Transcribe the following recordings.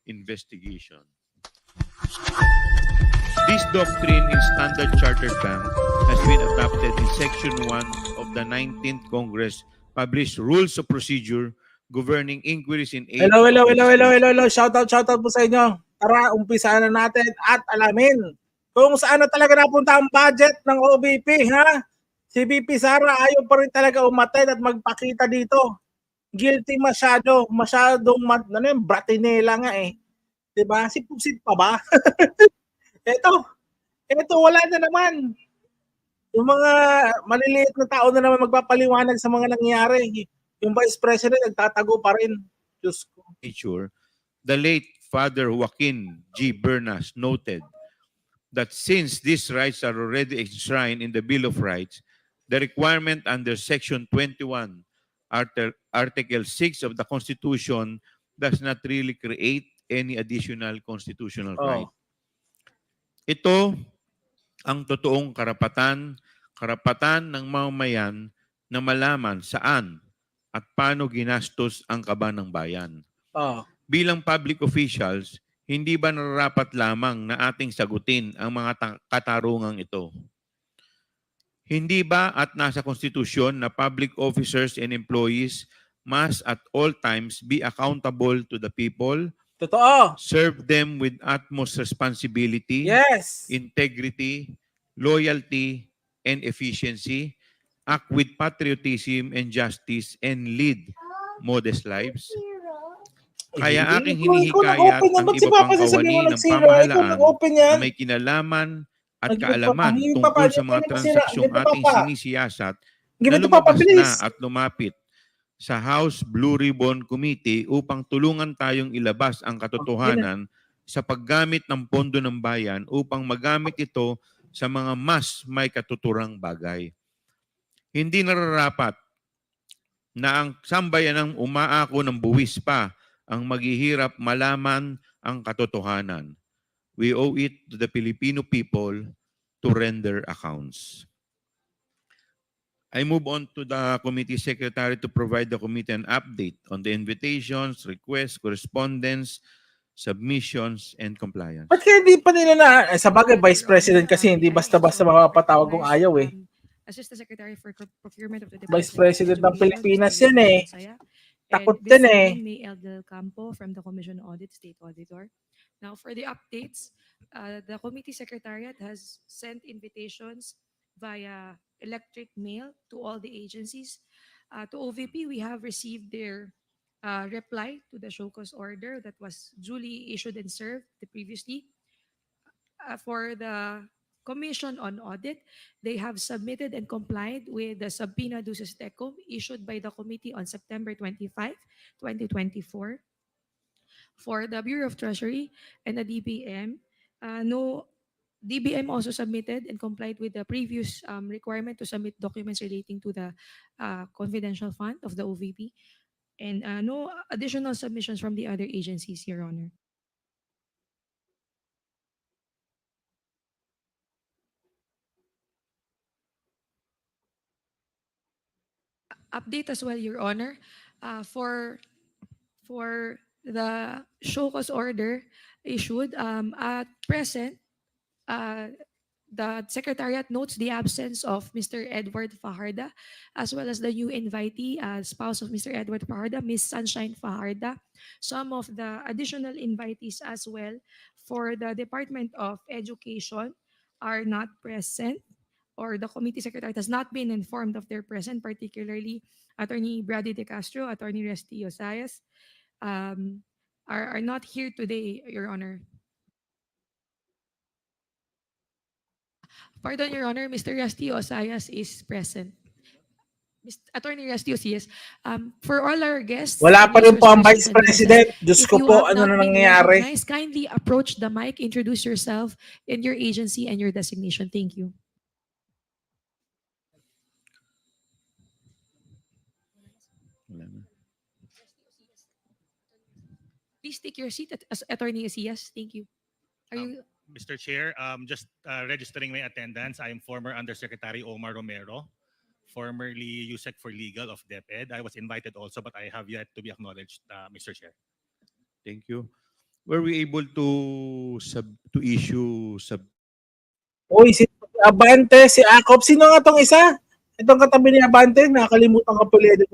investigation. This doctrine in Standard Chartered Bank has been adopted in Section 1 of the 19th Congress published Rules of Procedure governing inquiries in aid Hello, of hello, hello, hello, hello, legislation. hello. Shoutout po sa inyo. Tara, umpisahan na natin at alamin kung saan na talaga napunta ang budget ng OVP, ha? Si VP Sara ayaw pa rin talaga umattend at magpakita dito. Guilty masyadong bratinela nga eh. 'Di ba? Sip pa ba? Ito wala na naman. Yung mga maliliit na tao na naman magpapaliwanag sa mga nangyayari. Yung Vice President nagtatago pa rin. Diyos ko. The late Father Joaquin G. Bernas noted that since these rights are already enshrined in the Bill of Rights, the requirement under Section 21, Article 6 of the Constitution does not really create any additional constitutional right. Ito ang totoong karapatan ng mamamayan na malaman saan at paano ginastos ang kaban ng bayan. Bilang public officials, hindi ba nararapat lamang na ating sagutin ang mga katarungang ito? Hindi ba at nasa konstitusyon na public officers and employees must at all times be accountable to the people? Totoo. Serve them with utmost responsibility, Yes. integrity, loyalty, and efficiency, act with patriotism and justice, and lead modest lives? Kaya aking hinihikayat ang iba pang kawani ng pamahalaan na may kinalaman at kaalaman tungkol sa mga transaksyong ating sinisiyasat na lumabas na at lumapit sa House Blue Ribbon Committee upang tulungan tayong ilabas ang katotohanan sa paggamit ng pondo ng bayan upang magamit ito sa mga mas may katuturang bagay. Hindi nararapat na ang sambayanang umaako ng buwis pa ang maghihirap malaman ang katotohanan. We owe it to the Filipino people to render accounts. I move on to the committee secretary to provide the committee an update on the invitations, requests, correspondence, submissions, and compliance. Ba't kaya hindi pa nila na, sa bagay, Vice President kasi hindi basta-basta mapapatawag kung ayaw eh. Assistant Secretary for Procurement of the Vice President ng Pilipinas yan eh. Takot and din eh. May El Del Campo from the Commission on Audit, State Auditor. Now, for the updates, the committee secretariat has sent invitations via electric mail to all the agencies. To OVP, we have received their reply to the show cause order that was duly issued and served previously. For the Commission on Audit, they have submitted and complied with the subpoena duces tecum issued by the committee on September 25, 2024. For the Bureau of Treasury and the DBM, DBM also submitted and complied with the previous requirement to submit documents relating to the confidential fund of the OVP, and no additional submissions from the other agencies, Your Honor. Update as well, Your Honor, for the show cause order issued at present. The Secretariat notes the absence of Mr. Edward Fajarda, as well as the new invitee, spouse of Mr. Edward Fajarda, Ms. Sunshine Fajarda. Some of the additional invitees as well for the Department of Education are not present, or the committee secretary has not been informed of their presence, particularly Attorney Brady De Castro, Attorney Resty Osayas, are not here today, Your Honor. Pardon, Your Honor, Mr. Resty Osayas is present. Attorney Resty Osayas, for all our guests, wala pa rin po ang Vice President. Diyos ko po, ano na nangyayari? Kindly approach the mic, introduce yourself and your agency and your designation. Thank you. Please take your seat, Attorney Osayas. Thank you. Are you? Mr. Chair, just registering my attendance. I am former Undersecretary Omar Romero, formerly USEC for Legal of DepEd. I was invited also, but I have yet to be acknowledged, Mr. Chair. Thank you. were we able to issue sub Uy, si Abante, si Akop. Sino nga tong isa? Itong katabi ni Abante, nakakalimutan ko pala ito.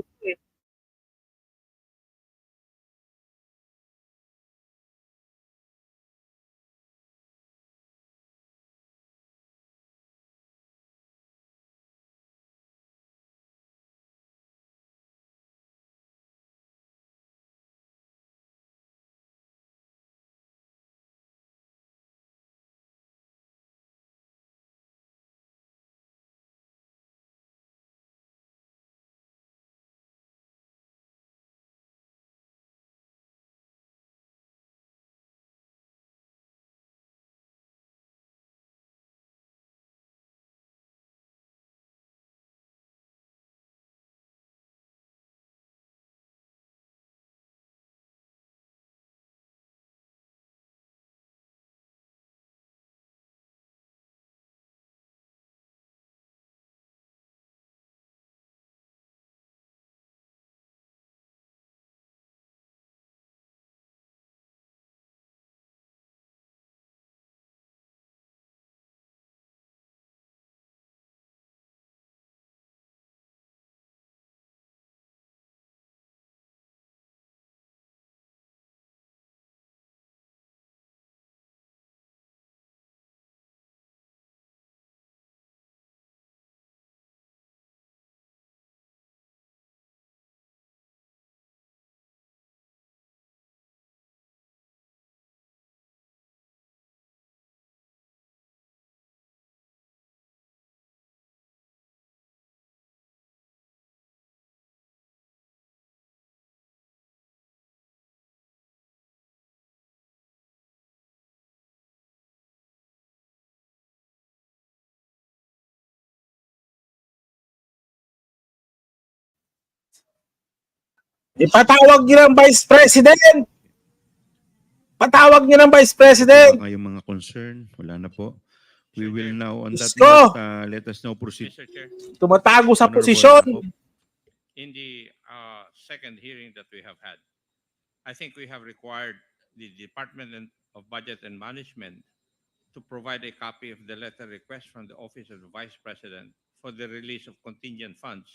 Ipatawag niyo ng Vice President! Patawag niyo ng Vice President! Baka yung mga concern, wala na po. We will now, on that Diyos ko! note, let us now proceed. Mr. Chair, Tumatago sa Honorable posisyon. Akop. in the second hearing that we have had, I think we have required the of Budget and Management to provide a copy of the letter request from the Office of the Vice President for the release of contingent funds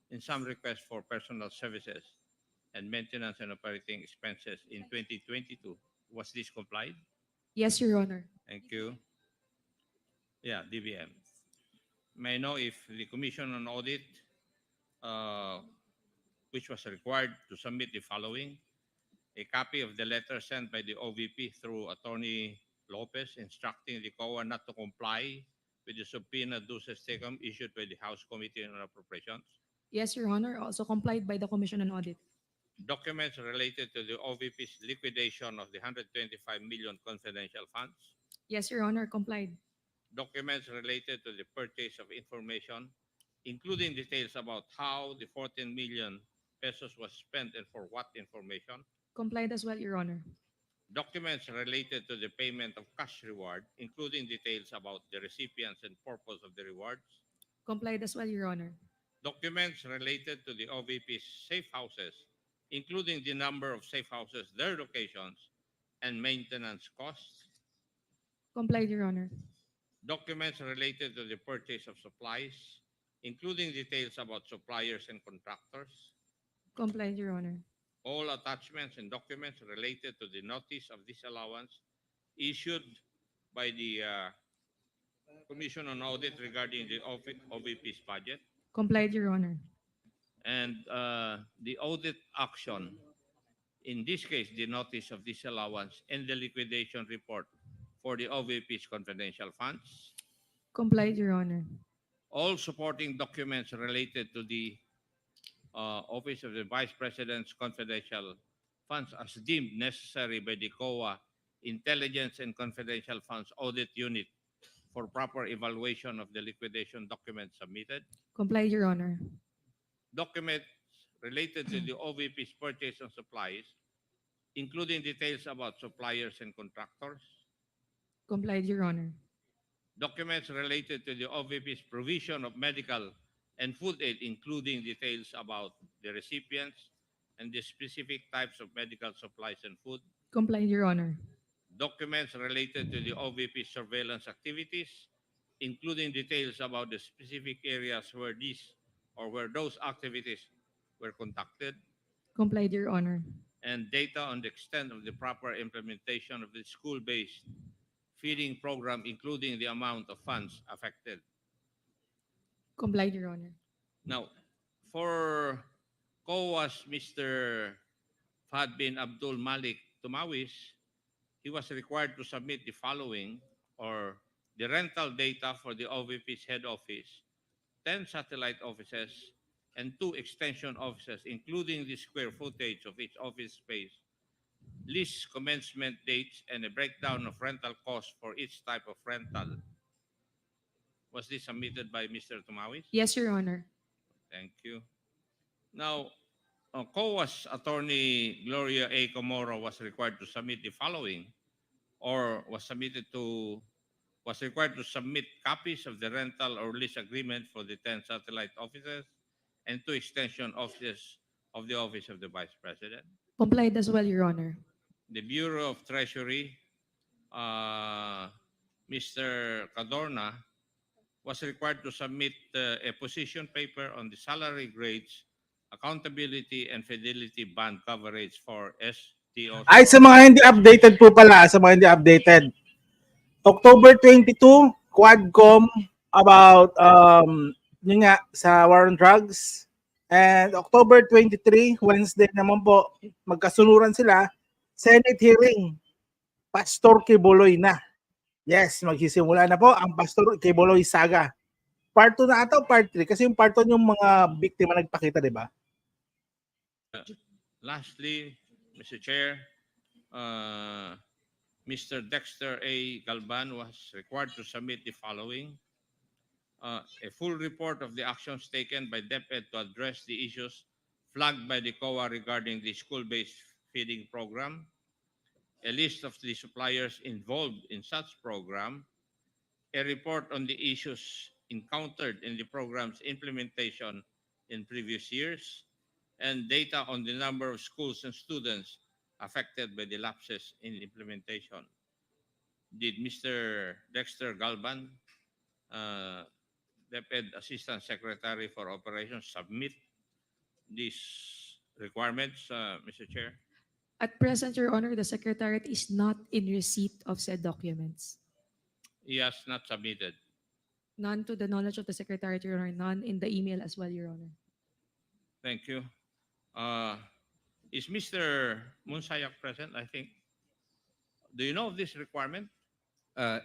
in some requests for personal services and maintenance and operating expenses in 2022. Was this complied? Yes, Your Honor. Thank you. Yeah, DBM. May I know if the Commission on Audit, uh, which was required to submit the following: a copy of the letter sent by the OVP through Attorney Lopez instructing the COA not to comply with the subpoena duces tecum issued by the House Committee on Appropriations, Yes, Your Honor. Also complied by the Commission on Audit. documents related to the OVP's liquidation of the 125 million confidential funds, Yes, Your Honor. Complied. documents related to the purchase of information, including details about how the 14 million pesos was spent and for what information, Complied as well, Your Honor. documents related to the payment of cash reward, including details about the recipients and purpose of the rewards, Complied as well, Your Honor. documents related to the OVP's safe houses, including the number of safe houses, their locations, and maintenance costs, Complied, Your Honor. documents related to the purchase of supplies, including details about suppliers and contractors, Complied, Your Honor. all attachments and documents related to the notice of disallowance issued by the Commission on Audit regarding the OVP's budget, Complied, Your Honor. and the audit action, in this case, the notice of disallowance and the liquidation report for the OVP's confidential funds, Complied, Your Honor. all supporting documents related to the Office of the Vice President's confidential funds as deemed necessary by the COA Intelligence and Confidential Funds Audit Unit for proper evaluation of the liquidation documents submitted, Complied, Your Honor. documents related to the OVP's purchase of supplies, including details about suppliers and contractors, Complied, Your Honor. documents related to the OVP's provision of medical and food aid, including details about the recipients and the specific types of medical supplies and food, Complied, Your Honor. Documents related to the OVP surveillance activities, including details about the specific areas where these or where those activities were conducted, Complied, Your Honor. and data on the extent of the proper implementation of the school-based feeding program, including the amount of funds affected. Complied, Your Honor. Now, for COA's Mr. Fahad bin Abdul Malik Tumawis, he was required to submit the following or the rental data for the OVP's head office, 10 satellite offices, and 2 extension offices, including the square footage of each office space, lease commencement dates, and a breakdown of rental costs for each type of rental. Was this submitted by Mr. Tumawis? Yes, Your Honor. Thank you. Now, COA's attorney Gloria A. Comoro was required to submit the following, or was required to submit copies of the rental or lease agreement for the 10 satellite offices and 2 extension offices of the Office of the Vice President. Complied as well, Your Honor. The Bureau of Treasury, Mr. Cadorna, was required to submit a position paper on the salary grades, accountability, and fidelity band coverage for STOs. Ay, sa mga hindi updated po pala, sa mga hindi updated. October 22, Quadcom about yun nga, sa war on drugs. And October 23, Wednesday naman po, magkasunuran sila, Senate hearing, Pastor Kibuloy na. Yes, magsisimula na po ang Pastor Kibuloy saga. Part 2 na ata o part 3? Kasi yung part 1 yung mga biktima nagpakita, di ba? Lastly, Mr. Chair, Mr. Dexter A. Galban was required to submit the following. A full report of the actions taken by DepEd to address the issues flagged by the COA regarding the school-based feeding program, a list of the suppliers involved in such program, a report on the issues encountered in the program's implementation in previous years, and data on the number of schools and students affected by the lapses in implementation. Did Mr. Dexter Galban, DepEd Assistant Secretary for Operations, submit these requirements, Mr. Chair? At present, Your Honor, the Secretariat is not in receipt of said documents. He has not submitted. None to the knowledge of the Secretariat, Your Honor. None in the email as well, Your Honor. Thank you. Is Mr. Munsayak present? I think. Do you know of this requirement?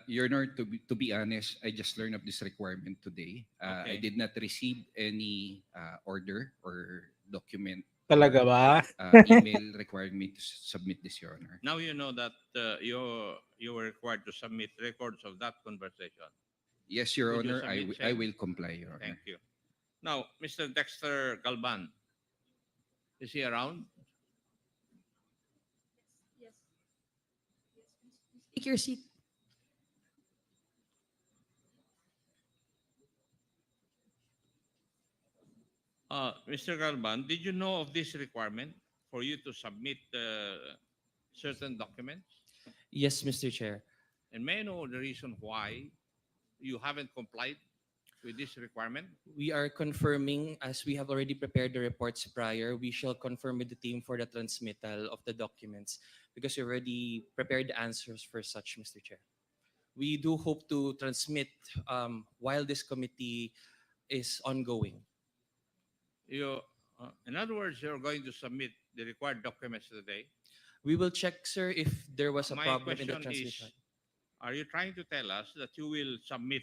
Your Honor, to be honest, I just learned of this requirement today. I Okay. did not receive any order or document Talaga ba? email requiring me to submit this, Your Honor. Now you know that you were required to submit records of that conversation. Yes, Your Would you Honor, submit, I Sen? will comply, Your Honor. Thank you. Now, Mr. Dexter Galban, is he around? Take your seat. Mr. Galban, did you know of this requirement for you to submit certain documents? Yes, Mr. Chair. And may I know the reason why you haven't complied with this requirement? We are confirming, as we have already prepared the reports prior, we shall confirm with the team for the transmittal of the documents because we already prepared the answers for such, Mr. Chair. We do hope to transmit while this committee is ongoing. In other words, you're going to submit the required documents today. We will check, sir, if there was a My problem in the question is, transmission. are you trying to tell us that you will submit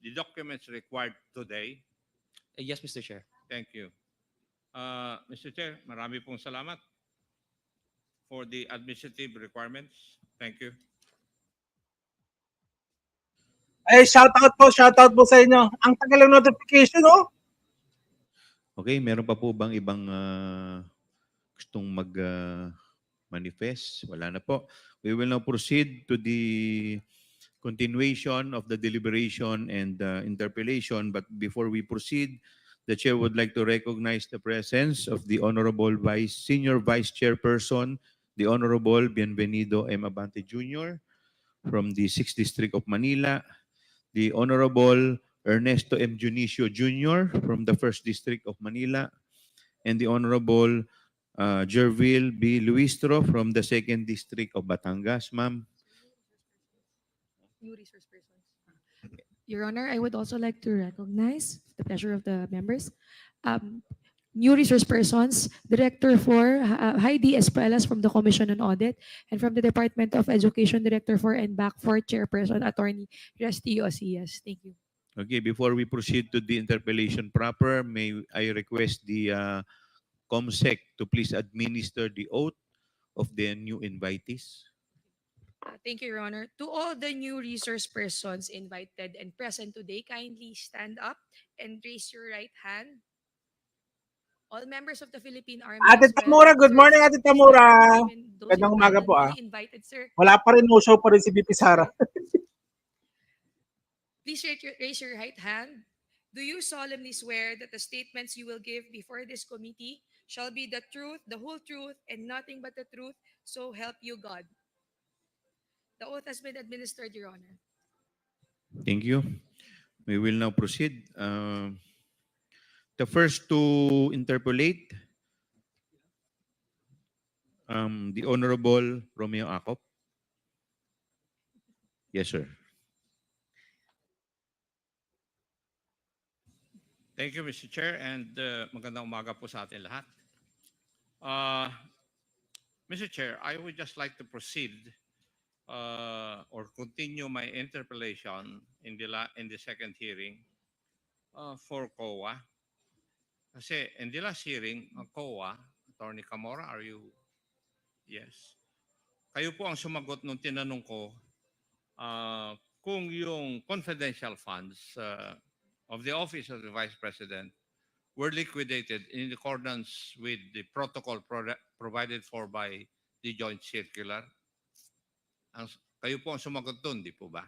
the documents required today? Yes, Mr. Chair. Thank you. Mr. Chair, marami pong salamat for the administrative requirements. Thank you. Ay, shoutout po sa inyo. Ang tagal ng notification, oh. Okay, meron pa po bang ibang gustong mag-manifest? Wala na po. We will now proceed to the continuation of the deliberation and interpellation. But before we proceed, the Chair would like to recognize the presence of the Honorable Senior Vice Chairperson, the Honorable Bienvenido M. Abante Jr. from the 6th District of Manila, the Honorable Ernesto M. Junicio Jr. from the 1st District of Manila, and the Honorable Jervil B. Luistro from the 2nd District of Batangas. Ma'am, New resource persons. Your Honor, I would also like to recognize the pleasure of the members. Um, New resource persons, Director 4, Heidi Espuelas from the Commission on Audit, and from the Department of Education, Director 4 and back 4, Chairperson, Attorney Resty Osias. Thank you. okay, before we proceed to the interpellation proper, may I request the COMSEC to please administer the oath of the new invitees. Thank you, Your Honor. To all the new resource persons invited and present today, kindly stand up and raise your right hand. All members of the Philippine Army Ate as well. Tamura, good morning, Ate Tamura. Even those Magandang in umaga panel, po, newly invited, sir. Wala pa rin, no show pa rin si VP Sara. Please raise your right hand. Do you solemnly swear that the statements you will give before this committee shall be the truth, the whole truth, and nothing but the truth, so help you God? The oath has been administered, Your Honor. Thank you. We will now proceed. The first to interpolate, the Honorable Romeo Acop. Yes, sir. Thank you, Mr. Chair, and magandang umaga po sa atin lahat. Uh, Mr. Chair, I would just like to proceed or continue my interpellation in the second hearing for COA. Kasi in the last hearing, ang COA, Attorney Camora, are you? Yes. Kayo po ang sumagot nung tinanong ko kung yung confidential funds of the Office of the Vice President were liquidated in accordance with the protocol provided for by the Joint Circular. Kayo po ang sumagot doon, di po ba?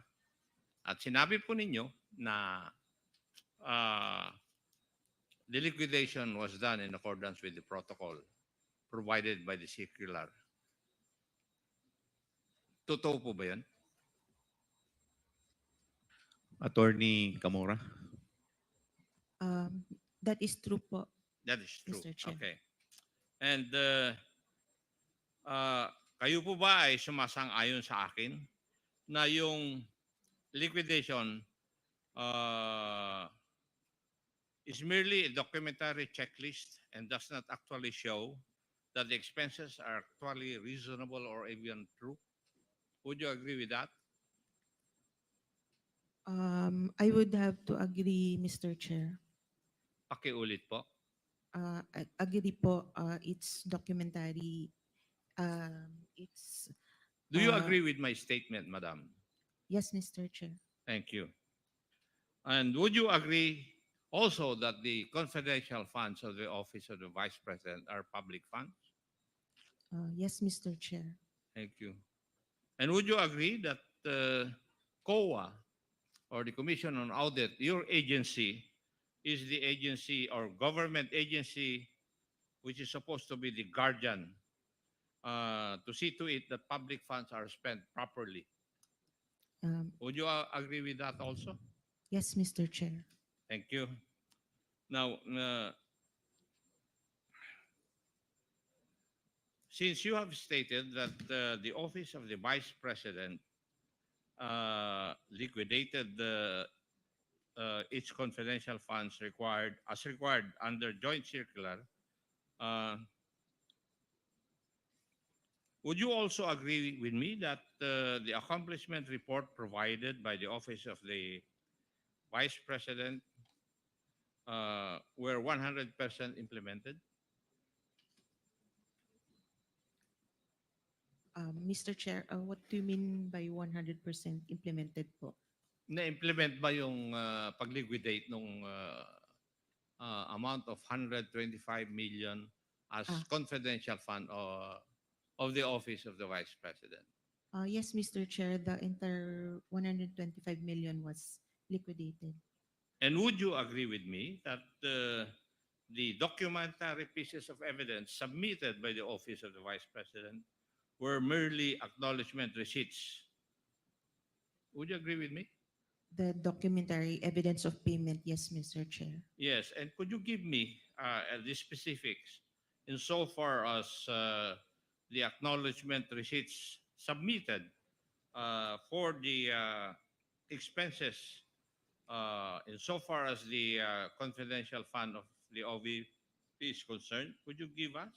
At sinabi po ninyo na the liquidation was done in accordance with the protocol provided by the circular. Totoo po ba yan? Attorney Camora. That is true po. That is true. Mr. Chair. Okay. And kayo po ba ay sumasang-ayon sa akin na yung liquidation is merely a documentary checklist and does not actually show that the expenses are actually reasonable or even true? Would you agree with that? I would have to agree, Mr. Chair. Pakiulit po. Agree po. It's documentary. Do you Uh, agree with my statement, Madam? Yes, Mr. Chair. Thank you. And would you agree also that the confidential funds of the Office of the Vice President are public funds? Yes, Mr. Chair. Thank you. And would you agree that COA or the Commission on Audit, your agency, is the agency or government agency which is supposed to be the guardian to see to it that public funds are spent properly? Would you agree with that also? Yes, Mr. Chair. Thank you. Now, since you have stated that the Office of the Vice President liquidated its confidential funds required under Joint Circular, would you also agree with me that the accomplishment report provided by the Office of the Vice President were 100% implemented? Mr. Chair, what do you mean by 100% implemented po? Na-implement ba yung pag-liquidate nung amount of 125 million as confidential fund of the Office of the Vice President? Yes, Mr. Chair, the entire 125 million was liquidated. And would you agree with me that the documentary pieces of evidence submitted by the Office of the Vice President were merely acknowledgement receipts. Would you agree with me? The documentary evidence of payment, yes, Mr. Chair. Yes, and could you give me the specifics insofar as the acknowledgement receipts submitted for the expenses insofar as the confidential fund of the OVP is concerned? Could you give us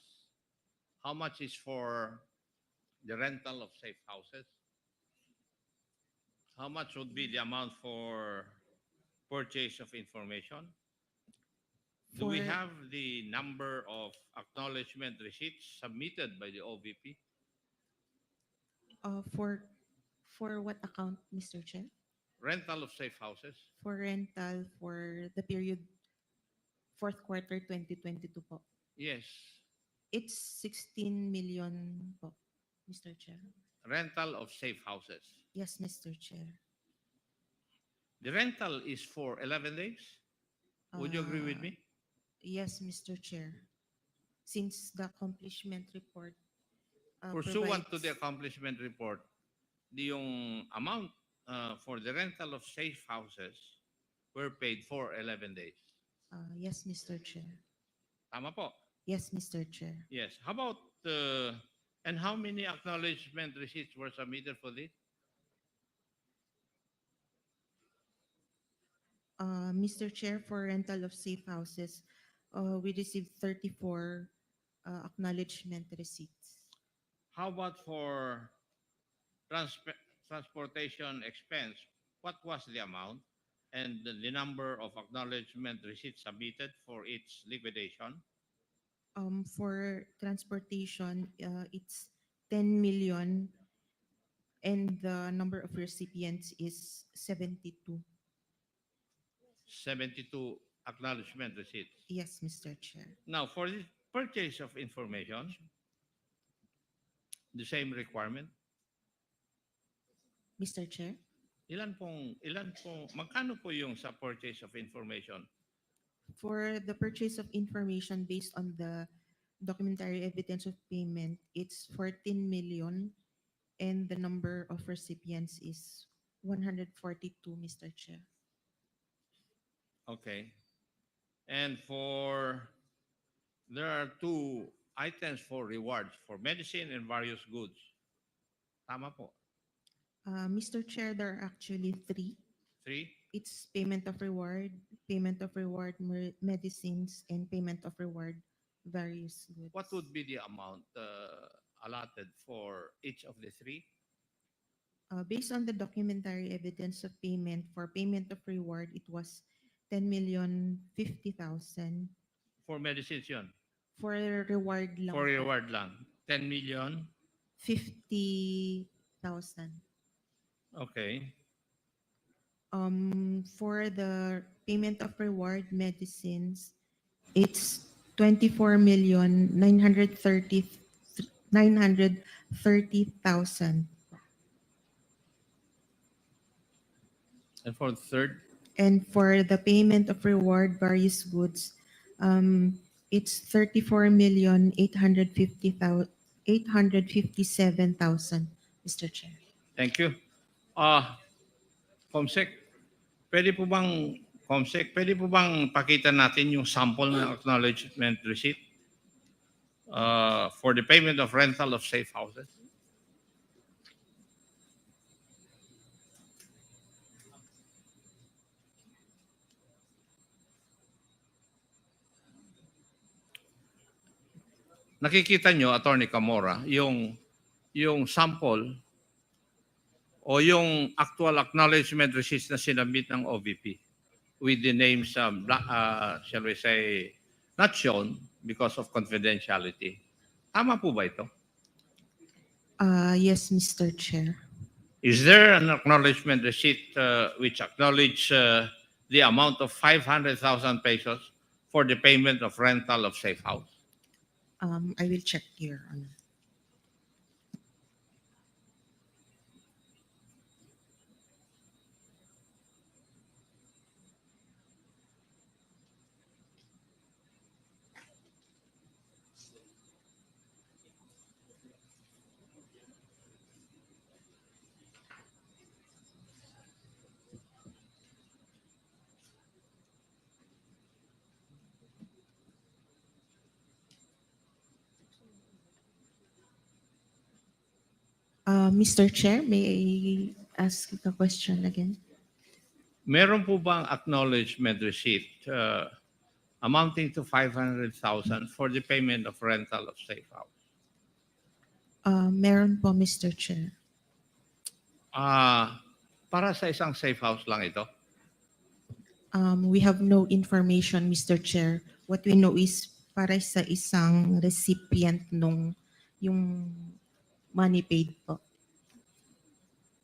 how much is for the rental of safe houses? How much would be the amount for purchase of information? Do we For, have the number of acknowledgement receipts submitted by the OVP? uh, for, for what account, Mr. Chair? Rental of safe houses? For rental for the period fourth quarter 2022 po. Yes. It's 16 million po, Mr. Chair. Rental of safe houses. Yes, Mr. Chair. The rental is for 11 days? Would you agree with Uh, me? Yes, Mr. Chair. Since the accomplishment report Pursuant to provides, the accomplishment report, yung amount for the rental of safe houses were paid for 11 days. yes, Mr. Chair. Tama po? Yes, Mr. Chair. Yes. How about, and how many acknowledgement receipts were submitted for this? Mr. Chair, for rental of safe houses, we received 34 acknowledgement receipts. How about for transportation expense? What was the amount and the number of acknowledgement receipts submitted for its liquidation? For transportation, it's 10 million and the number of recipients is 72. 72 acknowledgement receipts. Yes, Mr. Chair. Now, for the purchase of information, the same requirement. Mr. Chair, Magkano po yung sa purchase of information? for the purchase of information based on the documentary evidence of payment, it's 14 million and the number of recipients is 142, Mr. Chair. Okay. And there are two items for rewards for medicine and various goods. Tama po. Mr. Chair, there are actually three. Three. It's payment of reward, medicines, and payment of reward various goods. What would be the amount allotted for each of the three? Based on the documentary evidence of payment, for payment of reward, it was 10,050,000. For medicines yun. For reward lang. For reward lang. 10 million. 50,000. Okay. For the payment of reward medicines, it's 24,930,000. And for the third? And for the payment of reward various goods, it's 34,857,000, Mr. Chair. Thank you. Comsec, pwede po bang pakita natin yung sample ng acknowledgement receipt for the payment of rental of safe houses? Nakikita nyo, Attorney Camora, yung sample o yung actual acknowledgement receipt na sinabit ng OVP with the names, shall we say, not shown because of confidentiality. Tama po ba ito? Yes, Mr. Chair. Is there an acknowledgement receipt which acknowledge the amount of 500,000 pesos for the payment of rental of safe house? I will check here. Mr. Chair, may I ask a question again? Meron po bang acknowledgement receipt amounting to 500,000 for the payment of rental of safe house? Meron po, Mr. Chair. Para sa isang safe house lang ito? We have no information, Mr. Chair. What we know is para sa isang recipient nung yung money paid po.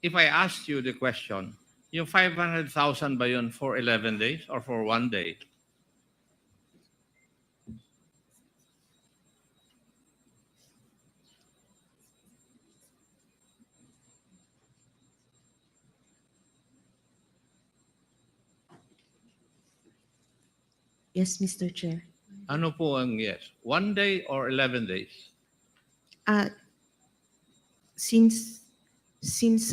If I asked you the question, yung 500,000 ba yun for 11 days or for 1 day? Yes, Mr. Chair. Ano po ang yes? 1 day or 11 days? Since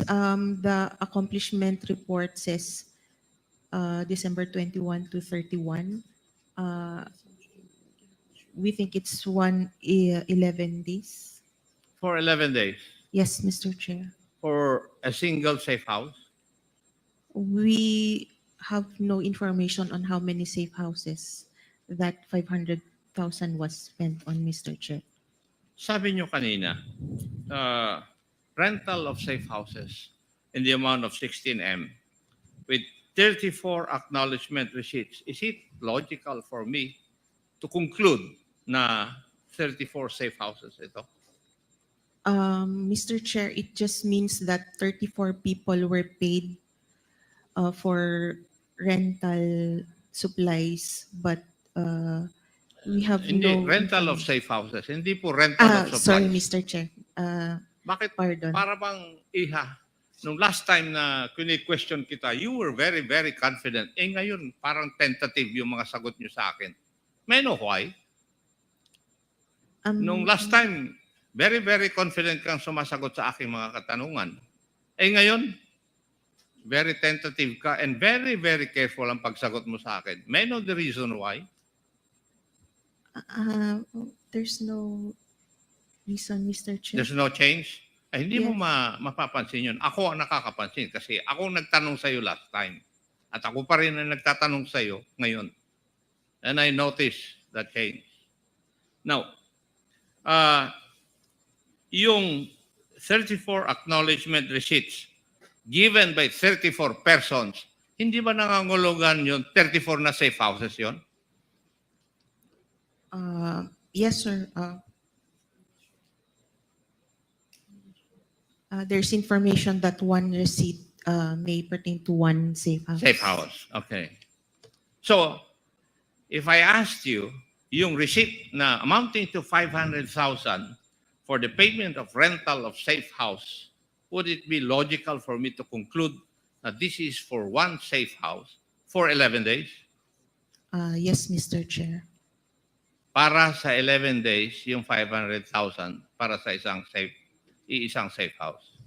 the accomplishment report says December 21 to 31, we think it's 11 days. For 11 days? Yes, Mr. Chair. For a single safe house? We have no information on how many safe houses that 500,000 was spent on, Mr. Chair. Sabi nyo kanina, rental of safe houses in the amount of 16M with 34 acknowledgement receipts. Is it logical for me to conclude na 34 safe houses ito? Mr. Chair, it just means that 34 people were paid for rental supplies, but we have Hindi, no rental of information. safe houses. Hindi po rental of supplies. Sorry, Mr. Chair. Bakit Pardon. para bang iha? Nung last time na question kita, you were very, very confident. Ngayon, parang tentative yung mga sagot nyo sa akin. May know why? Nung last time, very, very confident kang sumasagot sa aking mga katanungan. Ngayon, very tentative ka and very, very careful ang pagsagot mo sa akin. May know the reason why? There's no reason, Mr. Chair. There's no change? Hindi mo Yes. mapapansin yun. Ako ang nakakapansin kasi ako nagtanong sa iyo last time. At ako pa rin ang nagtatanong sa iyo ngayon. And I noticed that change. Now, yung 34 acknowledgement receipts given by 34 persons, hindi ba nangangulugan yung 34 na safe houses yon? Yes, sir. There's information that one receipt may pertain to one safe house. Safe house. Okay. So, if I asked you, yung receipt na amounting to 500,000 for the payment of rental of safe house, would it be logical for me to conclude that this is for one safe house for 11 days? Yes, Mr. Chair. Para sa 11 days, yung 500,000 para sa isang safe house.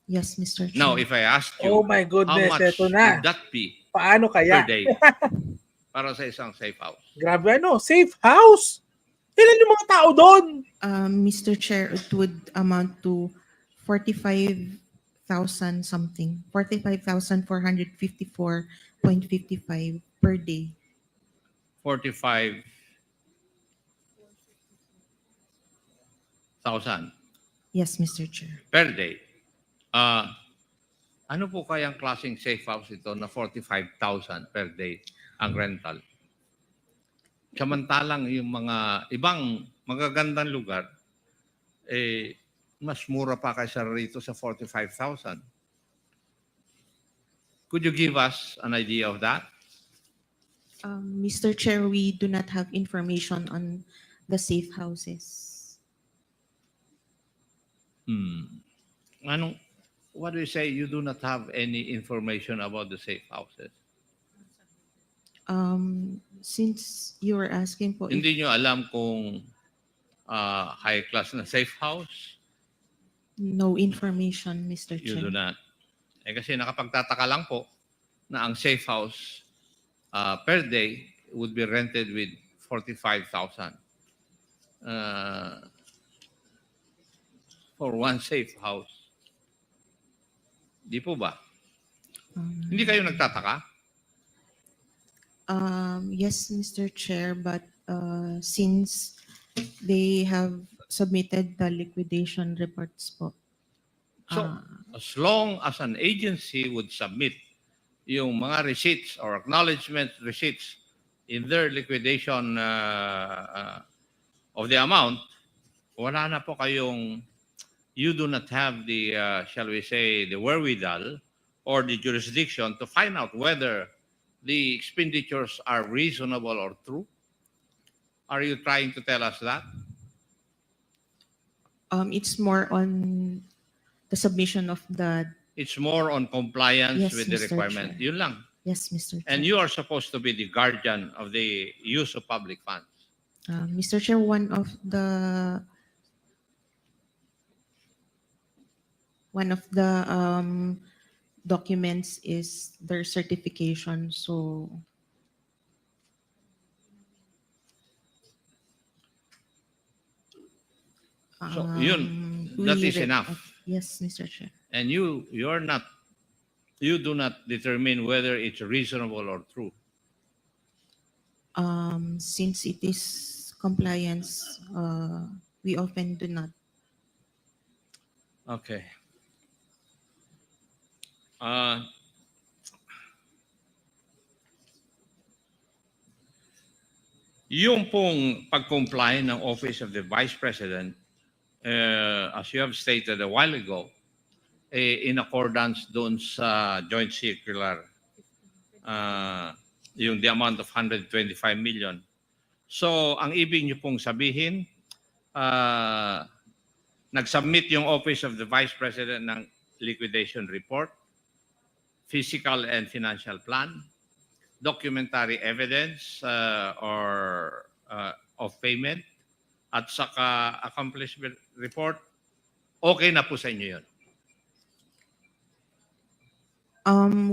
Yes, Mr. Chair. Now, if I ask Oh you, my how goodness, much eto na. would that be Paano kaya? per day para sa isang safe house? Grabe safe house? Ilan yung mga tao doon? Mr. Chair, it would amount to 45,000 something. 45,454.55 per day. 45,000 Yes, Mr. Chair. per day. Ano po kayang klaseng safe house ito na 45,000 per day ang rental? Samantalang yung mga ibang magagandang lugar, mas mura pa kaysa rito sa 45,000. Could you give us an idea of that? Mr. Chair, we do not have information on the safe houses. What do you say? You do not have any information about the safe houses? Since you were asking po, Hindi nyo alam kung high class na safe house? no information, Mr. You do Chair. not. Kasi nakapagtataka lang po na ang safe house per day would be rented with 45,000 for one safe house. Di po ba? Um, Hindi kayo nagtataka? Yes, Mr. Chair, but since they have submitted the liquidation reports po. So, as long as an agency would submit yung mga receipts or acknowledgement receipts in their liquidation of the amount, wala na po kayong, you do not have the, shall we say, the wherewithal or the jurisdiction to find out whether the expenditures are reasonable or true? Are you trying to tell us that? It's more on the submission of the, It's more on compliance Yes, with the Mr. requirement. Chair. Yun lang. yes, Mr. Chair. And you are supposed to be the guardian of the use of public funds. Mr. Chair, one of the documents is their certification. So So, yun, that we is re- enough. Yes, Mr. Chair. And you do not determine whether it's reasonable or true. Since it is compliance, we often do not. Okay. Yung pong pag-comply ng Office of the Vice President, as you have stated a while ago, in accordance doon sa joint circular, yung the amount of 125 million. So, ang ibig niyo pong sabihin, nag-submit yung Office of the Vice President ng liquidation report, physical and financial plan, documentary evidence of payment, at saka accomplishment report, okay na po sa inyo yun.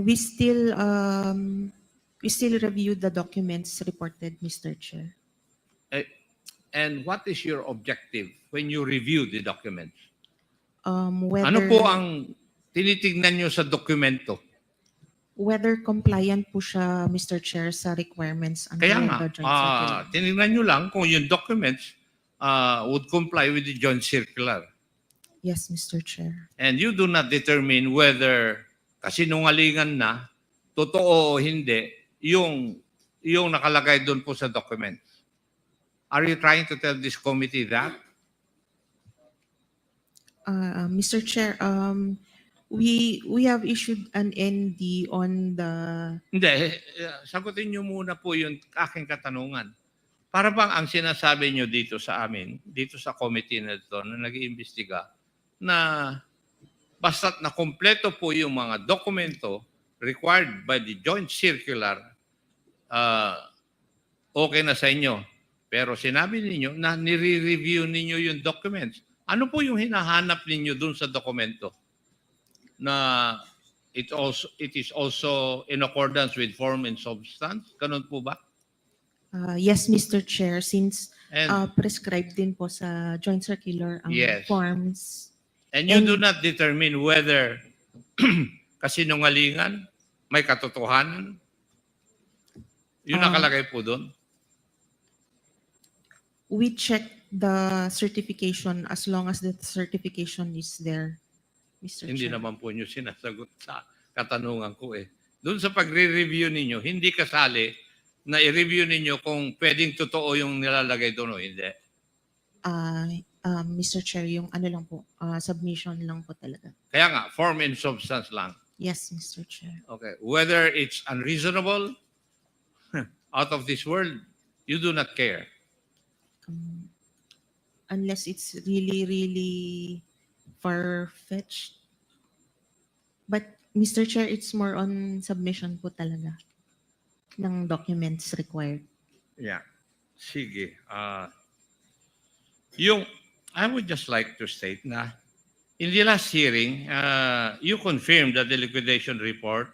We still review the documents reported, Mr. Chair. And what is your objective when you review the documents? Whether, Ano po ang tinitignan nyo sa dokumento? whether compliant po siya, Mr. Chair, sa requirements under Kaya the joint circular. nga, tinignan nyo lang kung yung documents would comply with the joint circular. Yes, Mr. Chair. And you do not determine whether kasinungalingan na, totoo o hindi, yung nakalagay doon po sa documents. Are you trying to tell this committee that? Mr. Chair, we have issued an ND on the Hindi, sagutin nyo muna po yung aking katanungan. Para bang ang sinasabi nyo dito sa amin, dito sa committee na ito na nag-iimbestiga, na basta't na kompleto po yung mga dokumento required by the joint circular, okay na sa inyo. Pero sinabi ninyo na nire-review ninyo yung documents. Ano po yung hinahanap ninyo dun sa dokumento? Na it is also in accordance with form and substance? Ganun po ba? yes, Mr. Chair, since And, prescribed din po sa joint circular ang Yes. forms. and you and- do not determine whether kasinungalingan, may katotohanan. Yun nakalagay po doon. We check the certification as long as the certification is there, Mr. Hindi Chair. naman po nyo sinasagot sa katanungan ko eh. Doon sa pagre-review ninyo, hindi kasali na i-review ninyo kung pwedeng totoo yung nilalagay doon o hindi. Mr. Chair, yung ano lang po, submission lang po talaga. Kaya nga, form and substance lang. Yes, Mr. Chair. Okay. Whether it's unreasonable, out of this world, you do not care. Unless it's really, really far-fetched. But, Mr. Chair, it's more on submission po talaga ng documents required. Yeah. Sige. I would just like to state na in the last hearing, you confirmed that the liquidation report,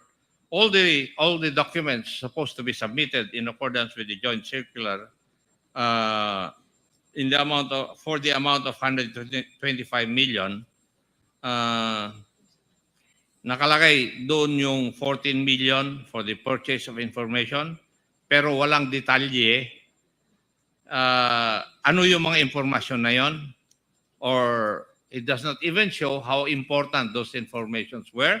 all the documents supposed to be submitted in accordance with the joint circular, for the amount of 125 million, nakalagay doon yung 14 million for the purchase of information, pero walang detalye. Ano yung mga informasyon na yon? Or it does not even show how important those informations were.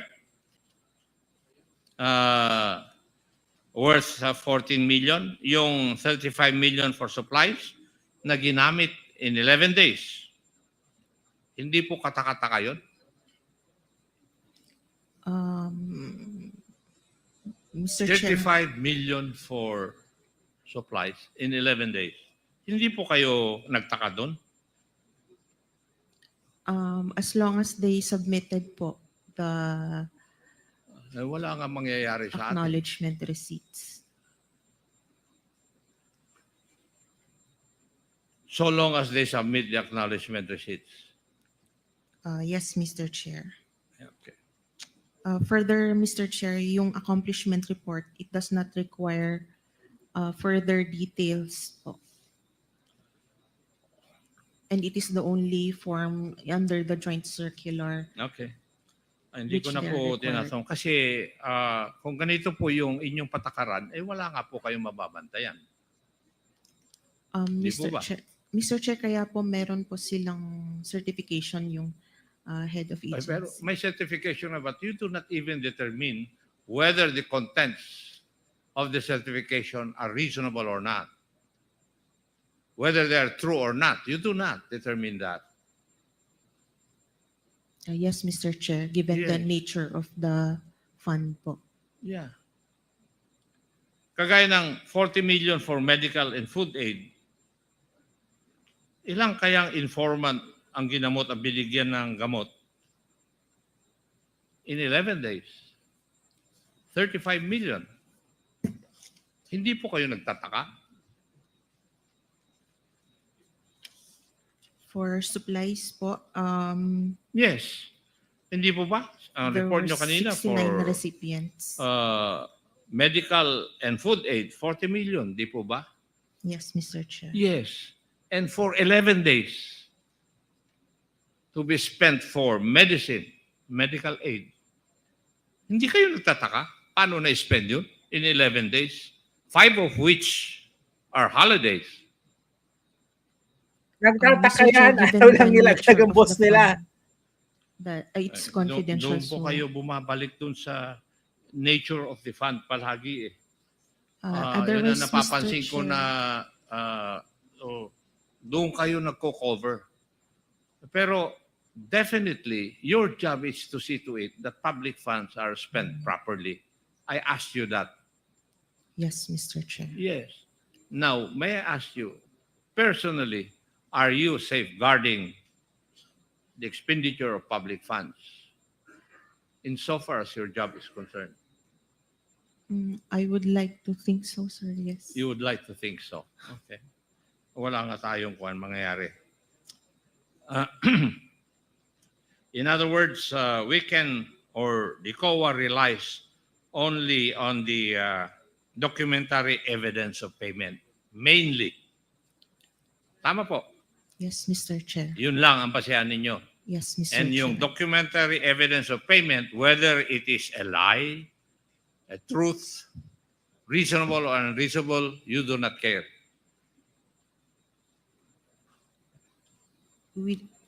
Worth 14 million, yung 35 million for supplies na ginamit in 11 days. Hindi po katakataka yun? Mr. Chair, 35 million for supplies in 11 days. Hindi po kayo nagtaka doon? as long as they submitted po the Wala nga mangyayari sa atin. acknowledgement receipts. So long as they submit the acknowledgement receipts. Yes, Mr. Chair. Okay. Further, Mr. Chair, yung accomplishment report, it does not require further details po. And it is the only form under the joint circular. Okay. Hindi ko Which na they are po required. tinatong. Kasi kung ganito po yung inyong patakaran, wala nga po kayong mababantayan. Di po ba? Mr. Chair, kaya po meron po silang certification yung head of agency. Pero may certification na, but you do not even determine whether the contents of the certification are reasonable or not. Whether they are true or not. You do not determine that. Yes, Mr. Chair, given the Yes. nature of the fund po. Yeah. Kagaya ng 40 million for medical and food aid, ilang kayang informant ang ginamot at binigyan ng gamot? In 11 days. 35 million. Hindi po kayo nagtataka? For supplies po, Yes. Hindi po ba? Ang there report were nyo kanina 69 for recipients. medical and food aid, 40 million. Di po ba? Yes, Mr. Chair. Yes. And for 11 days to be spent for medicine, medical aid. Hindi kayo nagtataka? Paano na-spend yun in 11 days? 5 of which are holidays. Nagtataka Mr. Chair, yan. given Ayaw the lang nila nature ang of boss the nila. fund, that it's confidential. Doon po kayo bumabalik dun sa nature of the fund palagi eh. Yun Otherwise, ang napapansin Mr. ko Chair, na doon kayo nagko-cover. Pero definitely, your job is to see to it that public funds are spent properly. I asked you that. yes, Mr. Chair. Yes. Now, may I ask you, personally, are you safeguarding the expenditure of public funds insofar as your job is concerned? I would like to think so, sir. Yes. You would like to think so. Okay. Wala nga tayong kuwan mangyayari. In other words, we can, or the COA relies only on the documentary evidence of payment, mainly. Tama po. Yes, Mr. Chair. Yun lang ang basehan ninyo. Yes, Mr. And Chair. yung documentary evidence of payment, whether it is a lie, a truth, reasonable or unreasonable, you do not care.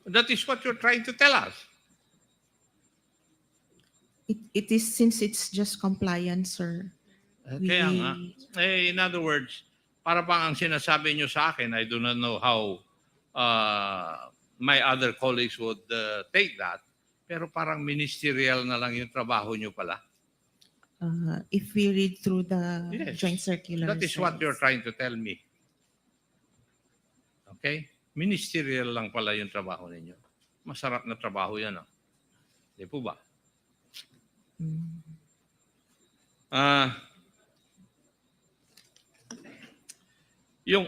That is what you're trying to tell us. It is since it's just compliance, sir. Kaya nga. In other words, para bang ang sinasabi nyo sa akin, I do not know how my other colleagues would take that, pero parang ministerial na lang yung trabaho nyo pala. If we read through the Yes. joint circular. That is what you're trying to tell me. Okay? Ministerial lang pala yung trabaho ninyo. Masarap na trabaho yan. Oh. Di po ba? Yung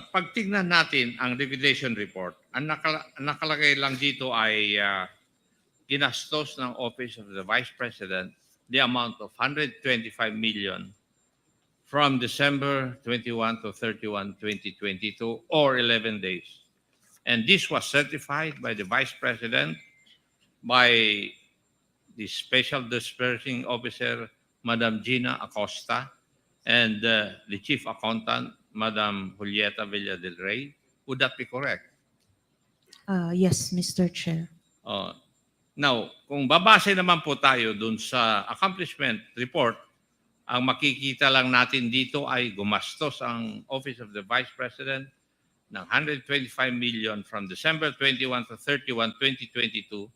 pag tignan natin ang liquidation report, ang nakalagay lang dito ay ginastos ng Office of the Vice President the amount of 125 million from December 21 to 31, 2022, or 11 days. And this was certified by the Vice President, by the Special Dispersing Officer, Madam Gina Acosta, and the Chief Accountant, Madam Julieta Villa del Rey. Would that be correct? Yes, Mr. Chair. Now, kung babase naman po tayo dun sa accomplishment report, ang makikita lang natin dito ay gumastos ang Office of the Vice President ng 125 million from December 21 to 31, 2022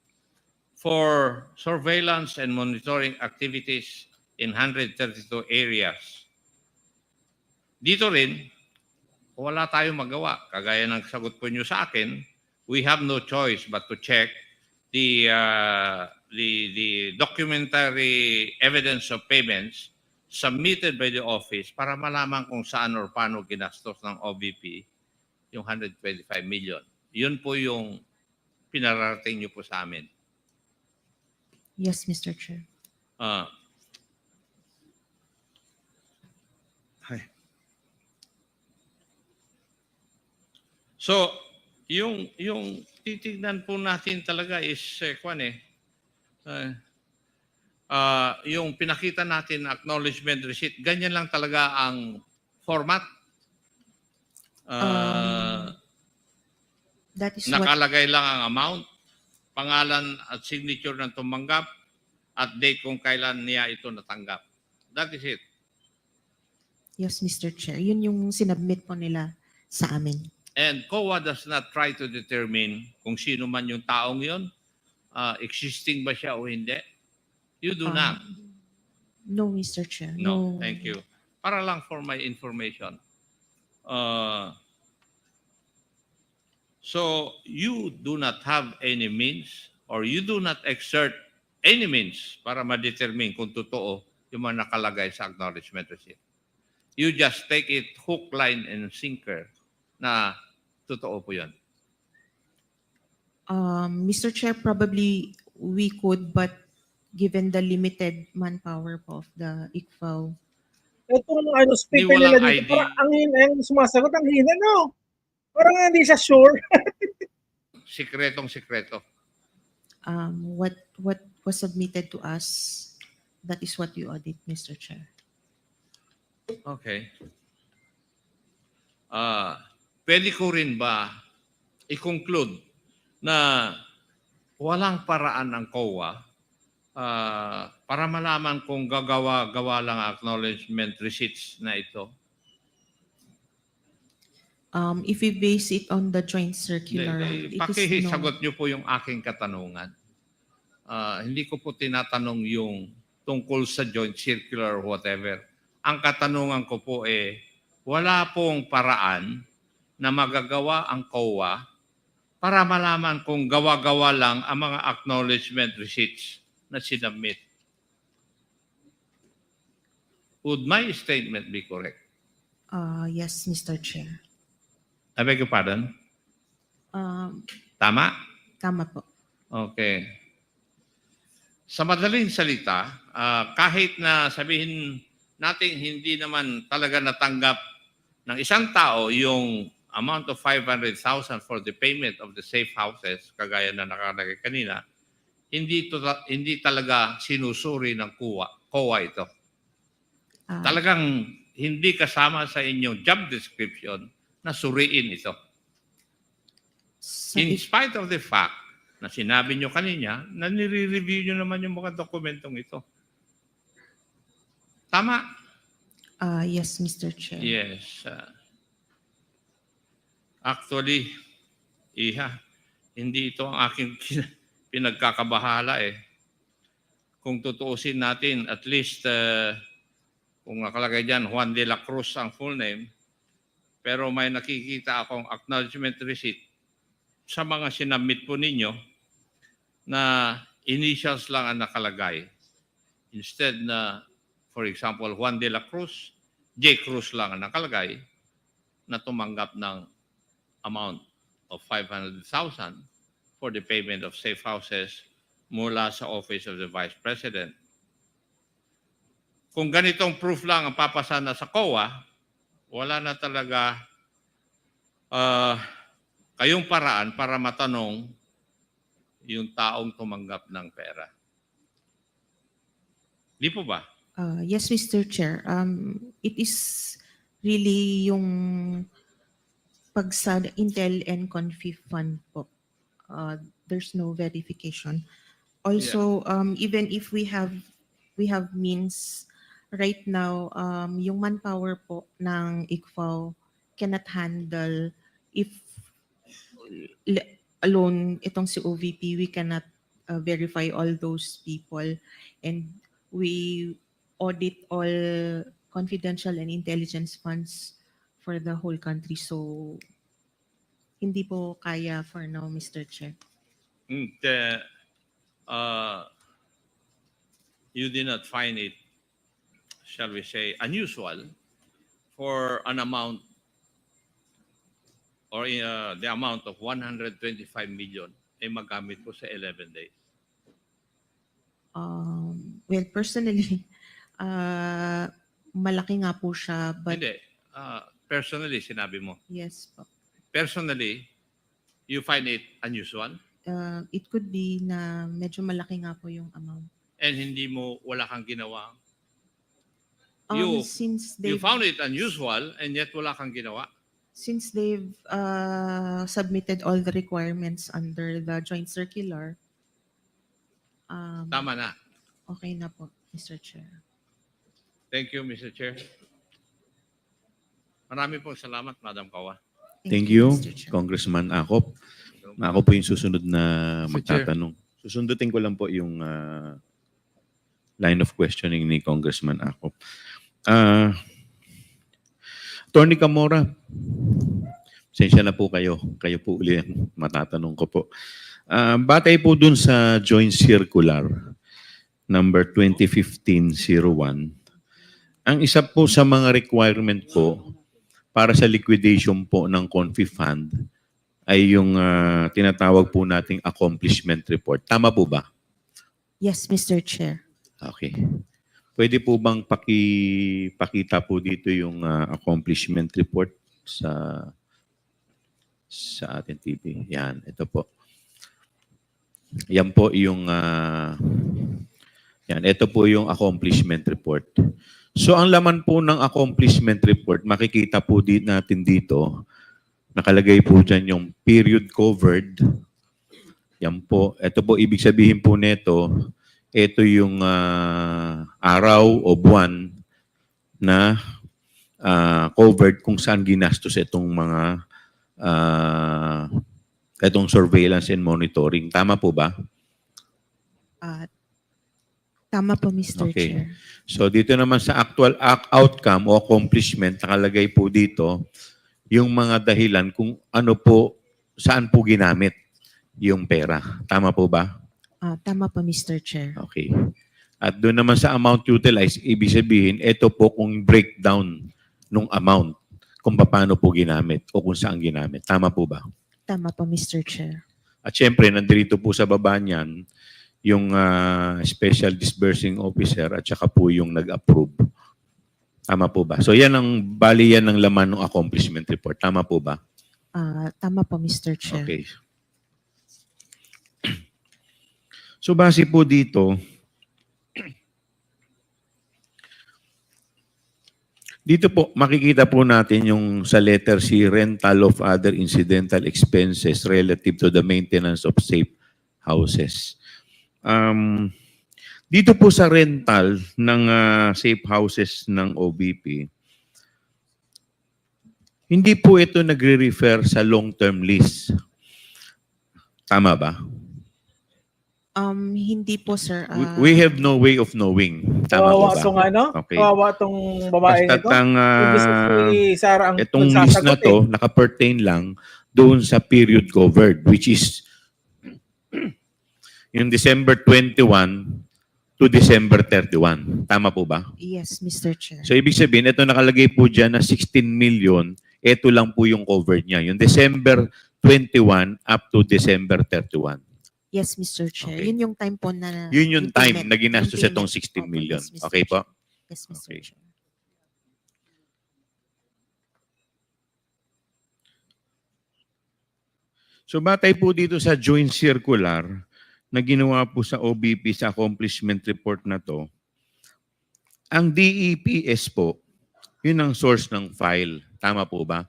for surveillance and monitoring activities in 132 areas. Dito rin, wala tayong magawa. Kagaya ng sagot po nyo sa akin, we have no choice but to check the documentary evidence of payments submitted by the office para malaman kung saan or paano ginastos ng OVP yung 125 million. Yun po yung pinarating nyo po sa amin. Yes, Mr. Chair. So, yung titignan po natin talaga is yung pinakita natin acknowledgement receipt, ganyan lang talaga ang format. That is what Nakalagay lang ang amount, pangalan at signature ng tumanggap, at date kung kailan niya ito natanggap. That is it. Yes, Mr. Chair. Yun yung sinubmit po nila sa amin. And COA does not try to determine kung sino man yung taong yun, existing ba siya o hindi. You do not. No, Mr. Chair. No, thank you. Para lang for my information. So you do not have any means or you do not exert any means para ma-determine kung totoo yung mga nakalagay sa acknowledgement receipt. You just take it hook, line, and sinker na totoo po yun. Mr. Chair, probably we could, but given the limited manpower po of the ICFAO, Itong speaker walang nila dito, ID. parang ang hina, yung sumasagot, ang hina, no? Parang hindi siya sure. Sikretong sikreto. what was submitted to us, that is what you audit, Mr. Chair. Okay. Pwede ko rin ba i-conclude na walang paraan ng COA para malaman kung gagawa lang acknowledgement receipts na ito? If we base it on the joint circular, it is no. Pakisagot niyo po yung aking katanungan. Hindi ko po tinatanong yung tungkol sa joint circular or whatever. Ang katanungan ko po wala pong paraan na magagawa ang COA para malaman kung gawa-gawa lang ang mga acknowledgement receipts na sinubmit. Would my statement be correct? Yes, Mr. Chair. I beg your pardon? Tama? Tama po. Okay. Sa madaling salita, kahit na sabihin natin hindi naman talaga natanggap ng isang tao yung amount of 500,000 for the payment of the safe houses, kagaya na nakalagay kanina, hindi talaga sinusuri ng COA ito. Talagang hindi kasama sa inyong job description na suriin ito. In spite of the fact na sinabi nyo kanina na nire-review nyo naman yung mga dokumentong ito. Tama? Yes, Mr. Chair. Yes. Actually, hindi ito ang aking pinagkakabahala Kung tutuusin natin, at least, kung nakalagay dyan, Juan de la Cruz ang full name, pero may nakikita akong acknowledgement receipt sa mga sinabmit po ninyo na initials lang ang nakalagay. Instead na, for example, Juan de la Cruz, J. Cruz lang ang nakalagay na tumanggap ng amount of 500,000 for the payment of safe houses mula sa Office of the Vice President. kung ganitong proof lang ang papasa na sa COA, wala na talaga kayong paraan para matanong yung taong tumanggap ng pera. Di po ba? Yes, Mr. Chair. It is really yung pag sa Intel and Confi Fund po. There's no verification. Also, even if we have means right now, yung manpower po ng ICFAO cannot handle if alone itong si OVP, we cannot verify all those people, and we audit all confidential and intelligence funds for the whole country. So, hindi po kaya for now, Mr. Chair. You did not find it, shall we say, unusual for an amount or the amount of 125 million ay magamit po sa 11 days. Well, personally, malaki nga po siya, but Hindi. Personally, sinabi mo. yes po. Personally, you find it unusual It could be na medyo malaki nga po yung amount. and wala kang ginawa. Since You they've found it unusual and yet wala kang ginawa. submitted all the requirements under the joint circular, Tama na. okay na po, Mr. Chair. Thank you, Mr. Chair. Marami pong salamat, Madam Kawa. Thank you, Mr. Chair. Congressman Akop. Ako po yung susunod na Mr. Chair. magtatanong. Susundutin ko lang po yung line of questioning ni Congressman Akop. Attorney Camora, pasensya na po kayo. Kayo po uli ang matatanong ko po. Batay po dun sa Joint Circular number 2015-01, ang isa po sa mga requirement po para sa liquidation po ng Confi Fund ay yung tinatawag po nating accomplishment report. Tama po ba? Yes, Mr. Chair. Okay. Pwede po bang pakita po dito yung accomplishment report sa ating TV? Yan, ito po. Yan po yung yan, ito po yung accomplishment report. So ang laman po ng accomplishment report, makikita po natin dito, nakalagay po dyan yung period covered. Yan po. Ito po, ibig sabihin po nito, ito yung araw o buwan na covered kung saan ginastos itong mga itong surveillance and monitoring. Tama po ba? Tama po, Mr. Okay. Chair. So dito naman sa actual outcome o accomplishment, nakalagay po dito yung mga dahilan kung ano po, saan po ginamit yung pera. Tama po ba? Tama po, Mr. Chair. Okay. At doon naman sa amount utilized, ibig sabihin, ito po kung breakdown ng amount, kung paano po ginamit o kung saan ginamit. Tama po ba? Tama po, Mr. Chair. At syempre, nandito po sa baba niyan, yung Special Disbursing Officer at saka po yung nag-approve. Tama po ba? So yan bali yan ang laman ng accomplishment report. Tama po ba? Tama po, Mr. Chair. Okay. So base po dito, dito po makikita po natin yung sa letter C, rental of other incidental expenses relative to the maintenance of safe houses. Dito po sa rental ng safe houses ng OBP, hindi po ito nagre-refer sa long-term lease. Tama ba? Hindi po, sir. We have no way of knowing. Tama po Kawawa ba? tong ano? Okay. Kawawa tong babae Basta't nito. ang Imbis na si Sara ang itong list na nagsasagot to, naka-pertain lang doon sa period covered, which is yung December 21 to December 31. Tama po ba? Yes, Mr. Chair. So, ibig sabihin, ito nakalagay po dyan na 16 million, ito lang po yung covered niya. Yung December 21 up to December 31. Yes, Mr. Chair. Okay. Yun yung time po na... Yun yung time payment- na ginastos yung itong payment. 16 million. Yes, Mr. Okay po? Chair. Yes, Mr. Okay. Chair. So batay po dito sa joint circular na ginawa po sa OBP sa accomplishment report na to, ang DEPS po, yun ang source ng file. Tama po ba?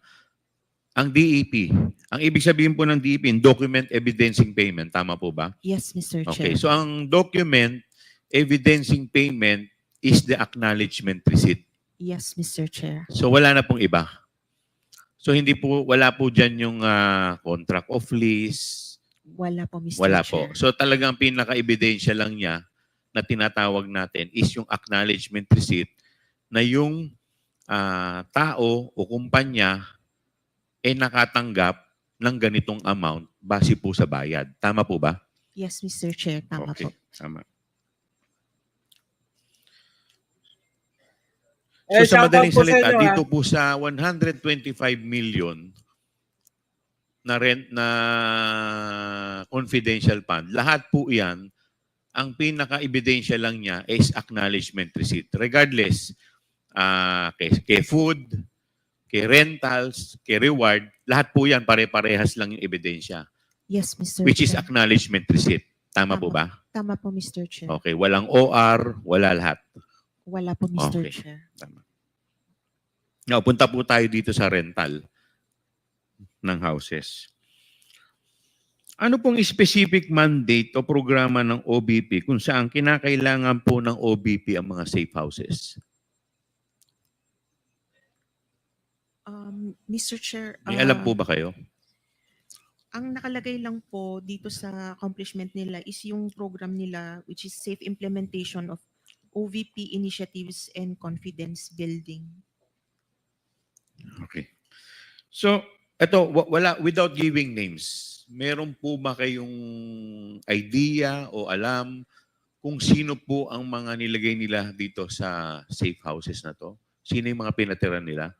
Ang DEP, ang ibig sabihin po ng DEP, document evidencing payment. Tama po ba? Yes, Mr. Okay, Chair. so ang document evidencing payment is the acknowledgement receipt. Yes, Mr. Chair. So wala na pong iba. So wala po dyan yung contract of lease, Wala po, Mr. wala Chair. po. So talagang pinaka-ebidensya lang niya na tinatawag natin is yung acknowledgement receipt na yung tao o kumpanya ay nakatanggap ng ganitong amount base po sa bayad. Tama po ba? Yes, Mr. Chair. Tama Okay, po. tama. Eh, So sa shoutout madaling po sa salita, inyo, dito po sa 125 million na rent na confidential fund, lahat po yan, ang pinaka-ebidensya lang niya is acknowledgement receipt. Regardless, kay food, kay rentals, kay reward, lahat po yan pare-parehas lang yung ebidensya, Yes, Mr. which is Chair. acknowledgement receipt. Tama po ba? Tama po, Mr. Chair. Okay, walang OR, wala lahat. Wala po, Mr. Okay. Chair. Tama. Now, punta po tayo dito sa rental ng houses. Ano pong specific mandate o programa ng OBP kung saan kinakailangan po ng OBP ang mga safe houses? Mr. Chair, May alam po ba kayo? ang nakalagay lang po dito sa accomplishment nila is yung program nila which is safe implementation of OVP initiatives and confidence building. Okay. So, without giving names, meron po ba kayong idea o alam kung sino po ang mga nilagay nila dito sa safe houses na to? Sino yung mga pinatira nila?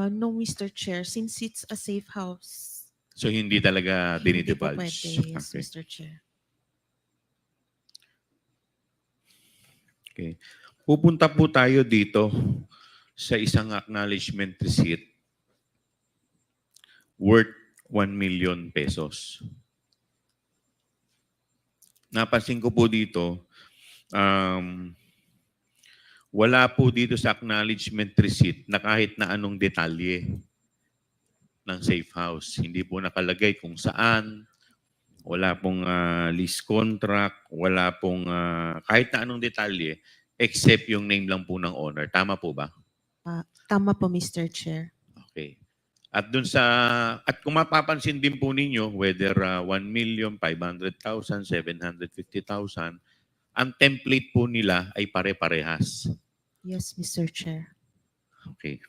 No, Mr. Chair, since it's a safe house, So, hindi talaga hindi po dinidivulge? pwede, yes, Okay. Mr. Chair. Okay. Pupunta po tayo dito sa isang acknowledgement receipt worth 1 million pesos. Napansin ko po dito, wala po dito sa acknowledgement receipt na kahit na anong detalye ng safe house. Hindi po nakalagay kung saan, wala pong lease contract, wala pong kahit na anong detalye except yung name lang po ng owner. Tama po ba? Tama po, Mr. Chair. Okay. At kung mapapansin din po ninyo, whether 1,500,000, 750,000, ang template po nila ay pare-parehas. Yes, Mr. Chair. Okay.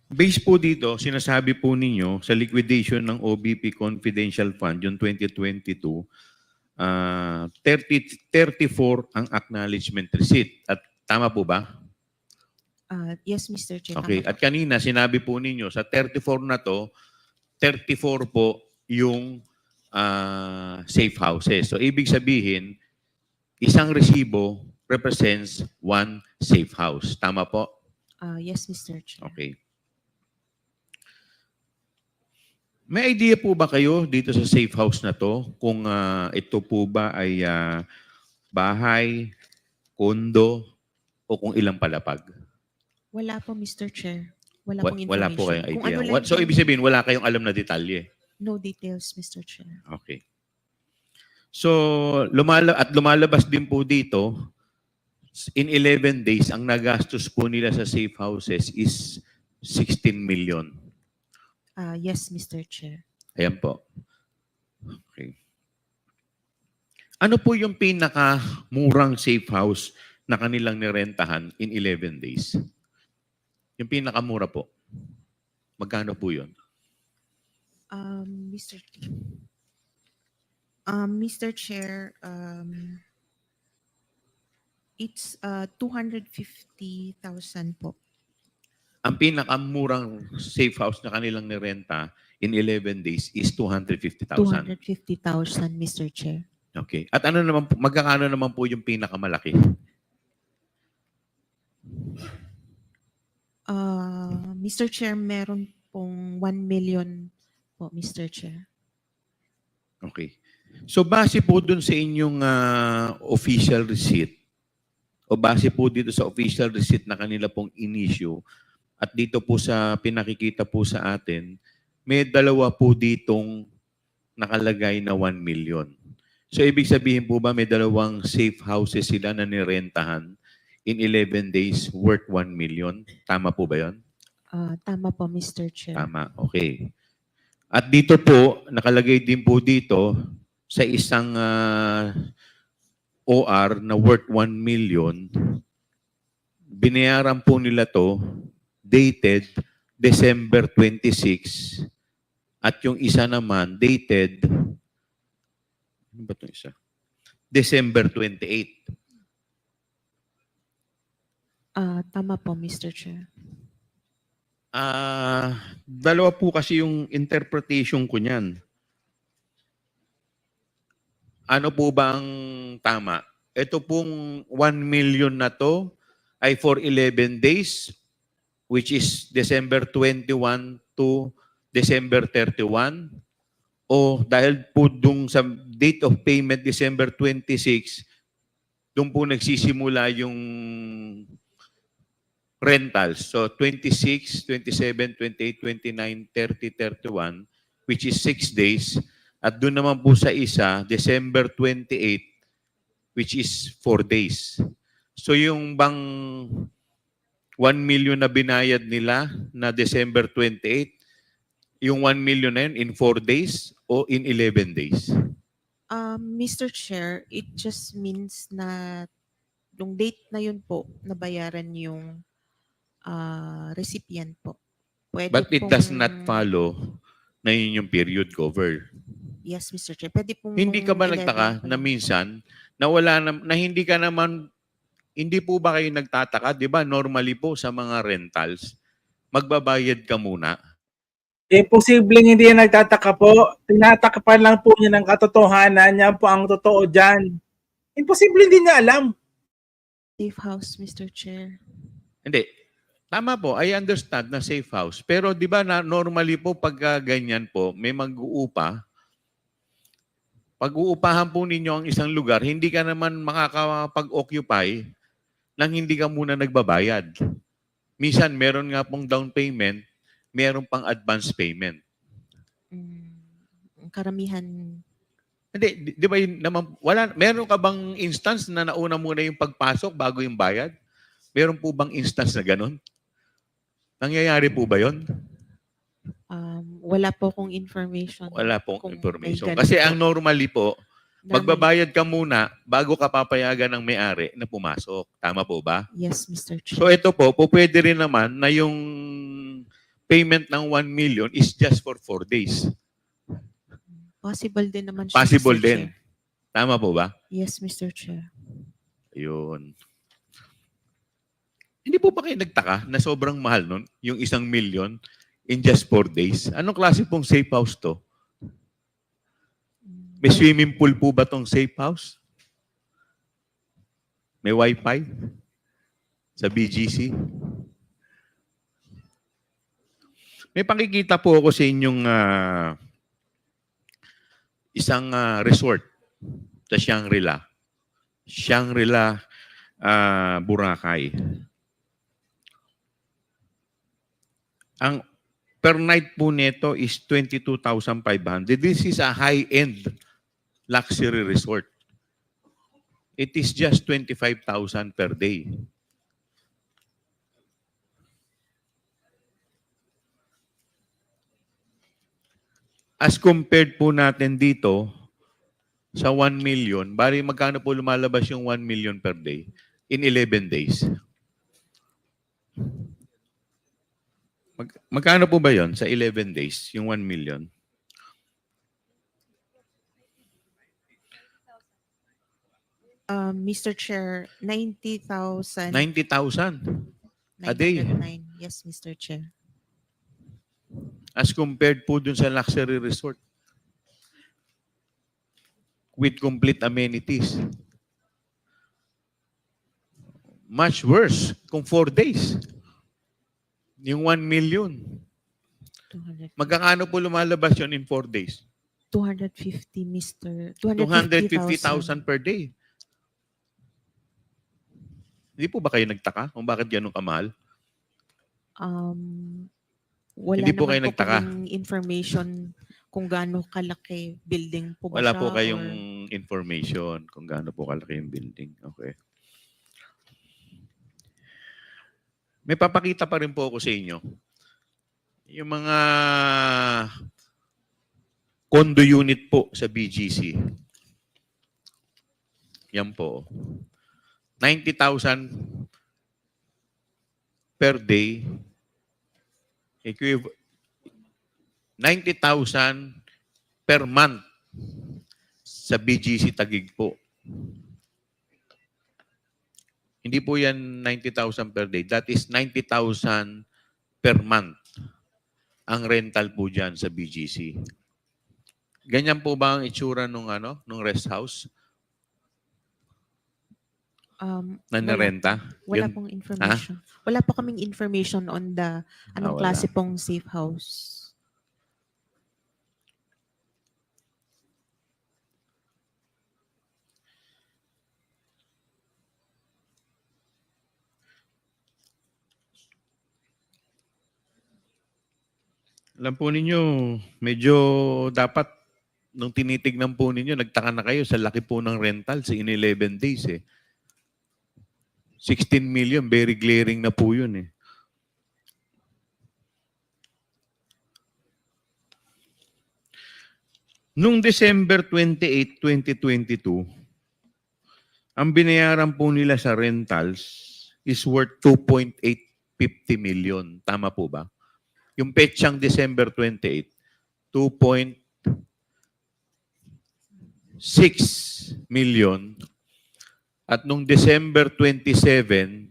Based po dito, sinasabi po ninyo sa liquidation ng OBP Confidential Fund, yung 2022, 34 ang acknowledgement receipt. At tama po ba? Yes, Mr. Chair. Okay. Tama At kanina, sinabi po ninyo, sa 34 na to, 34 po yung safe houses. So, ibig sabihin, isang resibo represents one safe house. Tama po? Yes, Mr. Chair. Okay. May idea po ba kayo dito sa safe house na to kung ito po ba ay bahay, kondo, o kung ilang palapag? Wala po, Mr. Chair. Wala pong information. Wala po kayong Kung idea. ano lang So, yung- ibig sabihin, wala kayong alam na detalye. No details, Mr. Chair. Okay. So, lumalabas din po dito, in 11 days, ang nagastos po nila sa safe houses is 16 million. Yes, Mr. Chair. Ayan po. Okay. Ano po yung pinakamurang safe house na kanilang nirentahan in 11 days? Yung pinakamura po. Magkano po yun? Mr. Chair, it's 250,000 po. ang pinakamurang safe house na kanilang nirenta in 11 days is 250,000. 250,000, Mr. Chair. Okay. At ano naman, magkakano naman po yung pinakamalaki? Mr. Chair, meron pong 1 million po, Mr. Chair. Okay. So base po dun sa inyong official receipt, o base po dito sa official receipt na kanila pong in-issue, at dito po sa pinakikita po sa atin, may dalawa po ditong nakalagay na 1 million. So ibig sabihin po ba may dalawang safe houses sila na nirentahan in 11 days worth 1 million? Tama po ba yun? Tama po, Mr. Chair. Tama. Okay. At dito po, nakalagay din po dito sa isang OR na worth 1 million, binayaran po nila to dated December 26 at yung isa naman dated ano ba itong isa? December 28. Tama po, Mr. Chair. Dalawa po kasi yung interpretation ko niyan. Ano po ba ang tama? Ito pong 1 million na to ay for 11 days, which is December 21 to December 31. O dahil po dung sa date of payment, December 26, doon po nagsisimula yung rentals. So 26, 27, 28, 29, 30, 31, which is 6 days. At doon naman po sa isa, December 28, which is 4 days. So yung bang 1 million na binayad nila na December 28, yung 1 million na yun in 4 days o in 11 days? Mr. Chair, it just means na yung date na yun po, nabayaran yung recipient po. Pwede But it does pong- not follow na yun yung period cover. Yes, Mr. Chair. Pwede pong Hindi ka ba nung 11 nagtaka pa na lang. minsan na wala na hindi ka naman, hindi po ba kayo nagtataka, di ba normally po sa mga rentals, magbabayad ka muna. Posibleng hindi yan nagtataka po. Tinatakapan lang po niya ng katotohanan. Yan po ang totoo dyan. Imposible hindi niya alam. Safe house, Mr. Chair. Hindi. Tama po, I understand na safe house. Pero di ba na normally po pagka ganyan po, may mag-uupa, pag-uupahan po ninyo ang isang lugar, hindi ka naman makakapag-occupy nang hindi ka muna nagbabayad. Minsan, meron nga pong down payment, meron pang advance payment. Karamihan, Hindi, di ba yun naman, meron ka bang instance na nauna muna yung pagpasok bago yung bayad? Meron po bang instance na ganun? Nangyayari po ba yun? wala po kong information. Wala pong kung may information. ganun Kasi po. ang normally po, Normally- magbabayad ka muna bago ka papayagan ng may-ari na pumasok. Tama po ba? Yes, Mr. Chair. So ito po, pwede rin naman na yung payment ng 1 million is just for 4 days. Possible din naman siya, Possible Mr. din. Chair. Tama po ba? Yes, Mr. Chair. Ayun. Hindi po ba kayo nagtaka na sobrang mahal nun, yung 1 million in just 4 days? Anong klase pong safe house to? May swimming pool po ba tong safe house? May wifi? Sa BGC? May pakikita po ako sa inyong isang resort sa Shangri-La. Shangri-La, Boracay. Ang per night po nito is 22,500. This is a high-end luxury resort. It is just 25,000 per day. As compared po natin dito sa 1 million, bali magkano po lumalabas yung 1 million per day in 11 days? Magkano po ba yon sa 11 days, yung 1 million? Mr. Chair, 90,000. 90,000 a day. 909. Yes, Mr. Chair. as compared po dun sa luxury resort with complete amenities. Much worse kung 4 days. Yung 1 million. 200, Magkakano po lumalabas yun in 4 days? 250, Mr. 250,000 per day. Hindi po ba kayo nagtaka kung bakit ganun kamahal? Wala Hindi po naman kayo po nagtaka? kaming information kung gaano kalaki building po ba Wala siya po kayong or information kung gaano po kalaki yung building. Okay. May papakita pa rin po ako sa inyo. Yung mga condo unit po sa BGC. Yan po. 90,000 per day. 90,000 per month sa BGC Taguig po. Hindi po yan 90,000 per day. That is 90,000 per month ang rental po dyan sa BGC. Ganyan po ba ang itsura nung rest house na wala, narenta? wala Yun? pong information. Wala po kaming information on the anong wala. klase pong safe house. Alam po ninyo, medyo dapat nung tinitignan po ninyo, nagtaka na kayo sa laki po ng rentals in 11 days eh. 16 million, very glaring na po yun eh. Noong December 28, 2022, ang binayaran po nila sa rentals is worth 2.850 million. Tama po ba? Yung petsang December 28, 2.6 million. At nung December 27,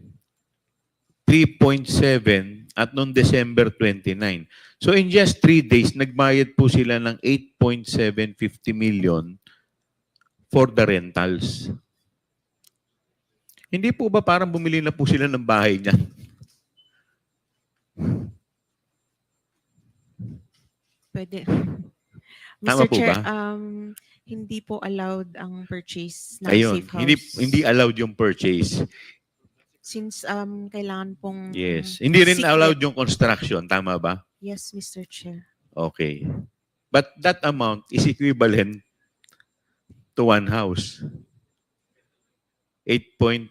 3.7 at nung December 29. So in just 3 days, nagbayad po sila ng 8.750 million for the rentals. Hindi po ba parang bumili na po sila ng bahay niyan? Pwede. Tama Mr. po Chair, ba? hindi po allowed ang purchase ng Ayun, safe house. hindi allowed yung purchase. Since kailangan pong Yes. Hindi rin secret. allowed yung construction. Tama ba? Yes, Mr. Chair. Okay. But that amount is equivalent to one house. 8 point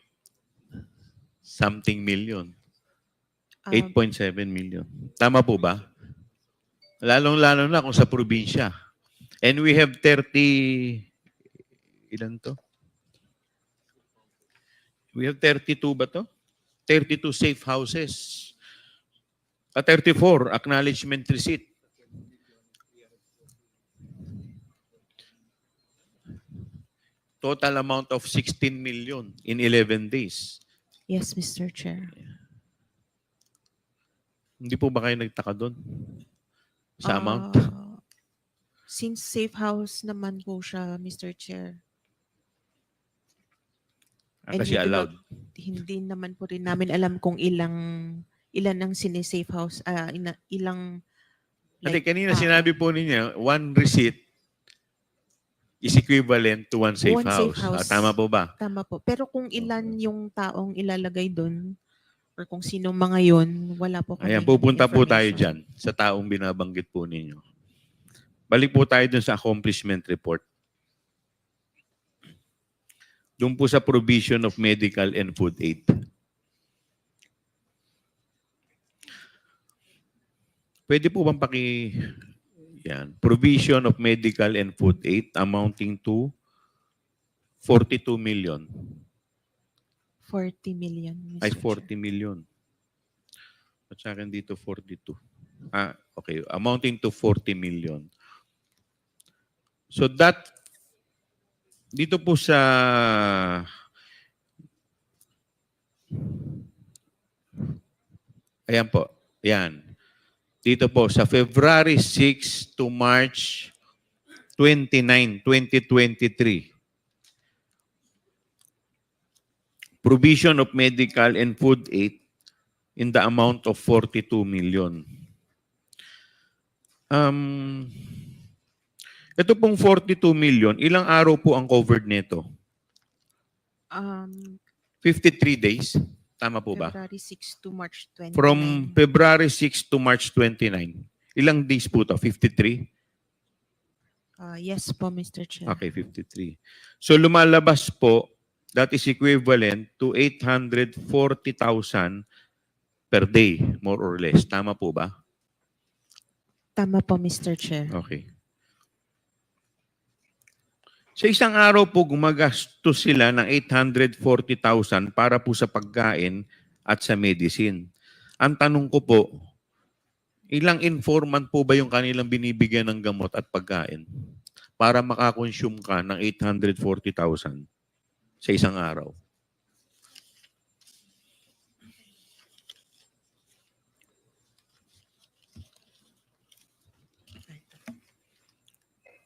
something million. 8.7 million. Tama po ba? Lalong-lalo na kung sa probinsya. And we have 30, ilan to? We have 32 ba to? 32 safe houses. 34 acknowledgement receipt. Total amount of 16 million in 11 days. Yes, Mr. Chair. Hindi po ba kayo nagtaka doon? Sa amount? Since safe house naman po siya, Mr. Chair. And Kasi we do allowed. Hindi naman po rin namin alam kung ilan ang sine-safe house, ilang Kasi kanina tao. sinabi po ninyo, one receipt is equivalent to one safe One house. safe house. Tama po ba? Tama po. Pero kung ilan yung taong ilalagay doon or kung sino mga yon, wala po kami. Ayan, pupunta po tayo dyan sa taong binabanggit po ninyo. Balik po tayo dun sa accomplishment report. Doon po sa provision of medical and food aid. Pwede po bang yan, provision of medical and food aid amounting to 42 million. 40 million, Mr. Ay, Chair. 40 million. At sa akin dito, 42. Okay. Amounting to 40 million. So that, dito po sa Ayan po. Yan. Dito po, sa February 6 to March 29, 2023. Provision of medical and food aid in the amount of 42 million. Ito pong 42 million, ilang araw po ang covered nito? Um, 53 days. Tama po ba? February 6 to March 29. From February 6 to March 29. Ilang days po to? 53? Yes po, Mr. Chair. Okay, 53. So lumalabas po, that is equivalent to 840,000 per day, more or less. Tama po ba? Tama po, Mr. Chair. Okay. Sa isang araw po, gumagastos sila ng 840,000 para po sa pagkain at sa medicine. Ang tanong ko po, ilang informant po ba yung kanilang binibigyan ng gamot at pagkain para makakonsume ka ng 840,000 sa isang araw?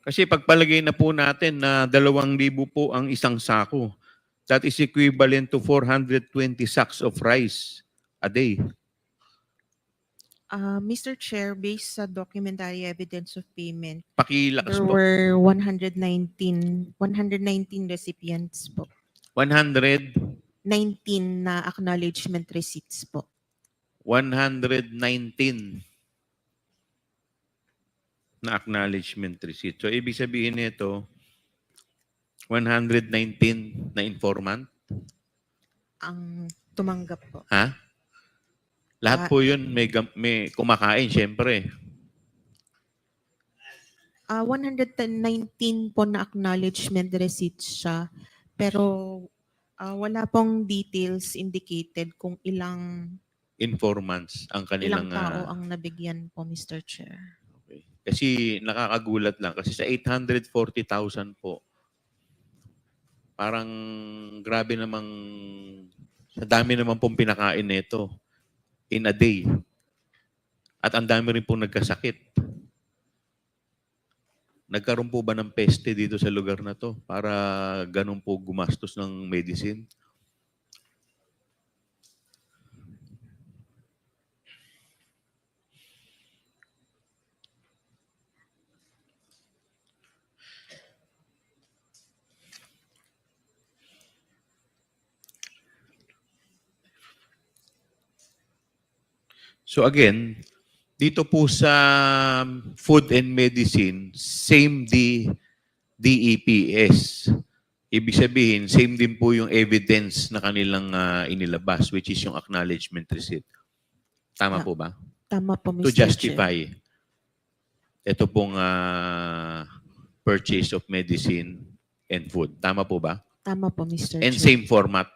Kasi pagpalagay na po natin na 2,000 po ang isang sako, that is equivalent to 420 sacks of rice a day. Mr. Chair, based sa documentary evidence of payment, Pakilakas there po. were 119 recipients po. 119 na acknowledgement receipts po. na acknowledgement receipt. So, ibig sabihin nito, 119 na informant? Ang tumanggap po. Ha? Lahat po yun may kumakain, syempre. 119 po na acknowledgement receipts siya, pero wala pong details indicated kung ilang Informants ang kanilang... tao ang nabigyan po, Mr. Chair. Okay. Kasi nakakagulat lang. Kasi sa 840,000 po, parang grabe namang, sa dami naman pong pinakain nito in a day. At ang dami rin pong nagkasakit. Nagkaroon po ba ng peste dito sa lugar na to para ganun po gumastos ng medicine? So again, dito po sa food and medicine, same DEPS. Ibig sabihin, same din po yung evidence na kanilang inilabas, which is yung acknowledgement receipt. Tama po ba? Tama po, Mr. To justify Chair. ito pong purchase of medicine and food. Tama po ba? Tama po, Mr. And Chair. same format.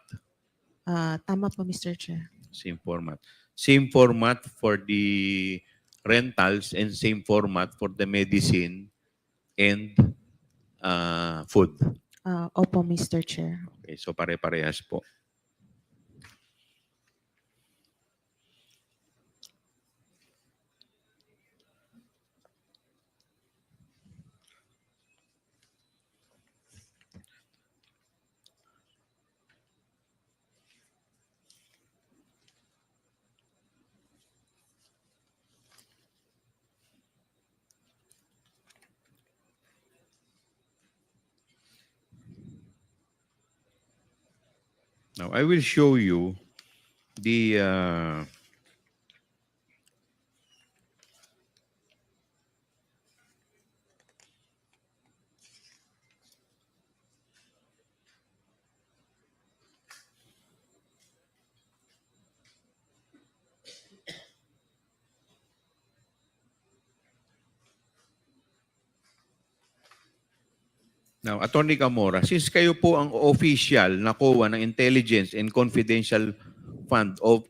Tama po, Mr. Chair. Same format. Same format for the rentals and same format for the medicine and food. Opo, Mr. Chair. Okay, so pare-parehas po. Now, I will show you the Now, Attorney Camora, since kayo po ang official na COA ng Intelligence and Confidential Fund of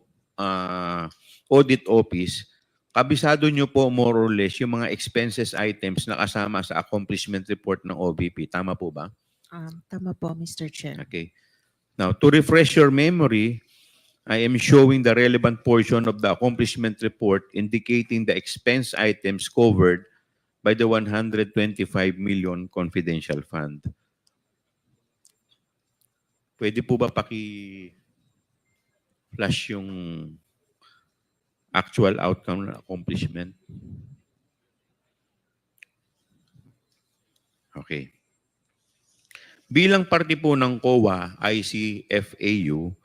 Audit Office, kabisado nyo po more or less yung mga expenses items na kasama sa accomplishment report ng OVP. Tama po ba? Tama po, Mr. Chair. Okay. Now, to refresh your memory, I am showing the relevant portion of the accomplishment report indicating the expense items covered by the 125 million confidential fund. Pwede po ba paki-flash yung actual outcome ng accomplishment? Okay. Bilang parte po ng COA, ICFAU,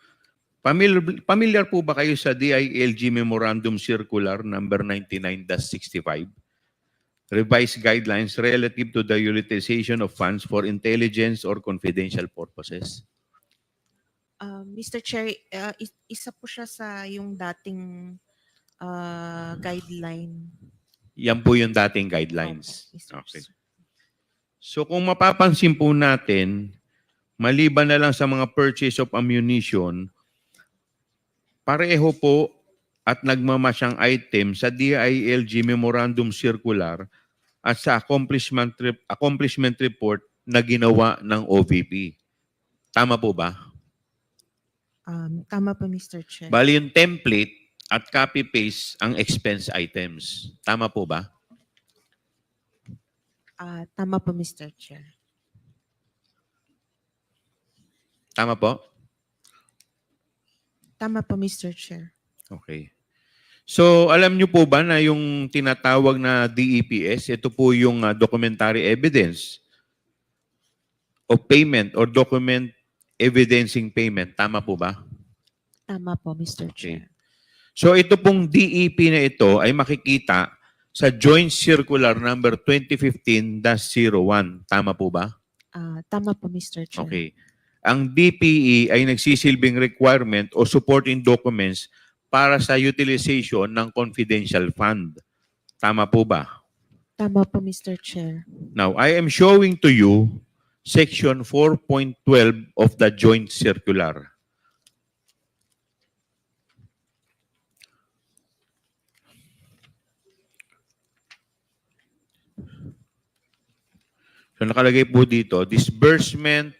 familiar po ba kayo sa DILG Memorandum Circular number 99-65? Revised guidelines relative to the utilization of funds for intelligence or confidential purposes. Mr. Chair, isa po siya sa yung dating guideline. Yan po yung dating guidelines. Opo, Mr. Okay. Chair. So kung mapapansin po natin, maliban na lang sa mga purchase of ammunition, pareho po at nagmamasyang item sa DILG Memorandum Circular at sa accomplishment report na ginawa ng OVP. Tama po ba? Tama po, Mr. Chair. Bali yung template at copy-paste ang expense items. Tama po ba? Tama po, Mr. Chair. Tama po? Tama po, Mr. Chair. Okay. So, alam niyo po ba na yung tinatawag na DEPS, ito po yung documentary evidence of payment or document evidencing payment. Tama po ba? Tama po, Mr. Okay. Chair. So, ito pong DEP na ito ay makikita sa Joint Circular number 2015-01. Tama po ba? Tama po, Mr. Chair. Okay. Ang DPE ay nagsisilbing requirement o supporting documents para sa utilization ng confidential fund. Tama po ba? Tama po, Mr. Chair. Now, I am showing to you Section 4.12 of the Joint Circular. So nakalagay po dito, disbursement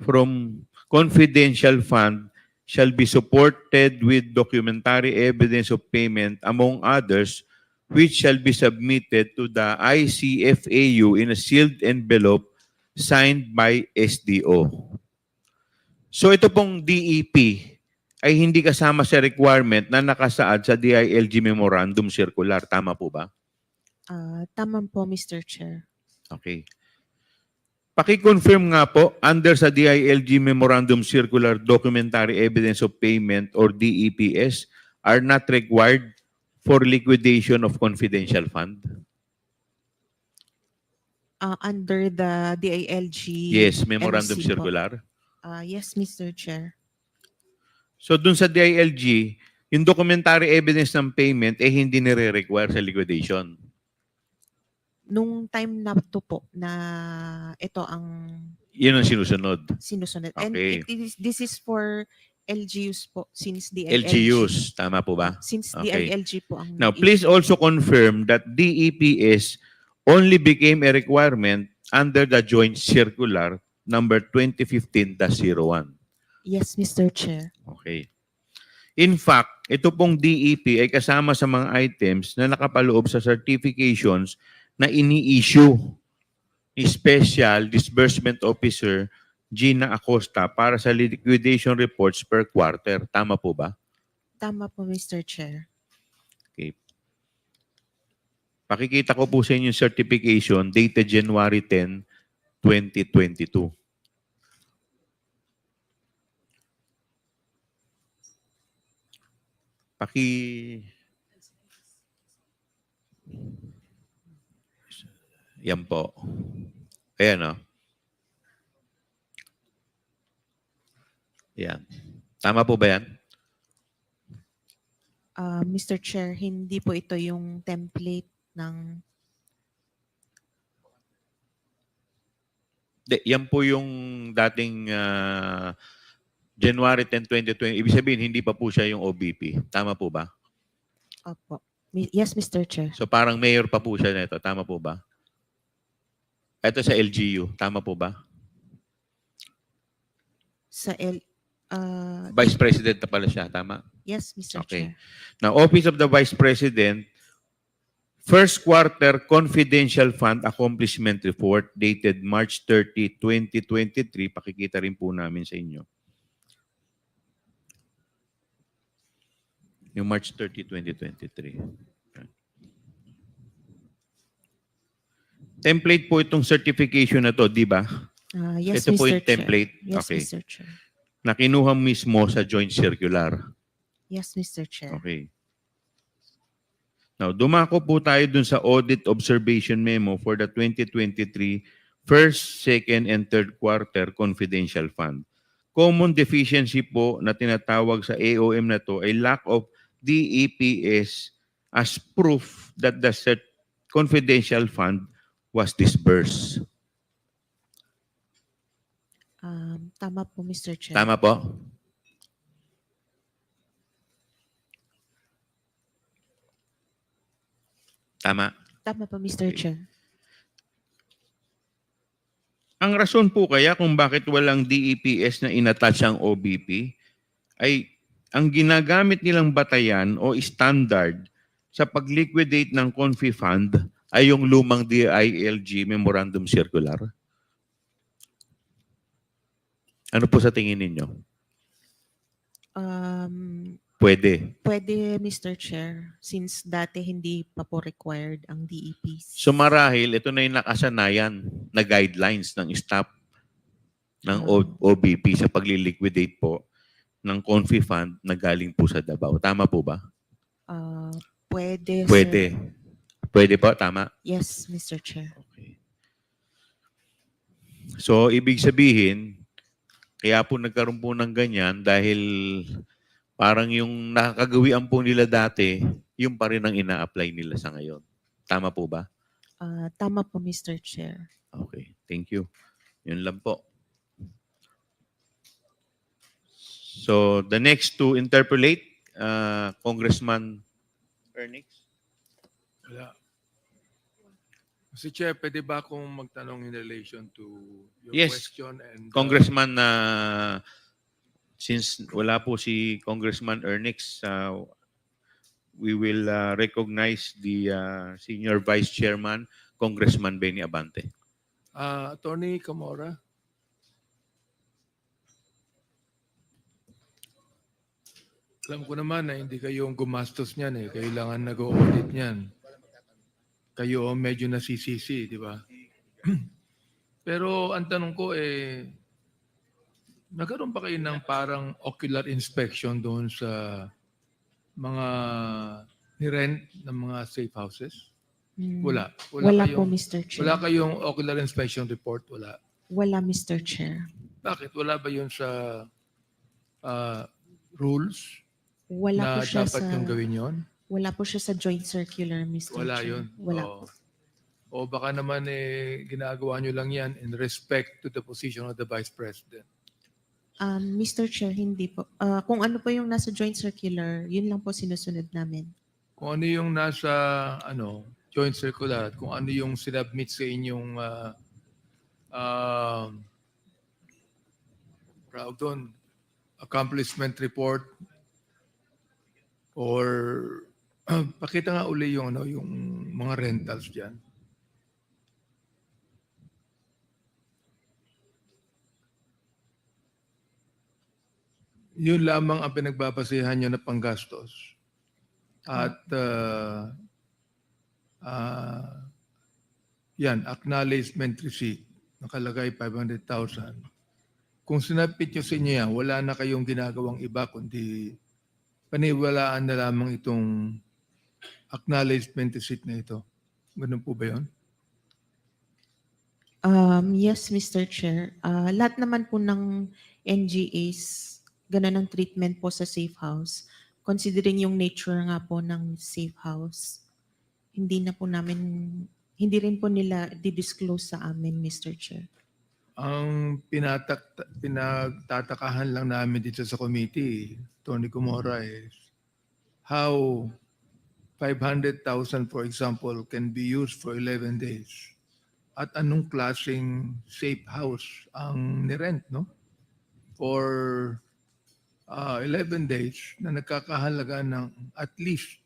from confidential fund shall be supported with documentary evidence of payment, among others, which shall be submitted to the ICFAU in a sealed envelope signed by SDO. So ito pong DEP ay hindi kasama sa requirement na nakasaad sa DILG Memorandum Circular. Tama po ba? Tama po, Mr. Chair. Okay. Paki-confirm nga po, under sa DILG Memorandum Circular, documentary evidence of payment or DEPS are not required for liquidation of confidential fund? Under the DILG Yes, Memorandum MC po. Circular. Yes, Mr. Chair. So dun sa DILG, yung documentary evidence ng payment eh hindi nire-require sa liquidation. Nung time na to po na ito ang Yun ang sinusunod. sinusunod. And Okay. this is for LGUs po since DILG. LGUs, tama po ba? Since Okay. DILG po ang Now, please also confirm that DEPS only became a requirement under the Joint Circular number 2015-01. Yes, Mr. Chair. Okay. In fact, ito pong DEP ay kasama sa mga items na nakapaloob sa certifications na ini-issue ni Special Disbursement Officer Gina Acosta para sa liquidation reports per quarter. Tama po ba? Tama po, Mr. Chair. Okay. Pakikita ko po sa inyo yung certification dated January 10, 2022. Yan po. Ayan o. Yan. Tama po ba yan? Mr. Chair, hindi po ito yung template ng Yan po yung dating January 10, 2020. Ibig sabihin, hindi pa po siya yung OBP. Tama po ba? Opo. Yes, Mr. Chair. So parang mayor pa po siya nito. Tama po ba? Ito sa LGU. Tama po ba? Sa Vice President na pala siya, tama? Yes, Mr. Okay. Chair. Now, Office of the Vice President, First Quarter Confidential Fund Accomplishment Report dated March 30, 2023. Pakikita rin po namin sa inyo. Yung March 30, 2023. Template po itong certification na to, di ba? Yes, Ito po Mr. yung Chair. template. Yes, Okay. Mr. Chair. Na kinuha mismo sa joint circular. Yes, Mr. Chair. Okay. Now, dumako po tayo dun sa audit observation memo for the 2023 first, second, and third quarter confidential fund. Common deficiency po na tinatawag sa AOM na to ay lack of DEPS as proof that the confidential fund was disbursed. Tama po, Mr. Chair. Tama po? Tama. Tama po, Mr. Okay. Chair. Ang rason po kaya kung bakit walang DEPS na inattach ang OBP ay ang ginagamit nilang batayan o standard sa pag-liquidate ng Confi Fund ay yung lumang DILG Memorandum Circular. Ano po sa tingin ninyo? Pwede. Pwede, Mr. Chair, since dati hindi pa po required ang DEPs. So marahil, ito na yung nakasanayan na guidelines ng staff ng OBP sa pag-liquidate po ng Confi Fund na galing po sa Davao. Tama po ba? Pwede, Pwede. sir. Pwede po, tama? Yes, Mr. Chair. Okay. So, ibig sabihin, kaya po nagkaroon po ng ganyan dahil parang yung nakakagawian po nila dati, yung pa rin ang ina-apply nila sa ngayon. Tama po ba? Tama po, Mr. Chair. Okay, thank you. Yun lang po. So, the next to interpolate, Congressman Ernix. Wala. Mr. Chair, pwede ba akong magtanong in relation to your Yes, question? And, Congressman, since wala po si Congressman Ernix, we will recognize the Senior Vice Chairman, Congressman Benny Abante. Attorney Camora, alam ko naman na hindi kayo ang gumastos niyan eh. Kailangan nag-audit niyan. Kayo ang medyo nasisisi, di ba? Pero ang tanong ko nagkaroon pa kayo ng parang ocular inspection doon sa mga ni-rent ng mga safe houses? Wala. Wala po, Mr. Chair. Wala kayong ocular inspection report? Wala. Wala, Mr. Chair. Bakit? Wala ba yun sa rules Wala po na siya dapat sa... yung gawin yun? Wala po siya sa joint circular, Mr. Wala Chair. yun. Wala Oo. po. O baka naman ginagawa nyo lang yan in respect to the position of the Vice President. Mr. Chair, hindi po. Kung ano po yung nasa joint circular, yun lang po sinusunod namin. Kung ano yung nasa joint circular at kung ano yung sinubmit sa inyong proud doon, accomplishment report or pakita nga uli yung yung mga rentals diyan. Yun lamang ang pinagbabasehan nyo na panggastos. At yan, acknowledgement receipt, nakalagay 500,000. Kung sinapit nyo sa inyo yan, wala na kayong ginagawang iba, kundi paniwalaan na lamang itong acknowledgement receipt na ito. Ganun po ba yun? Yes, Mr. Chair. Lahat naman po ng NGAs, ganun ang treatment po sa safe house. Considering yung nature nga po ng safe house, hindi rin po nila di-disclose sa amin, Mr. Chair. Ang pinagtatakahan lang namin dito sa committee, Tony Comora, is how 500,000, for example, can be used for 11 days. At anong klaseng safe house ang nirent, no? For 11 days na nagkakahalaga ng at least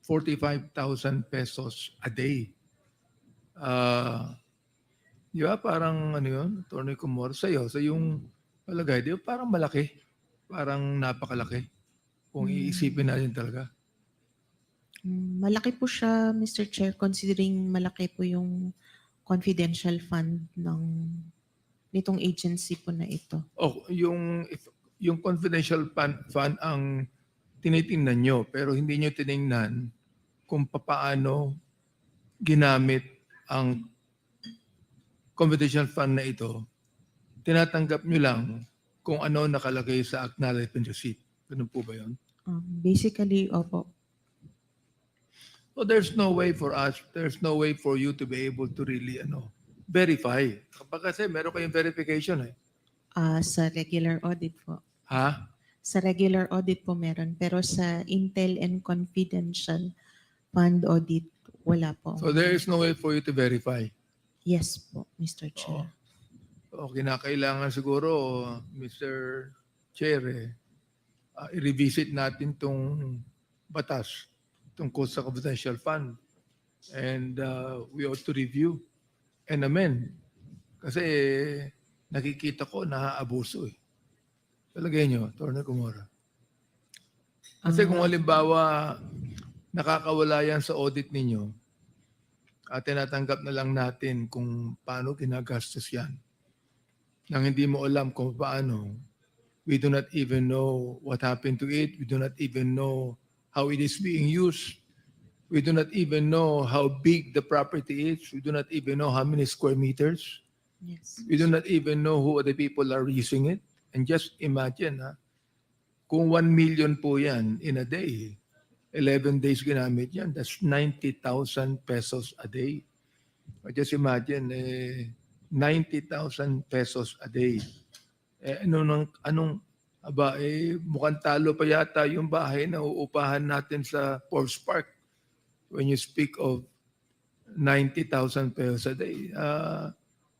45,000 pesos a day. Di ba parang ano yun, Atty. Kumor, sa'yo, sa yung palagay, di ba parang malaki? Parang napakalaki kung iisipin natin talaga. Malaki po siya, Mr. Chair, considering malaki po yung confidential fund nitong agency po na ito. Yung confidential fund ang tinitingnan nyo, pero hindi nyo tiningnan kung paano ginamit ang confidential fund na ito. Tinatanggap nyo lang kung ano nakalagay sa acknowledgement receipt. Ganun po ba yun? Basically, opo. So there's no way for you to be able to really verify. Kapag kasi meron kayong verification eh. Sa regular audit po. Ha? Sa regular audit po meron, pero sa Intel and Confidential Fund audit, wala po. So there is no way for you to verify. Yes po, Mr. Chair. O kinakailangan siguro, Mr. Chair, i-revisit natin tong batas tungkol sa confidential fund. And we ought to review and amend. Kasi nakikita ko na-abuso eh. Talagay nyo, Atty. Kumora. Kasi kung halimbawa nakakawala yan sa audit ninyo, at tinatanggap na lang natin kung paano ginagastos yan. Nang hindi mo alam kung paano, we do not even know what happened to it. We do not even know how it is being used. We do not even know how big the property is. We do not even know how many square meters. Yes. We do not even know who the people are using it. And just imagine, kung 1 million po yan in a day, 11 days ginamit yan, that's 90,000 pesos a day. Just imagine, 90,000 pesos a day. Mukhang talo pa yata yung bahay na uupahan natin sa Forbes Park when you speak of 90,000 pesos a day.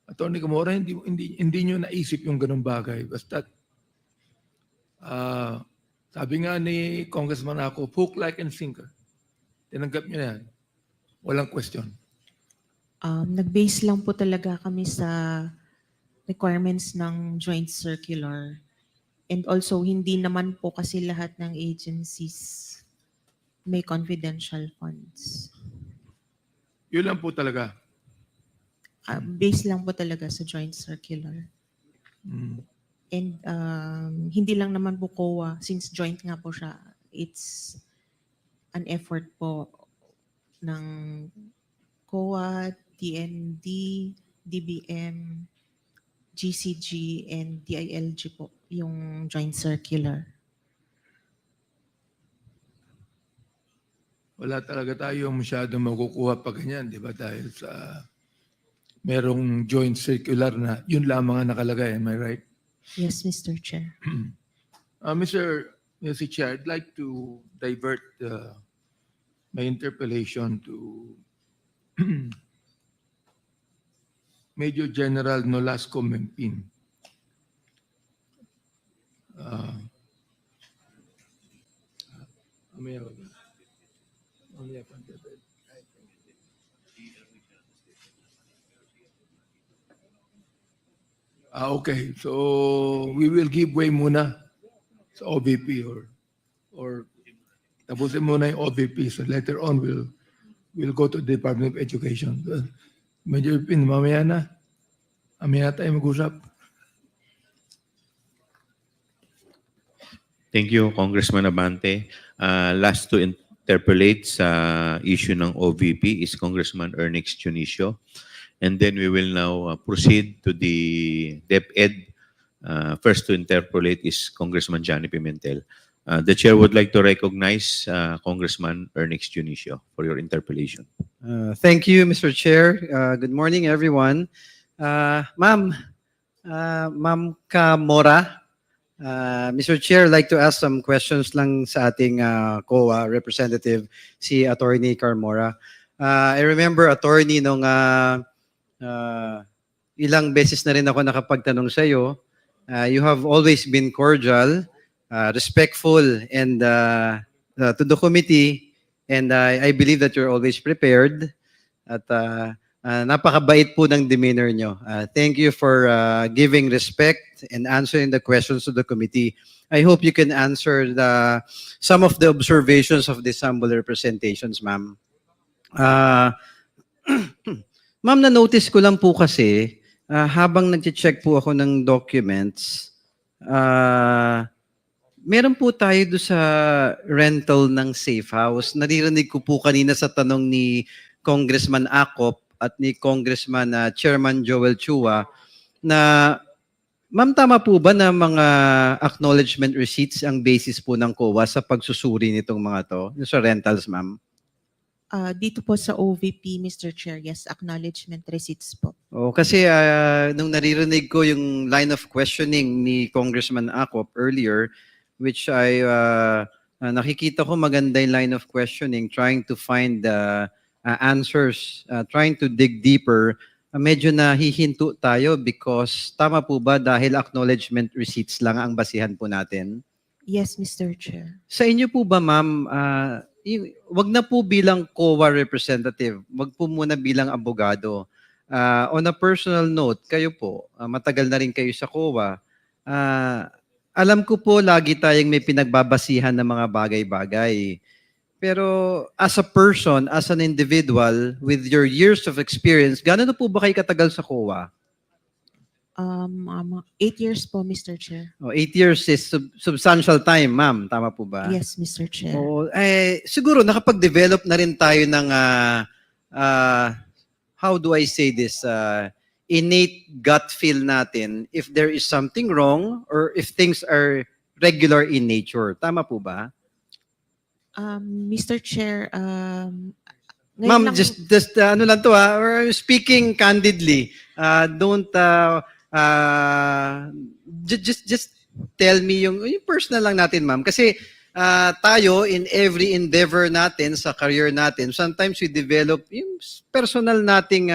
Atty. Kumora, hindi nyo naisip yung ganung bagay. Basta, sabi nga ni Congressman ako, hook, like, and sinker. Tinanggap nyo yan. Walang question. Nag-base lang po talaga kami sa requirements ng joint circular. And also, hindi naman po kasi lahat ng agencies may confidential funds. Yun lang po talaga. Base lang po talaga sa joint circular. And hindi lang naman po COA, since joint nga po siya, it's an effort po ng COA, TND, DBM, GCG, and DILG po, yung joint circular. Wala talaga tayo masyadong makukuha pa ganyan, di ba? Dahil sa merong joint circular na yun lamang ang nakalagay. Am I right? Yes, Mr. Chair. Mr. Chair, I'd like to divert my interpellation to Major General Nolasco Mempin. Okay, so we will give way muna sa OVP or tapusin muna yung OVP. So later on, we'll go to the Department of Education. Major Pin, mamaya na. Mamaya tayo mag-usap. Thank you, Congressman Abante. Last to interpolate sa issue ng OVP is Congressman Ernix Junicio. And then we will now proceed to the DepEd. First to interpolate is Congressman Johnny Pimentel. The chair would like to recognize Congressman Ernix Junicio for your interpellation. Thank you, Mr. Chair. Good morning, everyone. Ma'am Kamora, Mr. Chair, I'd like to ask some questions lang sa ating COA representative, si Attorney Carmora. I remember, Attorney, nung ilang beses na rin ako nakapagtanong sa iyo, you have always been cordial respectful and to the committee, and I believe that you're always prepared at napakabait po ng demeanor nyo. Thank you for giving respect and answering the questions to the committee. I hope you can answer some of the observations of these humble representations, ma'am. Ma'am, na-notice ko lang po kasi, habang nag-check po ako ng documents, meron po tayo do sa rental ng safe house. Naririnig ko po kanina sa tanong ni Congressman Acop at ni Congressman Chairman Joel Chua na, ma'am, tama po ba na mga acknowledgement receipts ang basis po ng COA sa pagsusuri nitong mga to, yung sa rentals, ma'am? Dito po sa OVP, Mr. Chair, yes, acknowledgement receipts po. Oh, kasi nung naririnig ko yung line of questioning ni Congressman Acop earlier, which nakikita ko maganda yung line of questioning, trying to find answers, trying to dig deeper, medyo nahihinto tayo because tama po ba dahil acknowledgement receipts lang ang basihan po natin? Yes, Mr. Chair. Sa inyo po ba, ma'am, wag na po bilang COA representative, wag po muna bilang abogado. On a personal note, kayo po, matagal na rin kayo sa COA. Alam ko po lagi tayong may pinagbabasihan ng mga bagay-bagay. Pero as a person, as an individual, with your years of experience, gano'n na po ba kayo katagal sa COA? 8 years po, Mr. Chair. 8 years is substantial time, ma'am. Tama po ba? Yes, Mr. Chair. Siguro nakapag-develop na rin tayo ng, how do I say this, innate gut feel natin if there is something wrong or if things are regular in nature. Tama po ba? Mr. Chair, Ma'am, just ano lang to we're speaking candidly. Don't just tell me yung personal lang natin, ma'am. Kasi tayo in every endeavor natin sa career natin, sometimes we develop yung personal nating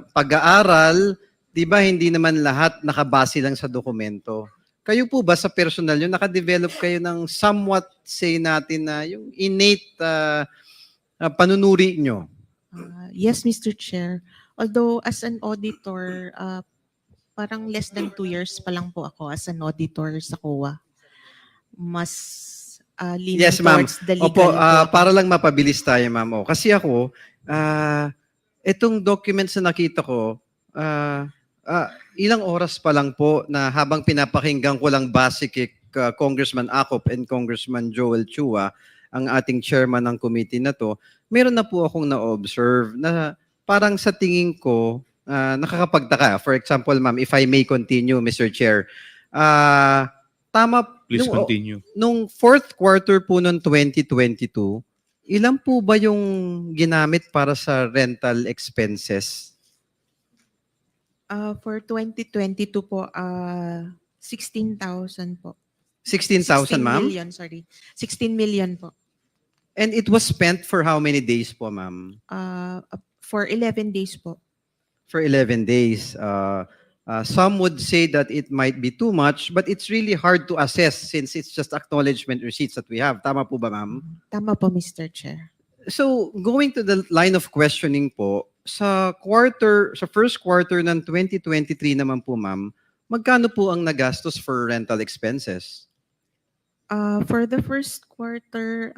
pag-aaral, 'di ba? Hindi naman lahat nakabase lang sa dokumento. Kayo po ba sa personal nyo, naka-develop kayo ng somewhat, say natin na yung innate panunuri nyo? Yes, Mr. Chair. Although as an auditor, parang less than 2 years pa lang po ako as an auditor sa COA. Mas leaning Yes, ma'am. towards the legal. Opo, para lang mapabilis tayo, ma'am. Kasi ako, itong documents na nakita ko, ilang oras pa lang po na habang pinapakinggan ko lang base kay Congressman Acop and Congressman Joel Chua, ang ating chairman ng committee na to, meron na po akong na-observe na parang sa tingin ko, nakakapagtaka. For example, ma'am, if I may continue, Mr. Chair, tama, Please continue. Nung fourth quarter po ng 2022, ilan po ba yung ginamit para sa rental expenses? For 2022 po, 16,000 po. 16,000, ma'am? 16 million, sorry. 16 million po. And it was spent for how many days po, ma'am? For 11 days po. For 11 days. Some would say that it might be too much, but it's really hard to assess since it's just acknowledgement receipts that we have. Tama po ba, ma'am? Tama po, Mr. Chair. So, going to the line of questioning po, sa first quarter ng 2023 naman po, ma'am, magkano po ang nagastos for rental expenses? For the first quarter,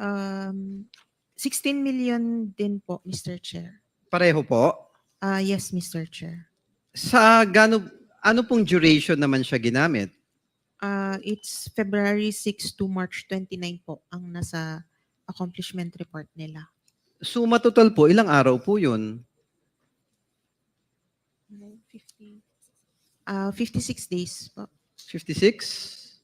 16 million din po, Mr. Chair. Pareho po? Yes, Mr. Chair. Sa ano pong duration naman siya ginamit? It's February 6 to March 29 po ang nasa accomplishment report nila. Suma total po, ilang araw po yun? 56 days po. 56?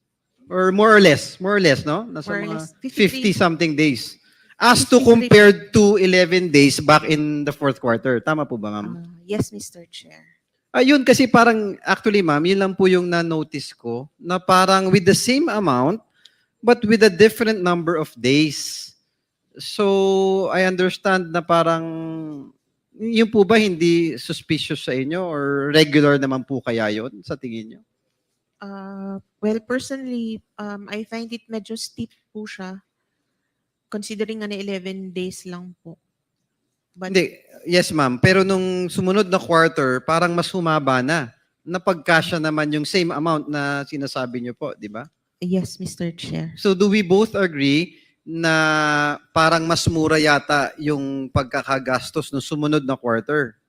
Or more or less, no? Nasa More or mga less. 53. 50-something days. As to 53. compared to 11 days back in the fourth quarter. Tama po ba, ma'am? Yes, Mr. Chair. Ayun, kasi parang, actually, ma'am, yun lang po yung na-notice ko, na parang with the same amount, but with a different number of days. So, I understand na parang, yun po ba hindi suspicious sa inyo or regular naman po kaya yun sa tingin nyo? Well, personally, I find it medyo steep po siya considering na 11 days lang po. But Hindi, yes ma'am. Pero nung sumunod na quarter, parang mas humaba na. Napagkasya naman yung same amount na sinasabi niyo po, di ba? yes, Mr. Chair. So do we both agree na parang mas mura yata yung pagkakagastos nung sumunod na quarter?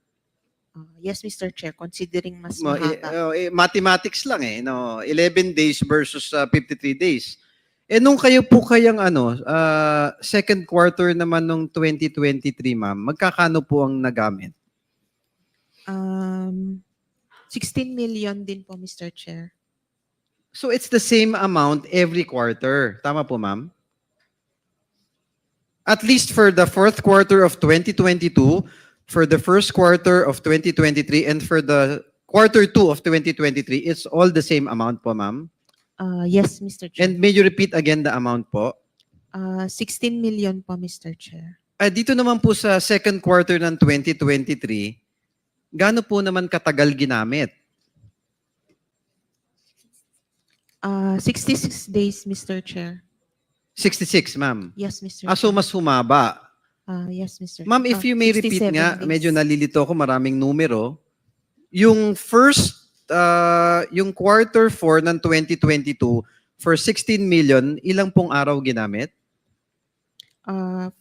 Yes, Mr. Chair, considering mas Mo- mahaba. Mathematics lang eh, no? 11 days versus 53 days. Eh nung kayo po kayang second quarter naman nung 2023, ma'am, magkakano po ang nagamit? 16 million din po, Mr. Chair. So it's the same amount every quarter. Tama po, ma'am? At least for the fourth quarter of 2022, for the first quarter of 2023, and for the quarter 2 of 2023, it's all the same amount po, ma'am? Yes, Mr. Chair. And may you repeat again the amount po? 16 million po, Mr. Chair. Dito naman po sa second quarter ng 2023, gaano po naman katagal ginamit? 66 days, Mr. Chair. 66, ma'am. Yes, Mr. So Chair. mas humaba. Yes, Mr. Ma'am, if you may repeat 67 nga, days. medyo nalilito ako, maraming numero. Yung yung quarter 4 ng 2022, for 16 million, ilang pong araw ginamit?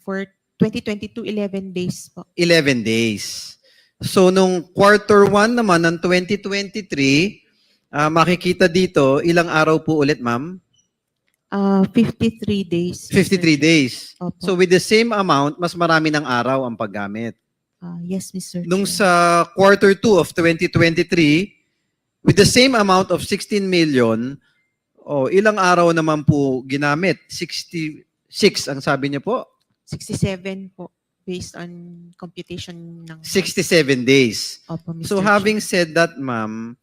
For 2022, 11 days po. 11 days. So, nung quarter 1 naman ng 2023, makikita dito, ilang araw po ulit, ma'am? 53 days. 53 days. Opo. So, with the same amount, mas marami ng araw ang paggamit. Yes, Mr. Nung Chair. sa quarter 2 of 2023, with the same amount of 16 million, ilang araw naman po ginamit? 66 ang sabi niyo po? 67 po, based on computation ng... 67 days. Opo, Mr. So Chair. having said that, ma'am,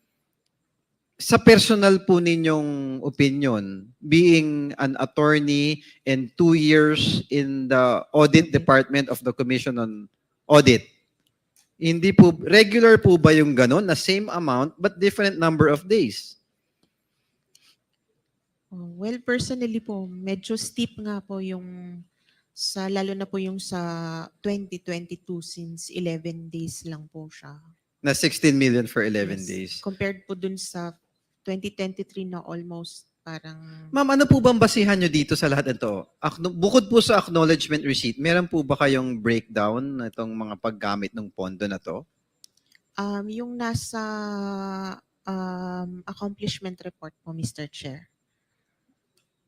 sa personal po ninyong opinion, being an attorney and 2 years in the audit department of the Commission on Audit, hindi po, regular po ba yung ganon na same amount but different number of days? Well, personally po, medyo steep nga po yung lalo na po yung sa 2022 since 11 days lang po siya. Na 16 million for 11 Yes. days. Compared po dun sa 2023 na almost parang... Ma'am, ano po bang basihan nyo dito sa lahat ito? Bukod po sa acknowledgement receipt, meron po ba kayong breakdown na itong mga paggamit ng pondo na to? Yung nasa accomplishment report po, Mr. Chair.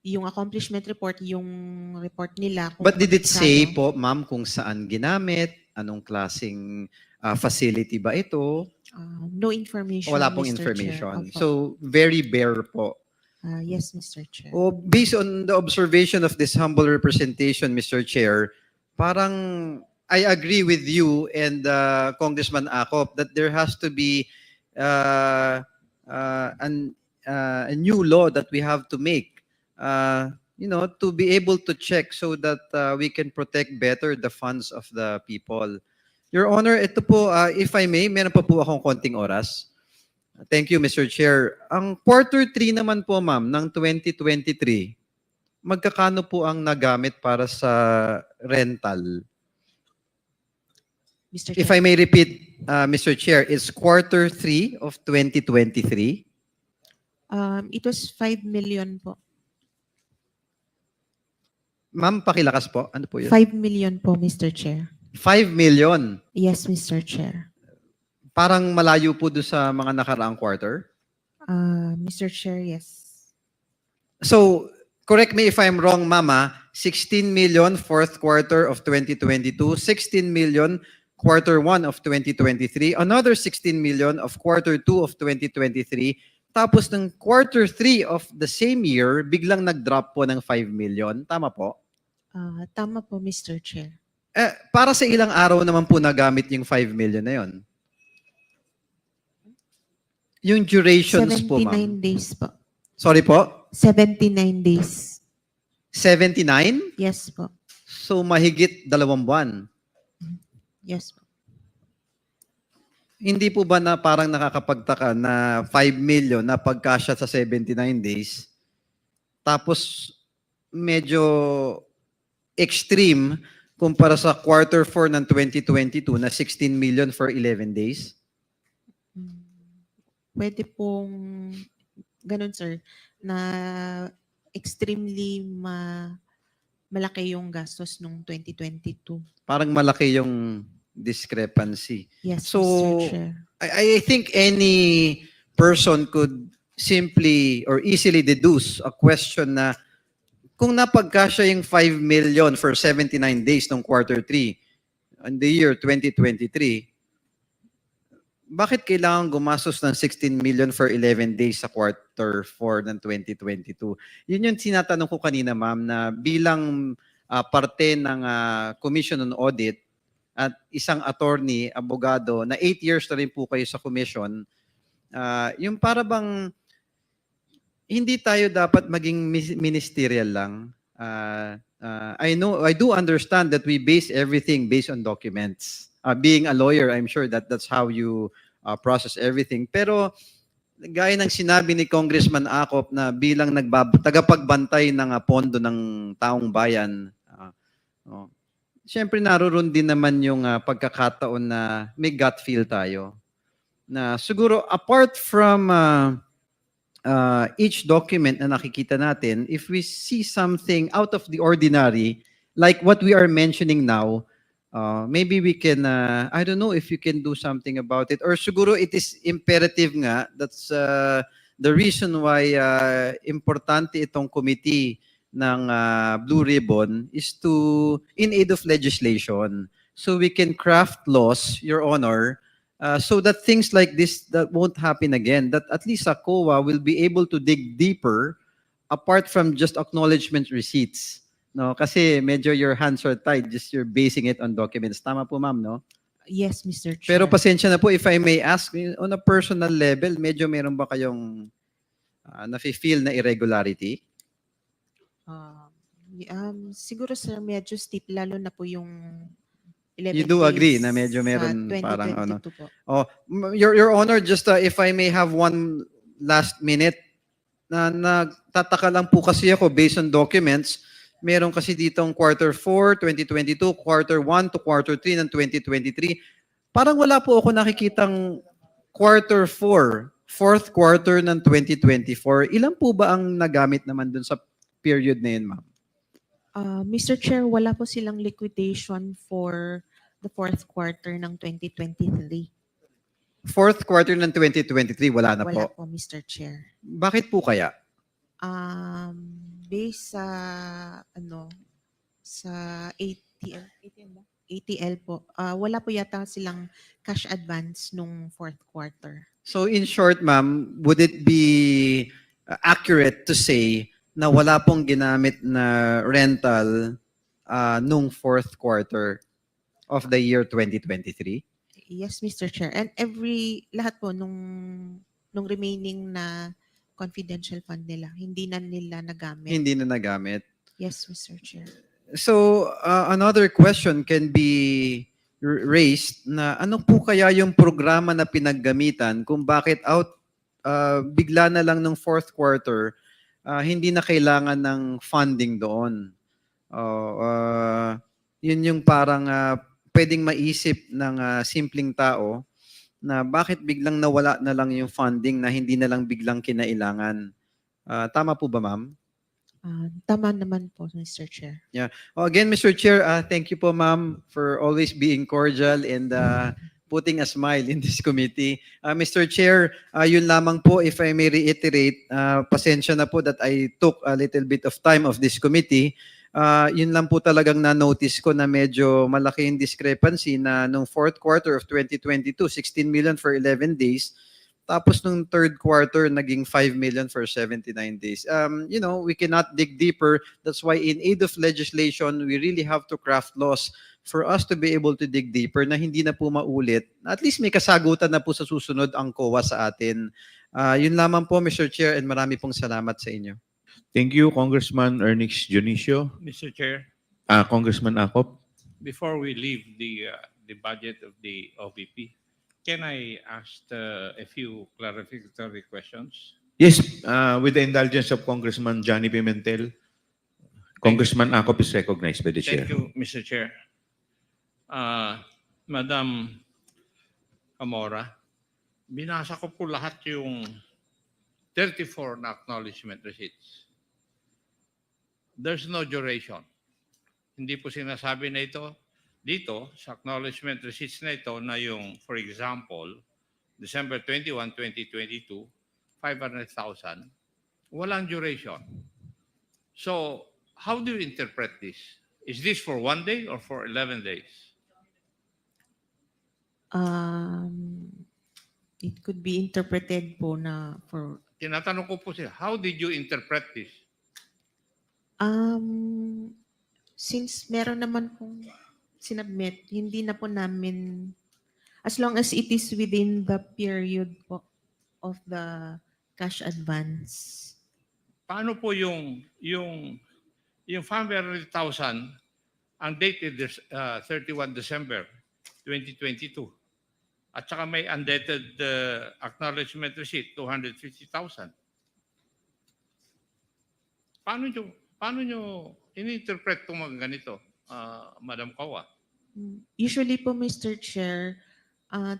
Yung accomplishment report, yung report nila. But did it say magkano. po, ma'am, kung saan ginamit? Anong klaseng facility ba ito? No information, Wala pong Mr. information. Chair. Opo. So, very bare po. Yes, Mr. Chair. Based on the observation of this humble representation, Mr. Chair, parang I agree with you and Congressman Acop that there has to be a new law that we have to make, to be able to check so that we can protect better the funds of the people. Your Honor, ito po, if I may, meron pa po akong konting oras. Thank you, Mr. Chair. Ang quarter 3 naman po, ma'am, ng 2023, magkakano po ang nagamit para sa rental? Mr. If Chair. I may repeat, Mr. Chair, it's quarter 3 of 2023. It was 5 million po. Ma'am, pakilakas po. Ano po yun? 5 million po, Mr. Chair. 5 million. Yes, Mr. Chair. Parang malayo po doon sa mga nakaraang quarter. Mr. Chair, yes. So, correct me if I'm wrong, Mama, 16 million fourth quarter of 2022, 16 million quarter 1 of 2023, another 16 million of quarter 2 of 2023, tapos ng quarter 3 of the same year, biglang nag-drop po ng 5 million. Tama po? Tama po, Mr. Chair. Para sa ilang araw naman po nagamit yung 5 million na yon? Yung durations po, 79 ma'am. days po. Sorry po? 79 days. 79? Yes po. So mahigit 2 buwan. Yes po. hindi po ba na parang nakakapagtaka na 5 million na pagkasya sa 79 days, tapos medyo extreme kumpara sa quarter 4 ng 2022 na 16 million for 11 days? Mm, Pwede pong ganun, sir, na extremely malaki yung gastos nung 2022. Parang malaki yung discrepancy. Yes, So, Mr. Chair. I think any person could simply or easily deduce a question na kung napagkasya yung 5 million for 79 days ng quarter 3 in the year 2023, bakit kailangan gumastos ng 16 million for 11 days sa quarter 4 ng 2022? Yun yung tinatanong ko kanina, ma'am, na bilang parte ng Commission on Audit at isang attorney, abogado, na 8 years na rin po kayo sa commission, yung para bang hindi tayo dapat maging ministerial lang. I do understand that we base everything based on documents. Being a lawyer, I'm sure that that's how you process everything. Pero gaya ng sinabi ni Congressman Acop na bilang tagapagbantay ng pondo ng taong bayan, siyempre naroon din naman yung pagkakataon na may gut feel tayo. Na siguro apart from each document na nakikita natin, if we see something out of the ordinary, like what we are mentioning now, maybe we can, I don't know if you can do something about it. Or siguro it is imperative nga, that's the reason why importante itong committee ng Blue Ribbon is to, in aid of legislation, so we can craft laws, Your Honor, so that things like this that won't happen again, that at least COA will be able to dig deeper apart from just acknowledgement receipts. No, kasi medyo your hands are tied, just you're basing it on documents. Tama po, ma'am, no? Yes, Mr. Chair. Pero pasensya na po, if I may ask, on a personal level, medyo meron ba kayong nafe-feel na irregularity? Siguro, sir, medyo steep, lalo na po yung 11 You do agree days na medyo sa meron parang 2022 po. Oh, Your Honor, just if I may have one last minute, na nagtataka lang po kasi ako based on documents. Meron kasi ditong quarter 4, 2022, quarter 1 to quarter 3 ng 2023. Parang wala po ako nakikitang quarter 4, fourth quarter ng 2024. Ilan po ba ang nagamit naman dun sa period na yun, ma'am? Mr. Chair, wala po silang liquidation for the fourth quarter ng 2023. Fourth quarter ng 2023, wala na Wala po. po, Mr. Chair. Bakit po kaya? Based sa sa ATL po, wala po yata silang cash advance nung fourth quarter. So in short, ma'am, would it be accurate to say na wala pong ginamit na rental nung fourth quarter of the year 2023? Yes, Mr. Chair. And lahat po nung remaining na confidential fund nila, hindi na nila nagamit. Hindi na nagamit. Yes, Mr. Chair. So another question can be raised na ano po kaya yung programa na pinaggamitan kung bakit bigla na lang ng fourth quarter hindi na kailangan ng funding doon. Yun yung parang pwedeng maisip ng simpleng tao na bakit biglang nawala na lang yung funding na hindi na lang biglang kinailangan. Tama po ba, ma'am? Tama naman po, Mr. Chair. Again, Mr. Chair, thank you po, ma'am, for always being cordial and putting a smile in this committee. Mr. Chair, yun lamang po, if I may reiterate, pasensya na po that I took a little bit of time of this committee. Yun lang po talagang na-notice ko na medyo malaki yung discrepancy na nung fourth quarter of 2022, 16 million for 11 days. Tapos nung third quarter, naging 5 million for 79 days. We cannot dig deeper. That's why in aid of legislation, we really have to craft laws for us to be able to dig deeper na hindi na po maulit. At least may kasagutan na po sa susunod ang COA sa atin. Yun lamang po, Mr. Chair, and marami pong salamat sa inyo. Thank you, Congressman Ernest Dionisio. Mr. Chair, Congressman Acop. before we leave the budget of the OVP, Can I ask a few clarificatory questions? Yes, with the indulgence of Congressman Johnny Pimentel, Congressman Akop is recognized by the chair. Thank you, Mr. Chair. Madam Camora, binasa ko po lahat yung 34 na acknowledgement receipts. There's no duration. Hindi po sinasabi na ito dito sa acknowledgement receipts na ito na yung, for example, December 21, 2022, 500,000. Walang duration. So, how do you interpret this? Is this for 1 day or for 11 days? It could be interpreted po na for Tinatanong ko po siya, how did you interpret this? since meron naman pong sinubmit, hindi na po namin, as long as it is within the period po of the cash advance. Paano po yung 500,000, ang date is 31 December 2022. At saka may undated acknowledgement receipt, 250,000. Paano nyo in-interpret itong mga ganito, Madam Kawa? Usually po, Mr. Chair,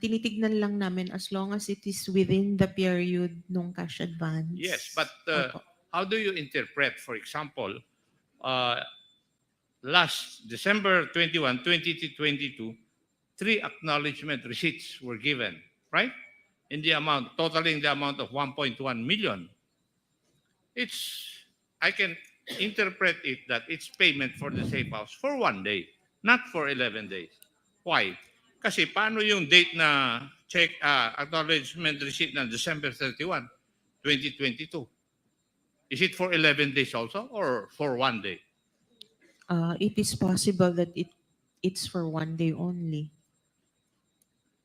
tinitignan lang namin as long as it is within the period nung cash advance. Yes, but Opo. how do you interpret, for example, last December 21, 2022, 3 acknowledgement receipts were given, right? In the amount, totaling the amount of 1.1 million. I can interpret it that it's payment for the safe house for 1 day, not for 11 days. Why? Kasi paano yung date na check acknowledgement receipt na December 31, 2022? Is it for 11 days also or for 1 day? It is possible that it's for 1 day only.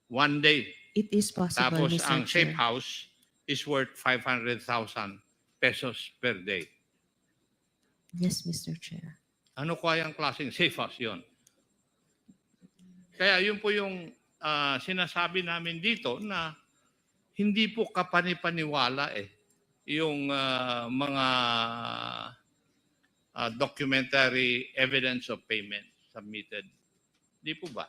1 day. It is possible, Tapos Mr. ang Chair. safe house is worth 500,000 pesos per day. Yes, Mr. Chair. Ano kayang klaseng safe house yon? Kaya yun po yung sinasabi namin dito na hindi po kapanipaniwala yung mga documentary evidence of payment submitted. Di po ba?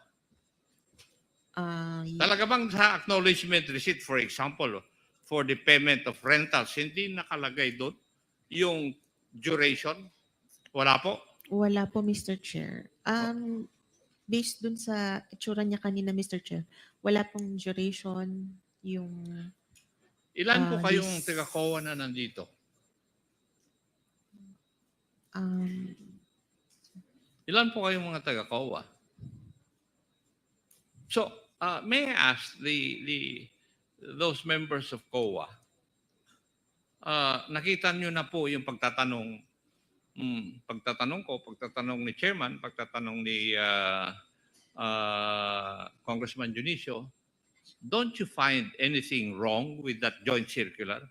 Talaga bang sa acknowledgement receipt, for example, for the payment of rentals, hindi nakalagay doon yung duration? Wala po? Wala po, Mr. Chair. Based dun sa itsura niya kanina, Mr. Chair, wala pong duration yung... Ilan po kayong this- taga-COA na nandito? Ilan po kayong mga taga-COA? So, may I ask those members of COA, nakita nyo na po yung pagtatanong ko, pagtatanong ni Chairman, pagtatanong ni Congressman Junicio, don't you find anything wrong with that joint circular?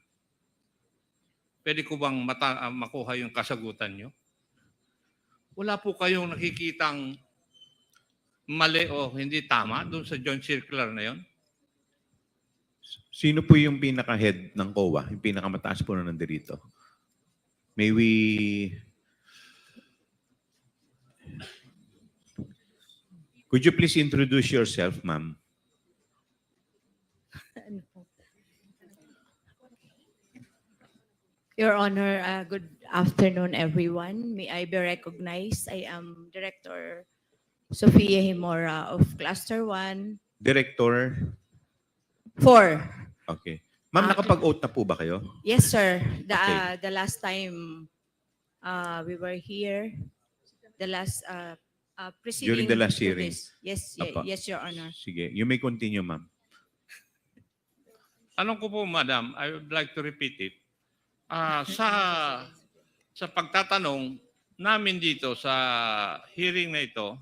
Pwede ko bang makuha yung kasagutan nyo? Wala po kayong nakikitang mali o hindi tama doon sa joint circular na yon? Sino po yung pinaka-head ng COA? Yung pinakamataas po na nandirito? May we... Could you please introduce yourself, ma'am? Your Honor, good afternoon, everyone. May I be recognized? I am Director Sofia Himora of Cluster 1, Director? 4. Okay. Ma'am, nakapag-oath na po ba kayo? Yes, sir. Okay. The last time we were here, the last preceding During the last to hearing. this. Yes, Apa. yes, Your Honor. Sige. You may continue, ma'am. Anong ko po, Madam, I would like to repeat it. Sa pagtatanong namin dito sa hearing na ito,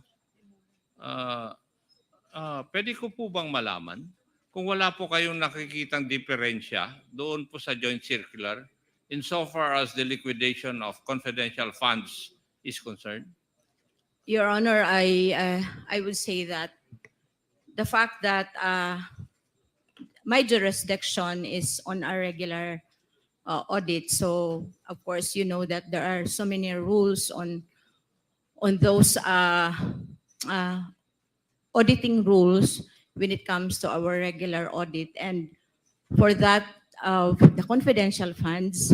pwede ko po bang malaman kung wala po kayong nakikitang diferensya doon po sa joint circular insofar as the liquidation of confidential funds is concerned? Your Honor, I would say that the fact that my jurisdiction is on a regular audit. So of course, you know that there are so many rules on those uh, auditing rules when it comes to our regular audit. And for that, the confidential funds,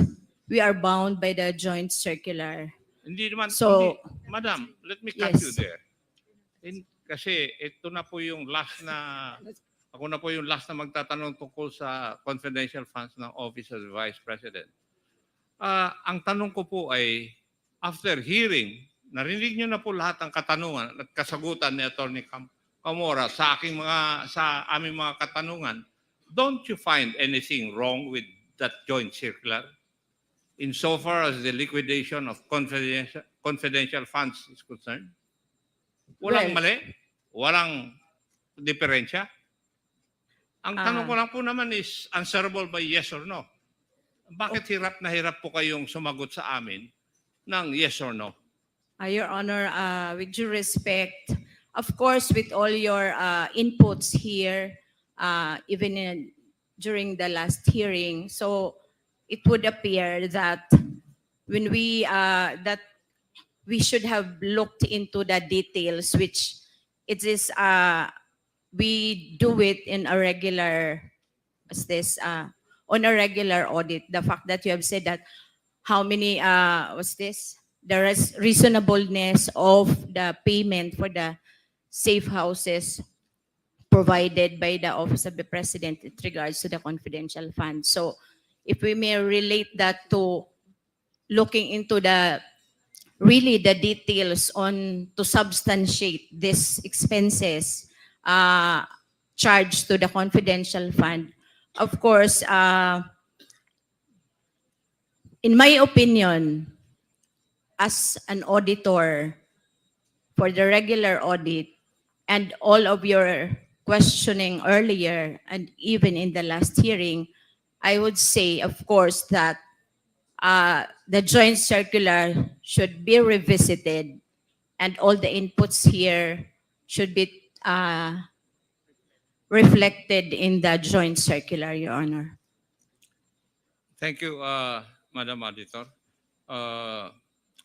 we are bound by the joint circular. Hindi naman, So, Madam, let me cut you yes. there. Kasi ito na po yung last na, ako na po yung last na magtatanong tungkol sa confidential funds ng Office of the Vice President. Ang tanong ko po ay, after hearing, narinig niyo na po lahat ng katanungan at kasagutan ni Atty. Camora sa aming mga katanungan. Don't you find anything wrong with that joint circular insofar as the liquidation of confidential funds is concerned? Walang Well, mali? Walang diferensya? Ang tanong ko lang po naman is answerable by yes or no. Bakit hirap na hirap po kayong sumagot sa amin ng yes or no? Your Honor, with due respect, of course, with all your inputs here, even during the last hearing, so it would appear that when we should have looked into the details, which it is we do it in a regular, on a regular audit. The fact that you have said that how many there is reasonableness of the payment for the safe houses provided by the Office of the President with regards to the confidential fund. So if we may relate that to looking into the details on to substantiate these expenses charged to the confidential fund, of course, in my opinion, as an auditor for the regular audit and all of your questioning earlier and even in the last hearing, I would say, of course, that the joint circular should be revisited and all the inputs here should be reflected in the joint circular, Your Honor. Thank you, Madam Auditor.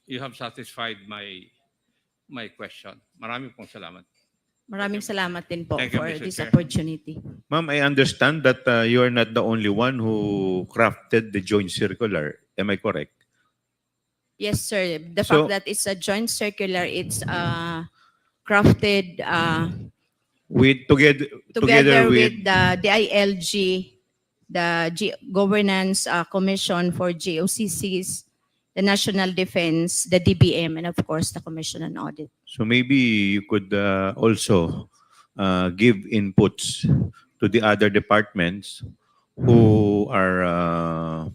You have satisfied my question. Marami pong salamat. Maraming salamat din po Thank you, for Mr. this Chair. opportunity. Ma'am, I understand that you are not the only one who crafted the joint circular. Am I correct? Yes, sir. The So- fact that it's a joint circular, it's crafted together with the DILG, the Governance Commission for GOCCs, the National Defense, the DBM, and of course the Commission on Audit. So maybe you could also give inputs to the other departments who are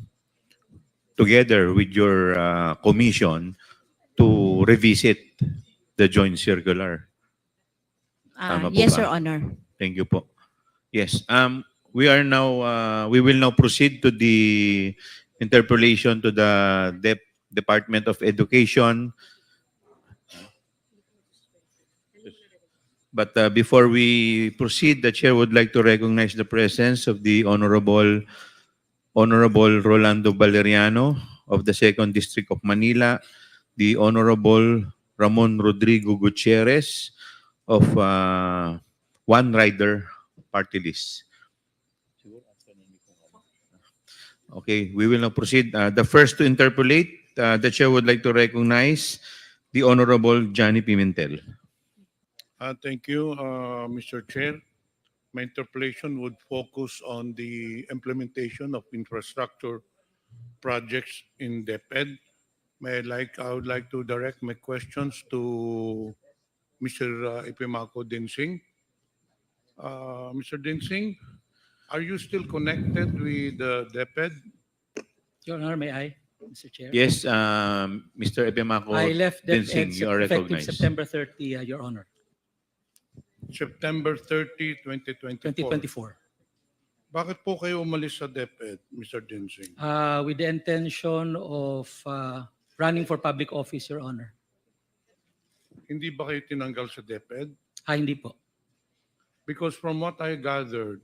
together with your commission to revisit the joint circular. Tama po Yes, ba? Your Honor. Thank you po. Yes. We will now proceed to the interpellation to the Department of Education. But before we proceed, the chair would like to recognize the presence of the Honorable Rolando Valeriano of the 2nd District of Manila, the Honorable Ramon Rodrigo Gutierrez of One Rider Party List. Okay, we will now proceed. The first to interpolate, the chair would like to recognize the Honorable Johnny Pimentel. Thank you, Mr. Chair. My interpellation would focus on the implementation of infrastructure projects in DepEd. I would like to direct my questions to Mr. Ipimako Dinsing. Mr. Dinsing, are you still connected with DepEd? Your Honor, may I, Mr. Chair? Yes, Mr. Epimako I left Dinsing, DepEd you are effective recognized. September 30, Your Honor, September 30, 2024. 2024. Bakit po kayo umalis sa DepEd, Mr. Dinsing? With the intention of running for public office, Your Honor. Hindi ba kayo tinanggal sa DepEd? Hindi po. Because from what I gathered,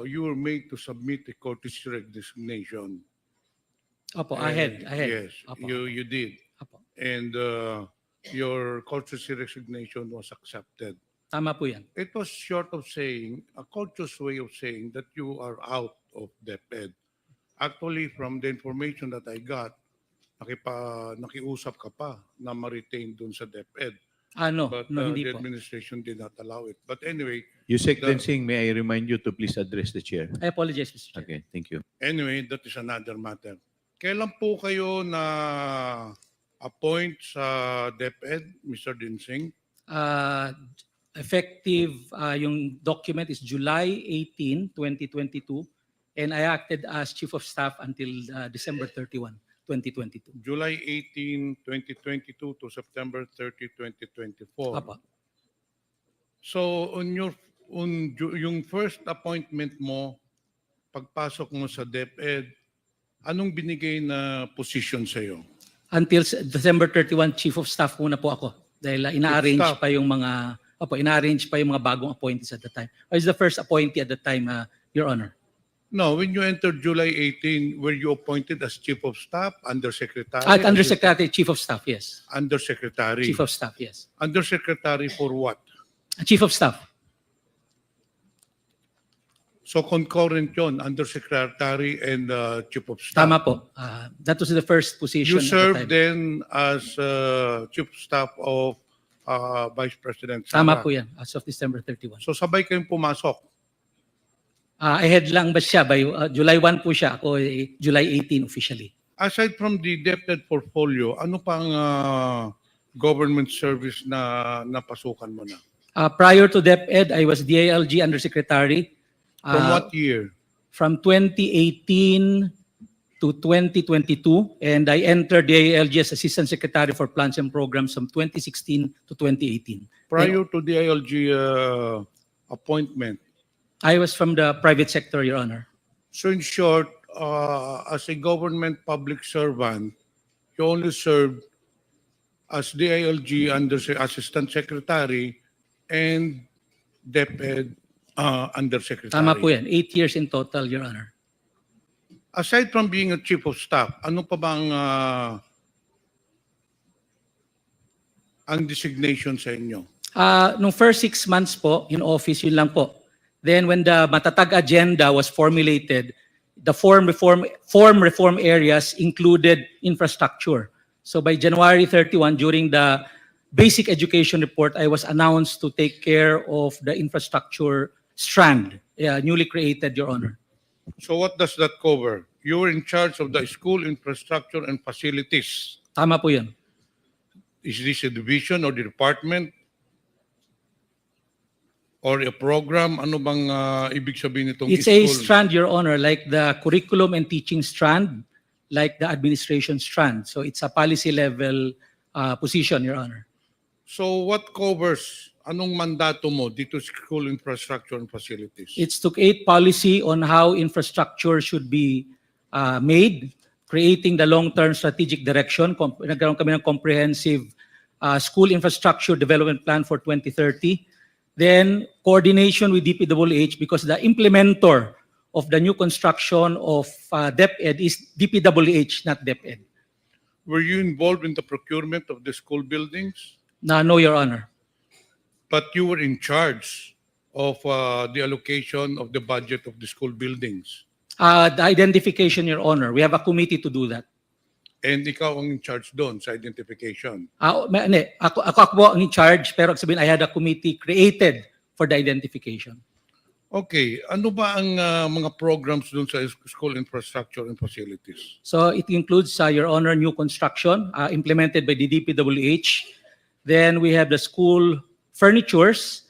you were made to submit a courtesy resignation. Opo, Eh, ahead. Yes, Opo, you did. Opo. And your courtesy resignation was accepted. Tama po yan. It was short of saying, a courteous way of saying that you are out of DepEd. Actually, from the information that I got, nakiusap ka pa na ma-retain dun sa DepEd. No, But hindi the po. administration did not allow it. But anyway, Yusek The- Densing, may I remind you to please address the chair? I apologize, Mr. Chair. Okay, thank you. anyway, that is another matter. Kailan po kayo na appoint sa DepEd, Mr. Dinsing? Effective, yung document is July 18, 2022, and I acted as Chief of Staff until December 31, 2022. July 18, 2022 to September 30, 2024. Opo. So yung first appointment mo, pagpasok mo sa DepEd, anong binigay na position sa iyo? Until December 31, Chief of Staff muna po ako. Dahil ina-arrange Staff. pa yung mga, ina-arrange pa yung mga bagong appointees at the time. I was the first appointee at the time, Your Honor. No, when you entered July 18, were you appointed as Chief of Staff, Undersecretary? Undersecretary, Chief of Staff, yes. Undersecretary. Chief of Staff, yes. Undersecretary for what? Chief of Staff. So concurrent yun, Undersecretary and Chief of Staff. Tama po. That was the first position You at the served time. then as Chief of Staff of Vice President Sara. Tama po yan, as of December 31. So sabay kayong pumasok. Ahead lang ba siya? By July 1 po siya. Ako, July 18 officially. Aside from the DepEd portfolio, ano pang government service na napasukan mo na? Prior to DepEd, I was DILG Undersecretary. From what year? From 2018 to 2022, and I entered the ALG as Assistant Secretary for Plans and Programs from 2016 to 2018. Prior to the ILG appointment. I was from the private sector, Your Honor. So in short, as a government public servant, you only served as DILG under Assistant Secretary and DepEd Undersecretary. Tama po yan. 8 years in total, Your Honor. Aside from being a Chief of Staff, ano pa bang ang designation sa inyo? Nung first 6 months po in office, yun lang po. Then when the Matatag agenda was formulated, the form reform areas included infrastructure. So by January 31, during the basic education report, I was announced to take care of the infrastructure strand, newly created, Your Honor. So what does that cover? You were in charge of the school infrastructure and facilities. Tama po yun. Is this a division or the department? Or a program? Ano bang ibig sabihin nitong It's a strand, Your Honor, like the curriculum and teaching strand, like the administration strand. So it's a policy level position, Your Honor. So what covers, anong mandato mo dito sa school infrastructure and facilities? It's to create policy on how infrastructure should be made, creating the long-term strategic direction. Nagkaroon kami ng comprehensive school infrastructure development plan for 2030. Then coordination with DPWH, because the implementer of the new construction of DepEd is DPWH, not DepEd. Were you involved in the procurement of the school buildings? No, Your Honor. But you were in charge of the allocation of the budget of the school buildings. The identification, Your Honor. We have a committee to do that. And ikaw ang in charge doon sa identification. Ako po ang in charge, pero sabihin, I had a committee created for the identification. Okay, ano ba ang mga programs doon sa school infrastructure and facilities? So it includes, Your Honor, new construction implemented by the DPWH. Then we have the school furnitures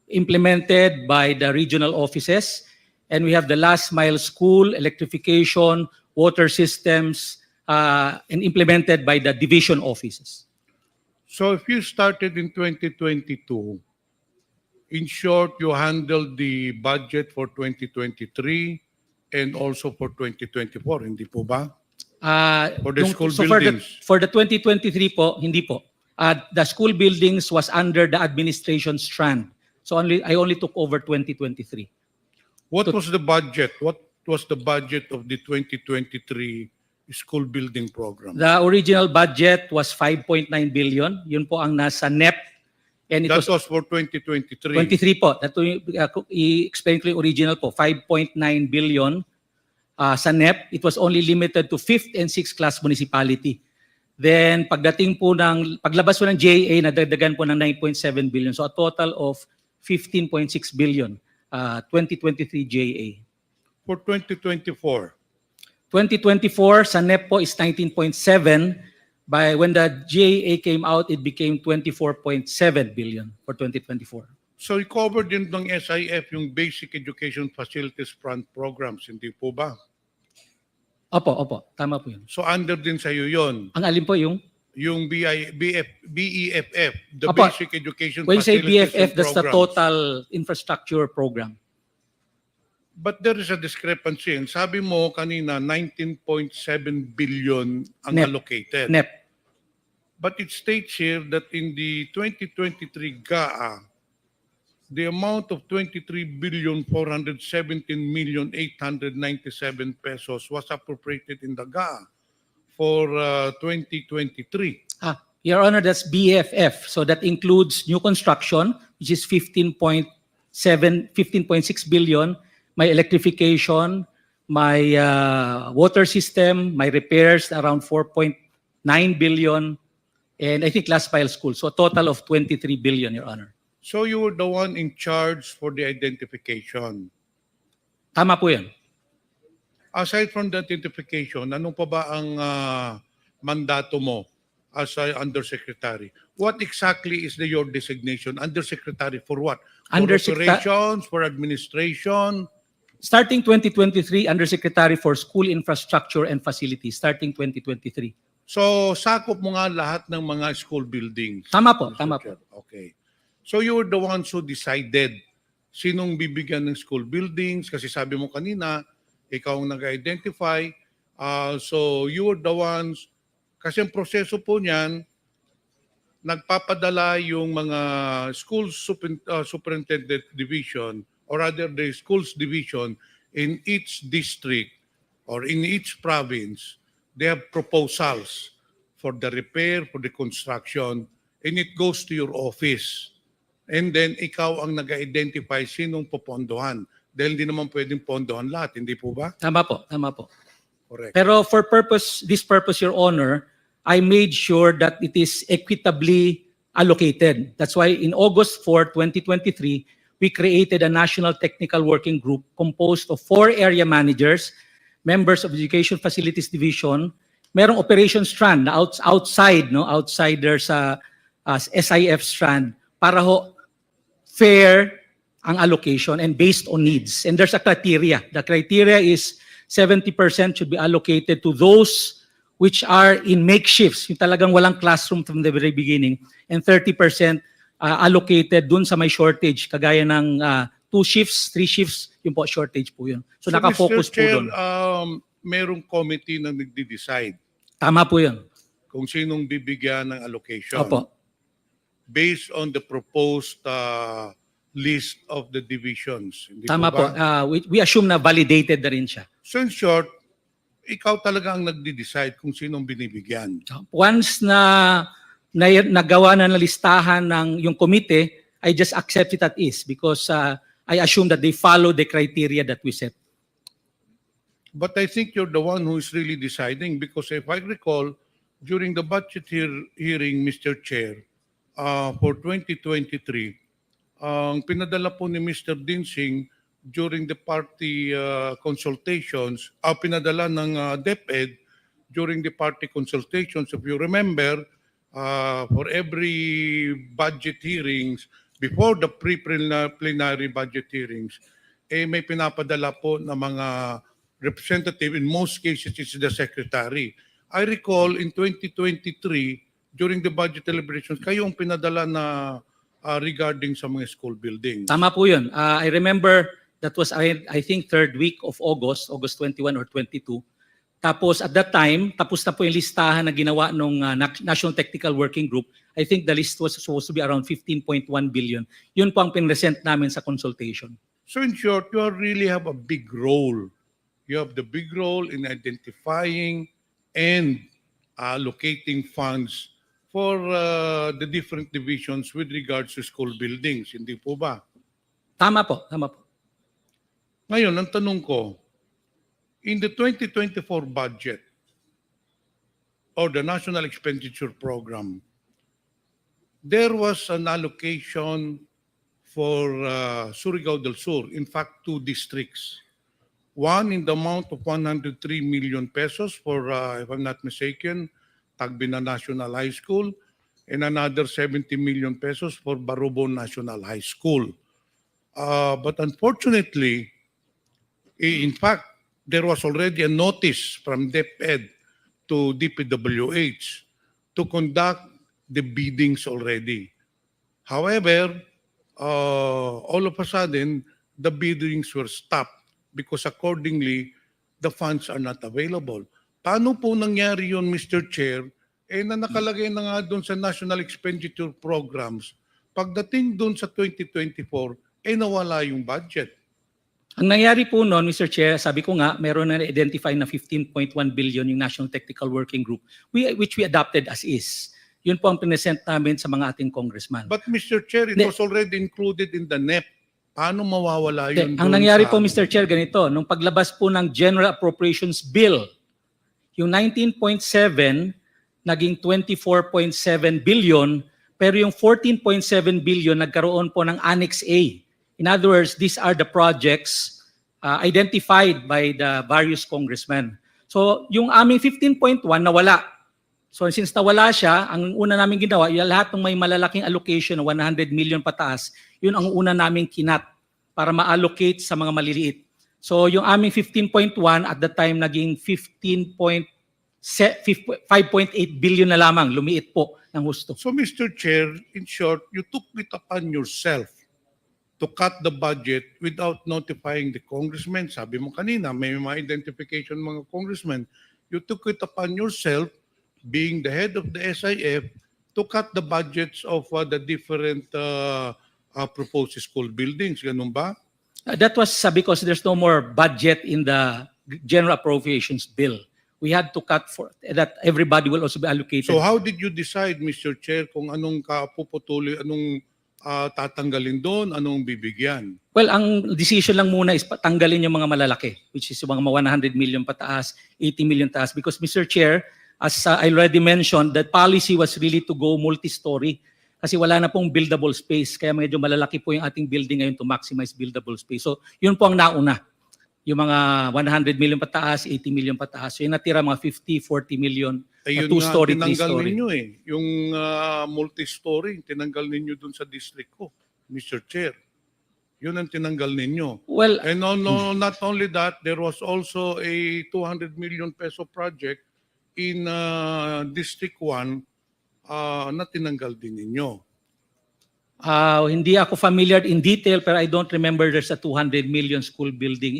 implemented by the regional offices. And we have the last mile school, electrification, water systems, and implemented by the division offices. So if you started in 2022, in short, you handled the budget for 2023 and also for 2024, hindi po ba? For the school buildings. For the 2023 po, hindi po. The school buildings was under the administration strand. So I only took over 2023. What was the budget? What was the budget of the 2023 school building program? The original budget was 5.9 billion. Yun po ang nasa NEP. And it That was was for 2023. 23 po. That i-explain ko yung original po. 5.9 billion sa NEP. It was only limited to 5th and 6th class municipality. Then pagdating po ng, paglabas po ng JA, nadagdagan po ng 9.7 billion. So a total of 15.6 billion, 2023 JA. For 2024. 2024 sa NEP po is 19.7. By when the GAA came out, it became 24.7 billion for 2024. So i-cover din ng SIF yung Basic Education Facilities Fund programs, hindi po ba? Opo. Tama po yun. So under din sa iyo yon. Ang alin po yung? Yung BEFF, the Opo. Basic Education When you say Facilities BFF, and that's the Programs. total infrastructure program. But there is a discrepancy. And sabi mo kanina, 19.7 billion ang NEP. allocated. NEP. But it states here that in the 2023 GAA, the amount of 23,417,897 pesos was appropriated in the GAA for 2023. Your Honor, that's BFF. So that includes new construction, which is 15.6 billion, my electrification, my water system, my repairs around 4.9 billion, and I think last mile school. So a total of 23 billion, Your Honor. So you were the one in charge for the identification. Tama po yan. Aside from the identification, ano pa ba ang mandato mo as undersecretary? What exactly is your designation? Undersecretary for what? For operations, for administration? Starting 2023, Undersecretary for School Infrastructure and Facilities, starting 2023. So sakop mo nga lahat ng mga school buildings. Tama po. Okay. So you were the ones who decided sinong bibigyan ng school buildings kasi sabi mo kanina, ikaw ang nag-identify. So you were the ones, kasi ang proseso po niyan, nagpapadala yung mga school superintendent division or rather the schools division in each district or in each province. They have proposals for the repair, for the construction, and it goes to your office. And then ikaw ang nag-identify sinong popondohan. Dahil hindi naman pwedeng pondohan lahat, hindi po ba? Tama po. Correct. Pero for this purpose, Your Honor, I made sure that it is equitably allocated. That's why in August 4, 2023, we created a National Technical Working Group composed of 4 area managers, members of Education Facilities Division, merong operations strand na outsider sa SIF strand para ho fair ang allocation and based on needs. And there's a criteria. The criteria is 70% should be allocated to those which are in makeshifts, yung talagang walang classroom from the very beginning, and 30% allocated dun sa may shortage, kagaya ng 2 shifts, 3 shifts, yung po shortage po yun. So nakafocus Mr. Chair, po dun. merong committee na nagde-decide Tama po yun. kung sinong bibigyan ng allocation. Opo. Based on the proposed list of the divisions. Hindi Tama po. ba? We assume na validated na rin siya. So in short, ikaw talaga ang nagde-decide kung sinong binibigyan. Once na nagawa na listahan ng yung komite, I just accept it as is because I assume that they follow the criteria that we set. But I think you're the one who is really deciding because if I recall, during the budget hearing, Mr. Chair, for 2023, ang pinadala po ni Mr. Dinsing during the party consultations, pinadala ng DepEd during the party consultations, if you remember, for every budget hearings, before the pre-plenary budget hearings, may pinapadala po ng mga representative, in most cases it's the secretary. I recall in 2023, during the budget deliberations, kayo ang pinadala na regarding sa mga school buildings. Tama po yun. I remember that was, I think, 3rd week of August 21 or 22. Tapos at that time, tapos na po yung listahan na ginawa ng National Technical Working Group. I think the list was supposed to be around 15.1 billion. Yun po ang pinresent namin sa consultation. So in short, you really have a big role. You have the big role in identifying and allocating funds for the different divisions with regards to school buildings. Hindi po ba? Tama po, tama po. Ngayon, ang tanong ko, in the 2024 budget or the National Expenditure Program, there was an allocation for Surigao del Sur, in fact, 2 districts. One in the amount of 103 million pesos for, if I'm not mistaken, Tagbina National High School, and another 70 million pesos for Barubo National High School. But unfortunately, in fact, there was already a notice from DepEd to DPWH to conduct the biddings already. However, all of a sudden, the biddings were stopped because accordingly, the funds are not available. Paano po nangyari yun, Mr. Chair? Na nakalagay na nga doon sa National Expenditure Programs, pagdating doon sa 2024, nawala yung budget. Ang nangyari po noon, Mr. Chair, sabi ko nga, meron na identify na 15.1 billion yung National Technical Working Group, which we adopted as is. Yun po ang present namin sa mga ating congressman. But Mr. Chair, it was already included in the NEP. Paano mawawala yun? Ang nangyari po, Mr. Chair, ganito, nung paglabas po ng General Appropriations Bill, yung 19.7 naging 24.7 billion, pero yung 14.7 billion nagkaroon po ng Annex A. In other words, these are the projects identified by the various congressmen. So yung aming 15.1 nawala. So since nawala siya, ang una namin ginawa, yung lahat ng may malalaking allocation na 100 million pataas, yun ang una naming kinat para ma-allocate sa mga maliliit. So yung aming 15.1 at the time naging 5.8 billion na lamang, lumiit po ng husto. So Mr. Chair, in short, you took it upon yourself to cut the budget without notifying the congressmen. Sabi mo kanina, may mga identification mga congressmen. You took it upon yourself, being the head of the SIF, to cut the budgets of the different proposed school buildings. Ganun ba? That was because there's no more budget in the General Appropriations Bill. We had to cut for that everybody will also be allocated. So how did you decide, Mr. Chair, kung anong kapuputuloy, anong tatanggalin doon, anong bibigyan? Well, ang decision lang muna is tanggalin yung mga malalaki, which is yung mga 100 million pataas, 80 million taas. Because Mr. Chair, as I already mentioned, that policy was really to go multi-story. Kasi wala na pong buildable space. Kaya medyo malalaki po yung ating building ngayon to maximize buildable space. So yun po ang nauna. Yung mga 100 million pataas, 80 million pataas. So yung natira mga 50, 40 million, Ayun two-story, nga, tinanggal three-story. ninyo yung multi-story, tinanggal ninyo dun sa district ko, Mr. Chair. Yun ang tinanggal ninyo. Well, And not only that, there was also a 200 million peso project in District 1 na tinanggal din ninyo. Hindi ako familiar in detail, pero I don't remember there's a 200 million school building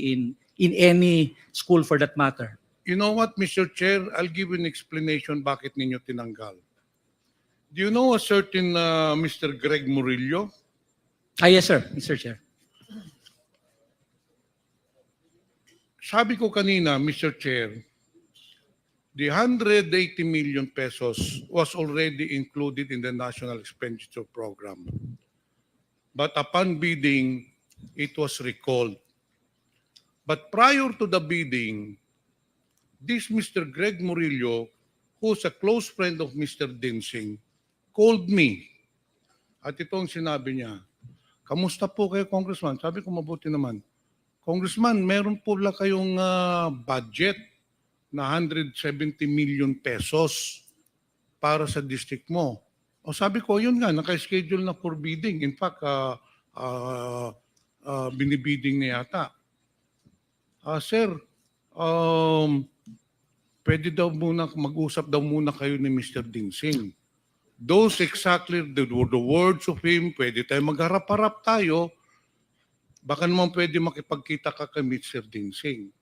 in any school for that matter. You know what, Mr. Chair? I'll give you an explanation bakit ninyo tinanggal. Do you know a certain Mr. Greg Murillo? Yes, sir, Mr. Chair. Sabi ko kanina, Mr. Chair, the 180 million pesos was already included in the National Expenditure Program. But upon bidding, it was recalled. But prior to the bidding, this Mr. Greg Murillo, who's a close friend of Mr. Dinsing, called me. At ito ang sinabi niya, kamusta po kayo, Congressman? Sabi ko, mabuti naman. Congressman, meron po lang kayong budget na 170 million pesos para sa district mo. O sabi ko, yun nga, naka-schedule na for bidding. In fact, binibidding na yata. Sir, pwede daw muna, mag-usap daw muna kayo ni Mr. Dinsing. Those exactly the words of him, pwede tayo magharap-harap tayo, baka naman pwede makipagkita ka kay Mr. Dinsing.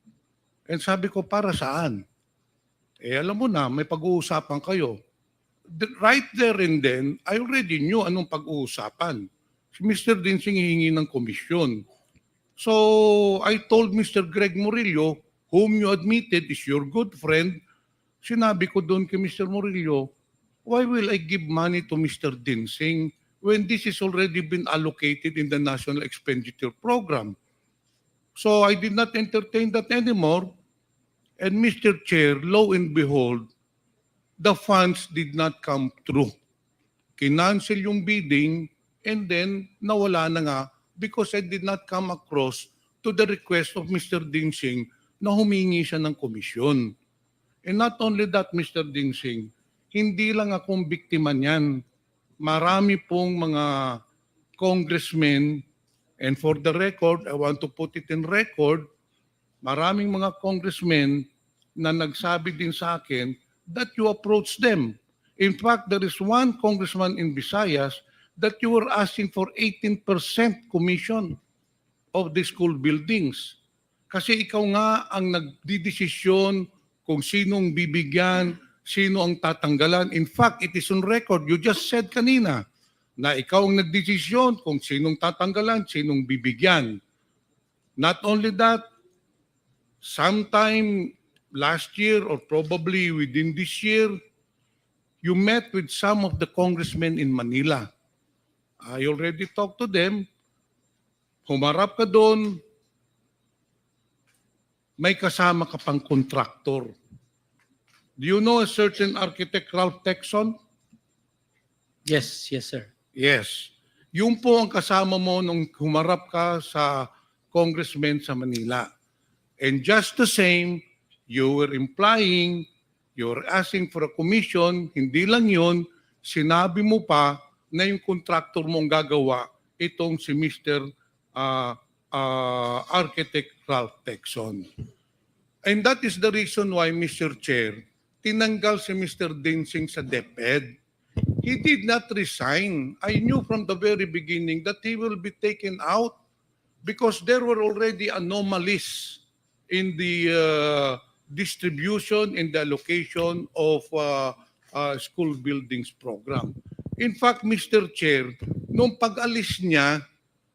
And sabi ko, para saan? Alam mo na, may pag-uusapan kayo. Right there and then, I already knew anong pag-uusapan. Si Mr. Dinsing hihingi ng komisyon. So I told Mr. Greg Murillo, whom you admitted is your good friend, sinabi ko doon kay Mr. Murillo, why will I give money to Mr. Dinsing when this has already been allocated in the National Expenditure Program? So I did not entertain that anymore. And Mr. Chair, lo and behold, the funds did not come through. Kinancel yung bidding and then nawala na nga because I did not come across to the request of Mr. Dinsing na humingi siya ng komisyon. And not only that, Mr. Dinsing, hindi lang akong biktima niyan. Marami pong mga congressmen, and for the record, I want to put it in record, maraming mga congressmen na nagsabi din sa akin that you approach them. In fact, there is one congressman in Visayas that you were asking for 18% commission of the school buildings. Kasi ikaw nga ang nagdidesisyon kung sinong bibigyan, sino ang tatanggalan. In fact, it is on record. You just said kanina na ikaw ang nagdesisyon kung sinong tatanggalan, sinong bibigyan. Not only that, sometime last year or probably within this year, you met with some of the congressmen in Manila. I already talked to them. Humarap ka doon, may kasama ka pang contractor. Do you know a certain architect, Ralph Texon? Yes, yes, sir. Yes. Yung po ang kasama mo nung humarap ka sa congressman sa Manila. And just the same, you were implying, you were asking for a commission, hindi lang yun, sinabi mo pa na yung contractor mong gagawa, itong si Mr. Architect Ralph Texon. And that is the reason why, Mr. Chair, tinanggal si Mr. Dinsing sa DepEd. He did not resign. I knew from the very beginning that he will be taken out because there were already anomalies in the distribution and the allocation of school buildings program. In fact, Mr. Chair, nung pag-alis niya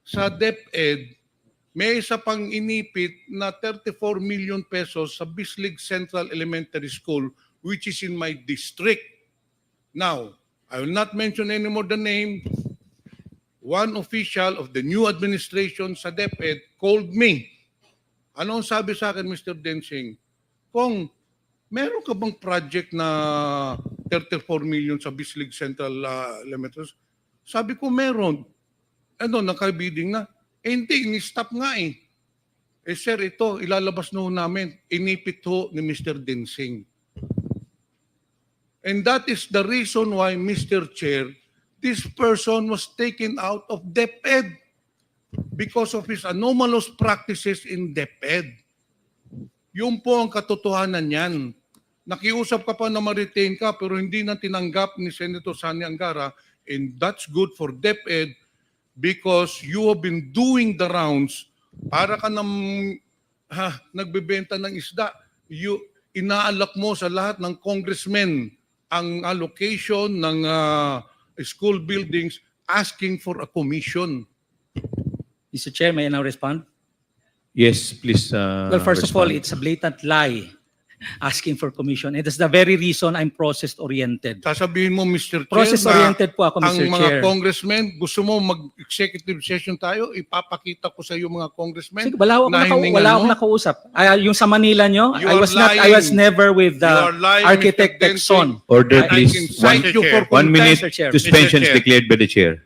sa DepEd, may isa pang inipit na 34 million pesos sa Bislig Central Elementary School, which is in my district. Now, I will not mention anymore the name. One official of the new administration sa DepEd called me. Ano ang sabi sa akin, Mr. Densing? Kung meron ka bang project na 34 million sa Bislig Central Elementary? Sabi ko, meron. Ano, nakabidding na? Hindi, ini-stop nga eh. Eh sir, ito, ilalabas na ho namin. Inipit ho ni Mr. Densing. And that is the reason why, Mr. Chair, this person was taken out of DepEd because of his anomalous practices in DepEd. Yun po ang katotohanan niyan. Nakiusap ka pa na ma-retain ka pero hindi na tinanggap ni Senator Sani Angara, and that's good for DepEd because you have been doing the rounds para ka nang nagbebenta ng isda. Inaalok mo sa lahat ng congressmen ang allocation ng school buildings asking for a commission. Mr. Chair, may I now respond? Yes, please. Well, first of all, respond. it's a blatant lie asking for commission. It is the very reason I'm process-oriented. Sasabihin mo, Mr. Chair, Process-oriented po ako, ang Mr. mga Chair. congressmen, gusto mo mag-executive session tayo, ipapakita ko sa iyo mga congressmen. Sige, wala akong nakausap. Yung sa Manila nyo, You I are I was lying. never with You are lying, Architect Mr. Texon. Order, I please. can cite you for 1 minute. Mr. Chair. Suspension is Mr. Chair. declared by the chair.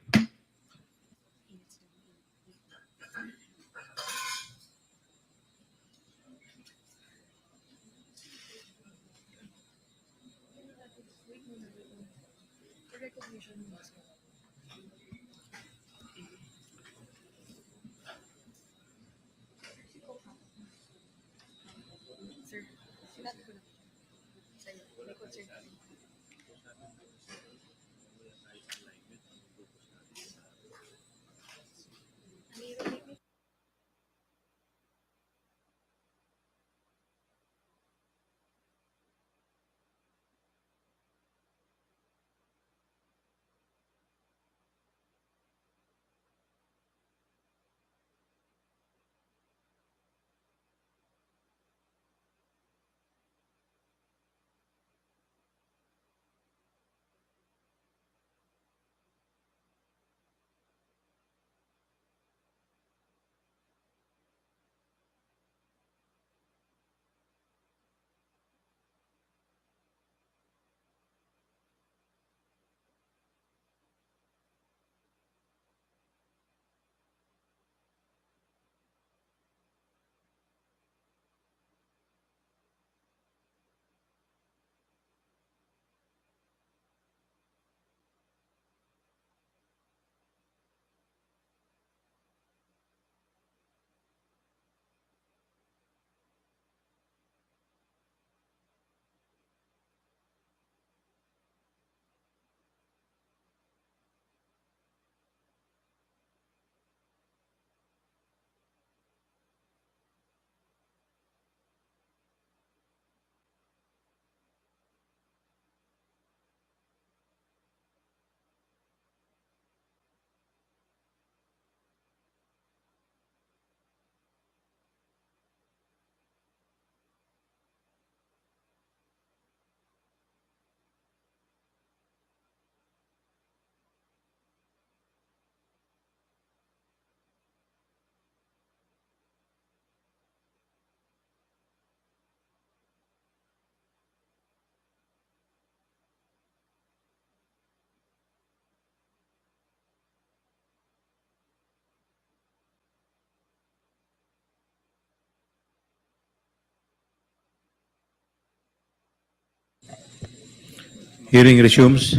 Hearing resumes.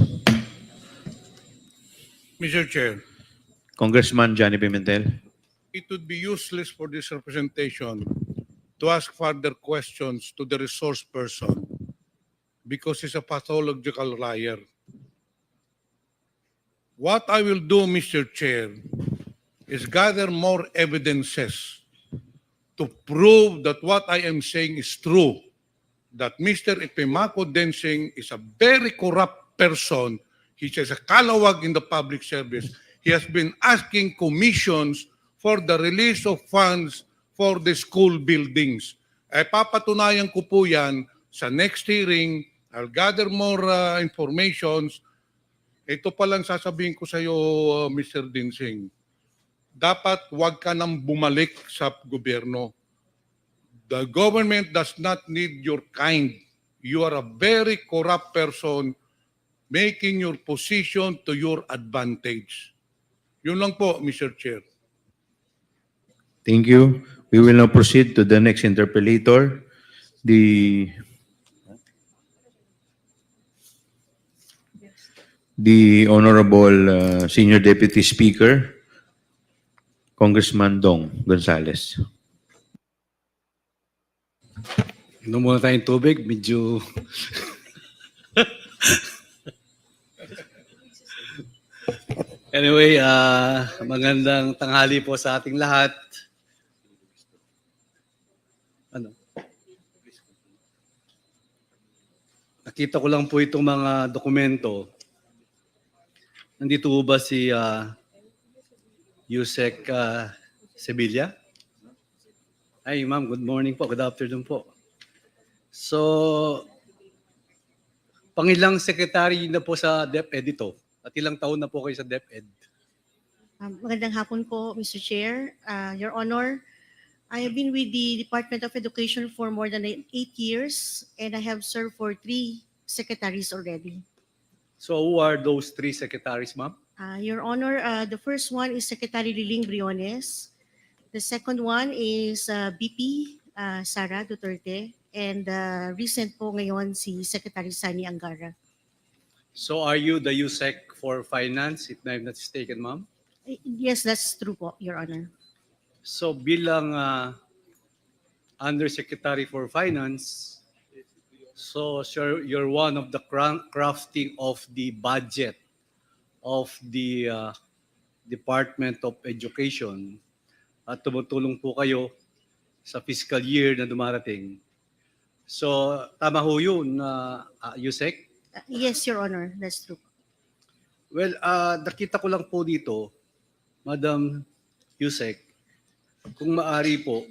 Mr. Chair, Congressman Johnny Pimentel. it would be useless for this representation to ask further questions to the resource person because he's a pathological liar. What I will do, Mr. Chair, is gather more evidences to prove that what I am saying is true, that Mr. Ipimako Densing is a very corrupt person. He is a kalawag in the public service. He has been asking commissions for the release of funds for the school buildings. Papatunayan ko po yan sa next hearing. I'll gather more informations. Ito pa lang sasabihin ko sa iyo, Mr. Dinsing. Dapat wag ka nang bumalik sa gobyerno. The government does not need your kind. You are a very corrupt person making your position to your advantage. Yun lang po, Mr. Chair. Thank you. We will now proceed to the next interpellator. The Honorable Senior Deputy Speaker, Congressman Dong Gonzales. Inom muna tayong tubig, medyo... Anyway, magandang tanghali po sa ating lahat. Nakita ko lang po itong mga dokumento. Nandito ba si Yusek Sevilla? Hi, ma'am. Good morning po. Good afternoon po. So, pangilang secretary na po sa DepEd ito? At ilang taon na po kayo sa DepEd? Magandang hapon po, Mr. Chair. Your Honor, I have been with the Department of Education for more than 8 years, and I have served for 3 secretaries already. So, who are those 3 secretaries, ma'am? Your Honor, the first one is Secretary Liling Briones. The second one is BP Sara Duterte. And recent po ngayon si Secretary Sani Angara. So, are you the USEC for Finance, if I'm not mistaken, ma'am? Yes, that's true po, Your Honor. So, bilang Undersecretary for Finance, so sir, you're one of the crafting of the budget of the Department of Education at tumutulong po kayo sa fiscal year na dumarating. So, tama ho yun, Yusek? Yes, Your Honor, that's true. Well, nakita ko lang po dito, Madam Yusek, kung maari po,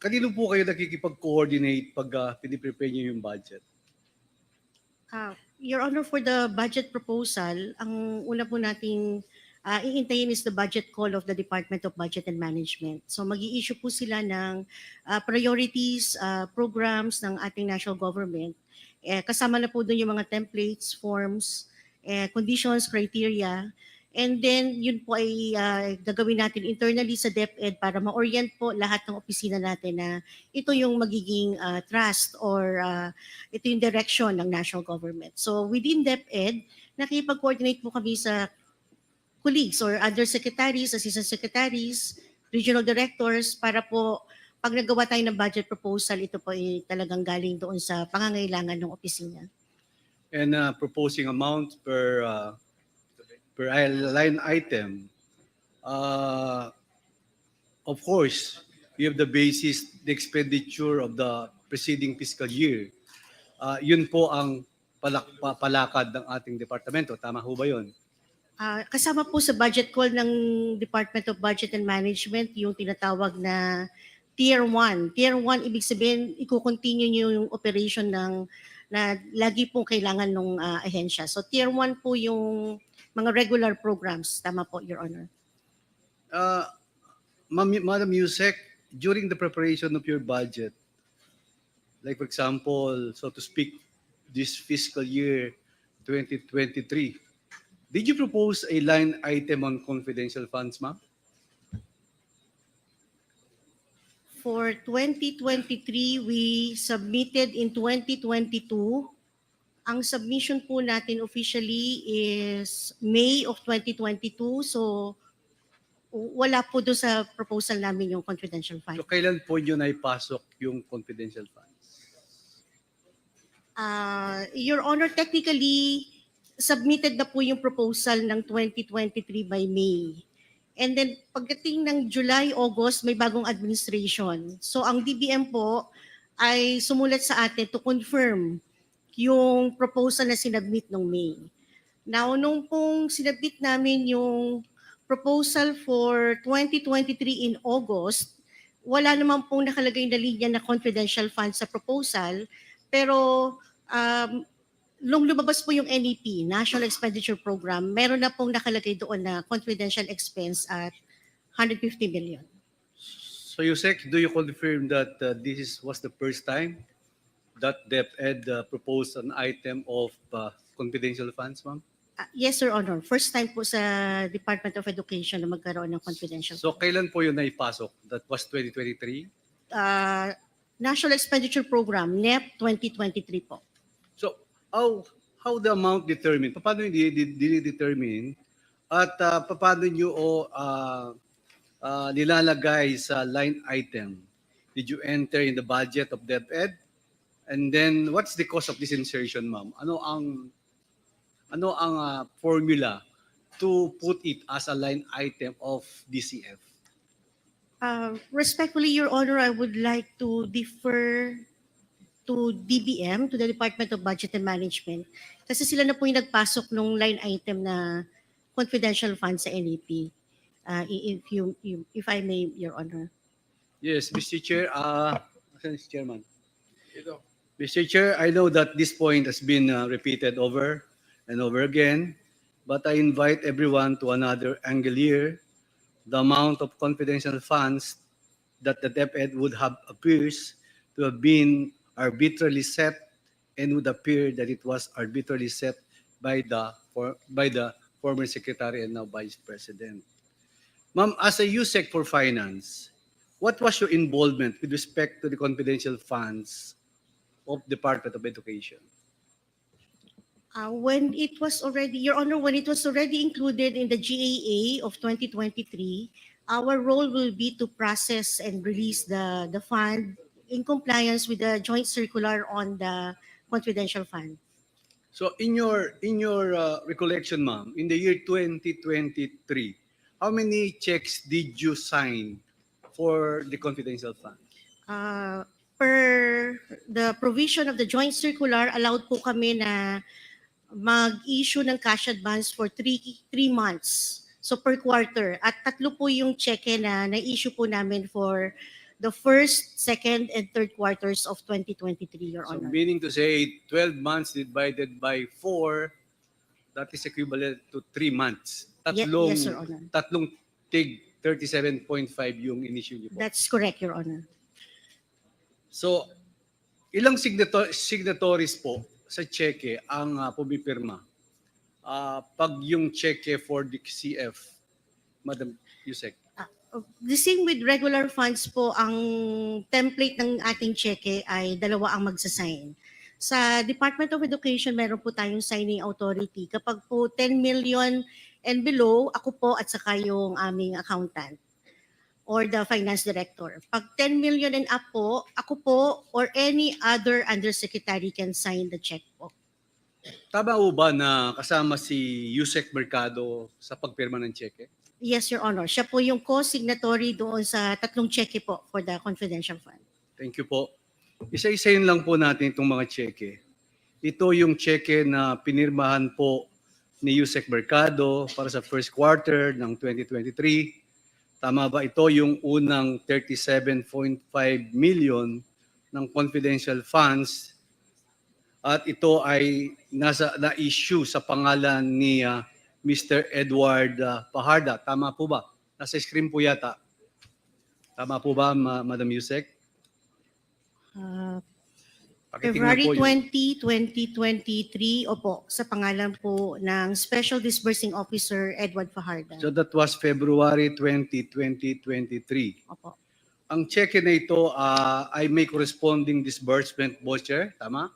kanino po kayo nakikipag-coordinate pag piniprepare niyo yung budget? Your Honor, for the budget proposal, ang una po nating iintayin is the budget call of the Department of Budget and Management. So mag-i-issue po sila ng priorities, programs ng ating national government. Kasama na po doon yung mga templates, forms, conditions, criteria. And then yun po ay gagawin natin internally sa DepEd para ma-orient po lahat ng opisina natin na ito yung magiging trust or ito yung direction ng national government. So within DepEd, nakipag-coordinate po kami sa colleagues or undersecretaries, assistant secretaries, regional directors para po pag nagawa tayo ng budget proposal, ito po ay talagang galing doon sa pangangailangan ng opisina. And proposing amount per line item, of course, you have the basis, the expenditure of the preceding fiscal year. Yun po ang palakad ng ating departamento. Tama ho ba yun? Kasama po sa budget call ng Department of Budget and Management yung tinatawag na Tier 1. Tier 1, ibig sabihin, i-continue nyo yung operation ng na lagi pong kailangan ng ahensya. So Tier 1 po yung mga regular programs. Tama po, Your Honor. Madam Yusek, during the preparation of your budget, like for example, so to speak, this fiscal year 2023, did you propose a line item on confidential funds, ma'am? For 2023, we submitted in 2022 Ang submission po natin officially is May of 2022. So wala po doon sa proposal namin yung confidential fund. So kailan po nyo naipasok yung confidential funds? Your Honor, technically, submitted na po yung proposal ng 2023 by May. And then pagdating ng July, August, may bagong administration. So ang DBM po ay sumulat sa atin to confirm yung proposal na sinabmit ng May. Now, nung pong sinabmit namin yung proposal for 2023 in August, wala naman pong nakalagay na linya na confidential fund sa proposal, pero nung lumabas po yung NEP, National Expenditure Program, meron na pong nakalagay doon na confidential expense at 150 million. So Yusek, do you confirm that was the first time that DepEd proposed an item of confidential funds, ma'am? Yes, Your Honor. First time po sa Department of Education na magkaroon ng confidential. So kailan po yun naipasok? That was 2023? National Expenditure Program, NEP 2023 po. So how the amount determined? Paano yung determine? At paano nyo nilalagay sa line item? Did you enter in the budget of DepEd? And then what's the cost of this insertion, ma'am? Ano ang formula to put it as a line item of DCF? Respectfully, Your Honor, I would like to defer to DBM, to the Department of Budget and Management. Kasi sila na po yung nagpasok nung line item na confidential fund sa NEP. If I may, Your Honor. Yes, Mr. Chair. Mr. Chairman. Mr. Chair, I know that this point has been repeated over and over again, but I invite everyone to another angle here. The amount of confidential funds that the DepEd would have appears to have been arbitrarily set and would appear that it was arbitrarily set by the former Secretary and now Vice President. Ma'am, as a USEC for Finance, what was your involvement with respect to the confidential funds of Department of Education? When it was already, Your Honor, when it was already included in the GAA of 2023, our role will be to process and release the fund in compliance with the joint circular on the confidential fund. So in your recollection, ma'am, in the year 2023, how many checks did you sign for the confidential fund? Per the provision of the joint circular, allowed po kami na mag-issue ng cash advance for 3 months. So per quarter. At 3 po yung cheque na na-issue po namin for the first, second, and third quarters of 2023, Your So Honor. meaning to say 12 months divided by 4, that is equivalent to 3 months. Yes, Your Honor. Tatlong tig 37.5 yung in-issue niyo po. That's correct, Your Honor. So ilang signatories po sa cheque ang pumipirma? Pag yung cheque for the CF, Madam Yusek. The same with regular funds po, ang template ng ating cheque ay 2 ang magsasign. Sa Department of Education, meron po tayong signing authority. Kapag po 10 million and below, ako po at saka yung aming accountant or the finance director. Pag 10 million and up po, ako po or any other undersecretary can sign the check po. Tama po ba na kasama si Yusek Mercado sa pagpirma ng cheque? Yes, Your Honor. Siya po yung co-signatory doon sa 3 cheque po for the confidential fund. Thank you po. Isa-isayin lang po natin itong mga cheque. Ito yung cheque na pinirmahan po ni Yusek Mercado para sa first quarter ng 2023. Tama ba ito yung unang 37.5 million ng confidential funds at ito ay na-issue sa pangalan ni Mr. Edward Paharda. Tama po ba? Nasa screen po yata. Tama po ba, Madam Yusek? Pakitingnan February po yung- 20, 2023, opo, sa pangalan po ng Special Disbursing Officer Edward Fajarda. So that was February 20, 2023. Opo. Ang cheque na ito ay may corresponding disbursement voucher, tama?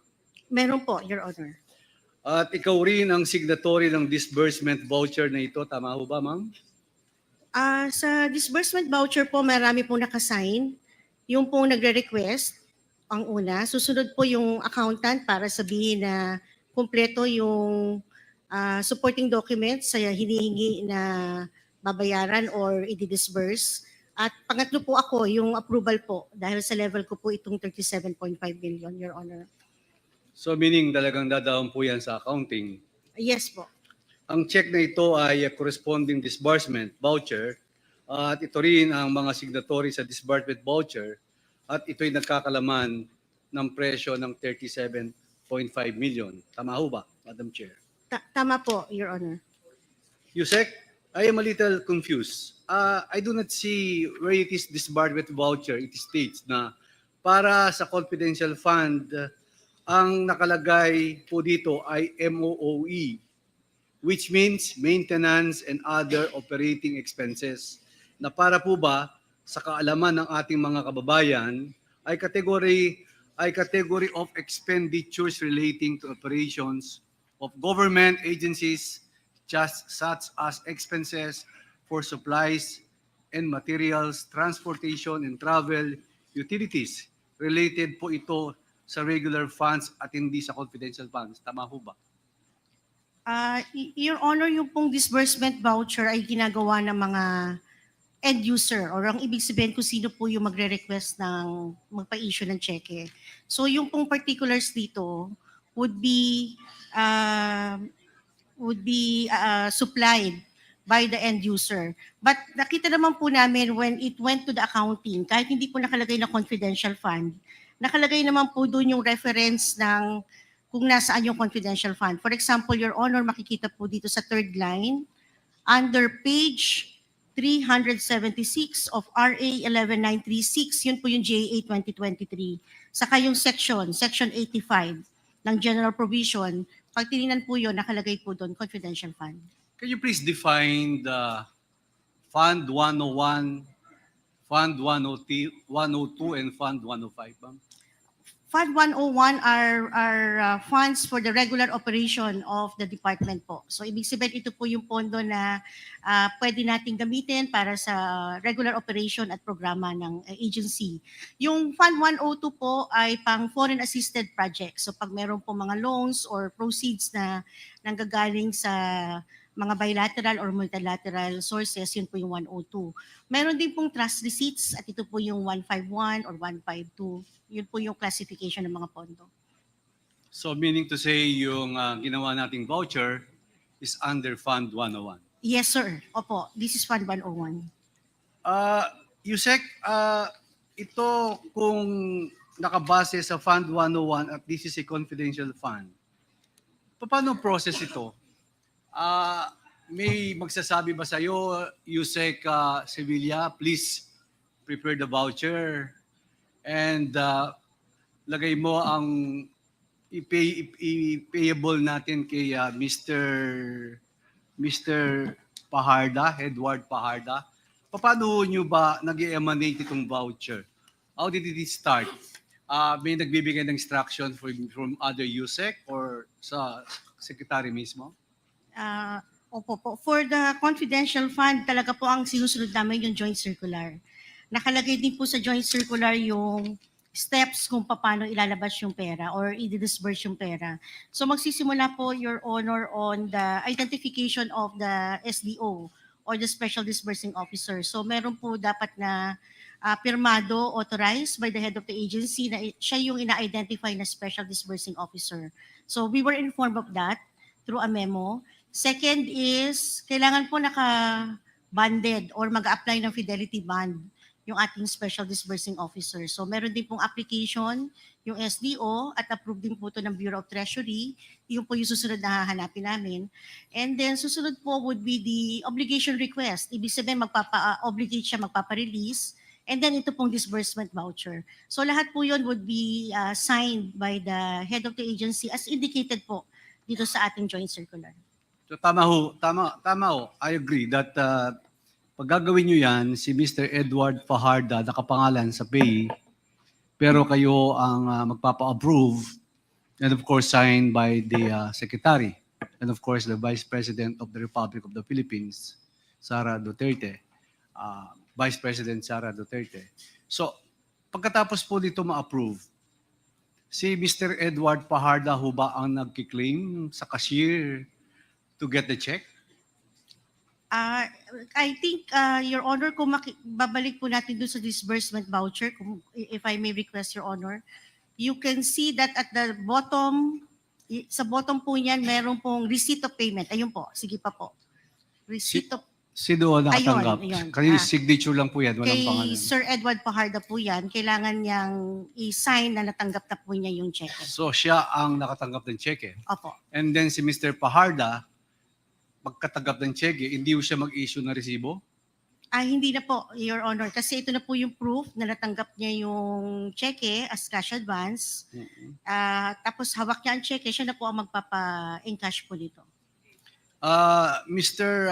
Meron po, Your Honor. At ikaw rin ang signatory ng disbursement voucher na ito. Tama ho ba, ma'am? Sa disbursement voucher po, marami pong nakasign. Yung pong nagre-request, ang una. Susunod po yung accountant para sabihin na kumpleto yung supporting documents sa hinihingi na babayaran or i-disburse. At pangatlo po ako, yung approval po, dahil sa level ko po itong 37.5 million, Your Honor. So meaning talagang dadaan po yan sa accounting. Yes po. Ang check na ito ay corresponding disbursement voucher at ito rin ang mga signatory sa disbursement voucher at ito'y nagkakalaman ng presyo ng 37.5 million. Tama ho ba, Madam Chair? Tama po, Your Honor. Yusek, I am a little confused. I do not see where it is disbursement voucher. It states na para sa confidential fund, ang nakalagay po dito ay MOOE, which means maintenance and other operating expenses, na para po ba sa kaalaman ng ating mga kababayan ay category of expenditures relating to operations of government agencies such as expenses for supplies and materials, transportation and travel, utilities. Related po ito sa regular funds at hindi sa confidential funds. Tama ho ba? Your Honor, yung pong disbursement voucher ay ginagawa ng mga end user or ang ibig sabihin kung sino po yung magre-request ng magpa-issue ng cheque. So yung pong particulars dito would be supplied by the end user. But nakita naman po namin when it went to the accounting, kahit hindi po nakalagay na confidential fund, nakalagay naman po doon yung reference ng kung nasaan yung confidential fund. For example, Your Honor, makikita po dito sa third line, under page 376 of RA 11936, yun po yung JA 2023. Saka yung section 85 ng general provision, pag tinignan po yun, nakalagay po doon, confidential fund. Can you please define the Fund 101, Fund 102, and Fund 105, ma'am? Fund 101 are funds for the regular operation of the department po. So ibig sabihin ito po yung pondo na pwede nating gamitin para sa regular operation at programa ng agency. Yung Fund 102 po ay pang foreign assisted projects. So pag meron po mga loans or proceeds na nanggagaling sa mga bilateral or multilateral sources, yun po yung 102. Meron din pong trust receipts at ito po yung 151 or 152. Yun po yung classification ng mga pondo. So meaning to say yung ginawa nating voucher is under Fund 101. Yes, sir. Opo, this is Fund 101. Yusek, ito kung nakabase sa Fund 101 at this is a confidential fund, paano process ito? May magsasabi ba sa iyo, Yusek Sevilla, please prepare the voucher and lagay mo ang i-payable natin kay Mr. Paharda, Edward Paharda. Paano nyo ba nag-emanate itong voucher? How did it start? May nagbibigay ng instruction from other Yusek or sa secretary mismo? Opo po. For the confidential fund, talaga po ang sinusunod namin yung joint circular. Nakalagay din po sa joint circular yung steps kung paano ilalabas yung pera or i-disburse yung pera. So magsisimula po, Your Honor, on the identification of the SDO or the Special Disbursing Officer. So meron po dapat na pirmado, authorized by the head of the agency na siya yung ina-identify na Special Disbursing Officer. So we were informed of that through a memo. Second is, kailangan po naka-banded or mag-apply ng fidelity bond yung ating Special Disbursing Officer. So meron din pong application, yung SDO, at approved din po ito ng Bureau of Treasury. Yung po yung susunod na hahanapin namin. And then susunod po would be the obligation request. Ibig sabihin, magpapa-obligate siya, magpapa-release. And then ito pong disbursement voucher. So lahat po yun would be signed by the head of the agency as indicated po dito sa ating joint circular. So tama ho. I agree that pag gagawin nyo yan, si Mr. Edward Fajarda nakapangalan sa pay, pero kayo ang magpapa-approve and of course signed by the Secretary, and of course the Vice President of the Republic of the Philippines, Sara Duterte, Vice President Sara Duterte. So, pagkatapos po dito ma-approve, si Mr. Edward Paharda ho ba ang nagkiklaim sa cashier to get the check? I think, Your Honor, kung babalik po natin dun sa disbursement voucher, if I may request, Your Honor, you can see that at the bottom, sa bottom po niyan, meron pong receipt of payment. Ayun po, sige pa po. Receipt of Sino ang nakatanggap? Ayun. Kanina signature lang po yan, walang kay pangalan. Sir Edward Paharda po yan, kailangan niyang i-sign na natanggap na po niya yung check. So siya ang nakatanggap ng cheque. Opo. And then si Mr. Paharda, pagkatanggap ng cheque, hindi siya mag-issue ng resibo? Hindi na po, Your Honor, kasi ito na po yung proof na natanggap niya yung cheque as cash advance. Tapos hawak niya ang cheque, siya na po ang magpapa-encash po dito. Mr.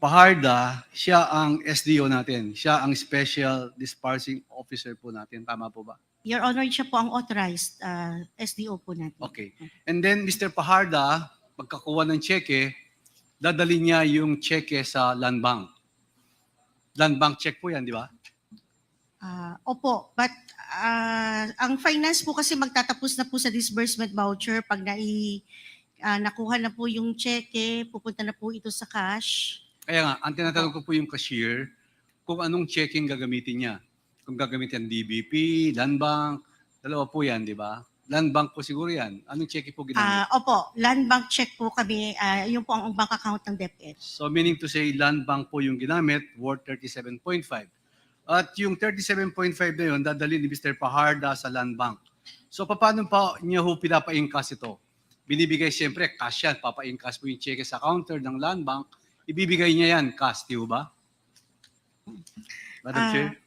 Paharda, siya ang SDO natin. Siya ang Special Disbursing Officer po natin. Tama po ba? Your Honor, siya po ang authorized SDO po natin. Okay. And then Mr. Paharda, pagkakuha ng cheque, dadali niya yung cheque sa Land Bank. Land Bank check po yan, di ba? Opo, but ang finance po kasi magtatapos na po sa disbursement voucher pag nakuha na po yung cheque, pupunta na po ito sa cash. Kaya nga, ang tinatanong ko po yung cashier, kung anong checking gagamitin niya. Kung gagamitin DBP, Land Bank, dalawa po yan, di ba? Land Bank po siguro yan. Anong check po ginamit? Opo, Land Bank check po kami, yun po ang bank account ng DepEd. So meaning to say, Land Bank po yung ginamit, worth 37.5. At yung 37.5 na yun, dadali ni Mr. Paharda sa Land Bank. So paano pa niya ho pinapa-incas ito? Binibigay siyempre, cash yan. Papa-incas po yung check sa counter ng Land Bank. Ibibigay niya yan, cash, di ba? Madam Chair?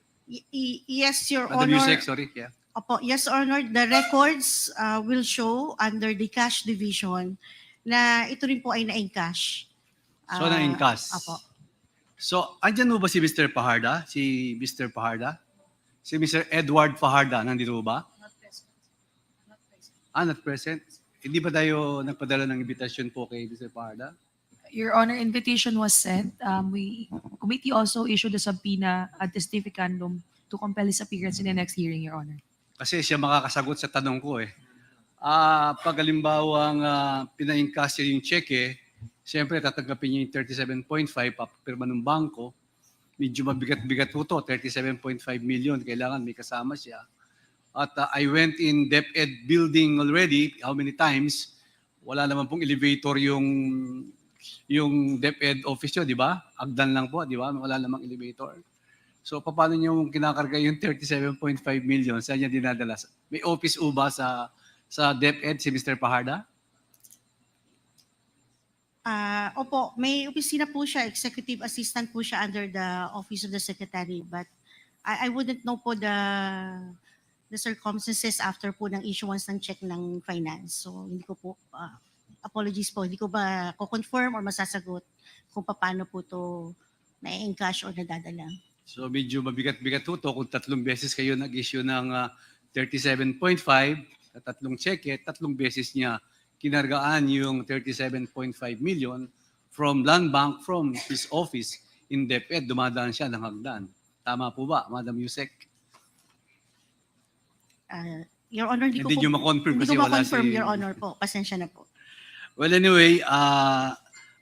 Yes, Your Madam Honor. Yusek, sorry. Yeah. Opo, yes, Honor. The records will show under the cash division na ito rin po ay na-encash. So na-encash. Opo. So, andyan mo ba si Mr. Paharda? Si Mr. Paharda? Si Mr. Edward Paharda, nandito ba? Not present. Hindi ba tayo nagpadala ng invitation po kay Mr. Paharda? Your Honor, invitation was sent. Committee also issued a subpoena ad testificandum to compel his appearance in the next hearing, Your Honor. Kasi siya makakasagot sa tanong ko eh. Pag halimbawang pina-encash niya yung cheque, siyempre tatanggapin niya yung 37.5, papapirma ng bangko. Medyo mabigat-bigat po to, 37.5 million, kailangan may kasama siya. At I went in DepEd building already, how many times, wala naman pong elevator yung DepEd office yun, di ba? Agdan lang po, di ba? Wala namang elevator. So, paano niyo kinakarga yung 37.5 million? Saan niya dinadala? May office ba sa DepEd si Mr. Paharda? Opo, may opisina po siya, executive assistant po siya under the office of the secretary, but I wouldn't know po the circumstances after po ng issuance ng check ng finance. So, hindi ko po, apologies po, hindi ko ba ko-confirm or masasagot kung paano po to na-encash or nadadala. So medyo mabigat-bigat to kung 3 beses kayo nag-issue ng 37.5 sa 3 cheque, 3 beses niya kinargaan yung 37.5 million from Land Bank, from his office in DepEd, dumadaan siya ng hagdan. Tama po ba, Madam Yusek? Your Honor, hindi niyo ma-confirm kasi wala si... Your Honor po. Pasensya na po. Well, anyway,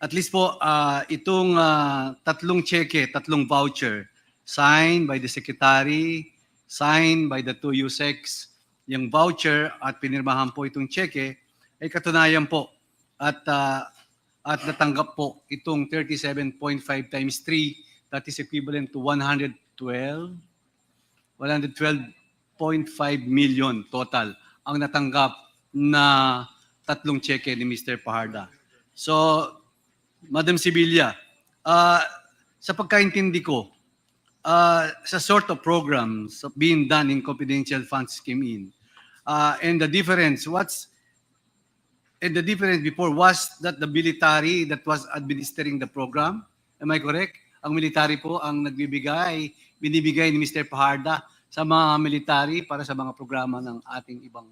at least po, itong 3 cheque, 3 voucher, signed by the Secretary, signed by the 2 USECs, yung voucher at pinirmahan po itong cheque, ay katunayan po at natanggap po itong 37.5 times 3, that is equivalent to 112.5 million total ang natanggap na 3 cheque ni Mr. Paharda. So, Madam Sibilia, sa pagkaintindi ko, sa sort of programs being done in confidential funds scheme in, and the difference, before was that the military that was administering the program? Am I correct? Ang military po ang binibigay ni Mr. Paharda sa mga military para sa mga programa ng ating ibang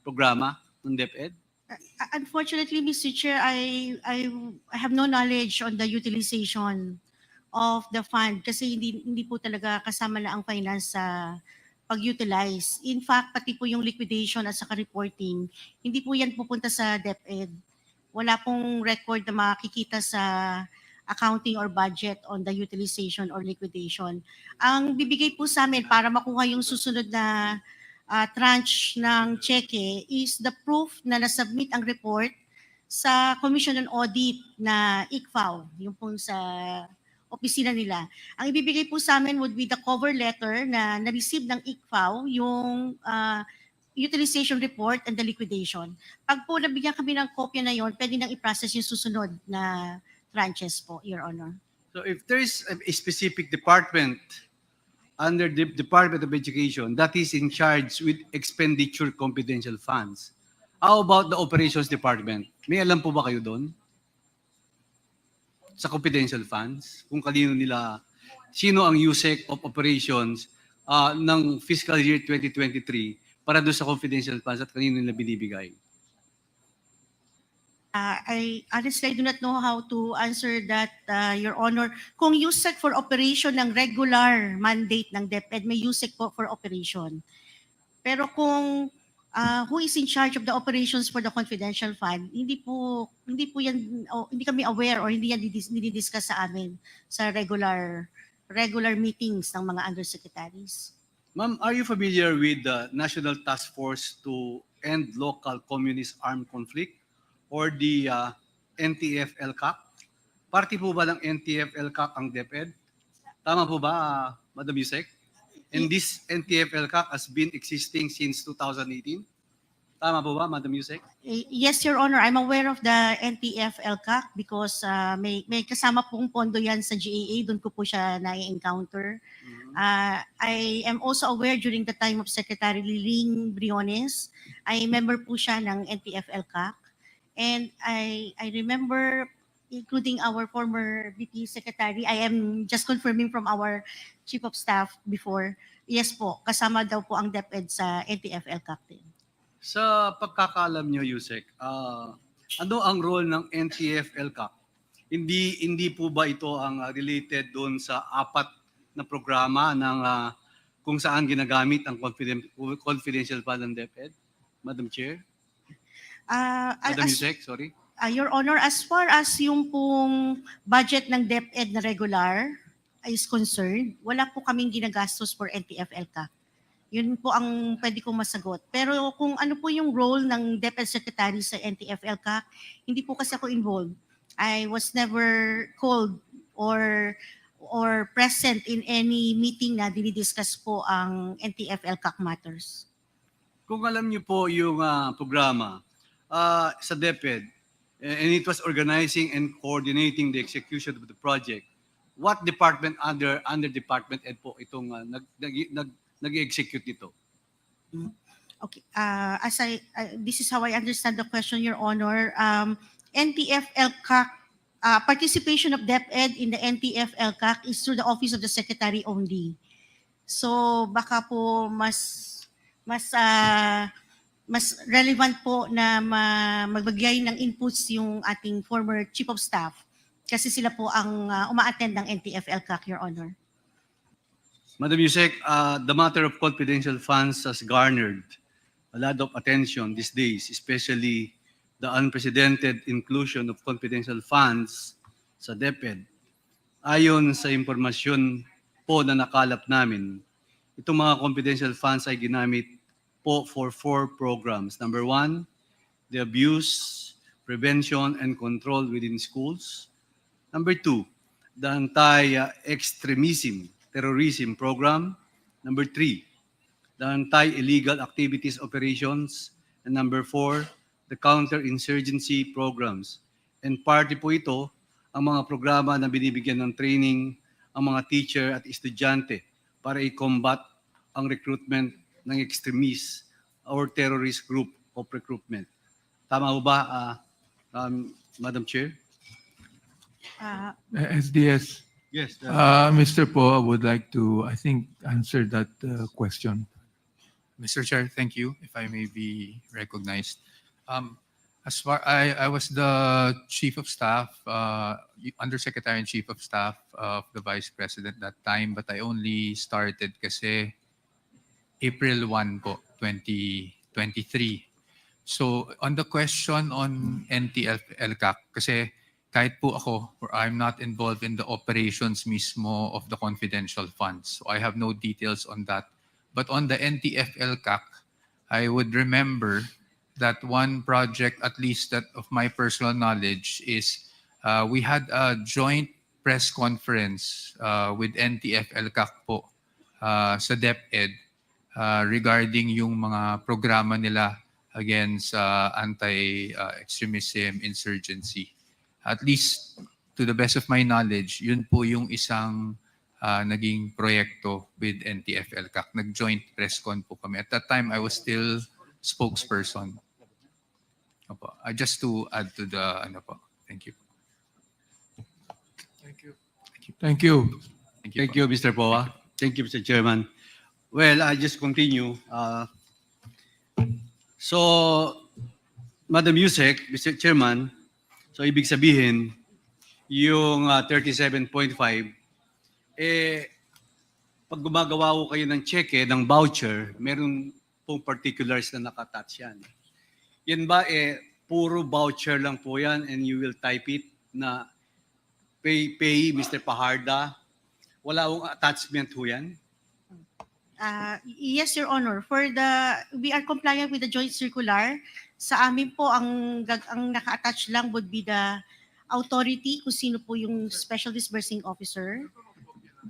programa ng DepEd? Unfortunately, Mr. Chair, I have no knowledge on the utilization of the fund kasi hindi po talaga kasama na ang finance sa pag-utilize. In fact, pati po yung liquidation at saka reporting, hindi po yan pupunta sa DepEd. Wala pong record na makikita sa accounting or budget on the utilization or liquidation. Ang bibigay po sa amin para makuha yung susunod na tranche ng cheque is the proof na nasubmit ang report sa Commission on Audit na ICFAO, yung pong sa opisina nila. Ang ibibigay po sa amin would be the cover letter na na-receive ng ICFAO, yung utilization report and the liquidation. Pag po nabigyan kami ng kopya na yon, pwede nang i-process yung susunod na tranches po, Your Honor. So if there is a specific department under the Department of Education that is in charge with expenditure confidential funds, how about the operations department? May alam po ba kayo doon? Sa confidential funds? Kung kanino nila, sino ang USEC of operations ng fiscal year 2023 para doon sa confidential funds at kanino nila binibigay? I honestly do not know how to answer that, Your Honor. Kung USEC for operation ng regular mandate ng DepEd, may USEC po for operation. Pero kung who is in charge of the operations for the confidential fund, hindi po yan, hindi kami aware or hindi yan dinidiscuss sa amin sa regular meetings ng mga undersecretaries. Ma'am, are you familiar with the National Task Force to End Local Communist Armed Conflict or the NTF-LCAC? Party po ba ng NTF-LCAC ang DepEd? Tama po ba, Madam Yusek? And this NTF-LCAC has been existing since 2018? Tama po ba, Madam Yusek? Yes, Your Honor. I'm aware of the NTF-LCAC because may kasama pong pondo yan sa GAA. Doon ko po siya na-encounter. I am also aware during the time of Secretary Liling Briones, I member po siya ng NTF-LCAC. And I remember, including our former VP Secretary, I am just confirming from our Chief of Staff before, yes po, kasama daw po ang DepEd sa NTF-LCAC din. Sa pagkakaalam nyo, Yusek, ano ang role ng NTF-LCAC? Hindi po ba ito ang related doon sa 4 na programa ng kung saan ginagamit ang confidential fund ng DepEd? Madam Chair? Madam Yusek, sorry. Your Honor, as far as yung pong budget ng DepEd na regular is concerned, wala po kaming ginagastos for NTF-LCAC. Yun po ang pwede kong masagot. Pero kung ano po yung role ng DepEd Secretary sa NTF-LCAC, hindi po kasi ako involved. I was never called or present in any meeting na dinidiscuss po ang NTF-LCAC matters. Kung alam niyo po yung programa sa DepEd, and it was organizing and coordinating the execution of the project, what department under Department Ed po itong nag-execute nito? Okay. This is how I understand the question, Your Honor. NTF-LCAC, participation of DepEd in the NTF-LCAC is through the Office of the Secretary only. So baka po mas relevant po na magbigay ng inputs yung ating former Chief of Staff kasi sila po ang uma-attend ng NTF-LCAC, Your Honor. Madam Yusek, the matter of confidential funds has garnered a lot of attention these days, especially the unprecedented inclusion of confidential funds sa DepEd. Ayon sa impormasyon po na nakalap namin, itong mga confidential funds ay ginamit po for 4 programs. Number 1, the abuse, prevention, and control within schools. Number 2, the anti-extremism, terrorism program. Number 3, the anti-illegal activities operations. And number 4, the counter-insurgency programs. And party po ito ang mga programa na binibigyan ng training ang mga teacher at estudyante para i-combat ang recruitment ng extremist or terrorist group of recruitment. Tama ba, Madam Chair? SDS. Yes. Mr. Po, I would like to, I think, answer that question. Mr. Chair, thank you, if I may be recognized. As far I was the Chief of Staff, Undersecretary and Chief of Staff of the Vice President that time, but I only started kasi April 1 po, 2023. So on the question on NTF-LCAC, kasi kahit po ako, or I'm not involved in the operations mismo of the confidential funds. So I have no details on that. But on the NTF-LCAC, I would remember that one project, at least that of my personal knowledge, is we had a joint press conference with NTF-LCAC po sa DepEd regarding yung mga programa nila against anti-extremism, insurgency. At least to the best of my knowledge, yun po yung isang naging proyekto with NTF-LCAC. Nag-joint press con po kami. At that time, I was still spokesperson. Opo. Just to add to the ano po. Thank you. Thank you. Thank you. Thank you, Mr. Poa. Thank you, Mr. Chairman. Well, I just continue. So, Madam Yusek, Mr. Chairman, so ibig sabihin, yung 37.5, pag gumagawa ko kayo ng cheque, ng voucher, meron pong particulars na nakatouch yan. Yan ba, puro voucher lang po yan and you will type it na pay Mr. Paharda? Wala akong attachment ho yan? Yes, Your Honor. We are compliant with the joint circular. Sa amin po, ang naka-attach lang would be the authority, kung sino po yung special disbursing officer.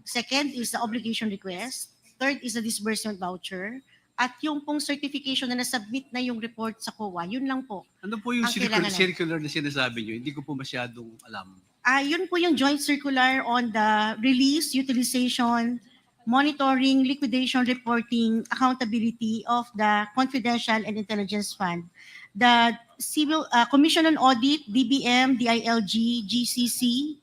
Second is the obligation request. Third is the disbursement voucher. At yung pong certification na nasubmit na yung report sa COA, yun lang po. Ano po yung ang kailangan na. circular na sinasabi nyo? Hindi ko po masyadong alam. Yun po yung joint circular on the release, utilization, monitoring, liquidation, reporting, accountability of the Confidential and Intelligence Fund. The Civil Commission on Audit, DBM, DILG, GCC,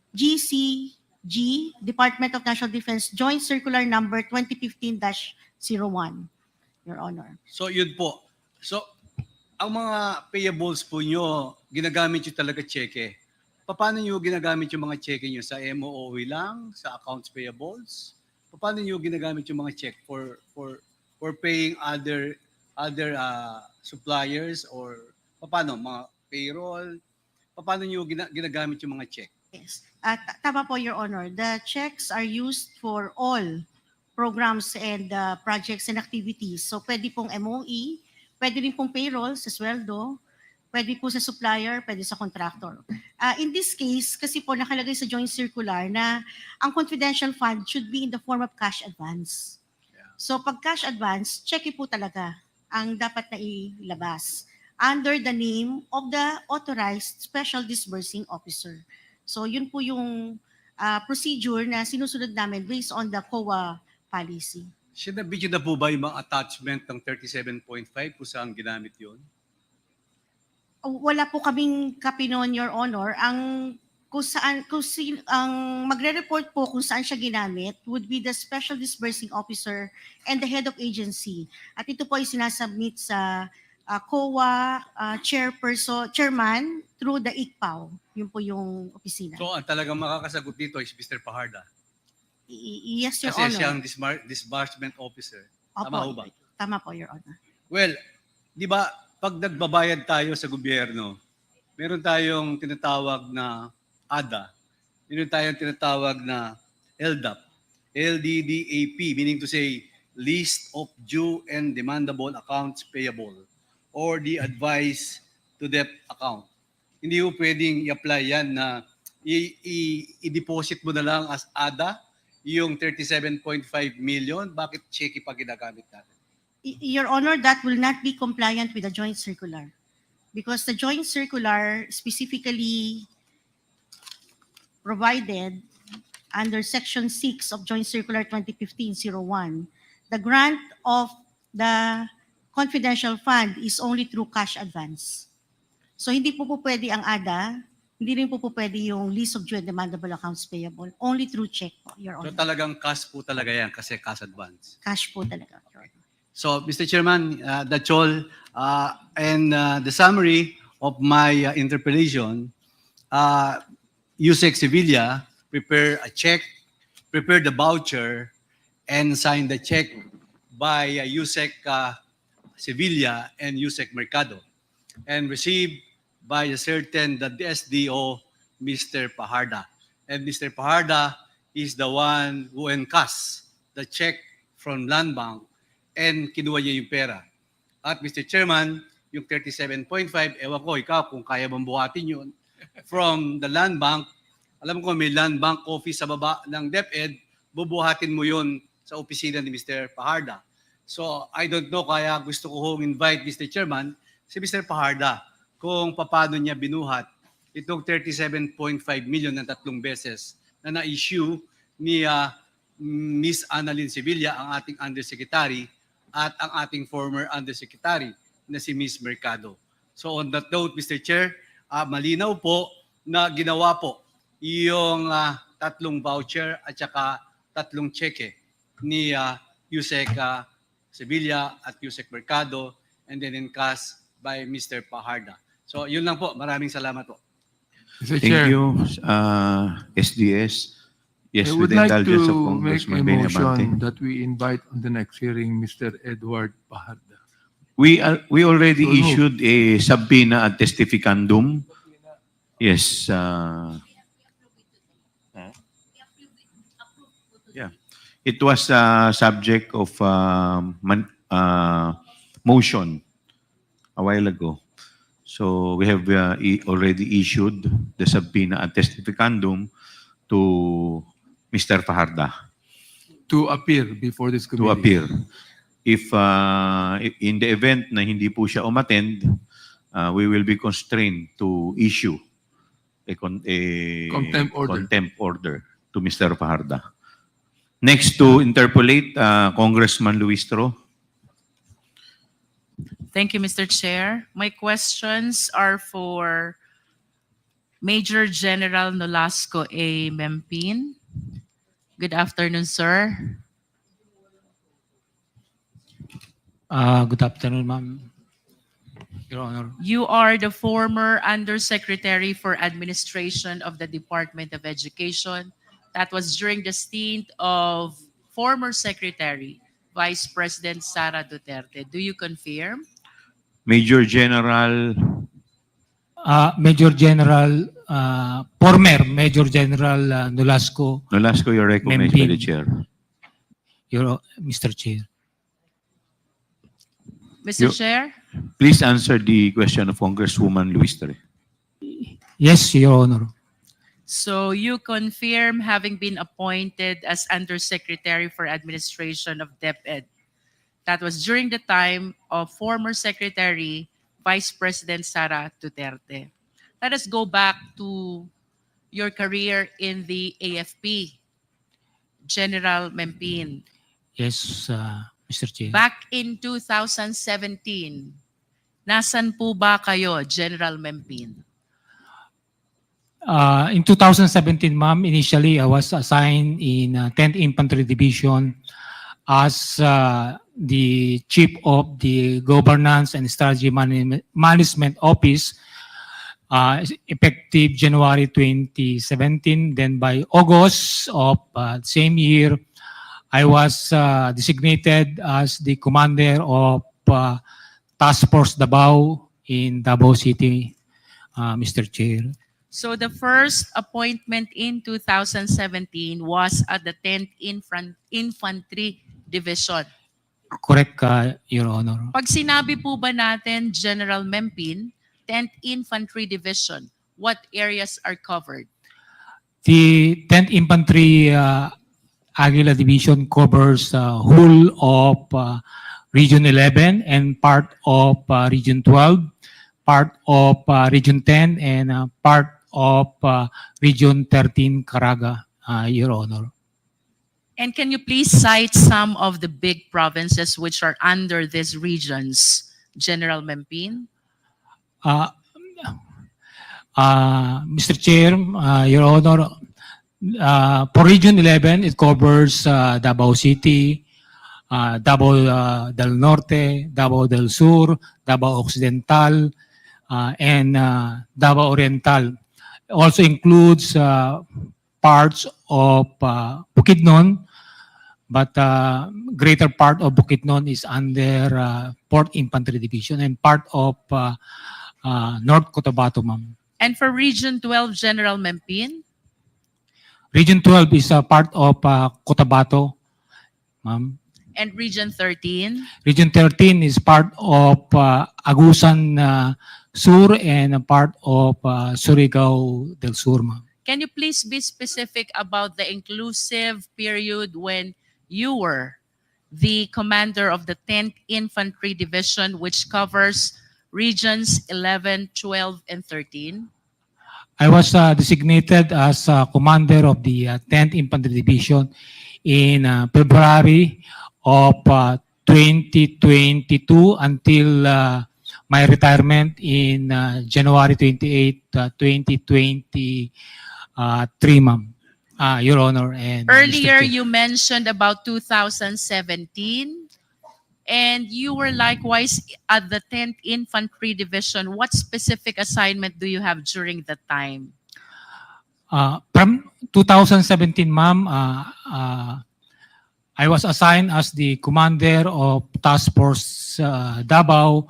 GCG, Department of National Defense, Joint Circular Number 2015-01, Your Honor. So yun po. So ang mga payables po nyo, ginagamit nyo talaga cheque. Paano nyo ginagamit yung mga cheque nyo? Sa MOOE lang? Sa accounts payables? Paano nyo ginagamit yung mga check for paying other suppliers or paano mga payroll? Paano nyo ginagamit yung mga check? Yes. Tama po, Your Honor. The checks are used for all programs and projects and activities. So pwede pong MOE, pwede rin pong payroll sa sweldo, pwede po sa supplier, pwede sa contractor. In this case, kasi po nakalagay sa joint circular na ang confidential fund should be in the form of cash advance. So pag cash advance, cheque po talaga ang dapat na ilabas under the name of the authorized special disbursing officer. So yun po yung procedure na sinusunod namin based on the COA policy. Sinabi nyo na po ba yung mga attachment ng 37.5 kung saan ginamit yun? Wala po kaming copy noon, Your Honor. Ang magre-report po kung saan siya ginamit would be the special disbursing officer and the head of agency. At ito po ay sinasubmit sa COA chairman through the ICPAO. Yun po yung opisina. So ang talagang makakasagot dito is Mr. Paharda. Yes, Your Kasi Honor. siya ang disbursement officer. Tama ho ba? Tama po, Your Honor. Well, di ba pag nagbabayad tayo sa gobyerno, meron tayong tinatawag na ADA, meron tayong tinatawag na LDAP, LDDAP, meaning to say, List of Due and Demandable Accounts Payable, or the Advice to Debt Account. Hindi mo pwedeng i-apply yan na i-deposit mo na lang as ADA yung 37.5 million, bakit cheque pa ginagamit natin? Your Honor, that will not be compliant with the joint circular because the joint circular specifically provided under Section 6 of Joint Circular 2015-01, the grant of the confidential fund is only through cash advance. So hindi po pwede ang ADA Hindi rin po pwede yung list of due and demandable accounts payable. Only through check po, Your So Honor. talagang cash po talaga yan kasi cash advance. Cash po talaga, Your Honor. So, Mr. Chairman, that's all. And the summary of my interpellation, USEC Sevilla prepare a check, prepare the voucher, and sign the check by USEC Sevilla and USEC Mercado, and received by a certain the SDO, Mr. Paharda. And Mr. Paharda is the one who encash the check from Land Bank and kinuha niya yung pera. At Mr. Chairman, yung 37.5, ewan ko, ikaw, kung kaya mong buhatin yun, from the Land Bank, alam ko may Land Bank office sa baba ng DepEd, bubuhatin mo yun sa opisina ni Mr. Paharda. So, I don't know, kaya gusto ko hong invite Mr. Chairman, si Mr. Paharda, kung paano niya binuhat itong 37.5 million na 3 beses na na-issue ni Miss Annalyn Sevilla, ang ating Undersecretary, at ang ating former Undersecretary na si Miss Mercado. So on that note, Mr. Chair, malinaw po na ginawa po yung 3 voucher at saka 3 cheque ni USEC Sevilla at USEC Mercado, and then encash by Mr. Paharda. So yun lang po. Maraming salamat po. Mr. Thank Chair, you, SDS. Yes, I with would the like indulgence of to make a Congressman Benny Abante. motion that we invite on the next hearing Mr. Edward Paharda. We already So moved. issued a subpoena ad testificandum. Yes. Yeah. It was subject of motion a while ago. So we have already issued the subpoena ad testificandum to Mr. Fajarda To appear before this committee. to appear. If in the event na hindi po siya umattend, we will be constrained to issue a contempt order to Mr. Fajarda. Next to interpolate, Congressman Luis Tro. Thank you, Mr. Chair. My questions are for Major General Nolasco A. Mempin. Good afternoon, sir. Good afternoon, ma'am. Your Honor. You are the former Undersecretary for Administration of the Department of Education. That was during the stint of former Secretary, Vice President Sara Duterte. Do you confirm? Major General Major General, former Major General Nolasco, Nolasco, you're recognized by the Mempin. chair. Mr. Chair. Mr. You- Chair? Please answer the question of Congresswoman Luis Tro. Yes, Your Honor. So you confirm having been appointed as Undersecretary for Administration of DepEd. That was during the time of former Secretary, Vice President Sara Duterte. Let us go back to your career in the AFP, General Mempin. Yes, Mr. Chair. Back in 2017, nasan po ba kayo, General Mempin? In 2017, ma'am, initially I was assigned in 10th Infantry Division as the Chief of the Governance and Strategy Management Office, effective January 2017. Then by August of same year, I was designated as the commander of Task Force Davao in Davao City, Mr. Chair. So the first appointment in 2017 was at the 10th Infantry Division. Correct, Your Honor. Pag sinabi po ba natin General Mempin, 10th Infantry Division, what areas are covered? The 10th Infantry Aguila Division covers whole of Region 11 and part of Region 12, part of Region 10, and part of Region 13, Caraga, Your Honor. And can you please cite some of the big provinces which are under these regions, General Mempin? Mr. Chair, Your Honor, for Region 11, it covers Davao City, Davao del Norte, Davao del Sur, Davao Occidental, and Davao Oriental. Also includes parts of Bukidnon, but greater part of Bukidnon is under 4th Infantry Division and part of North Cotabato, ma'am. And for Region 12, General Mempin? Region 12 is a part of Cotabato, ma'am. And Region 13? Region 13 is part of Agusan Sur and a part of Surigao del Sur, ma'am. Can you please be specific about the inclusive period when you were the commander of the 10th Infantry Division, which covers regions 11, 12, and 13? I was designated as commander of the 10th Infantry Division in February of 2022 until my retirement in January 28, 2023, ma'am. Your Honor and Earlier, Mr. Chair. you mentioned about 2017, and you were likewise at the 10th Infantry Division. What specific assignment do you have during that time? From 2017, ma'am, I was assigned as the commander of Task Force Davao,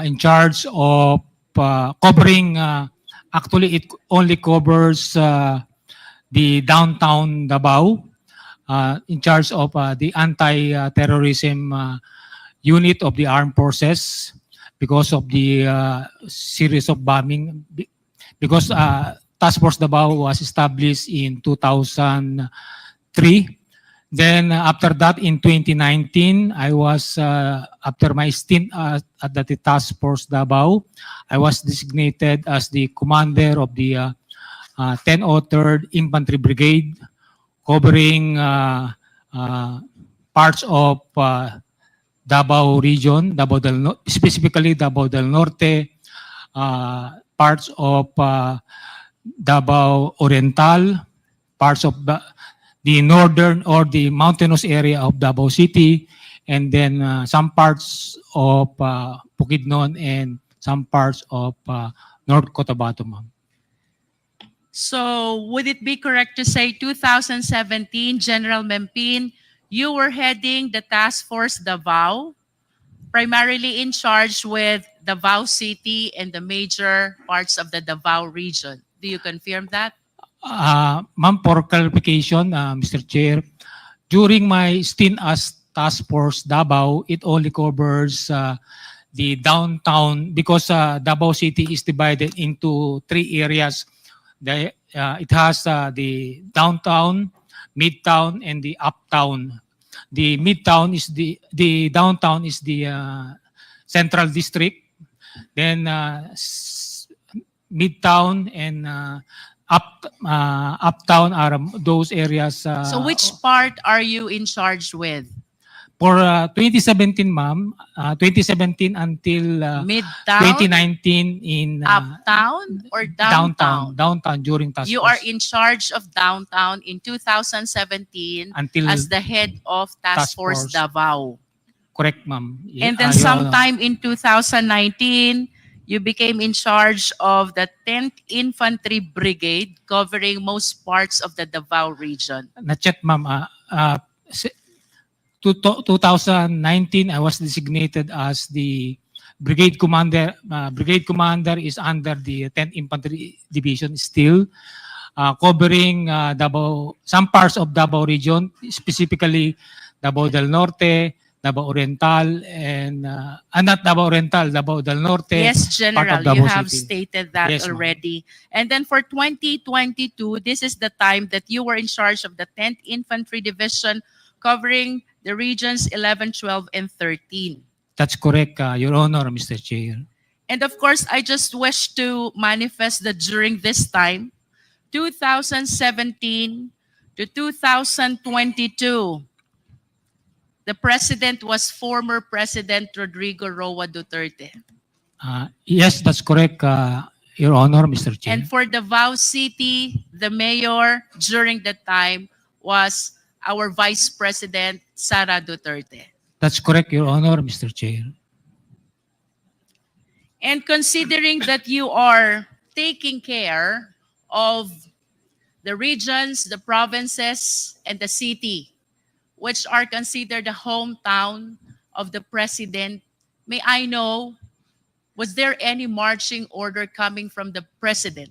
in charge of covering, actually it only covers the downtown Davao, in charge of the anti-terrorism unit of the armed forces because of the series of bombing. Because Task Force Davao was established in 2003. Then after that, in 2019, I was, after my stint at the Task Force Davao, I was designated as the commander of the 1003rd Infantry Brigade, covering parts of Davao region, specifically Davao del Norte, parts of Davao Oriental, parts of the northern or the mountainous area of Davao City, and then some parts of Bukidnon and some parts of North Cotabato, ma'am. So would it be correct to say 2017, General Mempin, you were heading the Task Force Davao, primarily in charge with Davao City and the major parts of the Davao region? Do you confirm that? Ma'am, for clarification, Mr. Chair, during my stint as Task Force Davao, it only covers the downtown because Davao City is divided into 3 areas. It has the downtown, midtown, and the uptown. The midtown is the downtown is the central district. Then midtown and uptown are those areas. So which part are you in charge with? For 2017, ma'am, 2017 until Midtown? 2019 in Uptown or downtown? Downtown during task You force. are in charge of downtown in 2017 Until as the head of Task Task Force Force. Davao. Correct, ma'am. And then Your Honor. sometime in 2019, you became in charge of the 10th Infantry Brigade covering most parts of the Davao region. Not yet, ma'am. 2019, I was designated as the brigade commander. Brigade commander is under the 10th Infantry Division still, covering Davao, some parts of Davao region, specifically Davao del Norte, Davao Oriental, and not Davao Oriental, Davao del Norte. Yes, part General, of you Davao have City. stated that Yes, ma'am. already. And then for 2022, this is the time that you were in charge of the 10th Infantry Division covering the regions 11, 12, and 13. That's correct, Your Honor, Mr. Chair. And of course, I just wish to manifest that during this time, 2017 to 2022, the president was former President Rodrigo Roa Duterte. Yes, that's correct, Your Honor, Mr. Chair. And for Davao City, the mayor during that time was our Vice President, Sara Duterte. That's correct, Your Honor, Mr. Chair. And considering that you are taking care of the regions, the provinces, and the city, which are considered the hometown of the president, may I know, was there any marching order coming from the president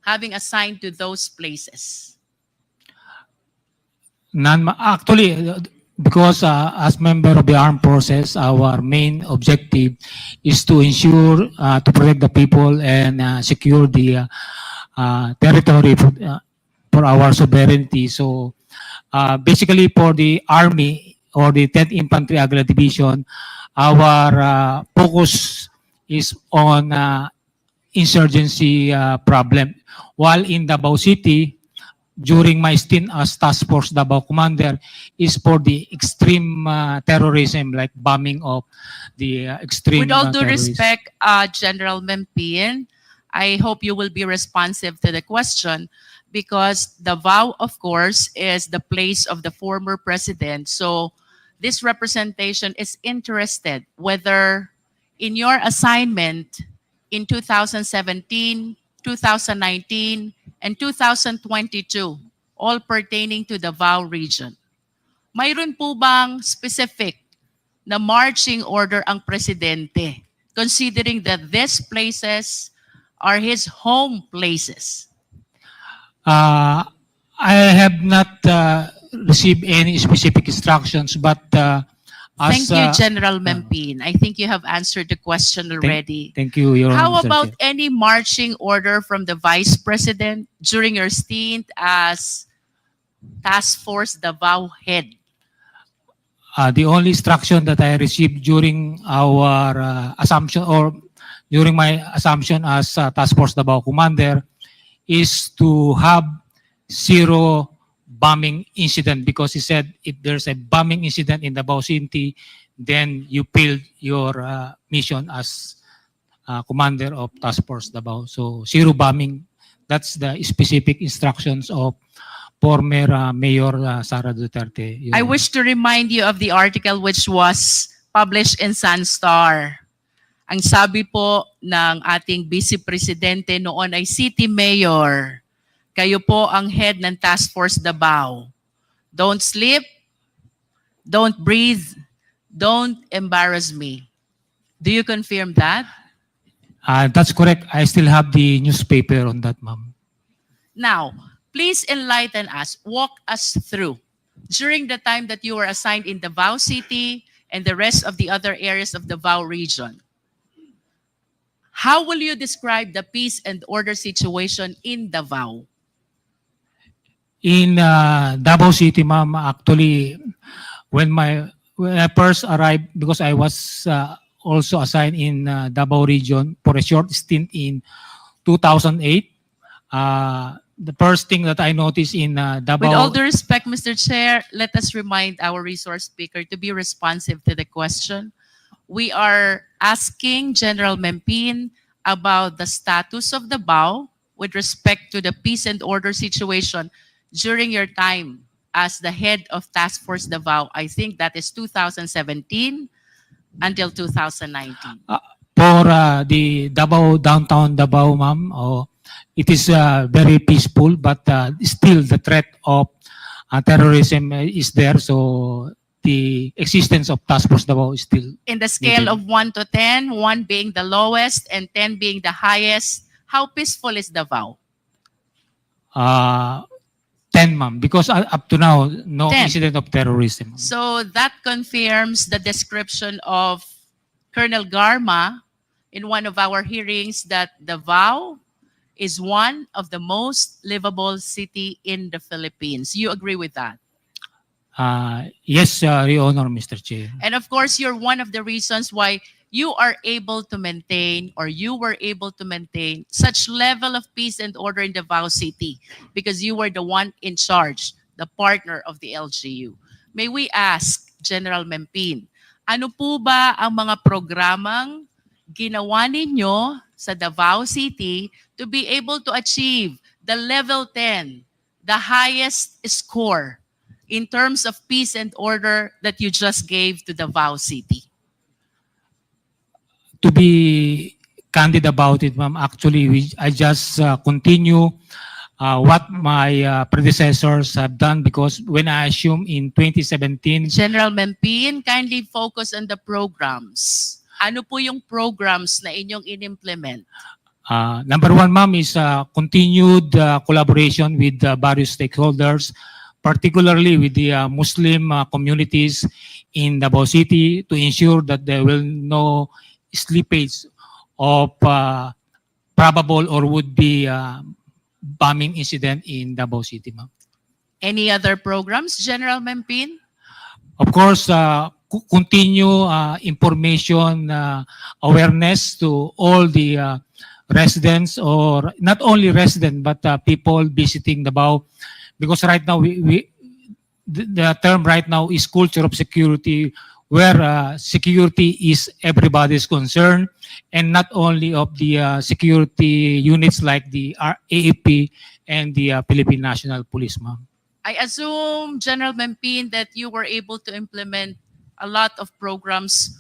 having assigned to those places? Actually, because as member of the armed forces, our main objective is to ensure to protect the people and secure the territory for our sovereignty. So basically for the Army or the 10th Infantry Aguila Division, our focus is on insurgency problem. While in Davao City, during my stint as Task Force Davao Commander, is for the extreme terrorism, like bombing of the extreme With all due terrorism. respect, General Mempian, I hope you will be responsive to the question because Davao, of course, is the place of the former president. So this representation is interested whether in your assignment in 2017, 2019, and 2022, all pertaining to Davao region, mayroon po bang specific na marching order ang presidente, considering that these places are his home places? I have not received any specific instructions, but Thank you, General Mempin. I think you have answered the question already. Thank you, Your Honor, How Mr. about Chair. any marching order from the Vice President during your stint as Task Force Davao head? The only instruction that I received during our assumption or during my assumption as Task Force Davao Commander is to have zero bombing incident, because he said if there's a bombing incident in Davao City, then you failed your mission as Commander of Task Force Davao. So zero bombing, that's the specific instructions of former Mayor Sara Duterte. Your I Honor. wish to remind you of the article which was published in Saan Star. Ang sabi po ng ating Vice Presidente noon ay City Mayor, kayo po ang head ng Task Force Davao. Don't sleep, don't breathe, don't embarrass me. Do you confirm that? That's correct. I still have the newspaper on that, ma'am. Now, please enlighten us, walk us through. During the time that you were assigned in Davao City and the rest of the other areas of Davao region, how will you describe the peace and order situation in Davao? In Davao City, ma'am, actually, when I first arrived, because I was also assigned in Davao region for a short stint in 2008, the first thing that I noticed in Davao... With all due respect, Mr. Chair, let us remind our resource speaker to be responsive to the question. We are asking General Mempin about the status of Davao with respect to the peace and order situation during your time as the head of Task Force Davao. I think that is 2017 until 2019. For the Davao, downtown Davao, ma'am, it is very peaceful, but still the threat of terrorism is there. So the existence of Task Force Davao is still... In the scale needed. of 1 to 10, 1 being the lowest and 10 being the highest, how peaceful is Davao? 10, ma'am, because up to now, no 10. incident of terrorism. So that confirms the description of Colonel Garma in one of our hearings that Davao is one of the most livable city in the Philippines. You agree with that? Yes, Your Honor, Mr. Chair. And of course, you're one of the reasons why you are able to maintain, or you were able to maintain, such level of peace and order in Davao City because you were the one in charge, the partner of the LGU. May we ask, General Mempin, ano po ba ang mga programang ginawa ninyo sa Davao City to be able to achieve the level 10, the highest score in terms of peace and order that you just gave to Davao City? To be candid about it, ma'am, actually, I just continue what my predecessors have done because when I assumed in 2017, General Mempin, kindly focus on the programs. Ano po yung programs na inyong in-implement? number one, ma'am, is continued collaboration with various stakeholders, particularly with the Muslim communities in Davao City to ensure that there will no slippage of probable or would-be bombing incident in Davao City, ma'am. Any other programs, General Mempin? Of course, continue information awareness to all the residents, or not only residents but people visiting Davao, because right now the term right now is culture of security, where security is everybody's concern, and not only of the security units like the AFP and the Philippine National Police, ma'am. I assume, General Mempin, that you were able to implement a lot of programs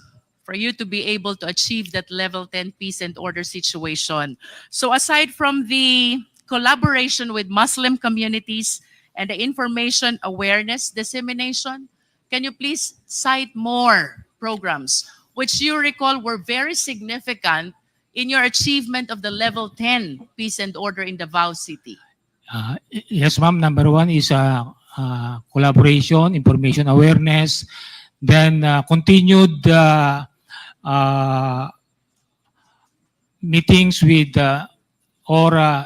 for you to be able to achieve that level 10 peace and order situation. So aside from the collaboration with Muslim communities and the information awareness dissemination, can you please cite more programs which you recall were very significant in your achievement of the level 10 peace and order in Davao City? Yes, ma'am. Number one is collaboration, information awareness, then continued meetings with or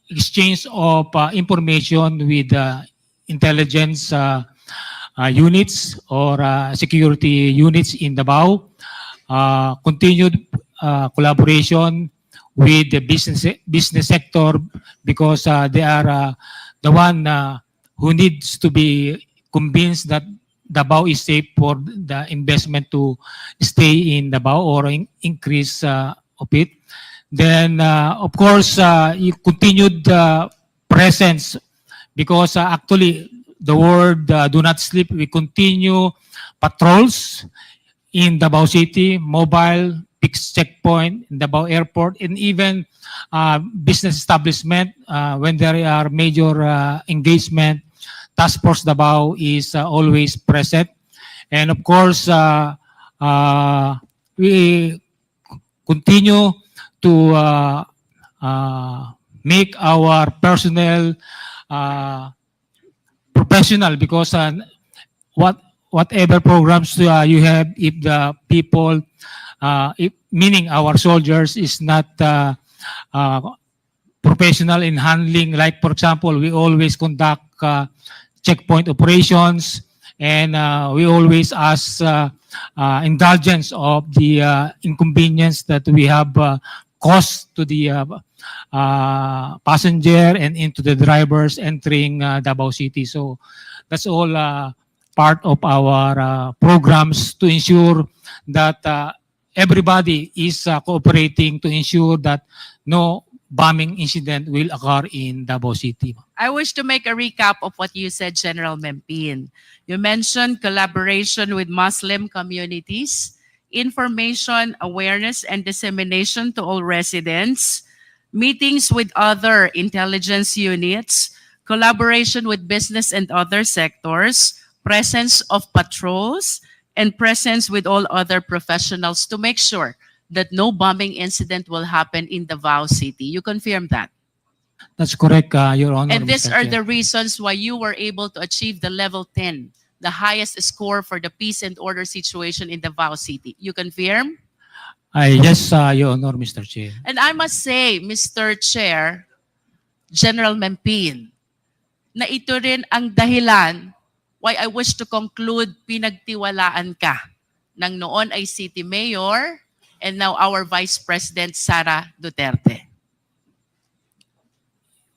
exchange of information with intelligence units or security units in Davao. Continued collaboration with the business sector because they are the one who needs to be convinced that Davao is safe for the investment to stay in Davao or increase of it. Then, of course, you continued presence because actually the word do not sleep. We continue patrols in Davao City, mobile, fixed checkpoint in Davao Airport, and even business establishment when there are major engagement. Task Force Davao is always present. And of course, we continue to make our personnel professional because whatever programs you have, if the people, meaning our soldiers, is not professional in handling, like for example, we always conduct checkpoint operations, and we always ask indulgence of the inconvenience that we have caused to the passenger and into the drivers entering Davao City. So that's all part of our programs to ensure that everybody is cooperating to ensure that no bombing incident will occur in Davao City. I wish to make a recap of what you said, General Mempin. You mentioned collaboration with Muslim communities, information awareness and dissemination to all residents, meetings with other intelligence units, collaboration with business and other sectors, presence of patrols, and presence with all other professionals to make sure that no bombing incident will happen in Davao City. You confirm that? That's correct, Your Honor. And these Mr. are Chair. the reasons why you were able to achieve the level 10, the highest score for the peace and order situation in Davao City. You confirm? Yes, Your Honor, Mr. Chair. And I must say, Mr. Chair, General Mempin, na ito rin ang dahilan why I wish to conclude pinagtiwalaan ka ng noon ay City Mayor and now our Vice President, Sara Duterte.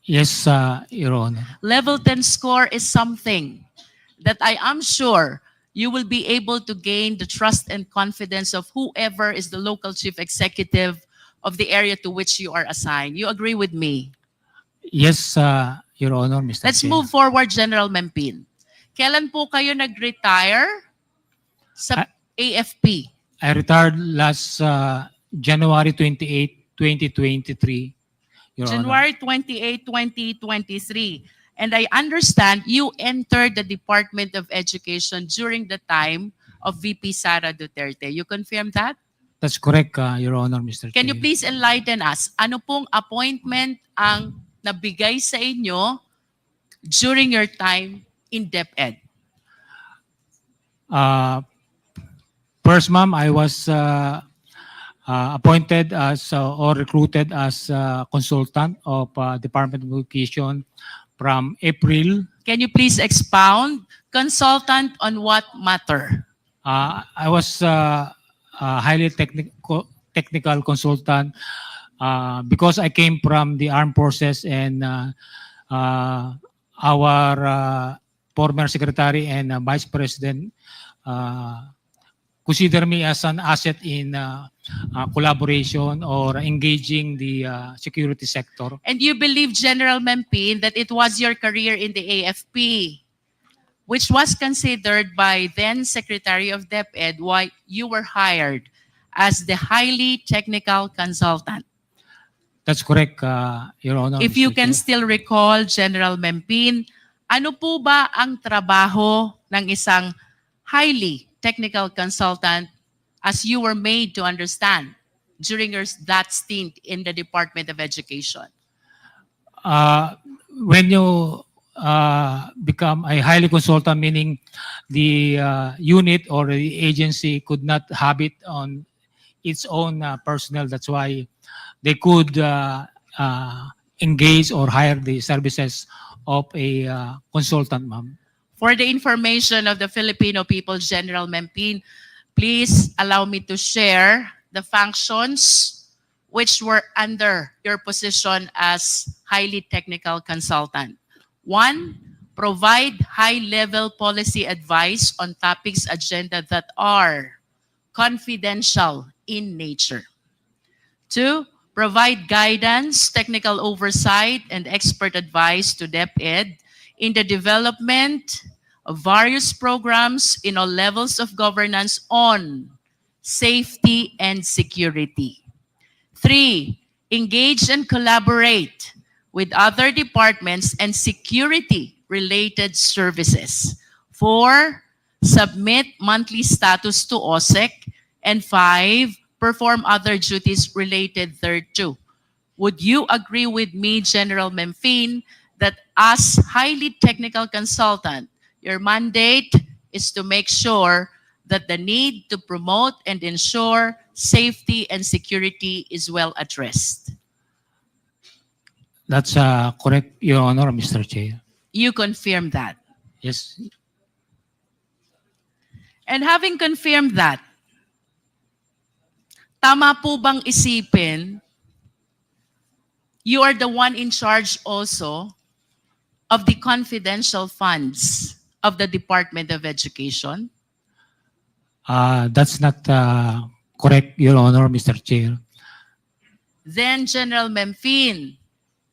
Yes, Your Honor. Level 10 score is something that I am sure you will be able to gain the trust and confidence of whoever is the local chief executive of the area to which you are assigned. You agree with me? Yes, Your Honor, Mr. Let's Chair. move forward, General Mempin. Kailan po kayo nag-retire sa AFP? I retired last January 28, 2023, Your Honor. January 28, 2023. And I understand you entered the Department of Education during the time of VP Sara Duterte. You confirm that? That's correct, Your Honor, Mr. Can you Chair. please enlighten us? Ano pong appointment ang nabigay sa inyo during your time in DepEd? First, ma'am, I was appointed as or recruited as consultant of Department of Education from April. Can you please expound? Consultant on what matter? I was a highly technical consultant because I came from the armed forces, and our former secretary and vice president consider me as an asset in collaboration or engaging the security sector. And you believe, General Mempin, that it was your career in the AFP, which was considered by then Secretary of DepEd why you were hired as the highly technical consultant. That's correct, Your Honor. If you Mr. can Chair. still recall, General Mempin, ano po ba ang trabaho ng isang highly technical consultant as you were made to understand during that stint in the Department of Education? When you become a highly consultant, meaning the unit or the agency could not have it on its own personnel. That's why they could engage or hire the services of a consultant, ma'am. For the information of the Filipino people, General Mempin, please allow me to share the functions which were under your position as highly technical consultant. 1, provide high-level policy advice on topics agenda that are confidential in nature. 2, provide guidance, technical oversight, and expert advice to DepEd in the development of various programs in all levels of governance on safety and security. 3, engage and collaborate with other departments and security-related services. 4, submit monthly status to OSEC. And 5, perform other duties related thereto. Would you agree with me, General Mempin, that as highly technical consultant, your mandate is to make sure that the need to promote and ensure safety and security is well addressed? That's correct, Your Honor, Mr. Chair. You confirm that. Yes. And having confirmed that, tama po bang isipin, you are the one in charge also of the confidential funds of the Department of Education? That's not correct, Your Honor, Mr. Chair. Then, General Mempin,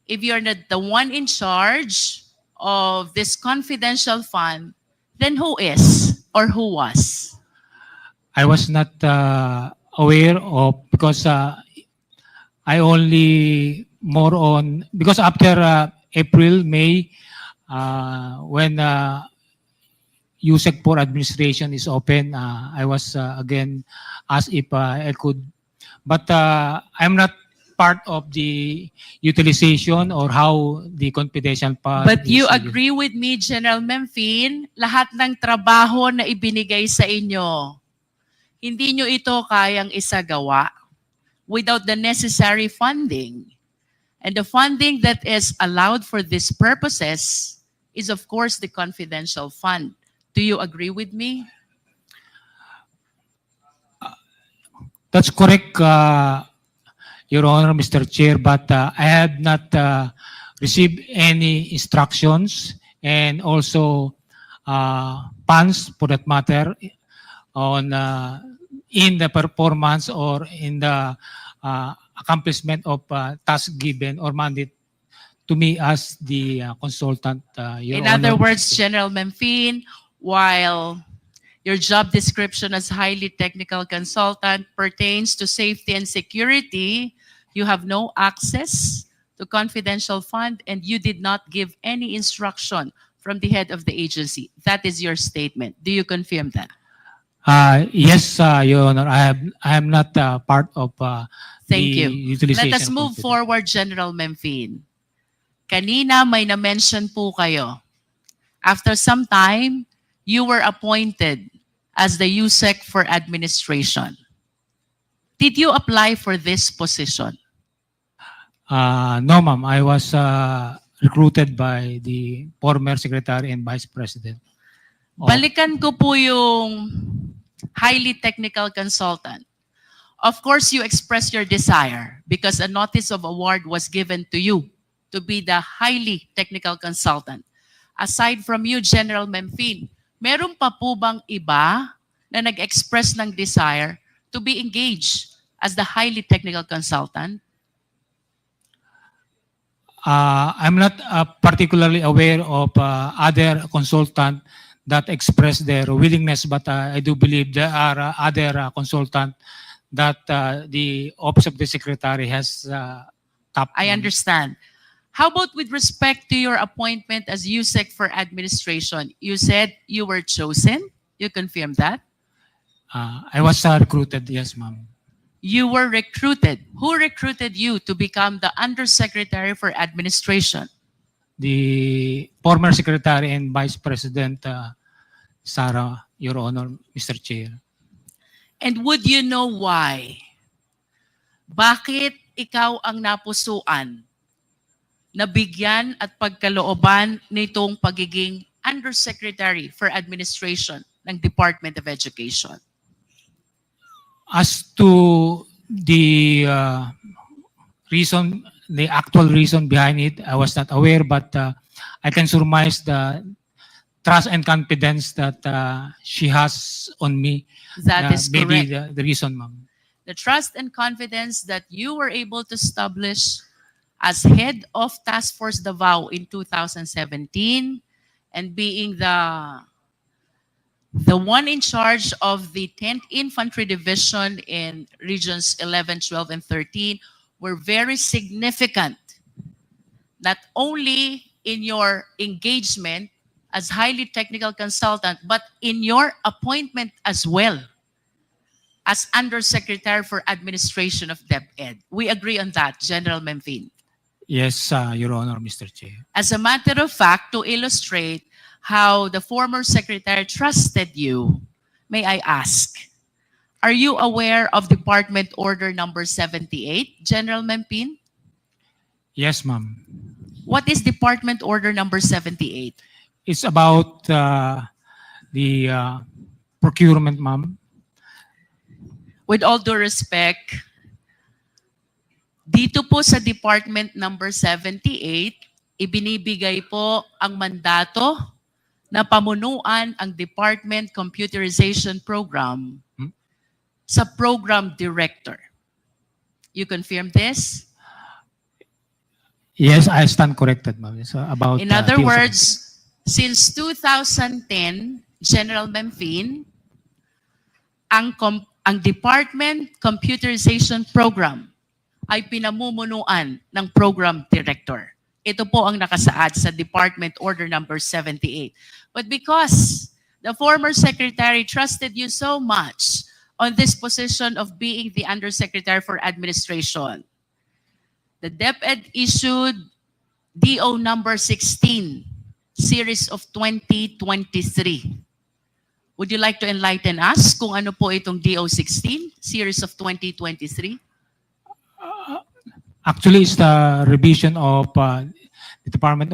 if you're not the one in charge of this confidential fund, then who is or who was? I was not aware of, because I only more on, because after April, May, when USEC for administration is open, I was again asked if I could, but I'm not part of the utilization or how the confidential fund. But you is, agree with me, General Mempin, lahat ng trabaho na ibinigay sa inyo, hindi nyo ito kayang isagawa without the necessary funding. And the funding that is allowed for these purposes is, of course, the confidential fund. Do you agree with me? That's correct, Your Honor, Mr. Chair, but I have not received any instructions and also funds, for that matter, on in the performance or in the accomplishment of task given or mandate to me as the consultant. Your In other Honor. words, General Memphine, while your job description as highly technical consultant pertains to safety and security, you have no access to confidential fund and you did not give any instruction from the head of the agency. That is your statement. Do you confirm that? Yes, Your Honor. I am not part of Thank the you. utilization. Let us of move confidential. forward, General Memphine. Kanina may na-mention po kayo. After some time, you were appointed as the USEC for administration. Did you apply for this position? No, ma'am. I was recruited by the former Secretary and Vice President. Balikan ko po yung highly technical consultant. Of course, you expressed your desire because a notice of award was given to you to be the highly technical consultant. Aside from you, General Memphine, meron pa po bang iba na nag-express ng desire to be engaged as the highly technical consultant? I'm not particularly aware of other consultant that express their willingness, but I do believe there are other consultant that the Office of the Secretary has tapped. I understand. How about with respect to your appointment as USEC for administration? You said you were chosen. You confirm that? I was recruited, yes, ma'am. You were recruited. Who recruited you to become the Undersecretary for Administration? The former Secretary and Vice President Sara, Your Honor, Mr. Chair. And would you know why? Bakit ikaw ang napusuan, nabigyan at pagkalooban nitong pagiging Undersecretary for Administration ng Department of Education? As to the reason, the actual reason behind it, I was not aware, but I can surmise the trust and confidence that she has on me. That is maybe correct. the reason, ma'am. The trust and confidence that you were able to establish as head of Task Force Davao in 2017 and being the one in charge of the 10th Infantry Division in regions 11, 12, and 13 were very significant, not only in your engagement as highly technical consultant, but in your appointment as well as Undersecretary for Administration of DepEd. We agree on that, General Memphine. Yes, Your Honor, Mr. Chair. As a matter of fact, to illustrate how the former secretary trusted you, may I ask, are you aware of Department Order number 78, General Memphine? Yes, ma'am. What is Department Order number 78? It's about the procurement, ma'am. With all due respect, dito po sa Department number 78, ibinibigay po ang mandato na pamunuan ang Department Computerization Program sa Program Director. You confirm this? Yes, I stand corrected, ma'am. It's about, In other TOS. words, since 2010, General Memphine, ang Department Computerization Program ay pinamumunuan ng Program Director. Ito po ang nakasaad sa Department Order number 78. But because the former secretary trusted you so much on this position of being the Undersecretary for Administration, the DepEd issued DO number 16, series of 2023. Would you like to enlighten us kung ano po itong DO 16, series of 2023? Actually, it's the revision of the Department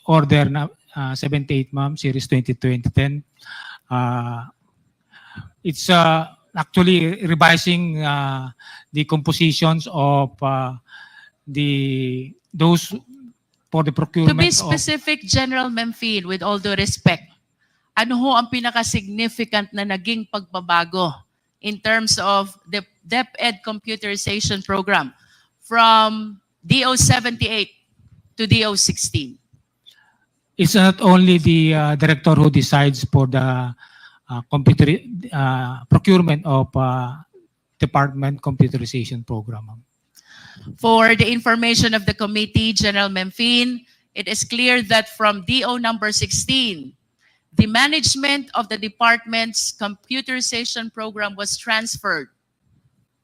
Order 78, ma'am, Series 2010. It's actually revising the compositions of those for the To procurement be of specific, General Memphine, with all due respect, ano ho ang pinaka-significant na naging pagbabago in terms of the DepEd computerization program? from DO78 to DO16? It's not only the director who decides for the computer procurement of department computerization program. Ma'am. For the information of the committee, General Memphine, it is clear that from DO number 16, the management of the department's computerization program was transferred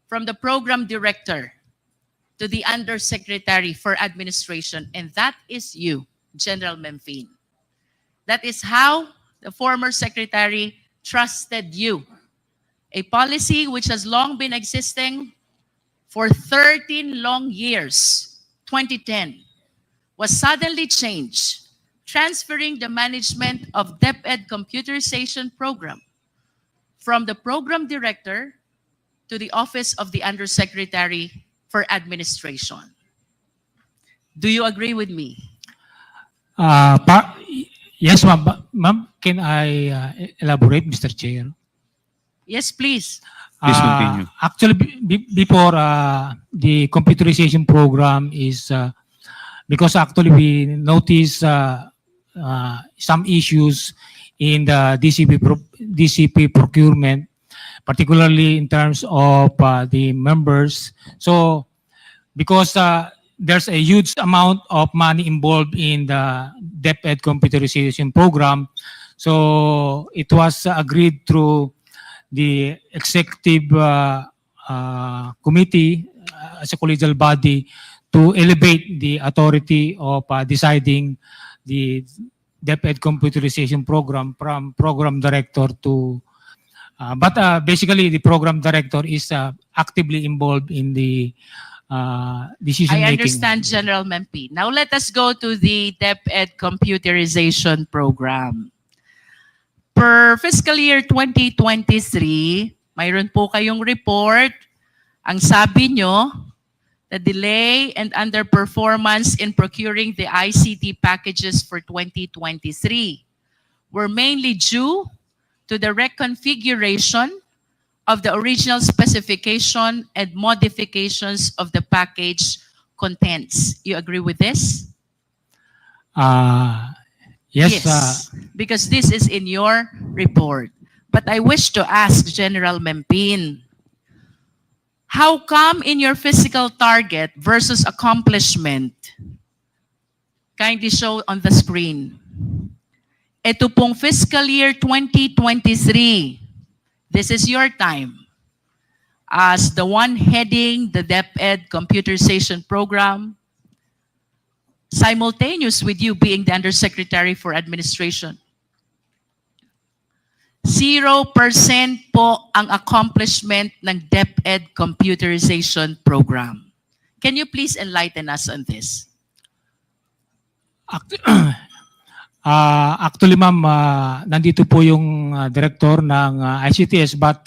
from the program director to the undersecretary for administration, and that is you, General Memphine. That is how the former secretary trusted you. A policy which has long been existing for 13 long years, 2010, was suddenly changed, transferring the management of DepEd computerization program from the program director to the office of the undersecretary for administration. Do you agree with me? Yes, ma'am. Ma'am, can I elaborate, Mr. Chair? Yes, please. Please continue. Actually, before the computerization program is, because actually we notice some issues in the DCP procurement, particularly in terms of the members. So, because there's a huge amount of money involved in the DepEd computerization program, so it was agreed through the executive committee as a collegial body to elevate the authority of deciding the DepEd computerization program from program director to but basically the program director is actively involved in the decision I making. understand, General Memphine. Now let us go to the DepEd computerization program. Per fiscal year 2023, mayroon po kayong report. Ang sabi nyo, the delay and underperformance in procuring the ICT packages for 2023 were mainly due to the reconfiguration of the original specification and modifications of the package contents. You agree with this? Yes. Because this is in your report. But I wish to ask General Memphine, how come in your physical target versus accomplishment? Kindly show on the screen. Ito pong fiscal year 2023, this is your time as the one heading the DepEd computerization program, simultaneous with you being the Undersecretary for Administration. 0% po ang accomplishment ng DepEd computerization program. Can you please enlighten us on this? Actually, ma'am, nandito po yung director ng ICTS, but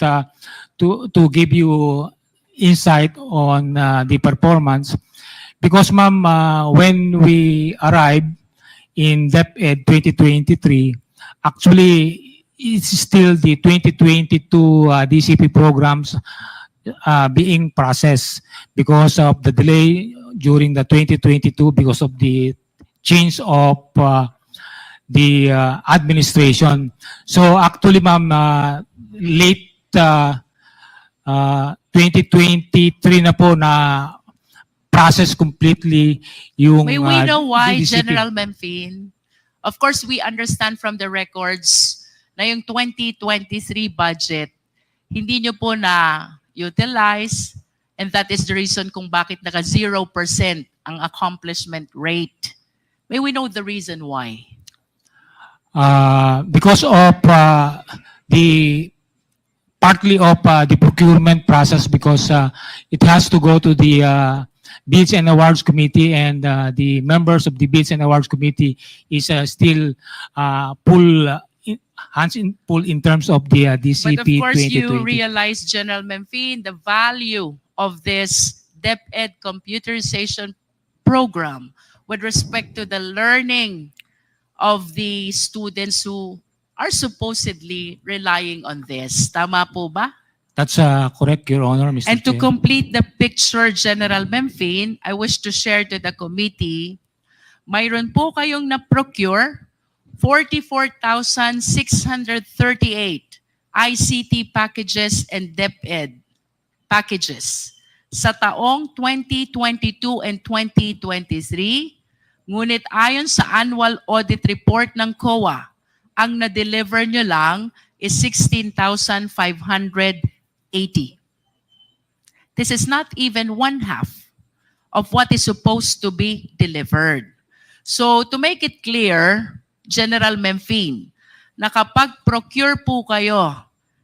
to give you insight on the performance, because ma'am, when we arrived in DepEd 2023, actually it's still the 2022 DCP programs being processed because of the delay during the 2022 because of the change of the administration. So actually, ma'am, late 2023 na po na process completely yung May we know why, DCP. General Memphine? Of course, we understand from the records na yung 2023 budget, hindi nyo po na-utilize, and that is the reason kung bakit naka 0% ang accomplishment rate. May we know the reason why? Because of the partly of the procurement process, because it has to go to the Bids and Awards Committee, and the members of the Bids and Awards Committee is still hands in full in terms of the DCP 2020. But of course, you realize, General Memphine, the value of this DepEd computerization program with respect to the learning of the students who are supposedly relying on this. Tama po ba? That's correct, Your Honor, Mr. And to Chair. complete the picture, General Memphine, I wish to share to the committee, mayroon po kayong na-procure 44,638 ICT packages and DepEd packages sa taong 2022 and 2023. Ngunit ayon sa annual audit report ng COA, ang na-deliver nyo lang is 16,580. This is not even one half of what is supposed to be delivered. So to make it clear, General Memphine, na kapag procure po kayo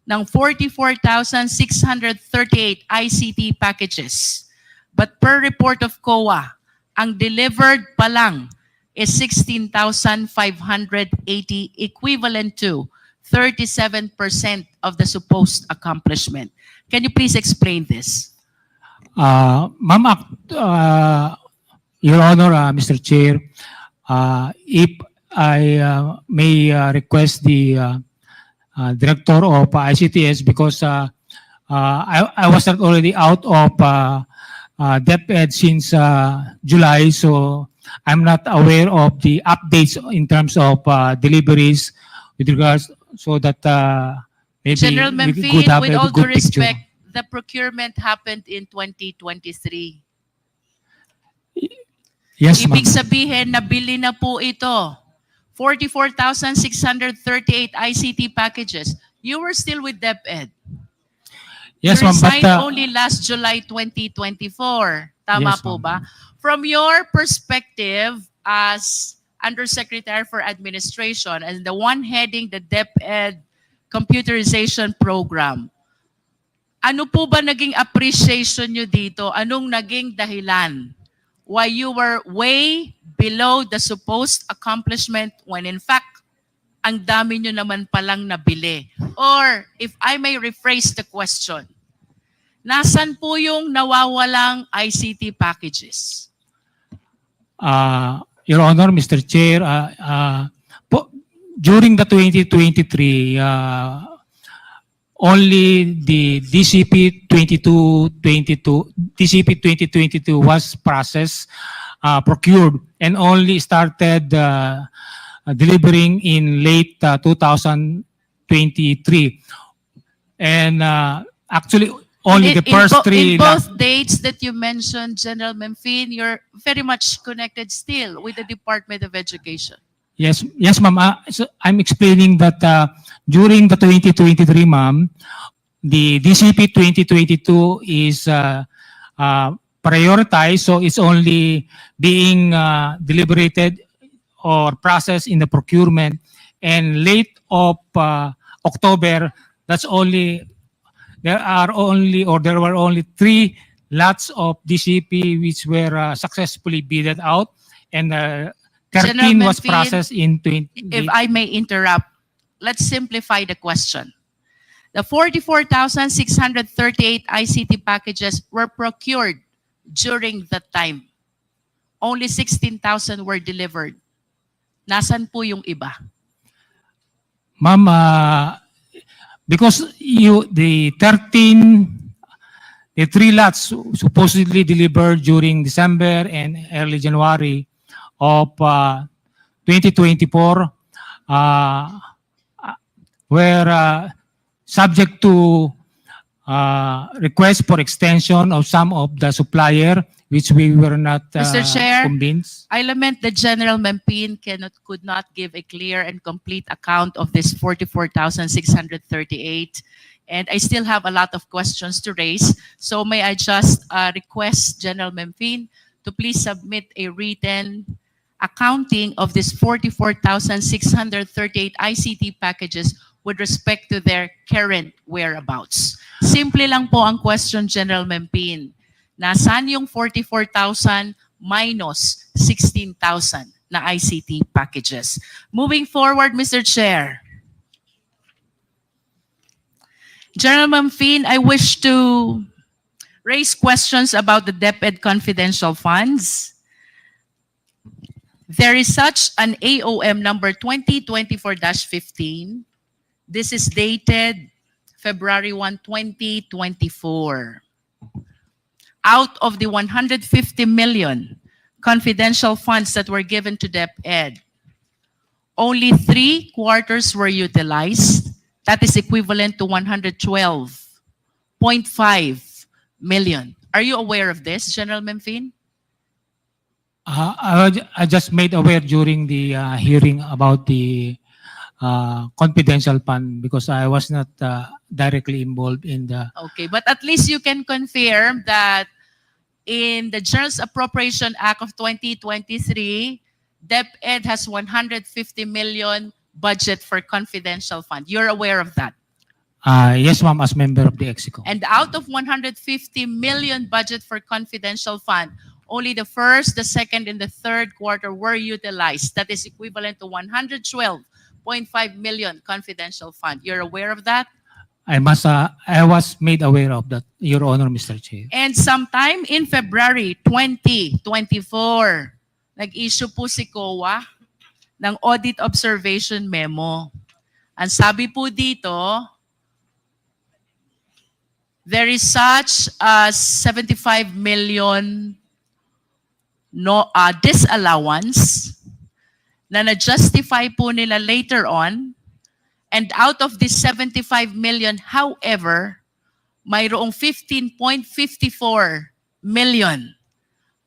ng 44,638 ICT packages, but per report of COA, ang delivered pa lang is 16,580, equivalent to 37% of the supposed accomplishment. Can you please explain this? Ma'am, Your Honor, Mr. Chair, if I may request the Director of ICTS, because I was not already out of DepEd since July, so I'm not aware of the updates in terms of deliveries with regards, so that maybe General we could Memphine, have with a all due good picture. respect, the procurement happened in 2023. Yes, ma'am. Ibig sabihin, nabili na po ito. 44,638 ICT packages. You were still with DepEd. Yes, You ma'am, but resigned only last July 2024. Tama Yes, po ma'am. ba? From your perspective as Undersecretary for Administration and the one heading the DepEd computerization program, ano po ba naging appreciation nyo dito? Anong naging dahilan why you were way below the supposed accomplishment when in fact, ang dami nyo naman palang nabili? Or, if I may rephrase the question, nasan po yung nawawalang ICT packages? Your Honor, Mr. Chair, during the 2023, only the DCP 2022 was processed, procured, and only started delivering in late 2023. And actually, only the first three. In both dates that you mentioned, General Memphine, you're very much connected still with the Department of Education. Yes, ma'am. So I'm explaining that during the 2023, ma'am, the DCP 2022 is prioritized, so it's only being deliberated or processed in the procurement. And late of October, there were only 3 lots of DCP which were successfully bidded out, and 13 General was Memphine, processed in 20. If I may interrupt, let's simplify the question. The 44,638 ICT packages were procured during that time. Only 16,000 were delivered. Nasan po yung iba? Ma'am, because the 3 lots supposedly delivered during December and early January of 2024 were subject to request for extension of some of the supplier, which we were not Mr. Chair, convinced. I lament that General Memphine could not give a clear and complete account of this 44,638. And I still have a lot of questions to raise. So may I just request General Memphine to please submit a written accounting of this 44,638 ICT packages with respect to their current whereabouts. Simple lang po ang question, General Memphine. Nasaan yung 44,000 minus 16,000 na ICT packages? Moving forward, Mr. Chair. General Memphine, I wish to raise questions about the DepEd confidential funds. There is such an AOM number 2024-15. This is dated February 1, 2024. Out of the 150 million confidential funds that were given to DepEd, only 3/4 were utilized. That is equivalent to 112.5 million. Are you aware of this, General Memphine? I just made aware during the hearing about the confidential fund because I was not directly involved in the. Okay, but at least you can confirm that in the General Appropriation Act of 2023, DepEd has 150 million budget for confidential fund. You're aware of that? Yes, ma'am, as member of the EXICO. And out of 150 million budget for confidential fund, only the first, the second, and the third quarter were utilized. That is equivalent to 112.5 million confidential fund. You're aware of that? I was made aware of that, Your Honor, Mr. Chair. And sometime in February 2024, nag-issue po si COA ng Audit Observation Memo. Ang sabi po dito, there is such a 75 million disallowance na na-justify po nila later on. And out of this 75 million, however, mayroong 15.54 million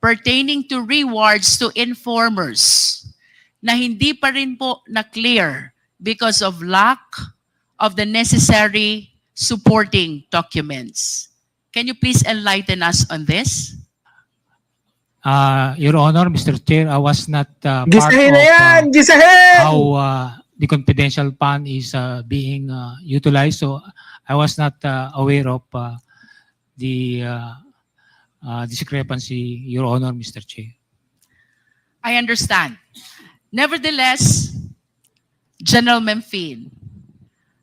pertaining to rewards to informers na hindi pa rin po na-clear because of lack of the necessary supporting documents. Can you please enlighten us on this? Your Honor, Mr. Chair, I was not part Gisahin na yan! of Gisahin! how the confidential fund is being utilized. So I was not aware of the discrepancy, Your Honor, Mr. Chair. I understand. Nevertheless, General Memphine,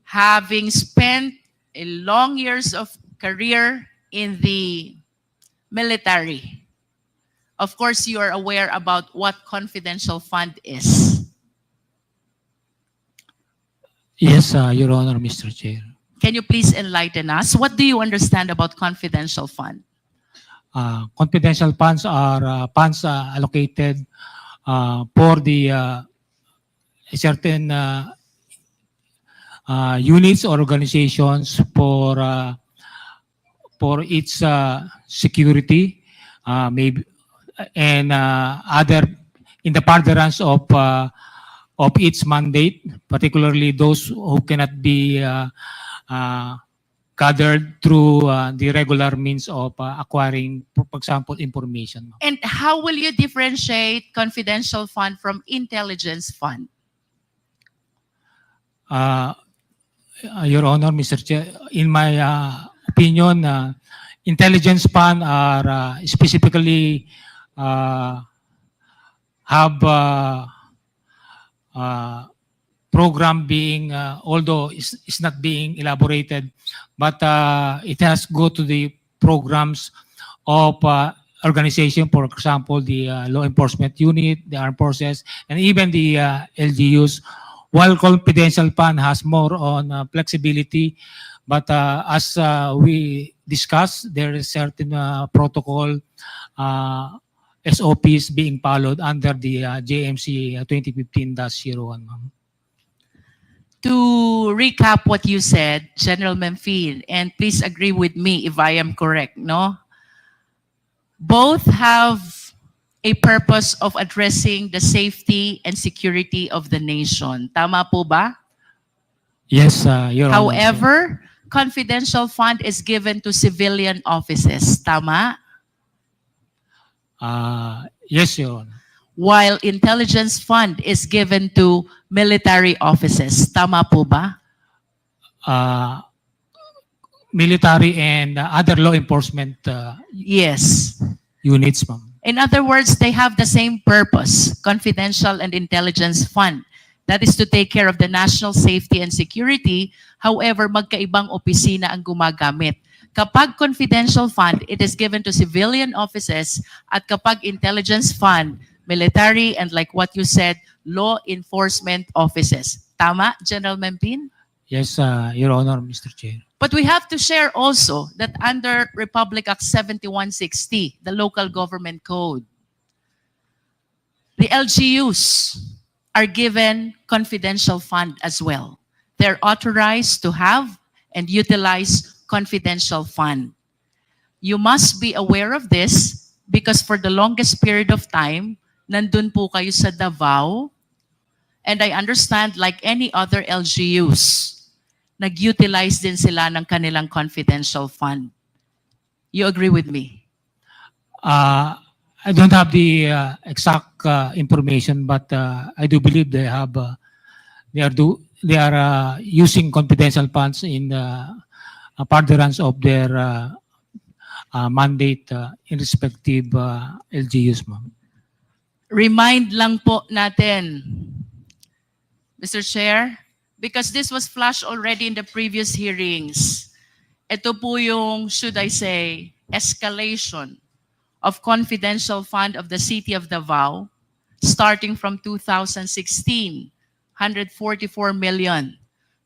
having spent a long years of career in the military, of course, you are aware about what confidential fund is. Yes, Your Honor, Mr. Chair. Can you please enlighten us? What do you understand about confidential fund? Confidential funds are funds allocated for the certain units or organizations for its security, maybe and other in the furtherance of its mandate, particularly those who cannot be gathered through the regular means of acquiring, for example, information. And how will you differentiate confidential fund from intelligence fund? Your Honor, Mr. Chair, in my opinion, intelligence fund are specifically have program being, although it's not being elaborated, but it has go to the programs of organization, for example, the law enforcement unit, the armed forces, and even the LGUs, while confidential fund has more on flexibility. But as we discussed, there is certain protocol SOPs being followed under the JMC 2015-01. To recap what you said, General Memphine, and please agree with me if I am correct, no? Both have a purpose of addressing the safety and security of the nation. Tama po ba? Yes, Your Honor. However, confidential fund is given to civilian offices. Tama? Yes, Your Honor. While intelligence fund is given to military offices. Tama po ba? Military and other law enforcement Yes. units, ma'am. In other words, they have the same purpose, confidential and intelligence fund. That is to take care of the national safety and security. However, magkaibang opisina ang gumagamit. Kapag confidential fund, it is given to civilian offices, at kapag intelligence fund, military, and like what you said, law enforcement offices. Tama, General Memphine? Yes, Your Honor, Mr. Chair. But we have to share also that under Republic Act 7160, the Local Government Code, the LGUs are given confidential fund as well. They're authorized to have and utilize confidential fund. You must be aware of this because for the longest period of time, nandun po kayo sa Davao, and I understand like any other LGUs, nag-utilize din sila ng kanilang confidential fund. You agree with me? I don't have the exact information, but I do believe they have they are using confidential funds in furtherance of their mandate in respective LGUs, ma'am. Remind lang po natin, Mr. Chair, because this was flashed already in the previous hearings. Ito po yung, should I say, escalation of confidential fund of the City of Davao starting from 2016, 144 million.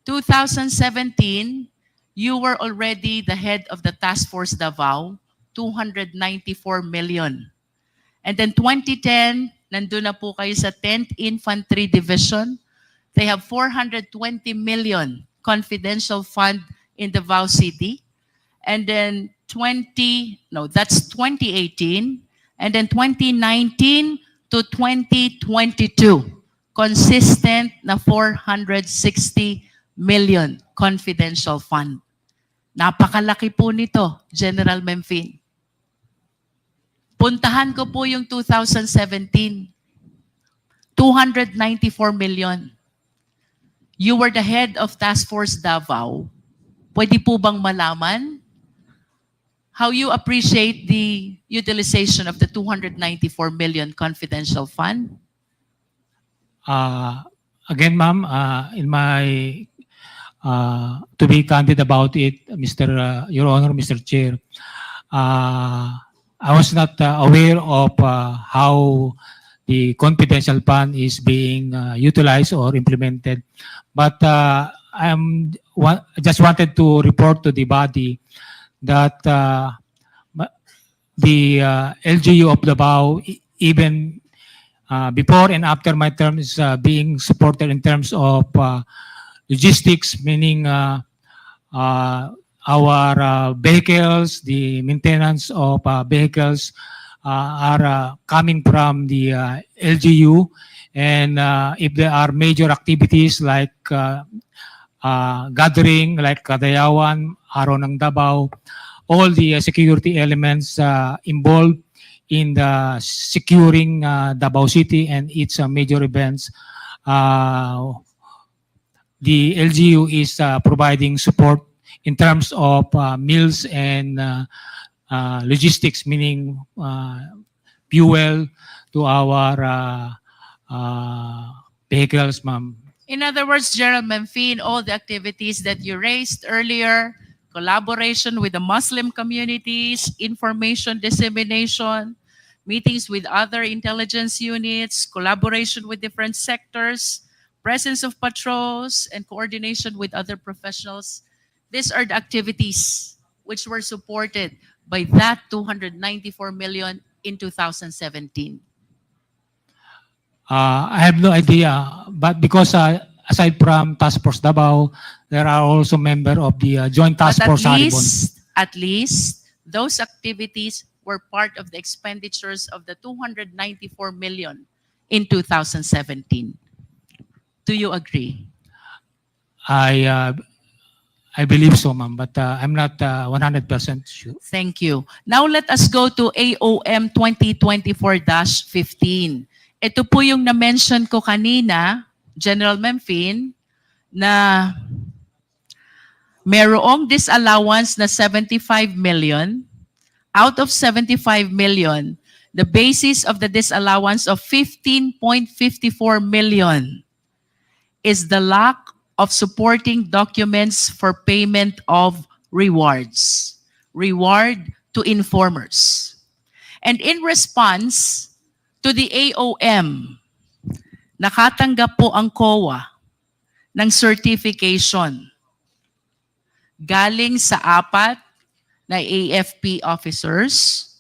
2017, you were already the head of the Task Force Davao, 294 million. And then 2010, nandun na po kayo sa 10th Infantry Division. They have 420 million confidential fund in Davao City. And then that's 2018. And then 2019 to 2022, consistent na 460 million confidential fund. Napakalaki po nito, General Memphine. Puntahan ko po yung 2017, 294 million. You were the head of Task Force Davao. Pwede po bang malaman how you appreciate the utilization of the 294 million confidential fund? Again, ma'am, in my to be candid about it, Your Honor, Mr. Chair, I was not aware of how the confidential fund is being utilized or implemented, but I just wanted to report to the body that the LGU of Davao, even before and after my term, is being supported in terms of logistics, meaning our vehicles, the maintenance of vehicles are coming from the LGU. And if there are major activities like gathering, like Kadayawan, Araw ng Davao, all the security elements involved in the securing Davao City and its major events, the LGU is providing support in terms of meals and logistics, meaning fuel to our vehicles, ma'am. In other words, General Memphine, all the activities that you raised earlier, collaboration with the Muslim communities, information dissemination, meetings with other intelligence units, collaboration with different sectors, presence of patrols, and coordination with other professionals. These are the activities which were supported by that 294 million in 2017. I have no idea, but because aside from Task Force Davao, there are also members of the Joint Task But Force Haribon. at least those activities were part of the expenditures of the 294 million in 2017. Do you agree? I believe so, ma'am, but I'm not 100% sure. Thank you. Now let us go to AOM 2024-15. Ito po yung na-mention ko kanina, General Memphine, na mayroong disallowance na 75 million. Out of 75 million, the basis of the disallowance of 15.54 million is the lack of supporting documents for payment of rewards. Reward to informers. And in response to the AOM, nakatanggap po ang COA ng certification galing sa 4 na AFP officers.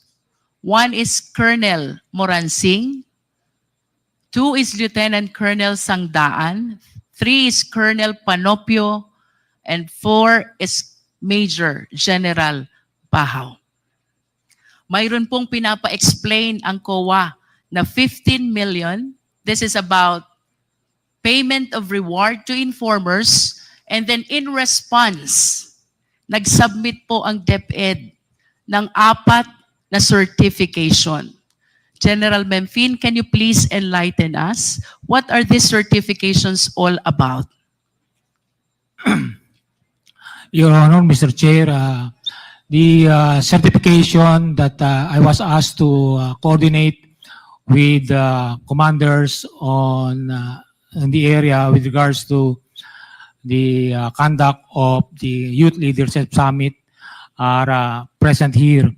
1 is Colonel Moransing, 2 is Lieutenant Colonel Sangdaan, 3 is Colonel Panopio, and 4 is Major General Bahaw. Mayroon pong pinapa-explain ang COA na 15 million. This is about payment of reward to informers, and then in response, nag-submit po ang DepEd ng 4 na certification. General Memfin, can you please enlighten us? What are these certifications all about? Your Honor, Mr. Chair, the certification that I was asked to coordinate with commanders in the area with regards to the conduct of the Youth Leadership Summit are present here.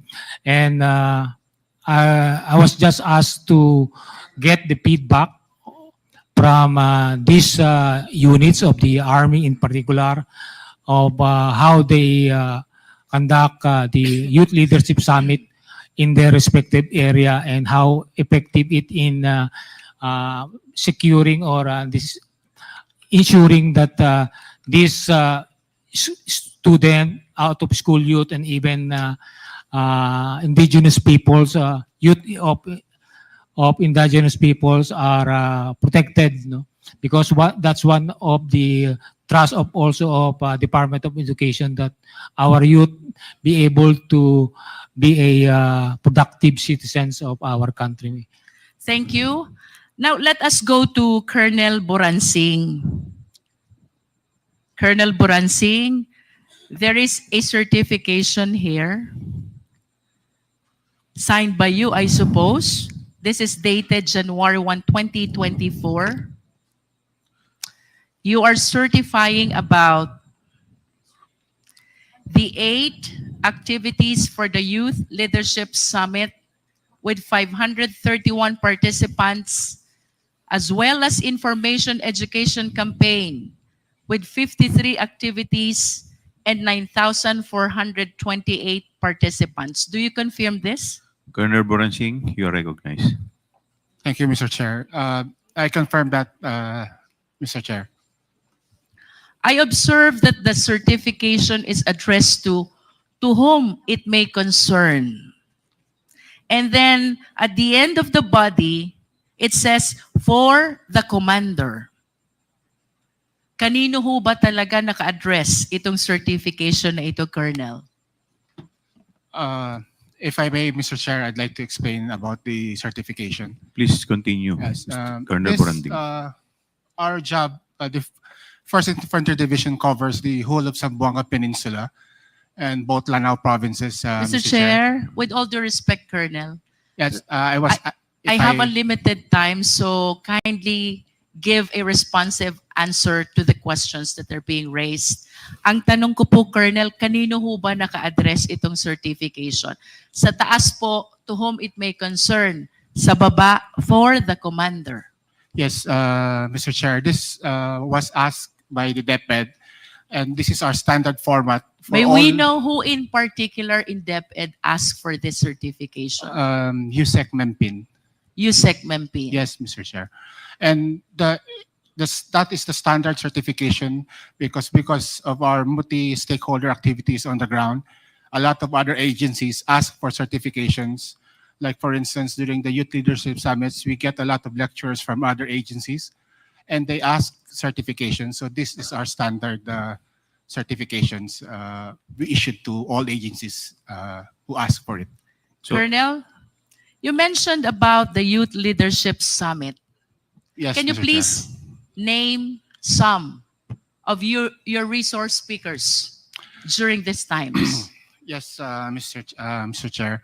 And I was just asked to get the feedback from these units of the Army in particular of how they conduct the Youth Leadership Summit in their respective area and how effective it in securing or ensuring that these student out of school youth and even indigenous peoples, youth of indigenous peoples are protected, no? Because that's one of the thrust of also of Department of Education, that our youth be able to be a productive citizens of our country. Thank you. Now let us go to Colonel Boransing. Colonel Boransing, there is a certification here signed by you, I suppose. This is dated January 1, 2024. You are certifying about the 8 activities for the Youth Leadership Summit with 531 participants, as well as information education campaign with 53 activities and 9,428 participants. Do you confirm this? Colonel Boransing, you are recognized. Thank you, Mr. Chair. I confirm that, Mr. Chair. I observe that the certification is addressed to whom it may concern. And then at the end of the body, it says, for the commander. Kanino ho ba talaga naka-address itong certification na ito, Colonel? If I may, Mr. Chair, I'd like to explain about the certification. Please continue, Yes, Colonel Boransing. Our job, the First Infantry Division covers the whole of Zamboanga Peninsula and both Lanao provinces. Mr. Chair, with all due respect, Colonel, Yes, I have a limited time, so kindly give a responsive answer to the questions that are being raised. Ang tanong ko po, Colonel, kanino ho ba naka-address itong certification? Sa taas po, to whom it may concern. Sa baba, for the commander. Yes, Mr. Chair, this was asked by the DepEd, and this is our standard format. For May all, we know who in particular in DepEd asked for this certification? USEC Mempin. USEC Mempi. Yes, Mr. Chair. And that is the standard certification because of our multi-stakeholder activities on the ground. A lot of other agencies ask for certifications. Like for instance, during the Youth Leadership Summits, we get a lot of lectures from other agencies and they ask certifications. So this is our standard certifications we issued to all agencies who ask for it. So, Colonel, you mentioned about the Youth Leadership Summit. Yes, Can you Mr. please name some of your resource speakers during these times? Yes, Mr. Chair.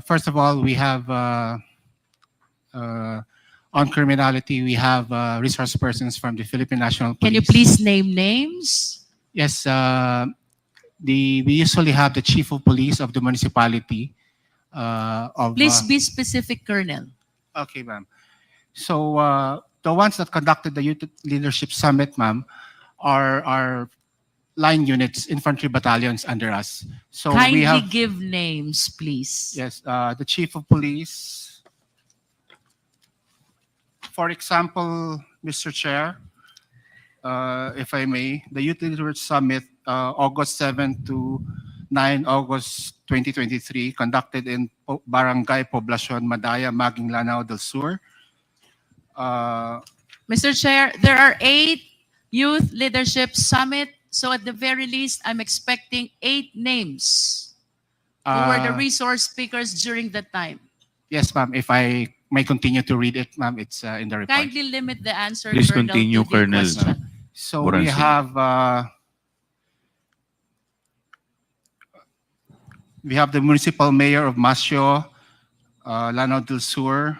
First of all, we have on criminality, we have resource persons from the Philippine National Police. Can you please name names? Yes, we usually have the Chief of Police of the municipality. Please be specific, Colonel. Okay, ma'am. So the ones that conducted the Youth Leadership Summit, ma'am, are line units, infantry battalions under us. So we Kindly have, give names, please. yes, the chief of police. For example, Mr. Chair, if I may, the Youth Leaders Summit, August 7 to 9 August 2023, conducted in Barangay Poblacion, Madaya, Maging Lanao del Sur. Mr. Chair, there are 8 Youth Leadership Summit. So at the very least, I'm expecting 8 names who were the resource speakers during that time. Yes, ma'am. If I may continue to read it, ma'am, it's in the report. Kindly limit the answer, Please Colonel, continue, to the Colonel. question. So we have the municipal mayor of Masio, Lanao del Sur.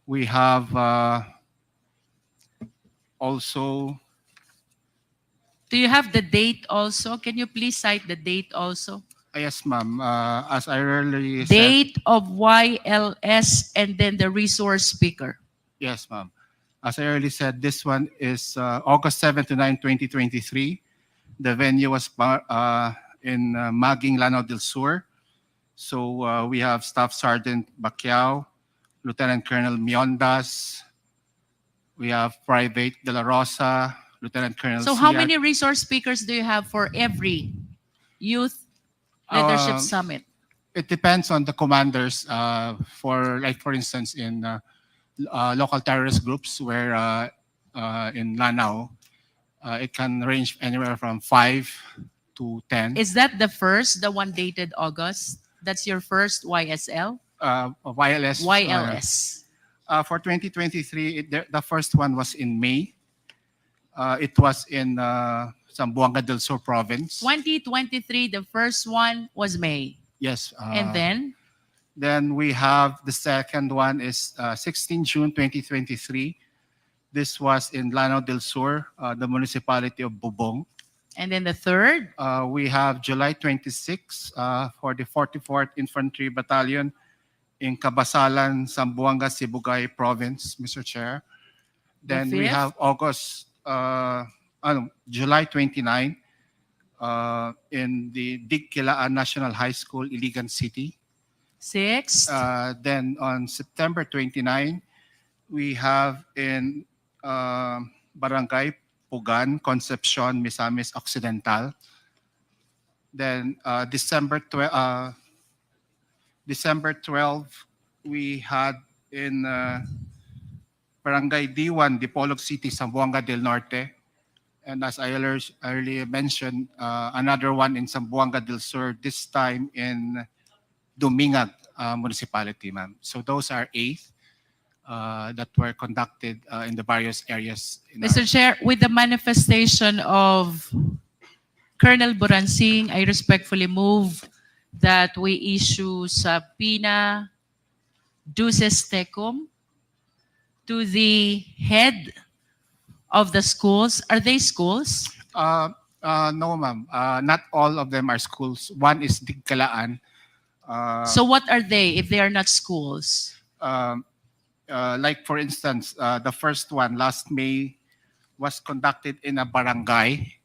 We have also. Do you have the date also? Can you please cite the date also? Yes, ma'am. As I earlier said. Date of YLS and then the resource speaker. Yes, ma'am. As I earlier said, this one is August 7 to 9, 2023. The venue was in Maging, Lanao del Sur. So we have Staff Sergeant Bacquiao, Lieutenant Colonel Miondas. We have Private De La Rosa, Lieutenant Colonel So how Siak. many resource speakers do you have for every youth leadership summit? It depends on the commanders. For instance, in local terrorist groups where in Lanao, it can range anywhere from 5 to 10. Is that the first, the one dated August? That's your first YSL? YLS. YLS. For 2023, the first one was in May. It was in Zamboanga del Sur province. 2023, the first one was May. Yes. And then? Then we have the second one is 16 June 2023. This was in Lanao del Sur, the municipality of Bubong. And then the third? We have July 26 for the 44th Infantry Battalion in Cabasalan, Zamboanga, Sibugay Province, Mr. Chair. Then we have July 29 in the Digkilaan National High School, Iligan City. 6. Then on September 29, we have in Barangay Pugan, Concepcion, Misamis Occidental. Then December 12, we had in Barangay D1, Dipolog City, Zamboanga del Norte. And as I earlier mentioned, another one in Zamboanga del Sur, this time in Dumingag municipality, ma'am. So those are 8 that were conducted in the various areas. Mr. Chair, with the manifestation of Colonel Buransing, I respectfully move that we issue subpoena duces tecum to the head of the schools. Are they schools? No, ma'am. Not all of them are schools. One is Digkalaan. So what are they if they are not schools? Like for instance, the first one last May was conducted in a barangay,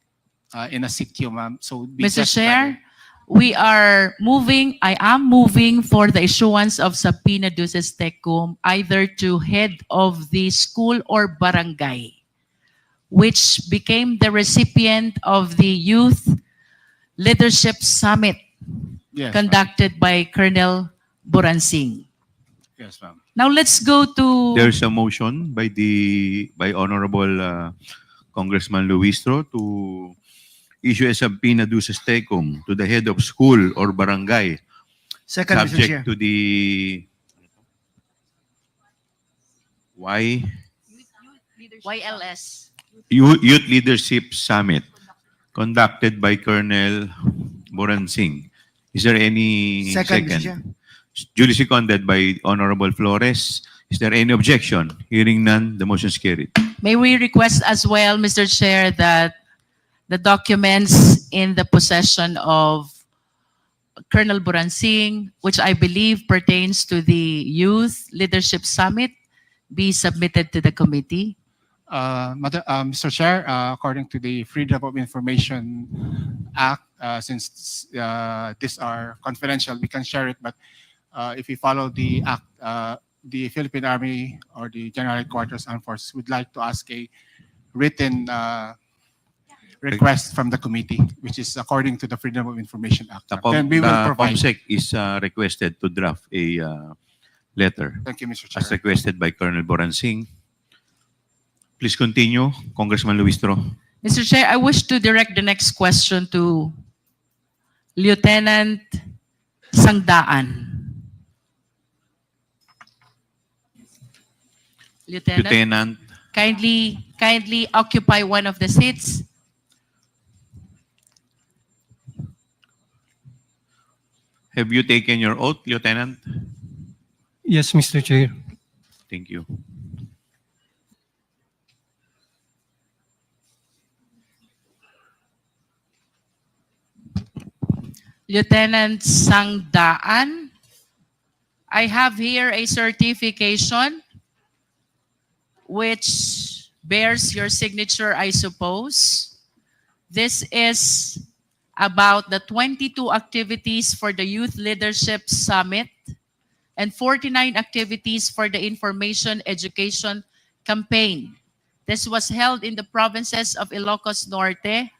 in a sitio, ma'am. So Mr. Chair, I am moving for the issuance of subpoena duces tecum either to head of the school or barangay, which became the recipient of the Youth Leadership Summit conducted by Colonel Buransing. Yes, ma'am. Now let's go to... There's a motion by Honorable Congressman Luistro to issue a subpoena duces tecum to the head of school or barangay. Second, Mr. Chair. Subject to the YLS. Youth Leadership Summit conducted by Colonel Buransing. Is there any Second, Mr. Chair. Duly seconded by Honorable Flores. Is there any objection? Hearing none, the motion is carried. May we request as well, Mr. Chair, that the documents in the possession of Colonel Buransing, which I believe pertains to the Youth Leadership Summit, be submitted to the committee? Mr. Chair, according to the Freedom of Information Act, since these are confidential, we can share it, but if we follow the act, the Philippine Army or the General Headquarters Armed Forces would like to ask a written request from the committee, which is according to the Freedom of Information Act. Then we will The provide. COMSEC is requested to draft a letter Thank you, Mr. as Chair. requested by Colonel Boransing. Please continue, Congressman Luistro. Mr. Chair, I wish to direct the next question to Lieutenant Sangdaan. Lieutenant, kindly occupy one of the seats. Have you taken your oath, Lieutenant? Yes, Mr. Chair. Thank you. Lieutenant Sangdaan, I have here a certification which bears your signature, I suppose. This is about the 22 activities for the Youth Leadership Summit and 49 activities for the Information Education Campaign. This was held in the provinces of Ilocos Norte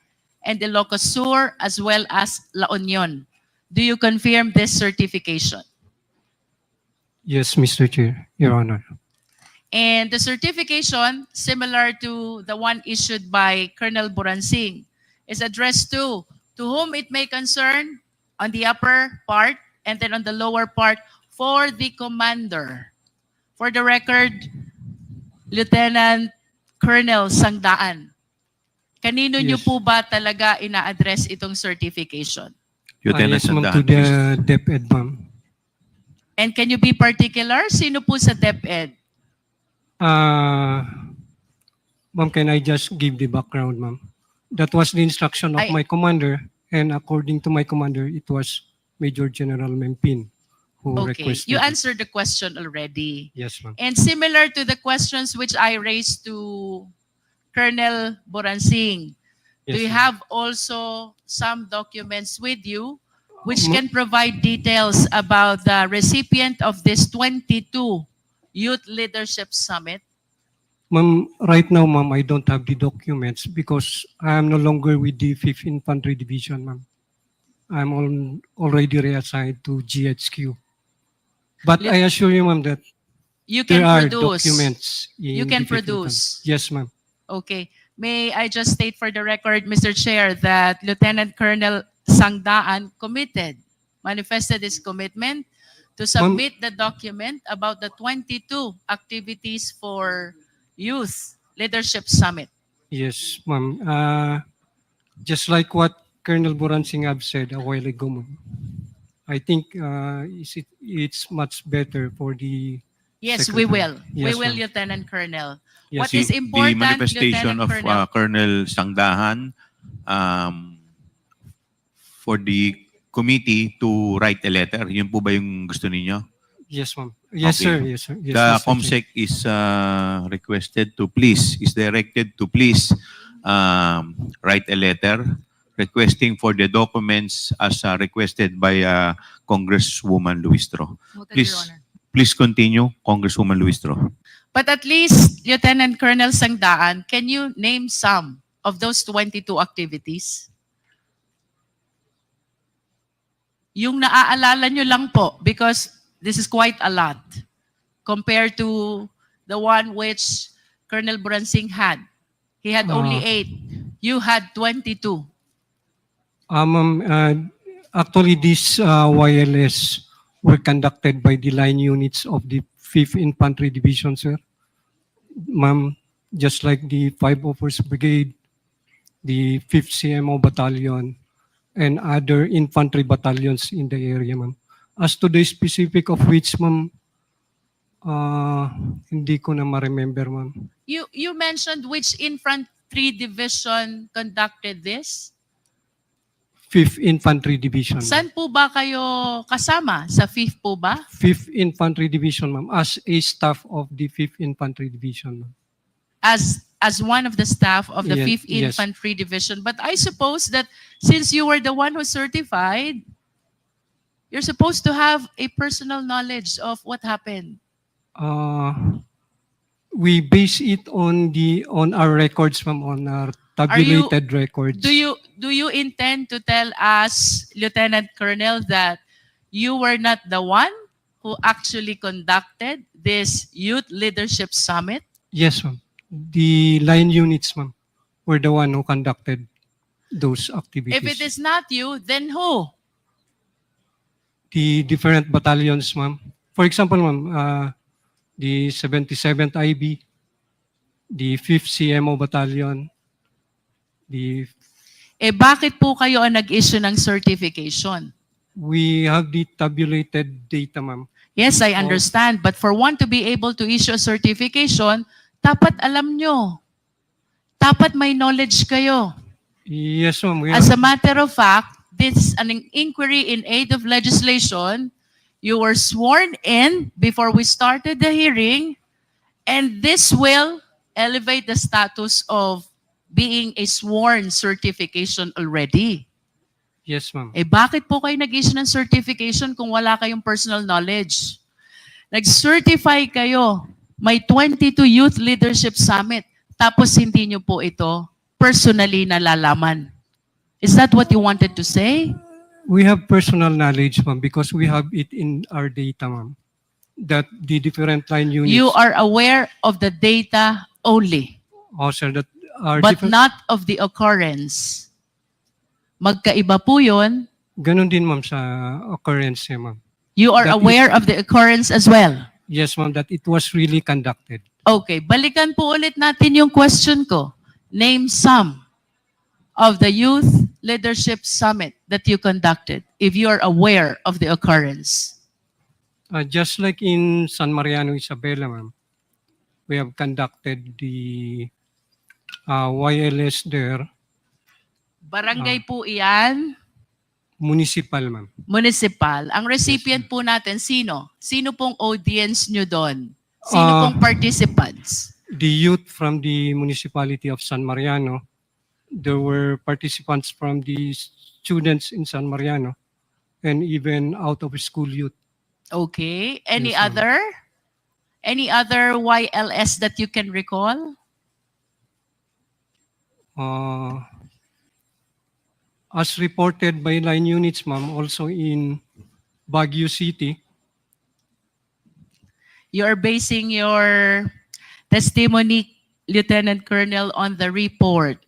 and Ilocos Sur, as well as La Union. Do you confirm this certification? Yes, Mr. Chair, Your Honor. And the certification, similar to the one issued by Colonel Boransing, is addressed to whom it may concern on the upper part and then on the lower part for the commander. For the record, Lieutenant Colonel Sangdaan, kanino niyo po ba talaga ina-address itong certification? Lieutenant Yes, ma'am, to Sangdaan, the please. DepEd, ma'am. And can you be particular? Sino po sa DepEd? Ma'am, can I just give the background, ma'am? That was the instruction of my commander, and according to my commander, it was Major General Mempin who Okay, requested you it. answered the question already. Yes, ma'am. And similar to the questions which I raised to Colonel Boransing, do Yes, you ma'am. have also some documents with you which Ma- can provide details about the recipient of this 22 Youth Leadership Summit? Ma'am, right now, ma'am, I don't have the documents because I am no longer with the 5th Infantry Division, ma'am. I'm already reassigned to GHQ. But I assure you, ma'am, that You can there are produce. documents. You in can the 5th Infantry. produce. Yes, ma'am. Okay. May I just state for the record, Mr. Chair, that Lieutenant Colonel Sangdaan manifested his commitment to submit the document about the 22 activities for Youth Leadership Summit. Yes, ma'am. Just like what Colonel Boransing have said a while ago, ma'am. I think it's much better for the Yes, we Secretary. will. We Yes, will, ma'am. Lieutenant Colonel. Yes, What is The important, manifestation Lieutenant of Colonel? Colonel Sangdahan for the committee to write a letter. Yun po ba yung gusto ninyo? Yes, ma'am. Yes, Okay. sir. Yes, sir. Yes, The Mr. Chair. COMSEC is directed to please write a letter requesting for the documents as requested by Congresswoman Luistro. Noted, Your Honor. Please continue, Congresswoman Luistro. But at least, Lieutenant Colonel Sangdaan, can you name some of those 22 activities? Yung naaalala nyo lang po, because this is quite a lot compared to the one which Colonel Boransing had. He had only 8. You had 22. Ma'am, actually, these YLS were conducted by the line units of the 5th Infantry Division, sir. Ma'am, just like the 5 Offers Brigade, the 5th CMO Battalion, and other infantry battalions in the area, ma'am. As to the specific of which, ma'am, hindi ko na ma-remember, ma'am. You mentioned which infantry division conducted this? 5th Infantry Division. Saan po ba kayo kasama? Sa 5th po ba? 5th Infantry Division, ma'am, as a staff of the 5th Infantry Division, ma'am. As as one of the staff of the Yes, 5th yes. Infantry Division. But I suppose that since you were the one who certified, you're supposed to have a personal knowledge of what happened. We base it on our records, ma'am, on our tabulated records. Do you intend to tell us, Lieutenant Colonel, that you were not the one who actually conducted this Youth Leadership Summit? Yes, ma'am. The line units, ma'am, were the one who conducted those activities. If it is not you, then who? The different battalions, ma'am. For example, ma'am, the 77th IB, the 5th CMO Battalion, the Bakit po kayo ang nag-issue ng certification? we have the tabulated data, ma'am. Yes, I understand. But for one to be able to issue a certification, dapat alam nyo. Dapat may knowledge kayo. Yes, ma'am. As a matter of fact, this is an inquiry in aid of legislation. You were sworn in before we started the hearing, and this will elevate the status of being a sworn certification already. Yes, ma'am. Bakit po kayo nag-issue ng certification kung wala kayong personal knowledge? Nag-certify kayo, may 22 Youth Leadership Summit, tapos hindi nyo po ito personally nalalaman. Is that what you wanted to say? We have personal knowledge, ma'am, because we have it in our data, ma'am. That the different line units. You are aware of the data only, Oh, sir, that are but different. not of the occurrence. Magkaiba po yun. Ganon din, ma'am, sa occurrence, ma'am. You are That aware of the occurrence as well. Yes, ma'am, that it was really conducted. Okay, balikan po ulit natin yung question ko. Name some of the Youth Leadership Summit that you conducted, if you are aware of the occurrence. Just like in San Mariano, Isabela, ma'am, we have conducted the YLS there. Barangay po iyan, Municipal, ma'am. municipal. Ang recipient po natin, sino? Sino pong audience nyo doon? Sino pong participants? The youth from the municipality of San Mariano. There were participants from the students in San Mariano and even out of school youth. Okay. Any Yes, ma'am. other? Any other YLS that you can recall? As reported by line units, ma'am, also in Baguio City. You are basing your testimony, Lieutenant Colonel, on the report.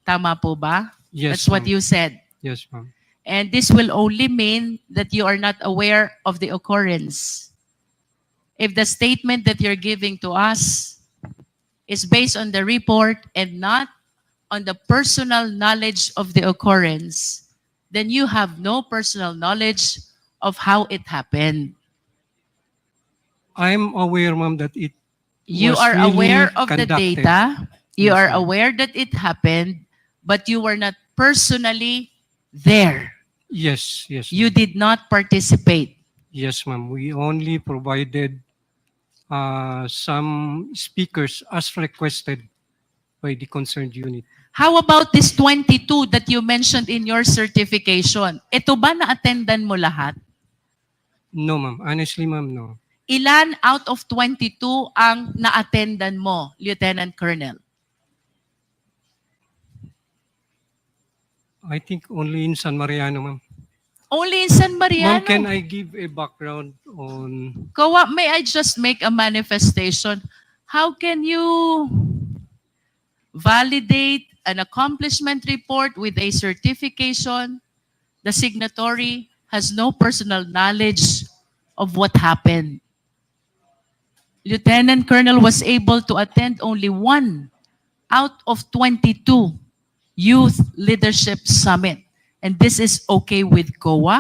Tama po ba? Yes, That's what ma'am. you said. Yes, ma'am. And this will only mean that you are not aware of the occurrence. If the statement that you're giving to us is based on the report and not on the personal knowledge of the occurrence, then you have no personal knowledge of how it happened. I'm aware, ma'am, that it You was are really aware of the conducted. data. You Yes, are ma'am. aware that it happened, but you were not personally there. Yes, yes. You did not participate. Yes, ma'am. We only provided some speakers as requested by the concerned unit. How about this 22 that you mentioned in your certification? Ito ba na-attendan mo lahat? No, ma'am. Honestly, ma'am, no. Ilan out of 22 ang na-attendan mo, Lieutenant Colonel? I think only in San Mariano, ma'am. Only in San Mariano? Ma'am, can I give a background on... Kawa, may I just make a manifestation? How can you validate an accomplishment report with a certification? The signatory has no personal knowledge of what happened. Lieutenant Colonel was able to attend only 1 out of 22 Youth Leadership Summit. And this is okay with COA?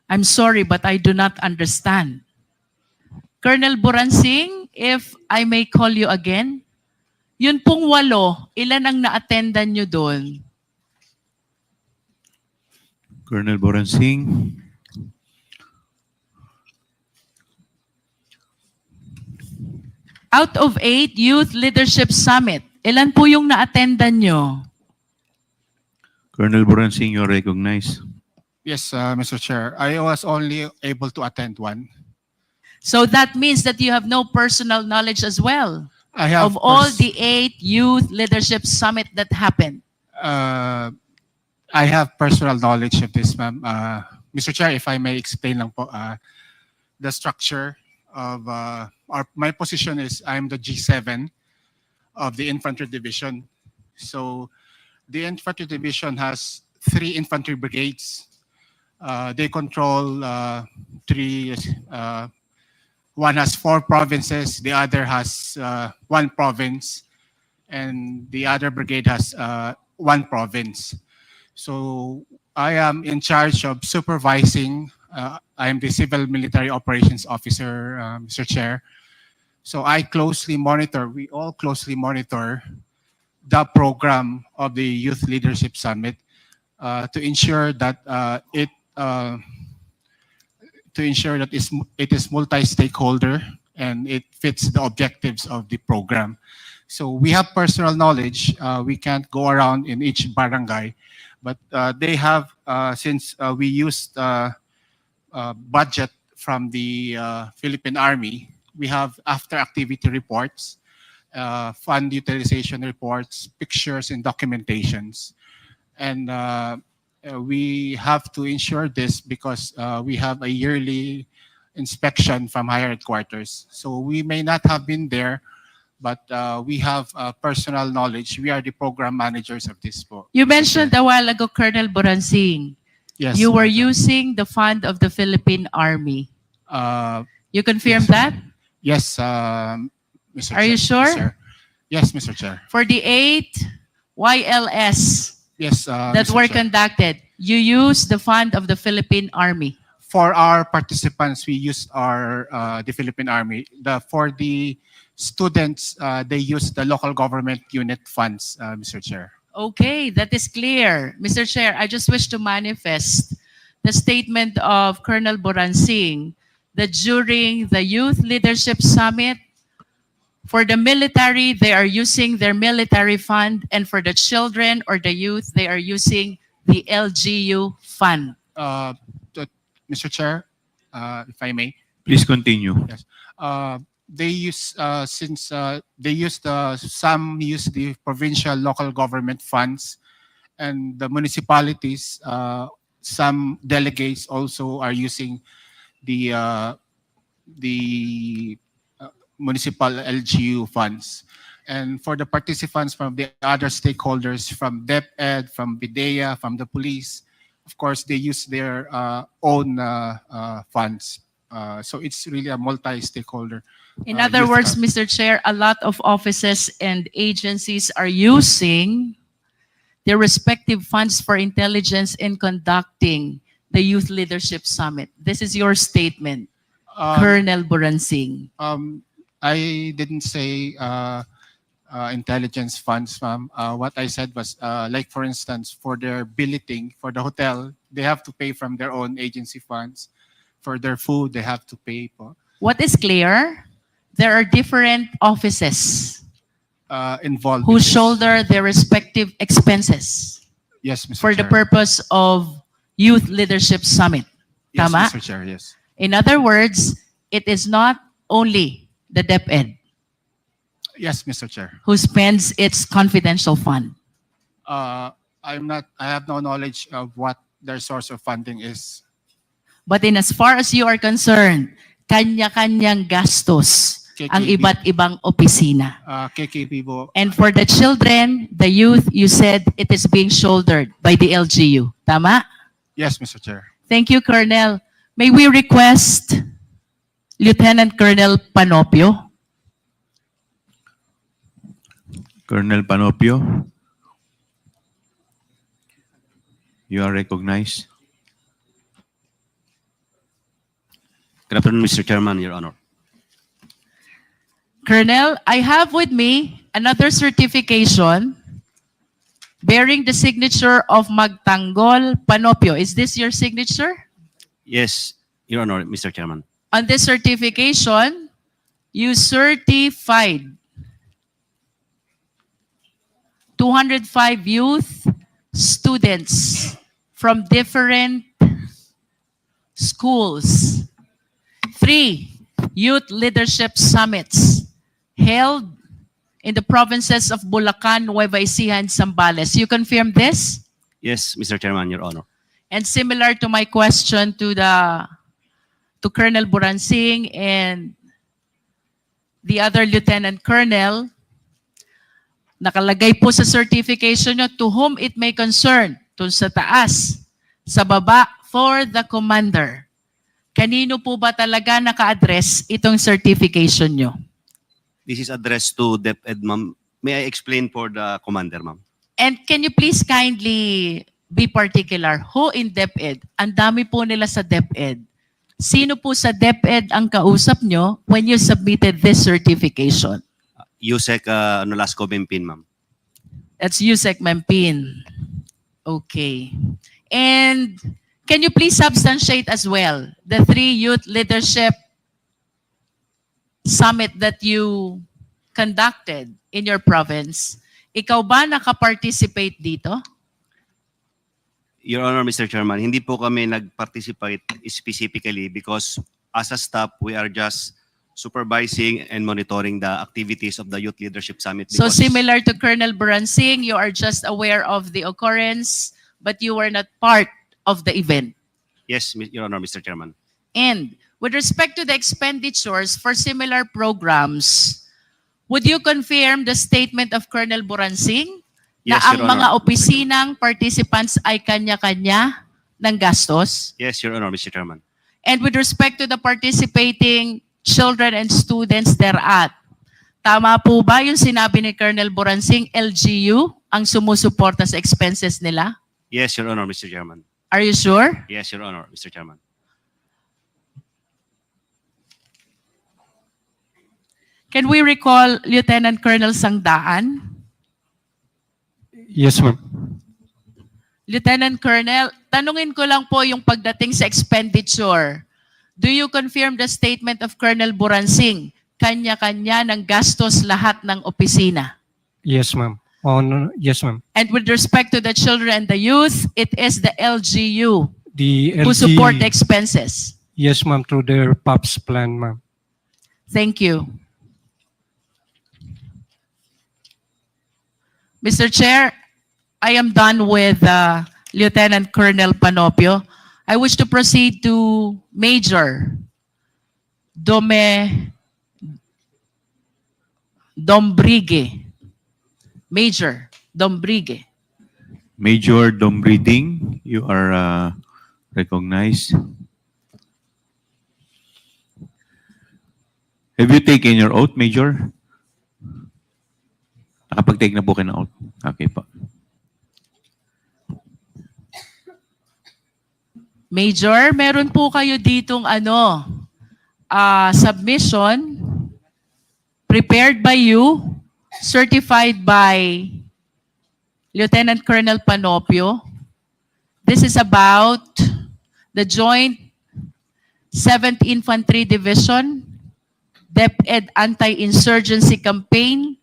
I'm sorry, but I do not understand. Colonel Buransing, if I may call you again, yun pong 8, ilan ang na-attendan nyo doon? Colonel Boransing. Out of 8 Youth Leadership Summit, ilan po yung na-attendan nyo? Colonel Buransing, you're recognized. Yes, Mr. Chair. I was only able to attend one. So that means that you have no personal knowledge as well I have of all the 8 Youth Leadership Summit that happened. I have personal knowledge of this, ma'am. Mr. Chair, if I may explain lang po, the structure of my position is I'm the G7 of the Infantry Division. So the Infantry Division has 3 infantry brigades. They control 3, one has 4 provinces, the other has 1 province, and the other brigade has 1 province. So I am in charge of supervising. I am the Civil Military Operations Officer, Mr. Chair. So I closely monitor, we all closely monitor the program of the Youth Leadership Summit to ensure that it is multi-stakeholder and it fits the objectives of the program. So we have personal knowledge. We can't go around in each barangay, but they have, since we used budget from the Philippine Army, we have after activity reports, fund utilization reports, pictures and documentations. And we have to ensure this because we have a yearly inspection from higher headquarters. So we may not have been there, but we have personal knowledge. We are the program managers of this. You mentioned a while ago, Colonel Buransing, Yes. you were using the fund of the Philippine Army. You confirm that? Yes, Mr. Are you Chair. sure? Yes, Mr. Chair. For the 8 YLS Yes, that Mr. were Chair. conducted, you used the fund of the Philippine Army. For our participants, we used the Philippine Army. For the students, they use the local government unit funds, Mr. Chair. Okay, that is clear. Mr. Chair, I just wish to manifest the statement of Colonel Buransing that during the Youth Leadership Summit, for the military, they are using their military fund, and for the children or the youth, they are using the LGU fund. Mr. Chair, if I may. Please continue. Yes. They use some use the provincial local government funds, and the municipalities. Some delegates also are using the municipal LGU funds. And for the participants from the other stakeholders, from DepEd, from BIDEA, from the police, of course, they use their own funds. So it's really a multi-stakeholder. In other youth words, fund. Mr. Chair, a lot of offices and agencies are using their respective funds for intelligence in conducting the Youth Leadership Summit. This is your statement, Colonel Buransing. I didn't say intelligence funds, ma'am. What I said was, like for instance, for their billeting for the hotel, they have to pay from their own agency funds. For their food, they have to pay. What is clear, there are different offices Involved. who in this. shoulder their respective expenses Yes, Mr. for the Chair. purpose of Youth Leadership Summit. Yes, Tama? Mr. Chair, yes. In other words, it is not only the DepEd Yes, Mr. Chair. who spends its confidential fund. I have no knowledge of what their source of funding is. But in as far as you are concerned, kanya-kanyang gastos ang KKB. iba't ibang opisina. KKP po. And for the children, the youth, you said it is being shouldered by the LGU. Tama? Yes, Mr. Chair. Thank you, Colonel. May we request Lieutenant Colonel Panopio? Colonel Panopio, you are recognized. Good afternoon, Mr. Chairman, Your Honor. Colonel, I have with me another certification bearing the signature of Magtanggol Panopio. Is this your signature? Yes, Your Honor, Mr. Chairman. On this certification, you certified 205 youth students from different schools. 3 youth leadership summits held in the provinces of Bulacan, Nueva Ecija, and Zambales. You confirm this? Yes, Mr. Chairman, Your Honor. And similar to my question to Colonel Buransing and the other Lieutenant Colonel, nakalagay po sa certification nyo, to whom it may concern, to sa taas, sa baba, for the commander. Kanino po ba talaga naka-address itong certification nyo? This is addressed to DepEd, ma'am. May I explain for the commander, ma'am? And can you please kindly be particular? Who in DepEd? Ang dami po nila sa DepEd. Sino po sa DepEd ang kausap nyo when you submitted this certification? Yusek Nolasco Bempin, ma'am. That's Yusek Mempin. Okay. And can you please substantiate as well the 3 youth leadership summit that you conducted in your province? Ikaw ba nakaparticipate dito? Your Honor, Mr. Chairman, hindi po kami nag-participate specifically because as a staff, we are just supervising and monitoring the activities of the Youth Leadership Summit. So because- similar to Colonel Buransing, you are just aware of the occurrence, but you were not part of the event. Yes, Your Honor, Mr. Chairman. And with respect to the expenditures for similar programs, would you confirm the statement of Colonel Buransing na Yes, ang Your Honor. mga opisinang participants ay kanya-kanya ng gastos? Yes, Your Honor, Mr. Chairman. And with respect to the participating children and students thereat, tama po ba yung sinabi ni Colonel Buransing, LGU ang sumusuporta sa expenses nila? Yes, Your Honor, Mr. Chairman. Are you sure? Yes, Your Honor, Mr. Chairman. Can we recall Lieutenant Colonel Sangdaan? Yes, ma'am. Lieutenant Colonel, tanungin ko lang po yung pagdating sa expenditure. Do you confirm the statement of Colonel Buransing? Kanya-kanya ng gastos lahat ng opisina. Yes, ma'am. Yes, ma'am. And with respect to the children and the youth, it is the LGU The who LG, support the expenses. yes, ma'am, through their POPs plan, ma'am. Thank you. Mr. Chair, I am done with Lieutenant Colonel Panopio. I wish to proceed to Major Dombrigue. Major Dombrigue. Major Dombriding, you are recognized. Have you taken your oath, Major? Nakapag-take na po kayo ng oath. Okay po. Major, meron po kayo ditong submission prepared by you, certified by Lieutenant Colonel Panopio. This is about the Joint 7th Infantry Division DepEd Anti-Insurgency Campaign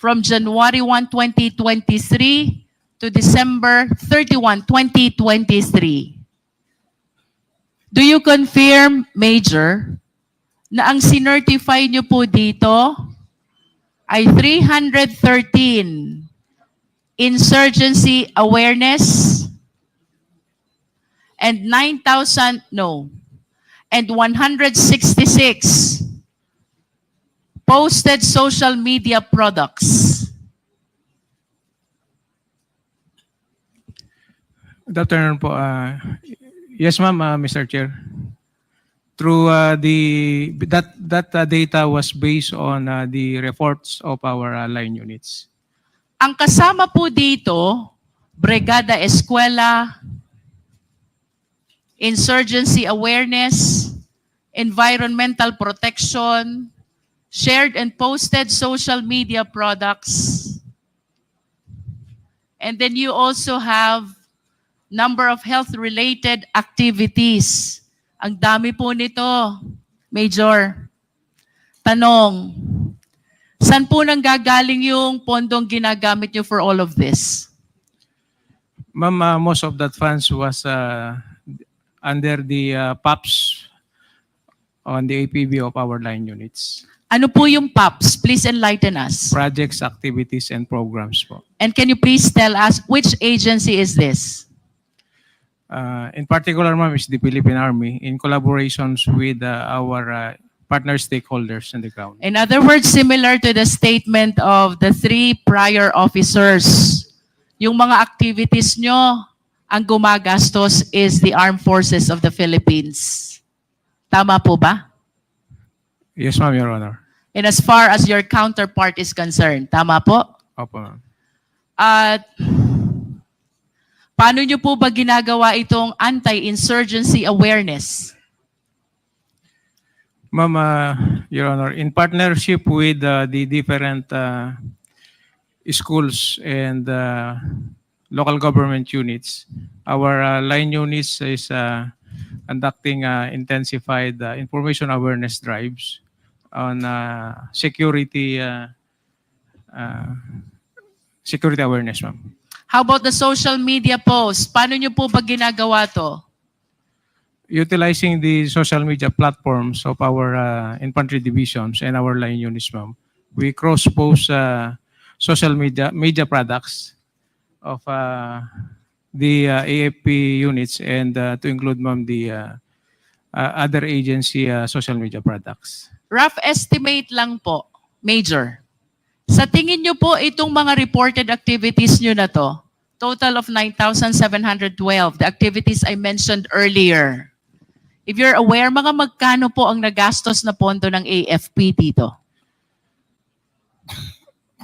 from January 1, 2023 to December 31, 2023. Do you confirm, Major, na ang sinertify niyo po dito ay 313 insurgency awareness and 166 posted social media products? Good afternoon po. Yes, ma'am, Mr. Chair. Through that data was based on the reports of our line units. Ang kasama po dito, Brigada Eskwela, insurgency awareness, environmental protection, shared and posted social media products. And then you also have number of health-related activities. Ang dami po nito, Major. Tanong, saan po nanggagaling yung pondong ginagamit nyo for all of this? Ma'am, most of that funds was under the POPs on the APB of our line units. Ano po yung POPs? Please enlighten us. Projects, activities, and programs po. And can you please tell us which agency is this? In particular, ma'am, is the Philippine Army in collaborations with our partner stakeholders on the ground. In other words, similar to the statement of the 3 prior officers, yung mga activities nyo, ang gumagastos is the Armed Forces of the Philippines. Tama po ba? Yes, ma'am, Your Honor. And as far as your counterpart is concerned, tama po? Opo, ma'am. At paano nyo po ba ginagawa itong anti-insurgency awareness? Ma'am, Your Honor, in partnership with the different schools and local government units, our line units is conducting intensified information awareness drives on security awareness, ma'am. How about the social media posts? Paano nyo po ba ginagawa to? Utilizing the social media platforms of our infantry divisions and our line units, ma'am, we cross-post social media products of the AFP units and to include, ma'am, the other agency social media products. Rough estimate lang po, Major. Sa tingin nyo po itong mga reported activities nyo na to, total of 9,712, the activities I mentioned earlier. If you're aware, mga magkano po ang nagastos na pondo ng AFP dito?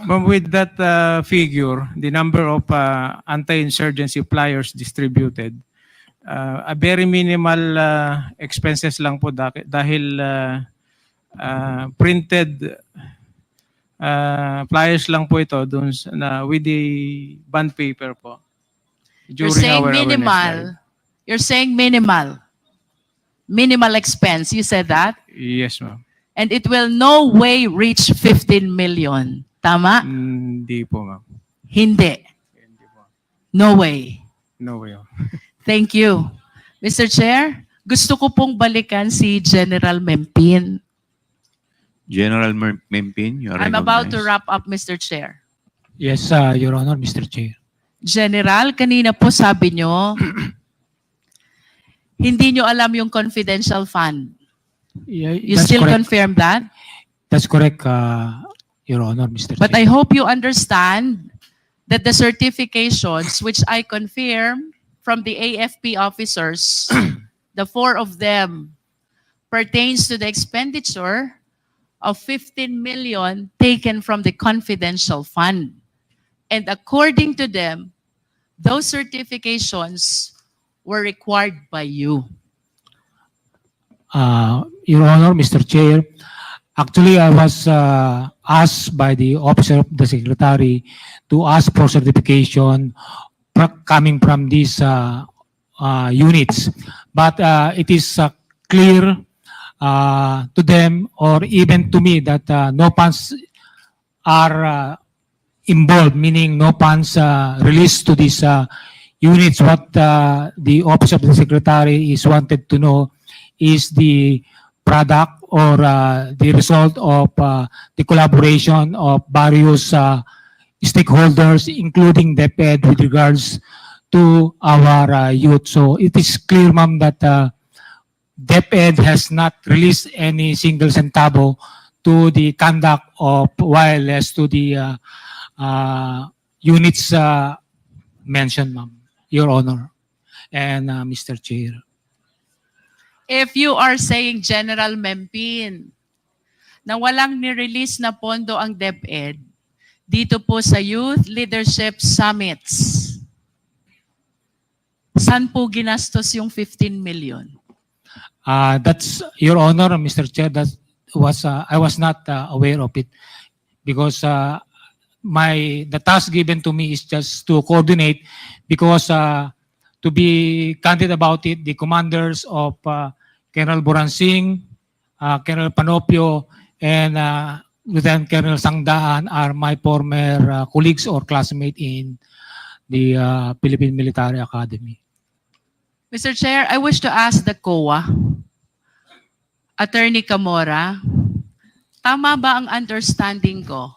Ma'am, with that figure, the number of anti-insurgency flyers distributed, a very minimal expenses lang po dahil printed flyers lang po ito dun with the bond paper po. You're saying our awareness minimal. drive. You're saying minimal. Minimal expense. You said that? Yes, ma'am. And it will no way reach 15 million. Tama? Hindi po, ma'am. Hindi. No way. No way. Thank you. Mr. Chair, gusto ko pong balikan si General Mempin. General Mempin, you are I'm about to recognized. wrap up, Mr. Chair. Yes, Your Honor, Mr. Chair. General, kanina po sabi nyo, hindi nyo alam yung confidential fund. Yeah, You that's still correct. confirm that? That's correct, Your Honor, Mr. But Chair. I hope you understand that the certifications which I confirm from the AFP officers, the 4 of them, pertains to the expenditure of 15 million taken from the confidential fund. And according to them, those certifications were required by you. Your Honor, Mr. Chair, actually I was asked by the officer of the Secretary to ask for certification coming from these units. But it is clear to them or even to me that no funds are involved, meaning no funds released to these units. What the Office of the Secretary is wanted to know is the product or the result of the collaboration of various stakeholders, including DepEd, with regards to our youth. So it is clear, ma'am, that DepEd has not released any single centavo to the conduct of wireless to the units mentioned, ma'am, Your Honor and Mr. Chair. If you are saying, General Mempin, na walang nirelease na pondo ang DepEd dito po sa Youth Leadership Summits, saan po ginastos yung 15 million? That's Your Honor, Mr. Chair. That was I was not aware of it because the task given to me is just to coordinate because to be candid about it, the commanders of Colonel Boransing, Colonel Panopio, and Lieutenant Colonel Sangdaan are my former colleagues or classmates in the Philippine Military Academy. Mr. Chair, I wish to ask the COA, Attorney Camora, tama ba ang understanding ko?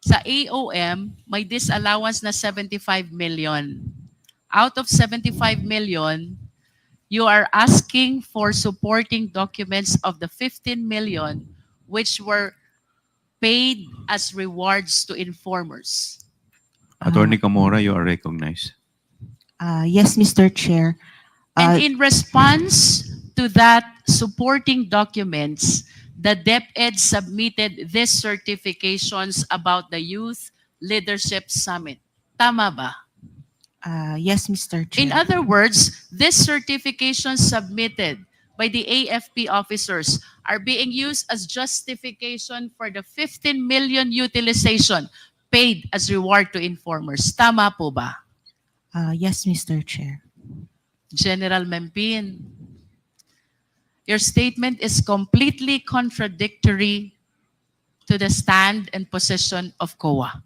Sa AOM, may disallowance na 75 million. Out of 75 million, you are asking for supporting documents of the 15 million which were paid as rewards to informers. Attorney Camora, you are recognized. Yes, Mr. Chair. And in response to that supporting documents, the DepEd submitted these certifications about the Youth Leadership Summit. Tama ba? Yes, Mr. Chair. In other words, these certifications submitted by the AFP officers are being used as justification for the 15 million utilization paid as reward to informers. Tama po ba? Yes, Mr. Chair. General Mempin, your statement is completely contradictory to the stand and position of COA.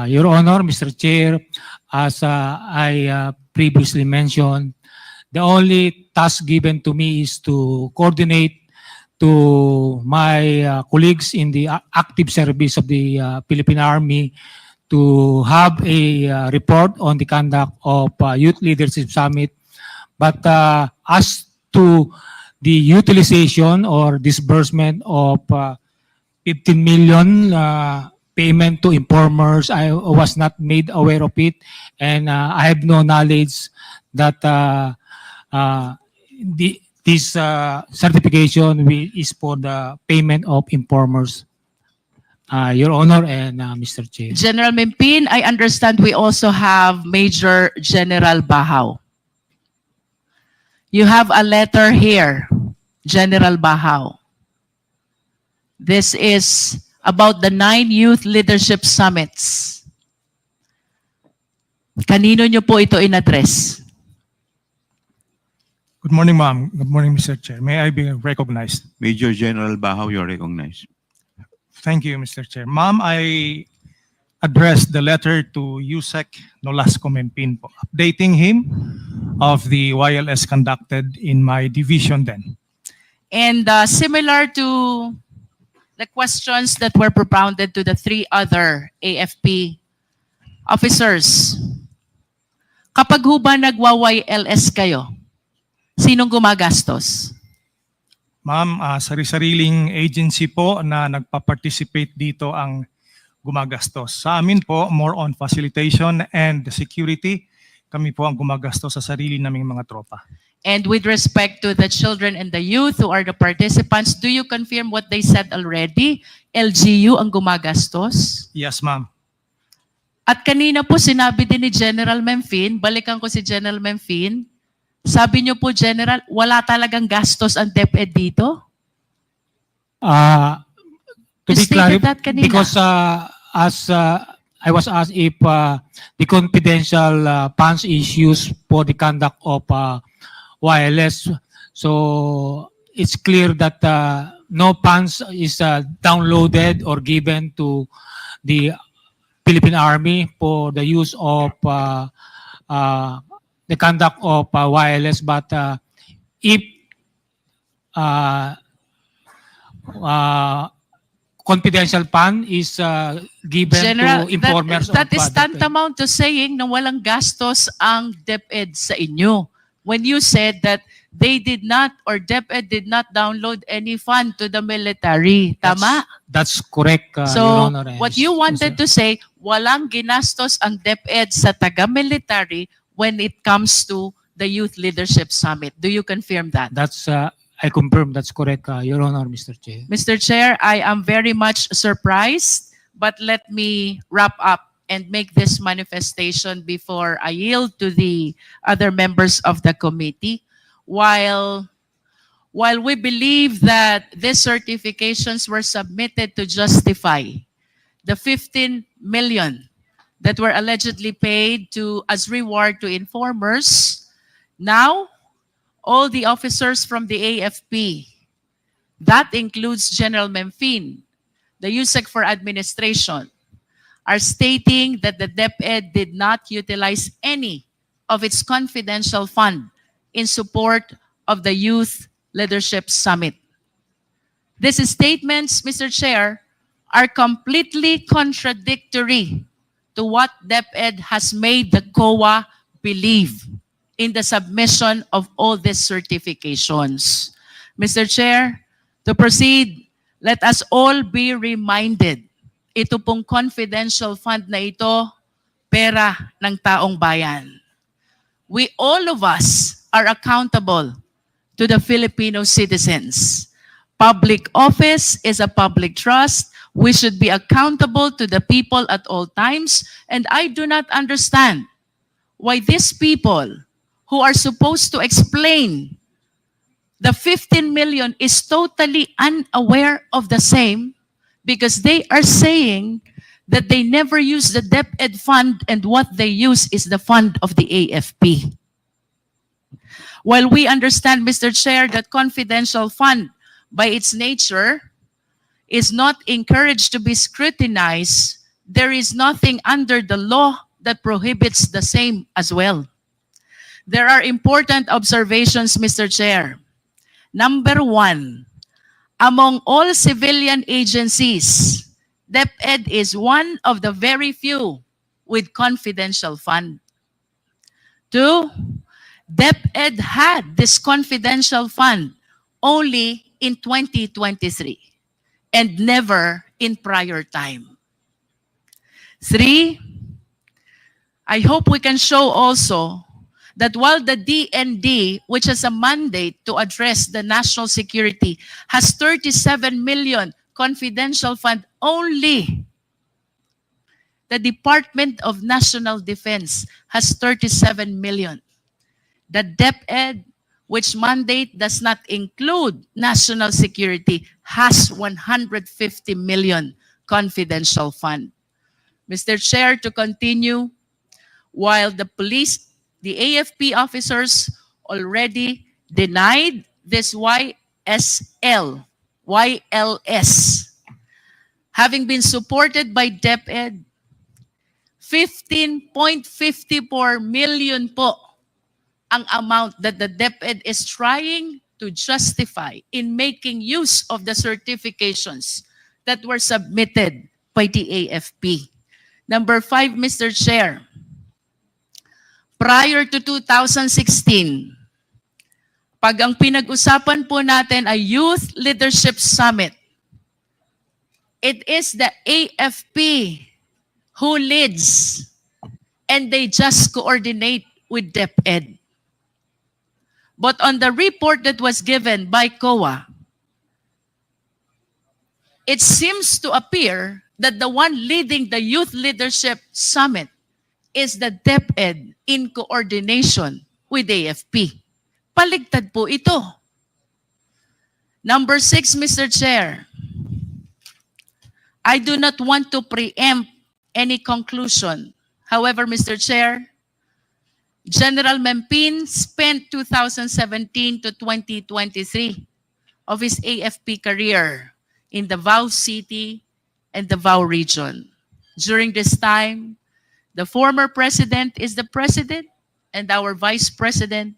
Your Honor, Mr. Chair, as I previously mentioned, the only task given to me is to coordinate to my colleagues in the active service of the Philippine Army to have a report on the conduct of Youth Leadership Summit. But as to the utilization or disbursement of 15 million payment to informers, I was not made aware of it, and I have no knowledge that this certification is for the payment of informers. Your Honor and Mr. Chair. General Mempin, I understand we also have Major General Bahaw. You have a letter here, General Bahaw. This is about the 9 Youth Leadership Summits. Kanino nyo po ito in-address? Good morning, ma'am. Good morning, Mr. Chair. May I be recognized? Major General Bahaw, you are recognized. Thank you, Mr. Chair. Ma'am, I addressed the letter to Yusek Nolasco Mempin po, updating him of the YLS conducted in my division then. And similar to the questions that were propounded to the 3 other AFP officers, kapag ho ba nagwa-YLS kayo, sinong gumagastos? Ma'am, sari-sariling agency po na nagpa-participate dito ang gumagastos. Sa amin po, more on facilitation and security, kami po ang gumagastos sa sarili naming mga tropa. And with respect to the children and the youth who are the participants, do you confirm what they said already? LGU ang gumagastos? Yes, ma'am. At kanina po sinabi din ni General Mempin, balikan ko si General Mempin, sabi niyo po, General, wala talagang gastos ang DepEd dito? To You be stated clear, that kanina. because as I was asked if the confidential funds is used for the conduct of wireless, so it's clear that no funds is downloaded or given to the Philippine Army for the use of the conduct of wireless, but if confidential fund is given General, to informers that of is DepEd. tantamount to saying na walang gastos ang DepEd sa inyo. When you said that they did not or DepEd did not download any fund to the military. Tama? That's correct, Your So, Honor. and- what you wanted to say, walang ginastos ang DepEd sa taga-military when it comes to the Youth Leadership Summit. Do you confirm that? That's I confirm that's correct, Your Honor, Mr. Chair. Mr. Chair, I am very much surprised, but let me wrap up and make this manifestation before I yield to the other members of the committee. While we believe that these certifications were submitted to justify the 15 million that were allegedly paid as reward to informers, now all the officers from the AFP that includes General Memphine, the USEC for Administration, are stating that the DepEd did not utilize any of its confidential fund in support of the Youth Leadership Summit. These statements, Mr. Chair, are completely contradictory to what DepEd has made the COA believe in the submission of all these certifications. Mr. Chair, to proceed, let us all be reminded, ito pong confidential fund na ito, pera ng taong bayan. We all of us are accountable to the Filipino citizens. Public office is a public trust. We should be accountable to the people at all times. And I do not understand why these people who are supposed to explain the 15 million is totally unaware of the same, because they are saying that they never use the DepEd fund and what they use is the fund of the AFP. While we understand, Mr. Chair, that confidential fund by its nature is not encouraged to be scrutinized, there is nothing under the law that prohibits the same as well. There are important observations, Mr. Chair. Number one, among all civilian agencies, DepEd is one of the very few with confidential fund. Two, DepEd had this confidential fund only in 2023 and never in prior time. Three, I hope we can show also that while the DND, which has a mandate to address the national security, has 37 million confidential fund only, the Department of National Defense has 37 million. The DepEd, which mandate does not include national security, has 150 million confidential fund. Mr. Chair, to continue, while the police, the AFP officers already denied this YLS, having been supported by DepEd, 15.54 million po ang amount that the DepEd is trying to justify in making use of the certifications that were submitted by the AFP. Number 5, Mr. Chair, prior to 2016, pag ang pinag-usapan po natin ay Youth Leadership Summit, it is the AFP who leads and they just coordinate with DepEd. But on the report that was given by COA, it seems to appear that the one leading the Youth Leadership Summit is the DepEd in coordination with AFP. Paligtad po ito. Number 6, Mr. Chair, I do not want to preempt any conclusion. However, Mr. Chair, General Memphine spent 2017 to 2023 of his AFP career in Davao City and Davao region. During this time, the former president is the president and our vice president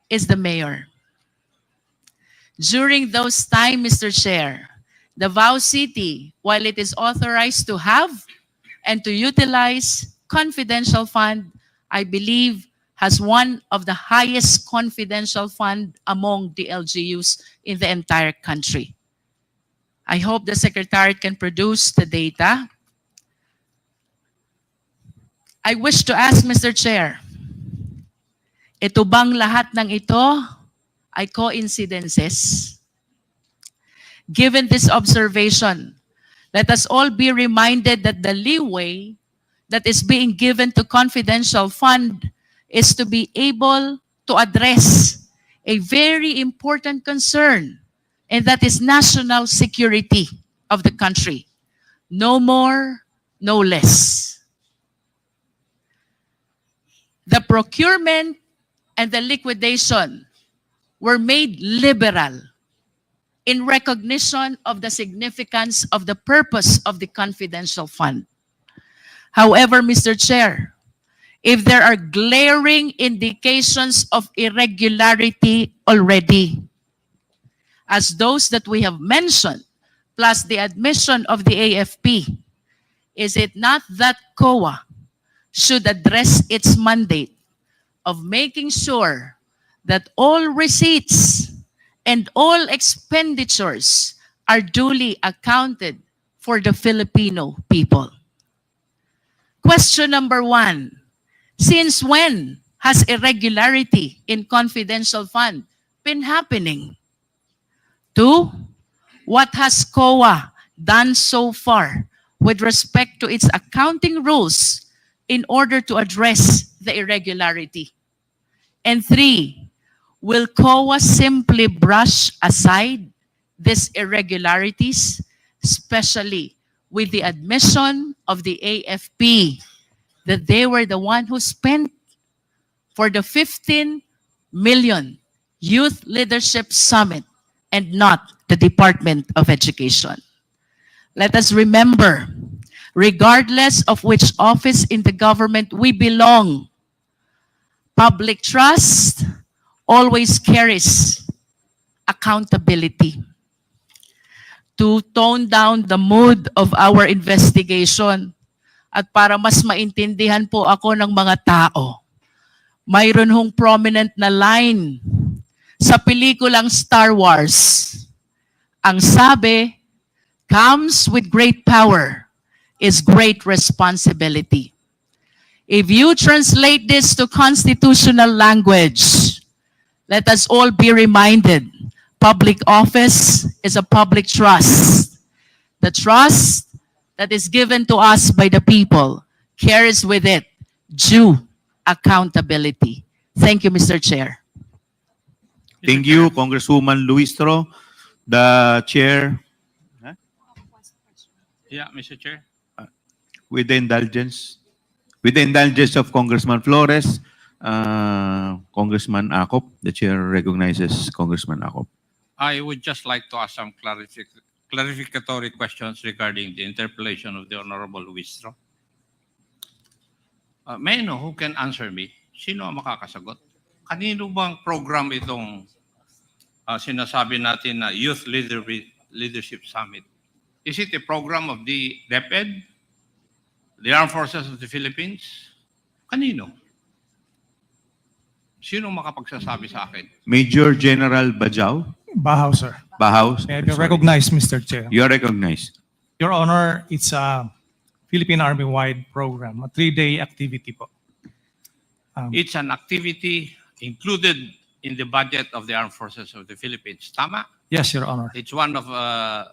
is the mayor. During those time, Mr. Chair, Davao City, while it is authorized to have and to utilize confidential fund, I believe has one of the highest confidential fund among the LGUs in the entire country. I hope the Secretariat can produce the data. I wish to ask, Mr. Chair, ito bang lahat ng ito ay coincidences? Given this observation, let us all be reminded that the leeway that is being given to confidential fund is to be able to address a very important concern, and that is national security of the country. No more, no less. The procurement and the liquidation were made liberal in recognition of the significance of the purpose of the confidential fund. However, Mr. Chair, if there are glaring indications of irregularity already, as those that we have mentioned, plus the admission of the AFP, is it not that COA should address its mandate of making sure that all receipts and all expenditures are duly accounted for the Filipino people? Question number 1, since when has irregularity in confidential fund been happening? 2, what has COA done so far with respect to its accounting rules in order to address the irregularity? And 3, will COA simply brush aside these irregularities, especially with the admission of the AFP that they were the one who spent for the 15 million Youth Leadership Summit and not the Department of Education? Let us remember, regardless of which office in the government we belong, public trust always carries accountability. To tone down the mood of our investigation at para mas maintindihan po ako ng mga tao, mayroon hong prominent na line sa pelikulang Star Wars. Ang sabi, comes with great power is great responsibility. If you translate this to constitutional language, let us all be reminded, public office is a public trust. The trust that is given to us by the people carries with it due accountability. Thank you, Mr. Chair. Thank you, Congresswoman Luistro. The chair, Yeah, Mr. Chair. with the indulgence of Congressman Flores, Congressman Acop, the chair recognizes Congressman Acop. I would just like to ask some clarificatory questions regarding the interpellation of the Honorable Luistro. May I know who can answer me? Sino ang makakasagot? Kanino bang program itong sinasabi natin na Youth Leadership Summit? Is it a program of the DepEd? The Armed Forces of the Philippines? Kanino? Sino makapagsasabi sa akin? Major General Bajau. Bahaw, sir. Bahaw. May I be recognized, Mr. Chair? You are recognized. Your Honor, it's a Philippine Army-wide program, a 3-day activity po. It's an activity included in the budget of the Armed Forces of the Philippines. Tama? Yes, Your Honor. It's one of the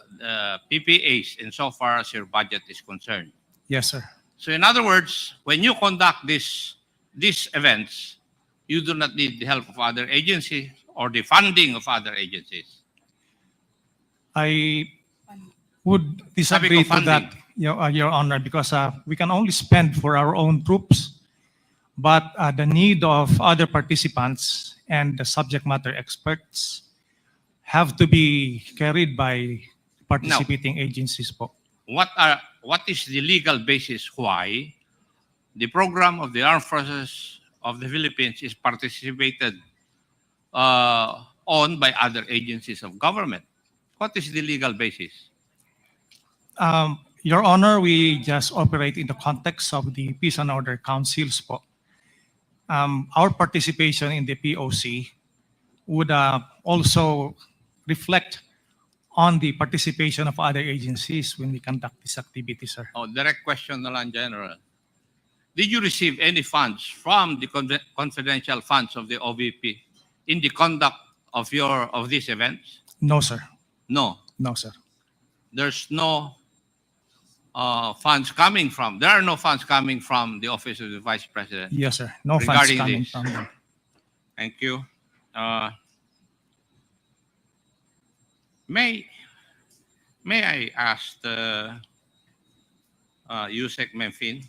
PPAs insofar as your budget is concerned. Yes, sir. So in other words, when you conduct these events, you do not need the help of other agencies or the funding of other agencies. I would disagree Sabi ko to that, Your Honor, because we can only spend for our own troops, but the need of other participants and the subject matter experts have to be carried by participating agencies po. What is the legal basis why the program of the Armed Forces of the Philippines is participated on by other agencies of government? What is the legal basis? Your Honor, we just operate in the context of the Peace and Order Councils po. Our participation in the POC would also reflect on the participation of other agencies when we conduct this activity, sir. Oh, direct question na lang, General. Did you receive any funds from the confidential funds of the OVP in the conduct of these events? No, sir. No. No, sir. There's no funds coming from. There are no funds coming from the Office of the Vice President. Yes, sir. No funds regarding coming this. from them. Thank you. May I ask Yusek Memphine?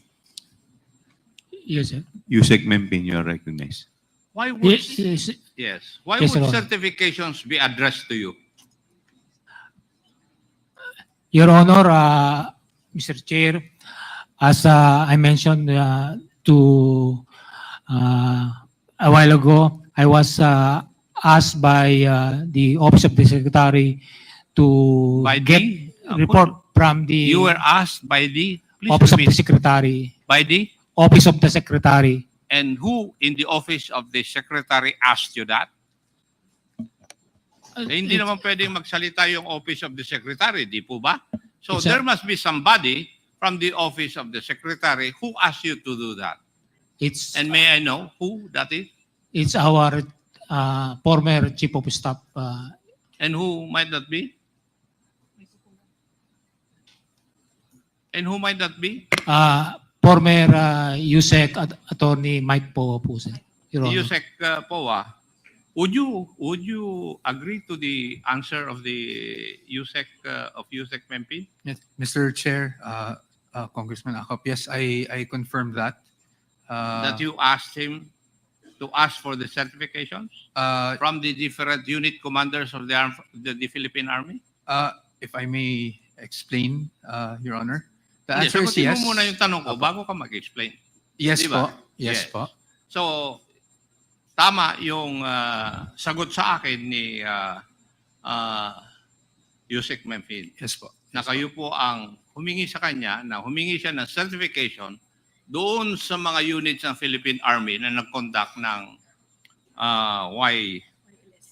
Yes, sir. Yusek Mempin, you are recognized. Why would Yes, yes. yes? Why Yes, would Your Honor. certifications be addressed to you? Your Honor, Mr. Chair, as I mentioned a while ago, I was asked by the Office of the Secretary to By get the report from the You were asked by the please Office of the repeat. Secretary. By the Office of the Secretary. and who in the office of the secretary asked you that? Hindi naman pwedeng magsalita yung office of the secretary, di po ba? So It's a- there must be somebody from the office of the secretary who asked you to do that. It's And may I know who that is? it's our former Chief of Staff. And who might that be? And who might that be? Former USEC Attorney Mike Po po, sir. Your Honor. Yusek Poa, would you agree to the answer of the USEC of USEC Mempin? Yes, Mr. Chair, Congressman Akop, yes, I confirm that. That you asked him to ask for the certifications from the different unit commanders of the Philippine Army? If I may explain, Your Honor. The Hindi, answer is sagutin yes. mo muna yung tanong ko bago ka mag-explain. Yes Di ba? po. Yes po. So, tama yung sagot sa akin ni Yusek Memphis. Yes po. Na kayo po ang humingi sa kanya na humingi siya ng certification doon sa mga units ng Philippine Army na nag-conduct ng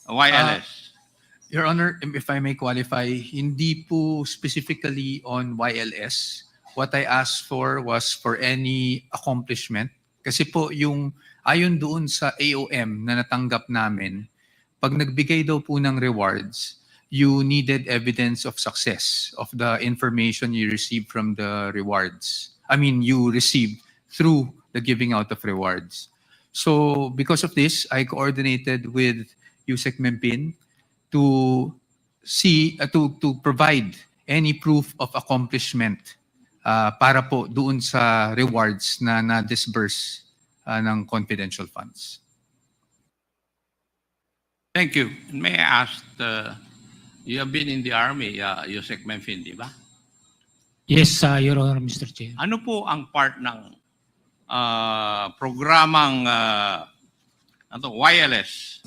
YLS. Your Honor, if I may qualify, hindi po specifically on YLS. What I asked for was for any accomplishment. Kasi po yung ayon doon sa AOM na natanggap namin, pag nagbigay daw po ng rewards, you needed evidence of success of the information you received from the rewards. I mean, you received through the giving out of rewards. So because of this, I coordinated with USEC Mempin to see to provide any proof of accomplishment para po doon sa rewards na na-disburse ng confidential funds. Thank you. May I ask, you have been in the Army, Yusek Memphis, di ba? Yes, Your Honor, Mr. Chair. Ano po ang part ng programang YLS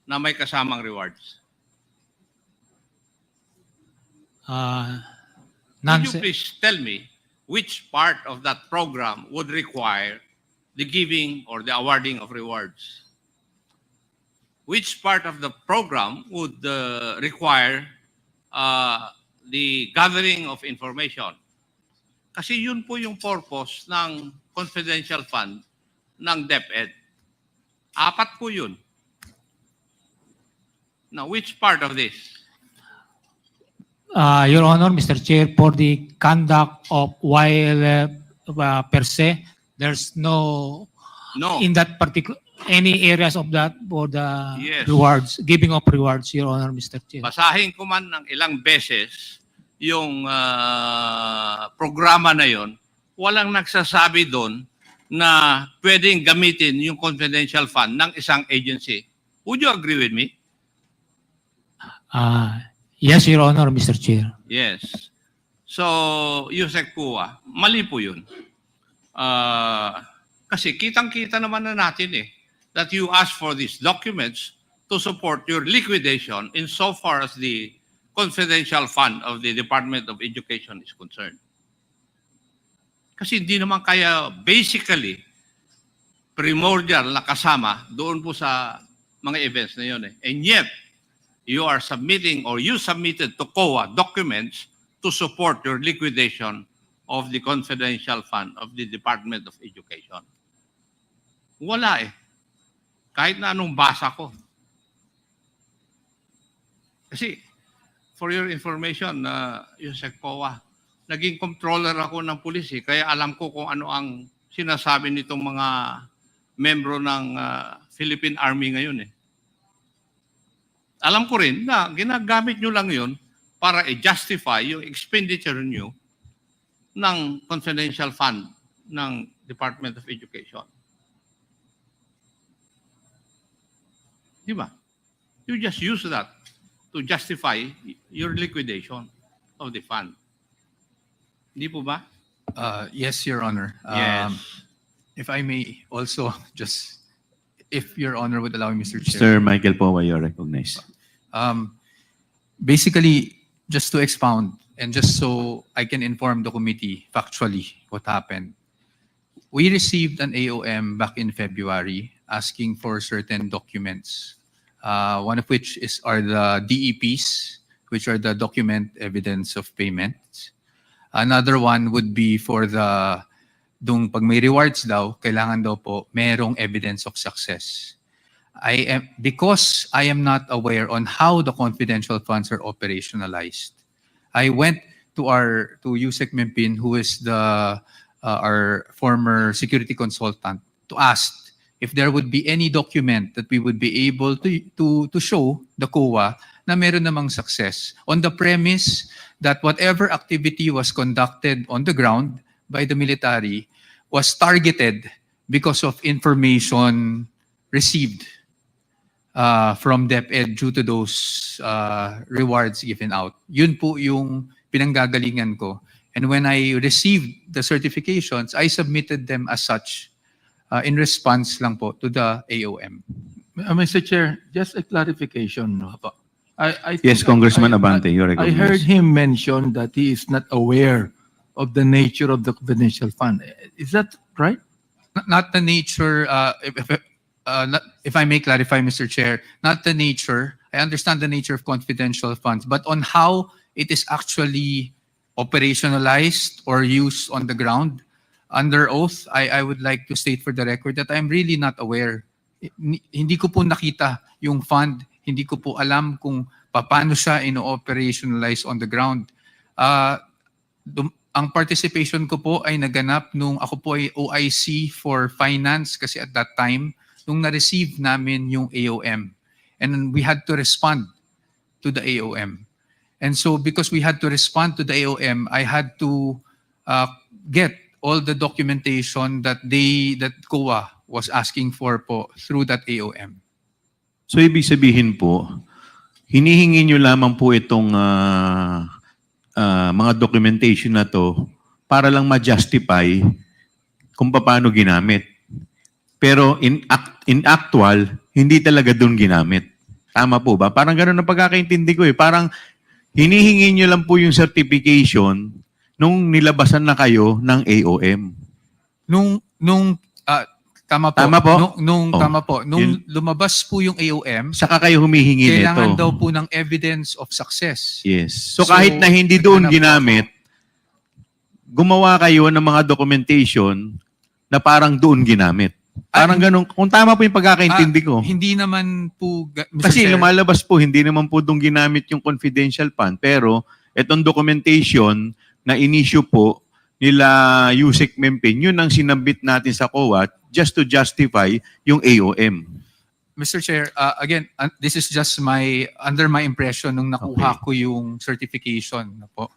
na may kasamang rewards? Could you please tell me which part of that program would require the giving or the awarding of rewards? Which part of the program would require the gathering of information? Kasi yun po yung purpose ng confidential fund ng DepEd. 4 po yun. Now, which part of this? Your Honor, Mr. Chair, for the conduct of YLF per se, there's no in that particular any areas of that for the Yes. rewards, giving of rewards, Your Honor, Mr. Chair. Basahin ko man ng ilang beses yung programa na yon, walang nagsasabi doon na pwedeng gamitin yung confidential fund ng isang agency. Would you agree with me? Yes, Your Honor, Mr. Chair. Yes. So, Yusek Pua, mali po yun. Kasi kitang-kita naman na natin that you ask for these documents to support your liquidation insofar as the confidential fund of the Department of Education is concerned. Kasi hindi naman kaya basically primordial na kasama doon po sa mga events na yun. And yet, you are submitting or you submitted to COA documents to support your liquidation of the confidential fund of the Department of Education. Wala Kahit na anong basa ko. Kasi, for your information, Yusek COA, naging controller ako ng pulis kaya alam ko kung ano ang sinasabi nitong mga membro ng Philippine Army ngayon Alam ko rin na ginagamit nyo lang yun para i-justify yung expenditure nyo ng confidential fund ng Department of Education. Di ba? You just use that to justify your liquidation of the fund. Di po ba? Yes, Your Honor. Yes. If I may also just, if Your Honor would allow me, Mr. Mr. Chair. Michael Powa, you're recognized. Basically, just to expound and just so I can inform the committee factually what happened. We received an AOM back in February asking for certain documents. One of which are the DEPs, which are the document evidence of payment. Another one would be for pag may rewards daw, kailangan daw po merong evidence of success. Because I am not aware on how the confidential funds are operationalized, I went to Yusek Mimpin, who is our former security consultant, to ask if there would be any document that we would be able to show the COA na meron namang success, on the premise that whatever activity was conducted on the ground by the military was targeted because of information received from DepEd due to those rewards given out. Yun po yung pinanggagalingan ko. And when I received the certifications, I submitted them as such in response lang po to the AOM. Mr. Chair, just a clarification. No? I think Yes, Congressman Abante, you're I recognized. heard him mention that he is not aware of the nature of the confidential fund. Is that right? Not the nature, if I may clarify, Mr. Chair, not the nature. I understand the nature of confidential funds, but on how it is actually operationalized or used on the ground, under oath, I would like to state for the record that I'm really not aware. Hindi ko po nakita yung fund. Hindi ko po alam kung paano siya ino-operationalize on the ground. Ang participation ko po ay naganap nung ako po ay OIC for finance kasi at that time, nung na-receive namin yung AOM. And we had to respond to the AOM. And so because we had to respond to the AOM, I had to get all the documentation that COA was asking for po through that AOM. So ibig sabihin po, hinihingi nyo lamang po itong mga documentation na to para lang ma-justify kung paano ginamit. Pero in actual, hindi talaga doon ginamit. Tama po ba? Parang gano'n ang pagkakaintindi ko eh. Parang hinihingi nyo lang po yung certification nung nilabasan na kayo ng AOM. Tama po. Tama po? Tama po. Nung lumabas po yung AOM, Saka kayo humihingi nito. kailangan daw po ng evidence of success. Yes. So kahit na hindi doon ginamit, gumawa kayo ng mga documentation na parang doon ginamit. Parang ganun. Kung tama po yung pagkakaintindi ko. Hindi naman po, Mr. Kasi Chair, lumalabas po, hindi naman po doon ginamit yung confidential fund. Pero itong documentation na in-issue po nila Yusek Mimpin, yun ang sinabit natin sa COA just to justify yung AOM. Mr. Chair, again, this is just under my impression nung nakuha ko yung certification. Po.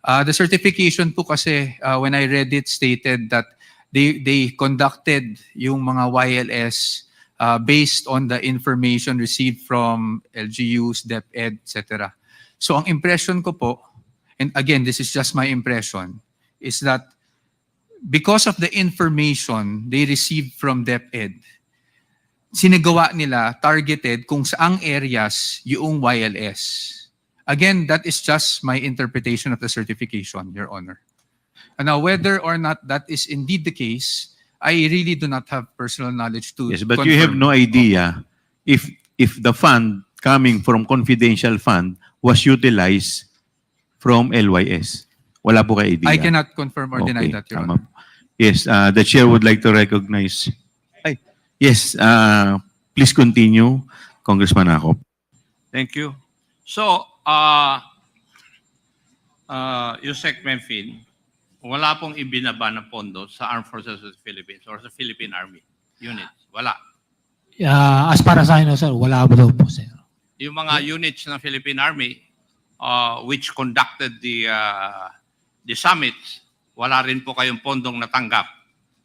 The certification po kasi, when I read it, stated that they conducted yung mga YLS based on the information received from LGUs, DepEd, etc. So ang impression ko po, and again, this is just my impression, is that because of the information they received from DepEd, sinagawa nila, targeted kung saang areas yung YLS. Again, that is just my interpretation of the certification, Your Honor. And now, whether or not that is indeed the case, I really do not have personal knowledge to Yes, but confirm. you have no idea if the fund coming from confidential fund was utilized from LYS. Wala po kayo idea. I cannot confirm or deny that, Your tama Honor. po. Yes, the chair would like to recognize. Yes, please continue, Congressman Akop. Thank you. So, Yusek Memphis, wala pong ibinaba na pondo sa Armed Forces of the Philippines or sa Philippine Army units. Wala. As far as I know, sir, wala ba daw po, sir? Yung mga units ng Philippine Army which conducted the summits, wala rin po kayong pondong natanggap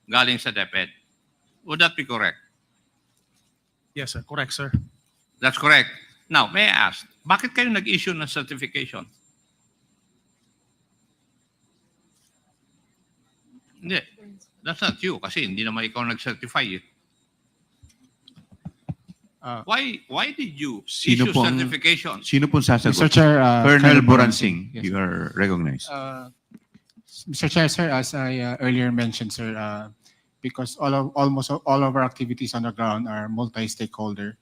galing sa DepEd. Would that be correct? Yes, sir. Correct, sir. That's correct. Now, may I ask, bakit kayo nag-issue ng certification? Hindi. That's not you kasi hindi naman ikaw nag-certify eh. Why did you issue certification? Sino pong sasagot? Mr. Chair, Colonel Colonel Buransing, Buransing. Yes. you are recognized. Mr. Chair, sir, as I earlier mentioned, sir, because almost all of our activities on the ground are multi-stakeholder.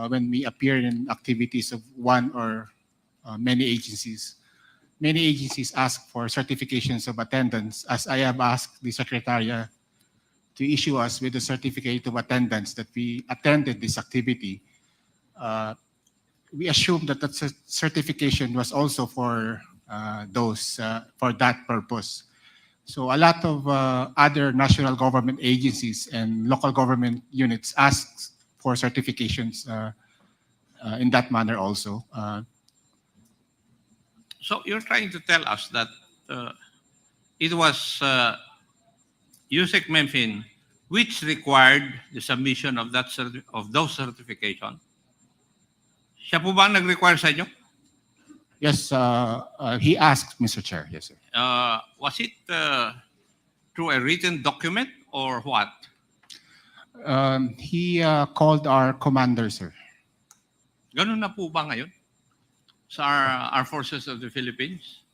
When we appear in activities of one or many agencies ask for certifications of attendance, as I have asked the Secretariat to issue us with a certificate of attendance that we attended this activity. We assume that that certification was also for for that purpose. So a lot of other national government agencies and local government units ask for certifications in that manner also. So you're trying to tell us that it was USEC Memphis which required the submission of those certification. Siya po ba ang nag-require sa inyo? Yes, he asked, Mr. Chair. Yes, sir. Was it through a written document or what? He called our commander, sir. Ganun na po ba ngayon sa Armed Forces of the Philippines?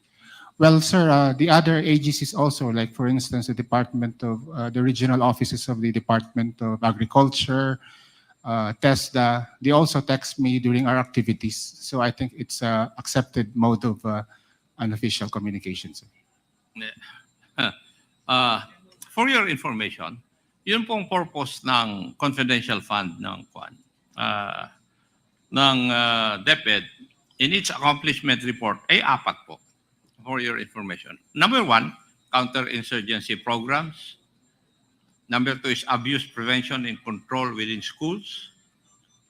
Well, sir, the other agencies also, like for instance, the regional offices of the Department of Agriculture, TESDA, they also text me during our activities. So I think it's an accepted mode of unofficial communication, sir. For your information, yun pong purpose ng confidential fund ng DepEd in its accomplishment report ay 4 po. For your information. Number 1, counterinsurgency programs. Number 2 is abuse prevention and control within schools.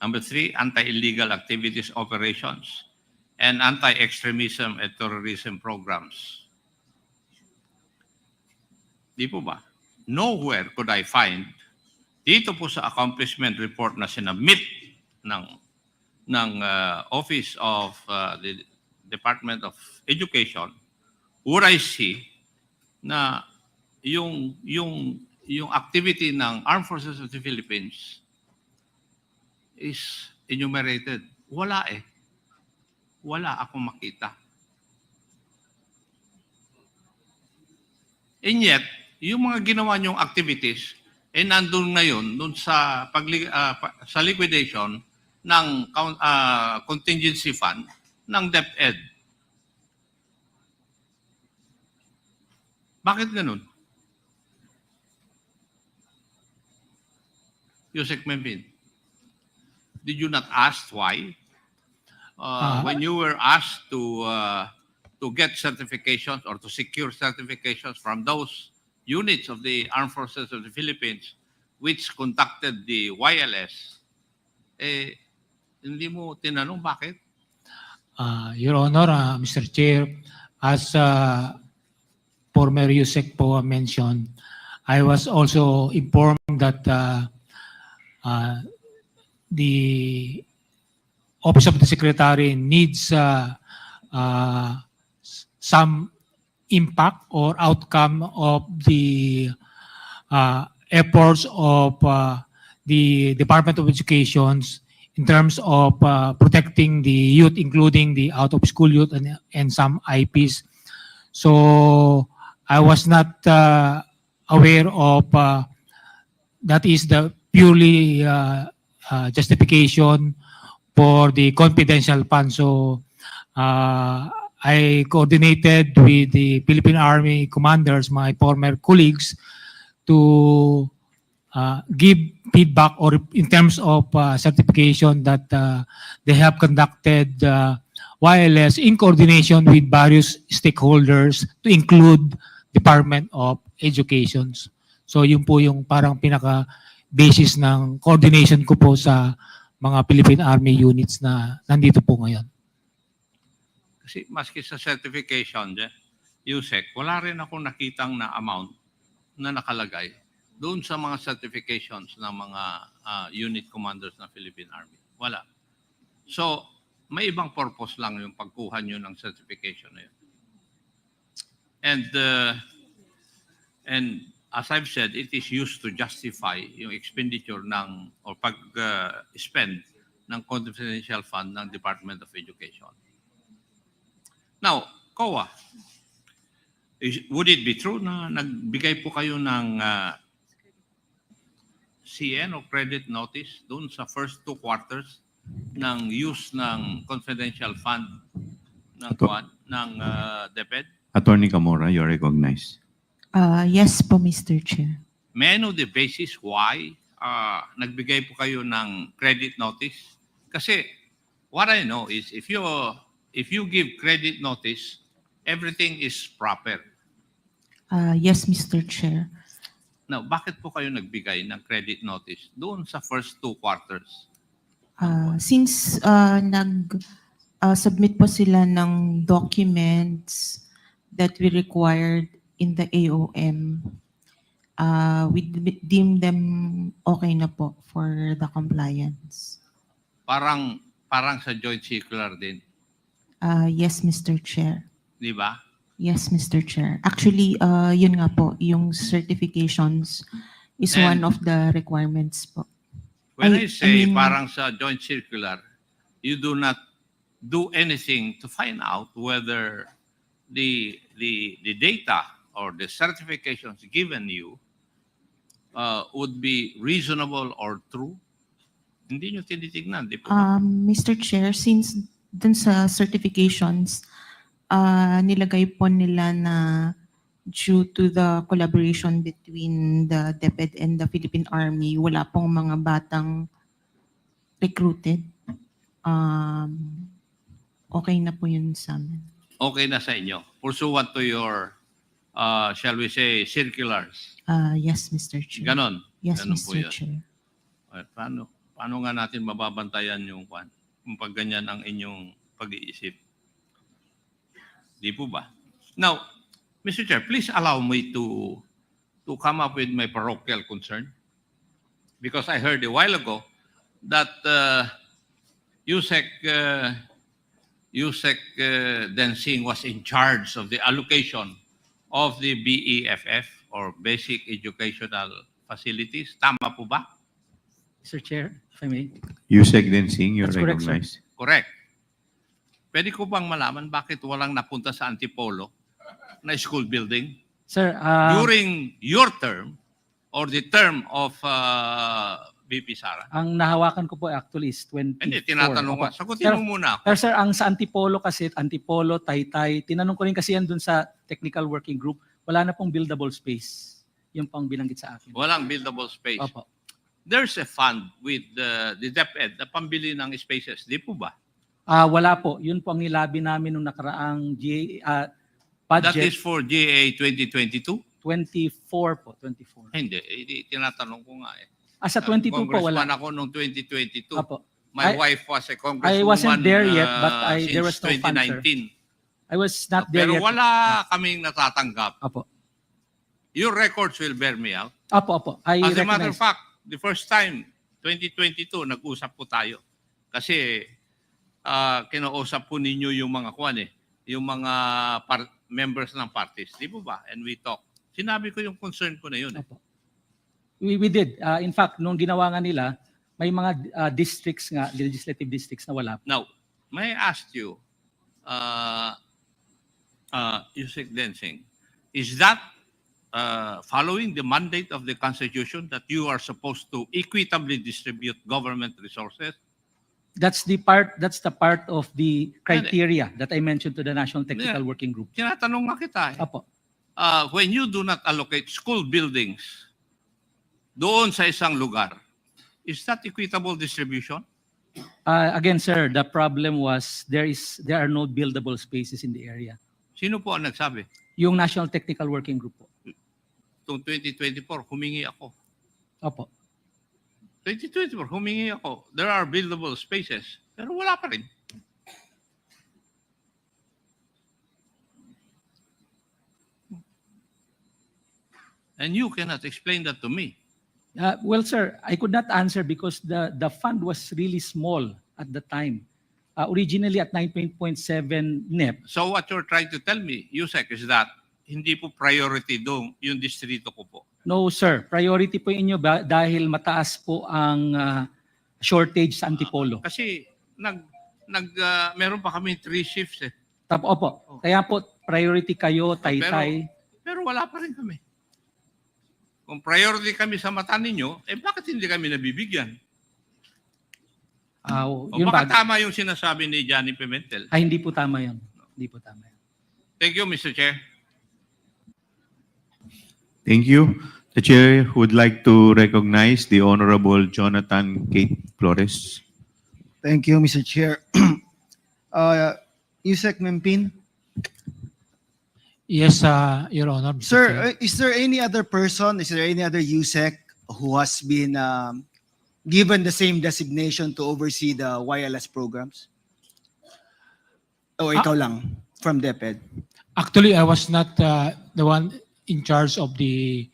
Number 3, anti-illegal activities operations. And anti-extremism and terrorism programs. Di po ba? Nowhere could I find dito po sa accomplishment report na sinabmit ng Office of the Department of Education would I see na yung activity ng Armed Forces of the Philippines is enumerated. Wala eh. Wala akong makita. And yet, yung mga ginawa niyong activities eh nandun ngayon dun sa liquidation ng contingency fund ng DepEd. Bakit ganun? Yusek Memphis, did you not ask why? When you were asked to get certifications or to secure certifications from those units of the Armed Forces of the Philippines which conducted the YLS, hindi mo tinanong bakit? Your Honor, Mr. Chair, as former USEC po mentioned, I was also informed that the Office of the Secretary needs some impact or outcome of the efforts of the Department of Education in terms of protecting the youth, including the out-of-school youth and some IPs. So I was not aware of that is the purely justification for the confidential fund. So I coordinated with the Philippine Army commanders, my former colleagues, to give feedback or in terms of certification that they have conducted wireless in coordination with various stakeholders to include Department of Education. So yun po yung parang pinaka-basis ng coordination ko po sa mga Philippine Army units na nandito po ngayon. Kasi maski sa certification, USEC, wala rin akong nakitang na amount na nakalagay doon sa mga certifications ng mga unit commanders ng Philippine Army. Wala. So, may ibang purpose lang yung pagkuha nyo ng certification na yun. And as I've said, it is used to justify yung expenditure ng or pag-spend ng confidential fund ng Department of Education. Now, COA, would it be true na nagbigay po kayo ng CN o credit notice doon sa first 2 quarters ng use ng confidential fund ng DepEd? Attorney Camora, you're recognized. Yes po, Mr. Chair. May I know the basis why nagbigay po kayo ng credit notice? Kasi what I know is if you give credit notice, everything is proper. Yes, Mr. Chair. Now, bakit po kayo nagbigay ng credit notice doon sa first 2 quarters? Since submit po sila ng documents that we required in the AOM, we deem them okay na po for the compliance. Parang sa joint circular din, Yes, Mr. Chair. di ba? Yes, Mr. Chair. Actually, yun nga po, yung certifications is And- one of the requirements po. When I say mean- parang sa joint circular, you do not do anything to find out whether the data or the certifications given you would be reasonable or true? Hindi nyo tinitignan, di po ba? Mr. Chair, since dun sa certifications, nilagay po nila na due to the collaboration between the DepEd and the Philippine Army, wala pong mga batang recruited. Okay na po yun sa amin. Okay na sa inyo. Pursuant to your, shall we say, circulars. Yes, Mr. Chair. Ganon. Yes, Ganon po Mr. yun. Chair. Paano nga natin mababantayan yung kung pag ganyan ang inyong pag-iisip? Di po ba? Now, Mr. Chair, please allow me to come up with my parochial concern. Because I heard a while ago that Yusek Densing was in charge of the allocation of the BEFF or Basic Educational Facilities. Tama po ba? Mr. Chair, if I may. Yusek Densing, you're That's correct, sir. recognized. Correct. Pwede ko bang malaman bakit walang napunta sa Antipolo na school building Sir, during your term or the term of VP Sara? ang nahawakan ko po actually is 24. Hindi, tinatanong ko. Opo. Sagutin mo muna ako. Pero sir, ang sa Antipolo kasi, Antipolo, Taytay, tinanong ko rin kasi yan dun sa technical working group, wala na pong buildable space. Yung pang binanggit sa akin. Walang buildable space. Opo. There's a fund with the DepEd na pambili ng spaces. Di po ba? Wala po. Yun po ang nilabi namin nung nakaraang budget. That is for GA 2022? 24 po, 24. Hindi, tinatanong ko nga eh. Sa 22 po, wala. Congressman ako noong 2022. Opo. My wife was a congresswoman I wasn't there yet, but there since was no fund, sir. 2019. I was not there Pero yet. wala kaming natatanggap. Opo. Your records will bear me out. Opo. I As a matter of recognize. fact, the first time, 2022, nag-usap po tayo. Kasi kinausap po ninyo yung mga yung mga members ng parties. Di po ba? And we talk. Sinabi ko yung concern ko na yun. Opo. We did. In fact, nung ginawa nga nila, may mga districts nga, legislative districts na wala. Now, may I ask you, Yusek Densing, is that following the mandate of the Constitution that you are supposed to equitably distribute government resources? That's the part of the criteria that I mentioned to the National Technical Working Group. Tinatanong nga kita eh. Opo. When you do not allocate school buildings doon sa isang lugar, is that equitable distribution? Again, sir, the problem was there are no buildable spaces in the area. Sino po ang nagsabi? Yung National Technical Working Group po. Noong 2024, humingi ako. Opo. 2024, humingi ako. There are buildable spaces. Pero wala pa rin. And you cannot explain that to me. Well, sir, I could not answer because the fund was really small at the time. Originally at 9.7 NEP. So what you're trying to tell me, Yusek, is that hindi po priority doon yung distrito ko po. No, sir. Priority po inyo dahil mataas po ang shortage sa Antipolo. Kasi meron pa kami 3 shifts eh. Opo. Kaya po, priority kayo, Taytay. Pero wala pa rin kami. Kung priority kami sa mata ninyo, bakit hindi kami nabibigyan? Yun Baka ba? tama yung sinasabi ni Johnny Pimentel. Ay, hindi po tama yun. Hindi po tama yun. Thank you, Mr. Chair. Thank you. The chair would like to recognize the Honorable Jonathan Kate Flores. Thank you, Mr. Chair. Yusek Mempin. Yes, Your Honor. Mr. Sir, Chair. is there any other person, is there any other Yusek who has been given the same designation to oversee the YLS programs? O ikaw lang from DepEd? Actually, I was not the one in charge of the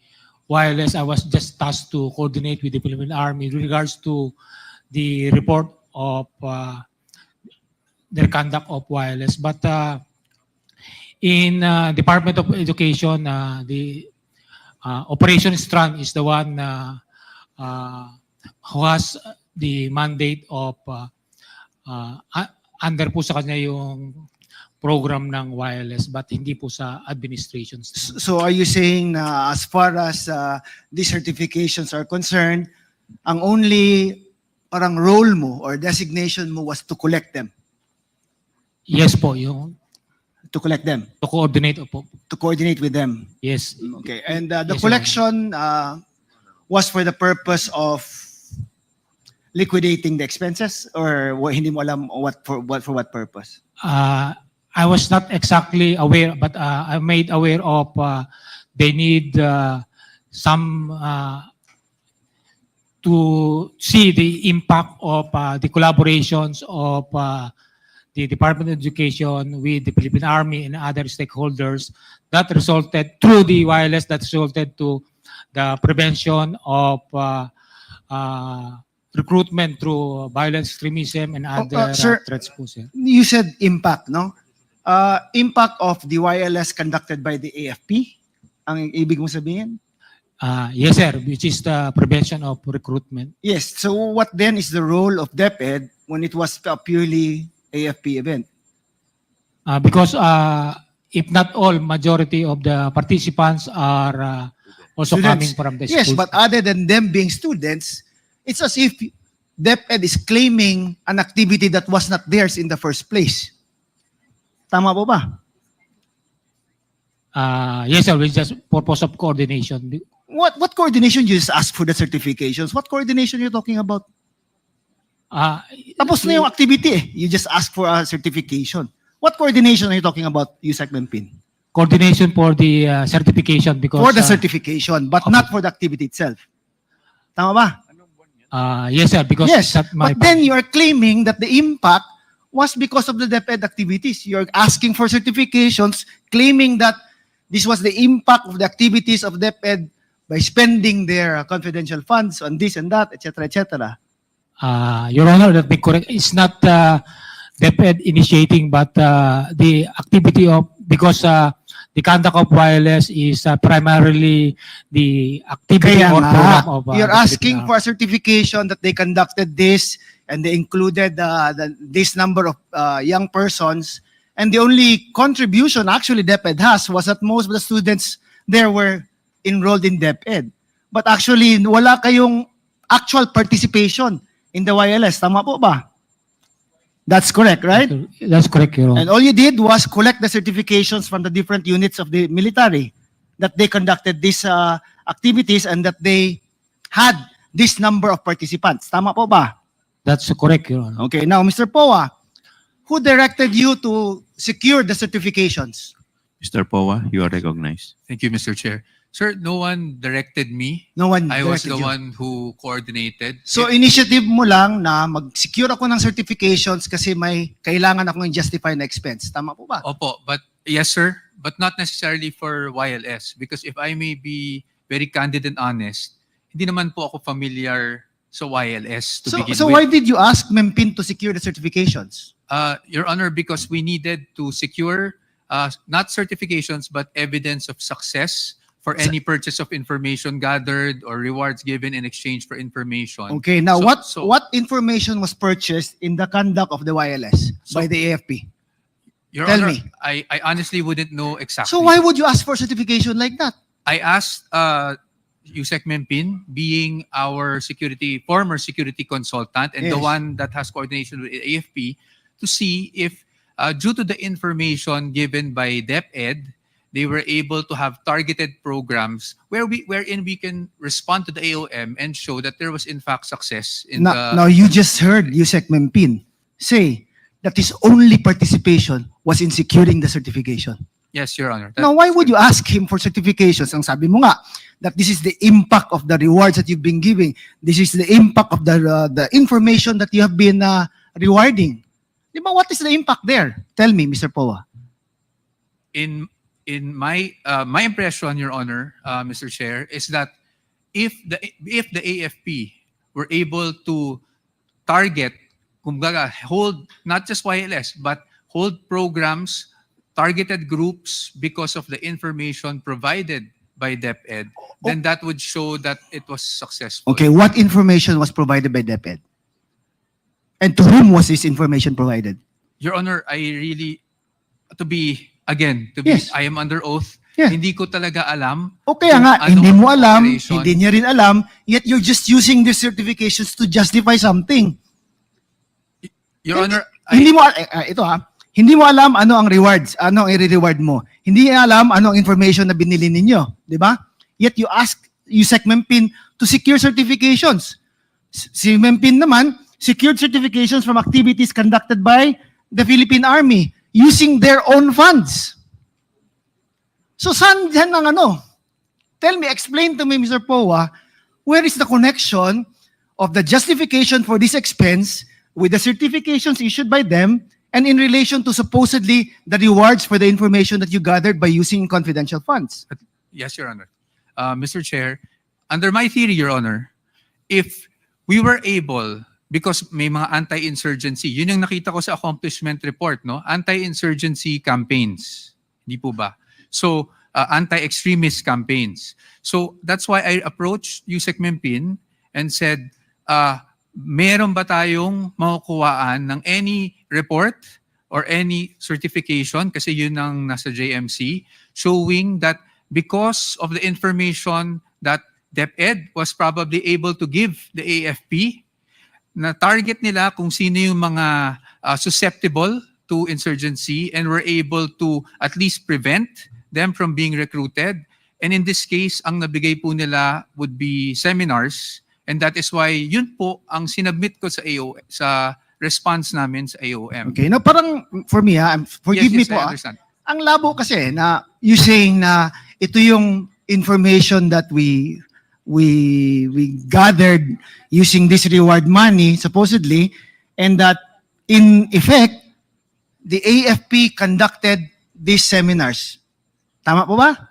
wireless. I was just tasked to coordinate with the Philippine Army in regards to the report of their conduct of wireless. But in Department of Education, the Operation Strand is the one who has the mandate of under po sa kanya yung program ng wireless but hindi po sa administration. So are you saying na as far as these certifications are concerned, ang only parang role mo or designation mo was to collect them? Yes po, yung to collect them? To coordinate po. To coordinate with them? Yes. Okay. And the Yes, collection was for the purpose of liquidating the expenses or hindi mo alam for what purpose? I was not exactly aware, but I'm made aware of they need some to see the impact of the collaborations of the Department of Education with the Philippine Army and other stakeholders that resulted through the wireless that resulted to the prevention of recruitment through violent extremism and other sir, threats po, sir. You said impact, no? Impact of the wireless conducted by the AFP? Ang ibig mong sabihin? Yes, sir, which is the prevention of recruitment. Yes. So what then is the role of DepEd when it was a purely AFP event? Because if not all, majority of the participants are also Students. coming from the Yes, schools. but other than them being students, it's as if DepEd is claiming an activity that was not theirs in the first place. Tama po ba? Yes, sir, with just purpose of coordination. What coordination? You just ask for the certifications. What coordination are you talking about? Tapos na yung activity eh. You just ask for a certification. What coordination are you talking about, Yusek Mempin? Coordination for the certification because... For the certification, but not for the activity itself. Tama ba? Yes, sir, because... Yes, that my but then you are claiming that the impact was because of the DepEd activities. You're asking for certifications, claiming that this was the impact of the activities of DepEd by spending their confidential funds on this and that, etc., etc. Your Honor, that be correct. It's not DepEd initiating, but the activity of... Because the conduct of wireless is primarily the activity Kaya or nga, program of... you're the asking Philippine for a certification that they conducted this and they included this number of young persons. And the only contribution actually DepEd has was that most of the students there were enrolled in DepEd. But actually, wala kayong actual participation in the YLS. Tama po ba? That's correct, right? That's correct, Your Honor. And all you did was collect the certifications from the different units of the military that they conducted these activities and that they had this number of participants. Tama po ba? That's correct, Your Honor. Okay, now Mr. Poa, who directed you to secure the certifications? Mr. Powa, you are recognized. Thank you, Mr. Chair. Sir, no one directed me. No one I was directed the you. one who coordinated. So initiative mo lang na mag-secure ako ng certifications kasi may kailangan akong justify na expense. Tama po ba? Opo, but yes, sir, but not necessarily for YLS because if I may be very candid and honest, hindi naman po ako familiar sa YLS to begin So with. why did you ask Mempin to secure the certifications? Your Honor, because we needed to secure not certifications, but evidence of success for any purchase of information gathered or rewards given in exchange for information. Okay, now So- what information was purchased in the conduct of the YLS by the AFP? Your Tell Honor, me. I honestly wouldn't know exactly. So why would you ask for certification like that? I asked Yusek Mempin, being our former security consultant and the Yes. one that has coordination with AFP, to see if due to the information given by DepEd, they were able to have targeted programs wherein we can respond to the AOM and show that there was in fact success in Now you just heard Yusek Mempin say that his only participation was in securing the certification. Yes, Your Honor. Now, why would you ask him for certifications? Ang sabi mo nga, that this is the impact of the rewards that you've been giving. This is the impact of the information that you have been rewarding. Di ba, what is the impact there? Tell me, Mr. Poa. In my impression, Your Honor, Mr. Chair, is that if the AFP were able to target, kumbaga, hold not just YLS but hold programs, targeted groups because of the information provided by DepEd, then that would show that it was successful. Okay, what information was provided by DepEd? And to whom was this information provided? Your Honor, I really, Yes. I am under oath. Yeah. Hindi ko talaga alam. O kaya kung nga, ano hindi ang mo alam, operation. hindi niya rin alam, yet you're just using these certifications to justify something. Your Honor, Hindi mo, ito ha, hindi mo alam ano ang rewards, ano ang i-reward mo. Hindi niya alam ano ang information na binili ninyo. Di ba? Yet you ask Yusek Mempin to secure certifications. Si Mempin naman, secured certifications from activities conducted by the Philippine Army using their own funds. So saan dyan ang ano? Tell me, explain to me, Mr. Poa, where is the connection of the justification for this expense with the certifications issued by them and in relation to supposedly the rewards for the information that you gathered by using confidential funds? Yes, Your Honor. Mr. Chair, under my theory, Your Honor, if we were able, because may mga anti-insurgency, yun yung nakita ko sa accomplishment report, no? Anti-insurgency campaigns. Hindi po ba? So, anti-extremist campaigns. So, that's why I approached Yusek Mempin and said, meron ba tayong makukuhaan ng any report or any certification, kasi yun ang nasa JMC, showing that because of the information that DepEd was probably able to give the AFP, na target nila kung sino yung mga susceptible to insurgency and were able to at least prevent them from being recruited. And in this case, ang nabigay po nila would be seminars. And that is why yun po ang sinubmit ko sa response namin sa AOM. Okay, no, parang for me, forgive me Yes, po, I understand. ang labo kasi na you saying na ito yung information that we gathered using this reward money, supposedly, and that in effect, the AFP conducted these seminars. Tama po ba?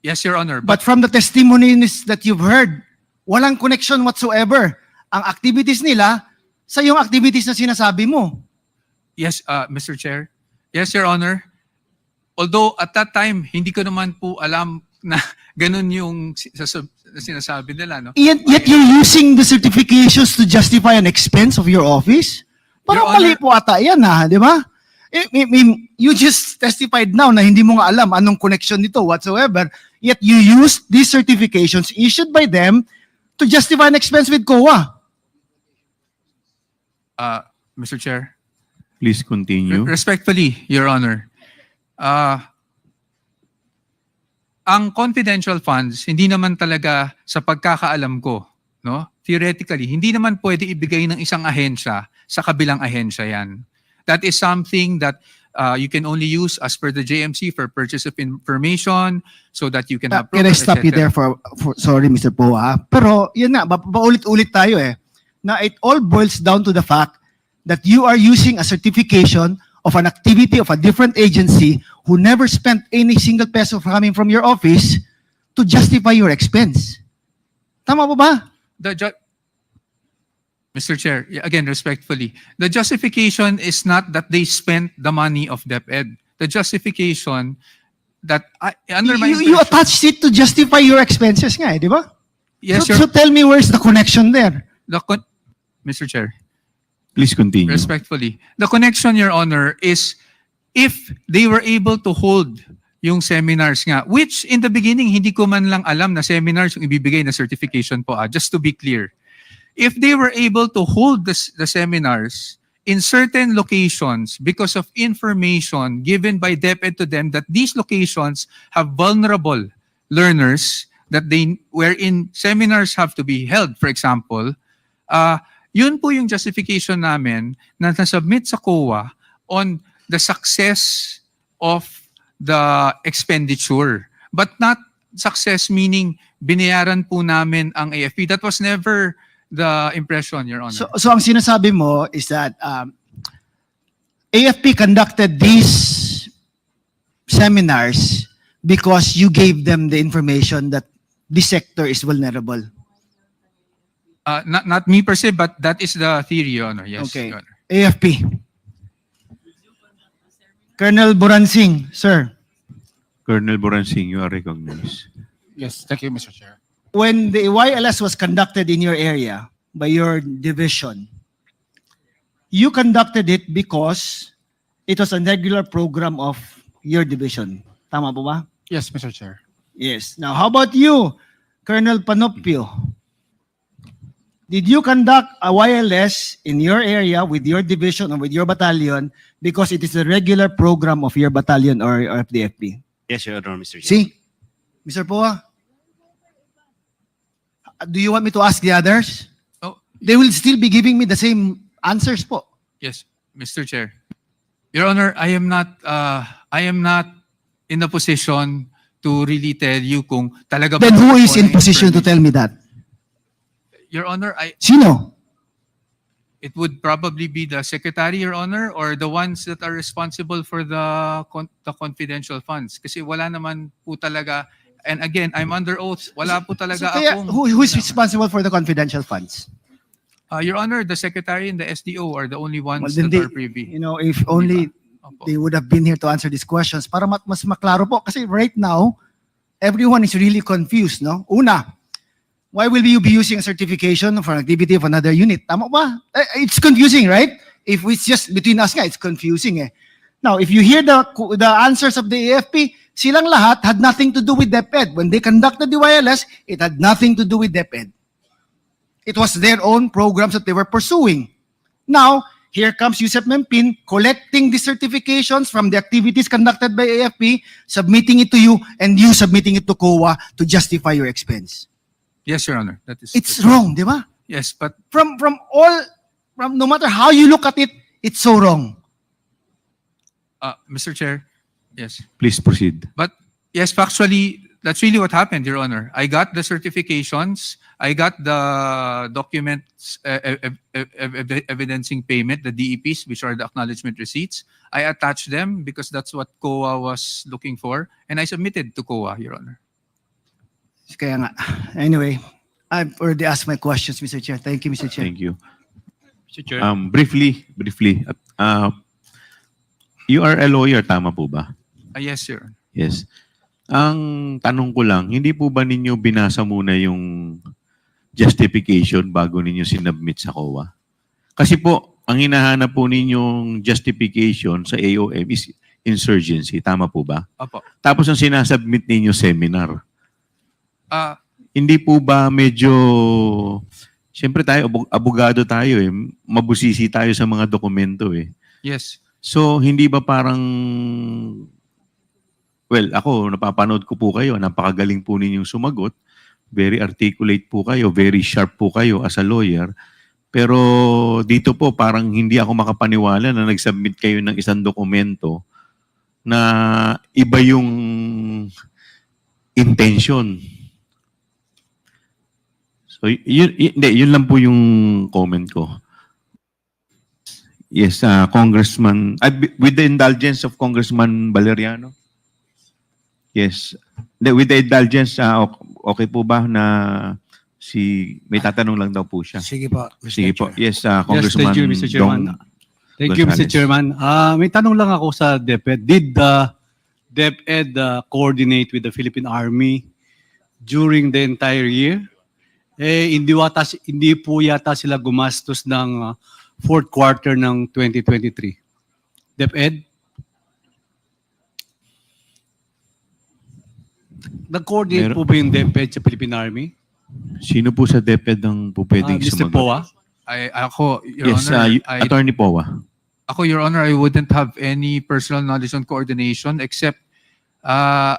Yes, Your Honor. But from the testimonies that you've heard, walang connection whatsoever ang activities nila sa yung activities na sinasabi mo. Yes, Mr. Chair. Yes, Your Honor. Although at that time, hindi ko naman po alam na ganun yung sinasabi nila. No? Yet you're using the certifications to justify an expense of your office? Parang Your Honor, mali po ata yan di ba? You just testified now na hindi mo nga alam anong connection nito whatsoever, yet you used these certifications issued by them to justify an expense with COA. Mr. Chair. Please continue. Respectfully, Your Honor. Ang confidential funds, hindi naman talaga sa pagkakaalam ko, no? Theoretically, hindi naman pwede ibigay ng isang ahensya sa kabilang ahensya yan. That is something that you can only use as per the JMC for purchase of information so that you can have... Can I stop you there for sorry, Mr. Poa? Pero yun nga, paulit-ulit tayo na it all boils down to the fact that you are using a certification of an activity of a different agency who never spent any single peso coming from your office to justify your expense. Tama po ba? Mr. Chair, again, respectfully, the justification is not that they spent the money of DepEd. the justification that under my You impression- attached it to justify your expenses nga, di ba? Yes, so tell me where's the connection there? Mr. Chair, Please continue. respectfully, the connection, Your Honor, is if they were able to hold yung seminars nga, which in the beginning, hindi ko man lang alam na seminars yung ibibigay na certification po, just to be clear. If they were able to hold the seminars in certain locations because of information given by DepEd to them that these locations have vulnerable learners that wherein seminars have to be held, for example, yun po yung justification namin na nasubmit sa COA on the success of the expenditure. But not success meaning binayaran po namin ang AFP. That was never the impression, Your Honor. So ang sinasabi mo is that AFP conducted these seminars because you gave them the information that this sector is vulnerable. Not me per se, but that is the theory, Your Honor. Yes, Okay. Your Honor. AFP. Colonel Buransing, sir. Colonel Boransing, you are recognized. Yes, thank you, Mr. Chair. When the YLS was conducted in your area by your division, you conducted it because it was a regular program of your division. Tama po ba? Yes, Mr. Chair. Yes. Now, how about you, Colonel Panopio? Did you conduct a YLS in your area with your division or with your battalion because it is a regular program of your battalion or of the FP? Yes, Your Honor, Mr. Chair. See? Mr. Poa? Do you want me to ask the others? Oh. They will still be giving me the same answers po. Yes, Mr. Chair. Your Honor, I am not in a position to really tell you kung talaga ba Then who is po in na position to tell me that? Your Honor, Sino? it would probably be the Secretary, Your Honor, or the ones that are responsible for the confidential funds. Kasi wala naman po talaga, and again, I'm under oath, wala po talaga Kaya, akong... who is responsible for the confidential funds? Your Honor, the Secretary and the SDO are the only ones Well, then that they- are privy. You know, if only they would have been here to answer these questions para mas maklaro po. Kasi right now, everyone is really confused, no? Una, why will you be using a certification for an activity of another unit? Tama ba? It's confusing, right? If it's just between us nga, it's confusing eh. Now, if you hear the answers of the AFP, silang lahat had nothing to do with DepEd. When they conducted the YLS, it had nothing to do with DepEd. It was their own programs that they were pursuing. Now, here comes Yusef Mempin collecting the certifications from the activities conducted by AFP, submitting it to you, and you submitting it to COA to justify your expense. Yes, Your Honor. It's that's wrong, di ba? Yes, but From no matter how you look at it, it's so wrong. Mr. Chair, yes. Please proceed. But yes, factually, that's really what happened, Your Honor. I got the certifications, I got the documents evidencing payment, the DEPs, which are the acknowledgement receipts. I attached them because that's what COA was looking for, and I submitted to COA, Your Honor. Kaya nga. Anyway, I've already asked my questions, Mr. Chair. Thank you, Mr. Chair. Thank you. Mr. Chair. Briefly, you are a lawyer, tama po ba? Yes, Your Honor. Yes. Ang tanong ko lang, hindi po ba ninyo binasa muna yung justification bago ninyo sinubmit sa COA? Kasi po, ang hinahanap po ninyong justification sa AOM is insurgency. Tama po ba? Opo. Tapos ang sinasubmit ninyo seminar. Hindi po ba medyo... Siyempre tayo, abogado tayo eh. Mabusisi tayo sa mga dokumento eh. Yes. So, hindi ba parang... Well, ako, napapanood ko po kayo. Napakagaling po ninyong sumagot. Very articulate po kayo. Very sharp po kayo as a lawyer. Pero dito po, parang hindi ako makapaniwala na nag-submit kayo ng isang dokumento na iba yung intention. So, yun lang po yung comment ko. Yes, Congressman, with the indulgence of Congressman Valeriano. Yes. With the indulgence, okay po ba na may tatanong lang daw po siya? Sige po. Sige po. Yes, Yes, Congressman thank you, Mr. Chairman. Thank you, Mr. Gonzales. Chairman. May tanong lang ako sa DepEd. Did the DepEd coordinate with the Philippine Army during the entire year? Hindi po yata sila gumastos ng fourth quarter ng 2023. DepEd? Nag-coordinate po ba yung DepEd sa Philippine Army? Sino po sa DepEd ang po pwedeng Mr. sumagot? Poa? Ako, Your Yes, Honor, Attorney Poa. Ako, Your Honor, I wouldn't have any personal knowledge on coordination except I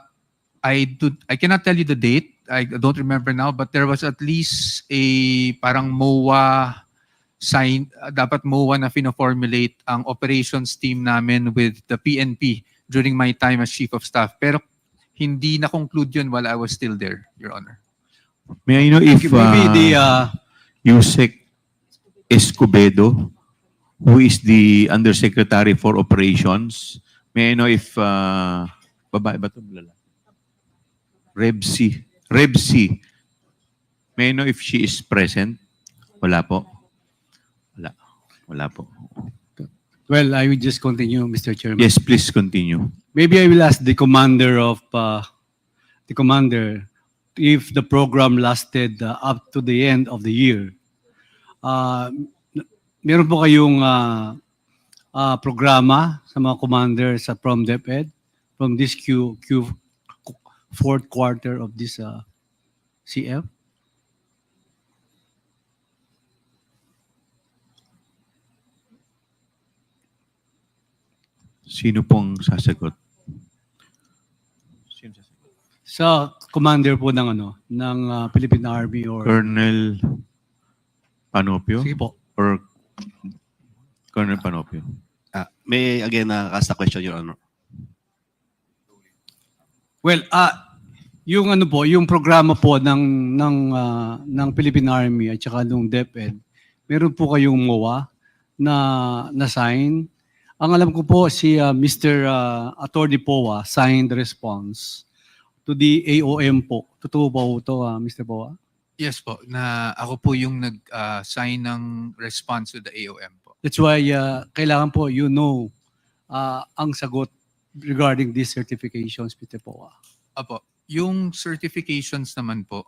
cannot tell you the date. I don't remember now, but there was at least a parang MOA sign, dapat MOA na fina-formulate ang operations team namin with the PNP during my time as Chief of Staff. Pero hindi na-conclude yun while I was still there, Your Honor. May I know if Maybe Yusek Escobedo, who is the Undersecretary for Operations, may I know if babae ba ito? Rebsi. May I know if she is present? Wala po. Wala po. Well, I will just continue, Mr. Chairman. Yes, please continue. Maybe I will ask the commander if the program lasted up to the end of the year. Meron po kayong programa sa mga commander from DepEd from this fourth quarter of this CF? Sino pong sasagot? Sa commander po ng Philippine Army or Colonel Panopio? Sige po. Or Colonel Panopio? May again ask the question, Your Honor. Well, yung programa po ng Philippine Army at saka ng DepEd, meron po kayong MOA na sign. Ang alam ko po si Mr. Attorney Poa signed the response to the AOM po. Totoo ba ito, Mr. Poa? Yes po, na ako po yung nag-sign ng response to the AOM po. That's why kailangan po ang sagot regarding these certifications, Mr. Poa. Apo, yung certifications naman po,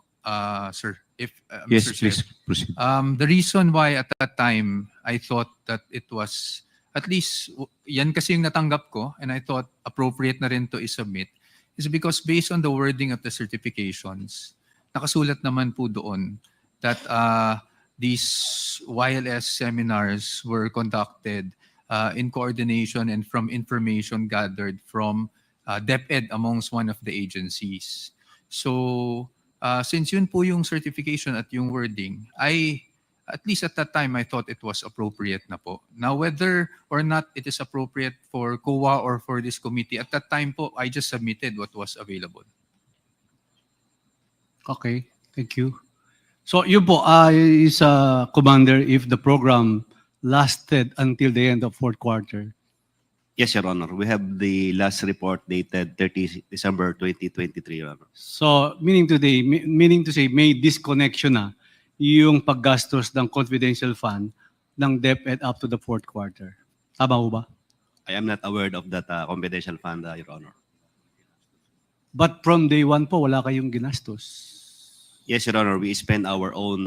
sir, if Yes, Mr. please Chair, proceed. the reason why at that time I thought that it was at least yan kasi yung natanggap ko and I thought appropriate na rin to isubmit is because based on the wording of the certifications, nakasulat naman po doon that these YLS seminars were conducted in coordination and from information gathered from DepEd amongst one of the agencies. So, since yun po yung certification at yung wording, at least at that time, I thought it was appropriate na po. Now, whether or not it is appropriate for COA or for this committee, at that time po, I just submitted what was available. Okay, thank you. So yun po, is Commander, if the program lasted until the end of fourth quarter. Yes, Your Honor. We have the last report dated 30 December 2023, Your Honor. So meaning to say may disconnection na yung paggastos ng confidential fund ng DepEd up to the fourth quarter. Tama ho ba? I am not aware of that confidential fund, Your Honor. But from day one po, wala kayong ginastos. Yes, Your Honor. We spend our own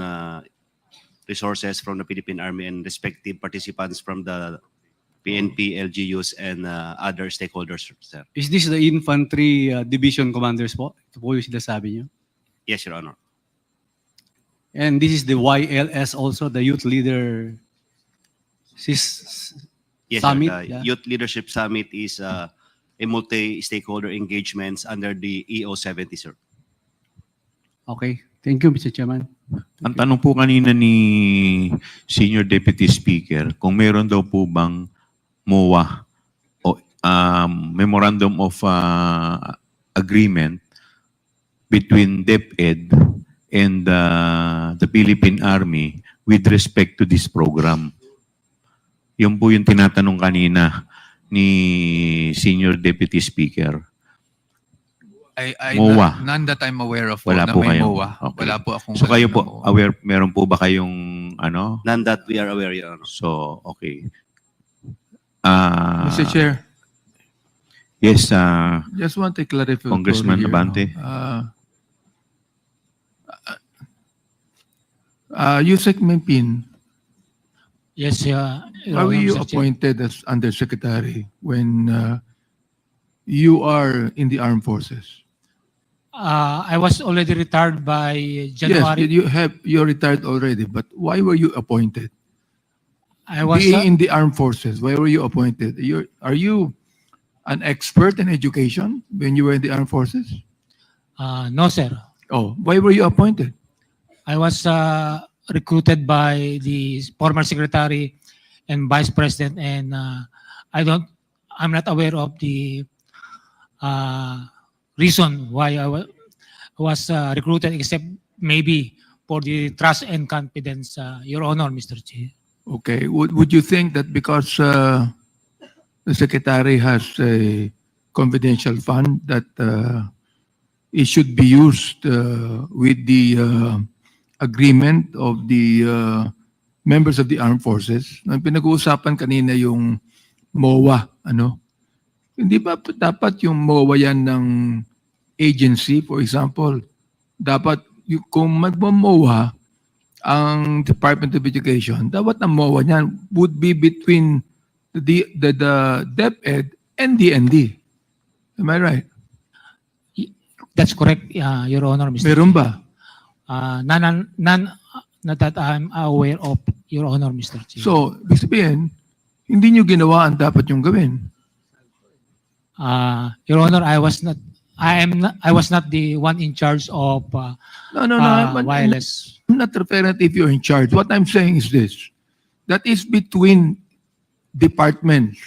resources from the Philippine Army and respective participants from the PNP, LGUs, and other stakeholders, sir. Is this the infantry division commanders po? Ito po yung sinasabi niyo? Yes, Your Honor. And this is the YLS also, the Youth Leader Yes, Summit? sir. The Yeah. Youth Leadership Summit is a multi-stakeholder engagements under the EO70, sir. Okay. Thank you, Mr. Chairman. Ang tanong po kanina ni Senior Deputy Speaker, kung meron daw po bang MOA o Memorandum of Agreement between DepEd and the Philippine Army with respect to this program. Yun po yung tinatanong kanina ni Senior Deputy Speaker. MOA. None that I'm aware of. Wala na po may kayo. MOA. Okay. Wala po akong So kayo alam po, na MOA. aware, meron po ba kayong ano? None that we are aware, Your Honor. So, okay. Mr. Chair, Yes, just want to clarify. Congressman Abante. Yusek Mempin, Yes, Your why were Honor, you Mr. Chair. appointed as undersecretary when you are in the armed forces? I was already retired by Yes, January. you're retired already, but why were you appointed? I was Being in the armed forces, why were you appointed? Are you an expert in education when you were in the armed forces? no, sir. Oh, why were you appointed? I was recruited by the former secretary and vice president, and I'm not aware of the reason why I was recruited, except maybe for the trust and confidence, Your Honor, Mr. Chair. Okay, would you think that because the secretary has a confidential fund that it should be used with the agreement of the members of the armed forces? Ang pinag-uusapan kanina yung MOA, ano? Hindi ba dapat yung MOA yan ng agency, for example? Dapat kung magmo-MOA ang Department of Education, dapat ang MOA niyan would be between the DepEd and DND. Am I right? That's correct, Your Honor, Mr. Meron Chair. ba? None that I'm aware of, Your Honor, Mr. Chair. So, ibig sabihin, hindi nyo ginawa ang dapat yung gawin. Your Honor, I was not the one in charge of No, wireless. I'm not referring if you're in charge. What I'm saying is this. That is between departments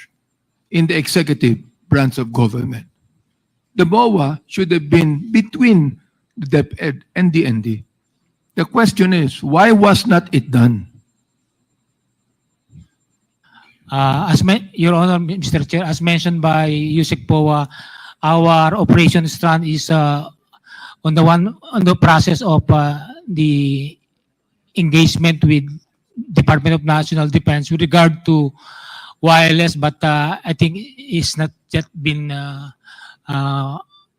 in the executive branch of government. The MOA should have been between the DepEd and the ND. The question is, why was not it done? Your Honor, Mr. Chair, as mentioned by Yusek Poa, our operation strand is on the process of the engagement with Department of National Defense with regard to wireless, but I think it's not yet been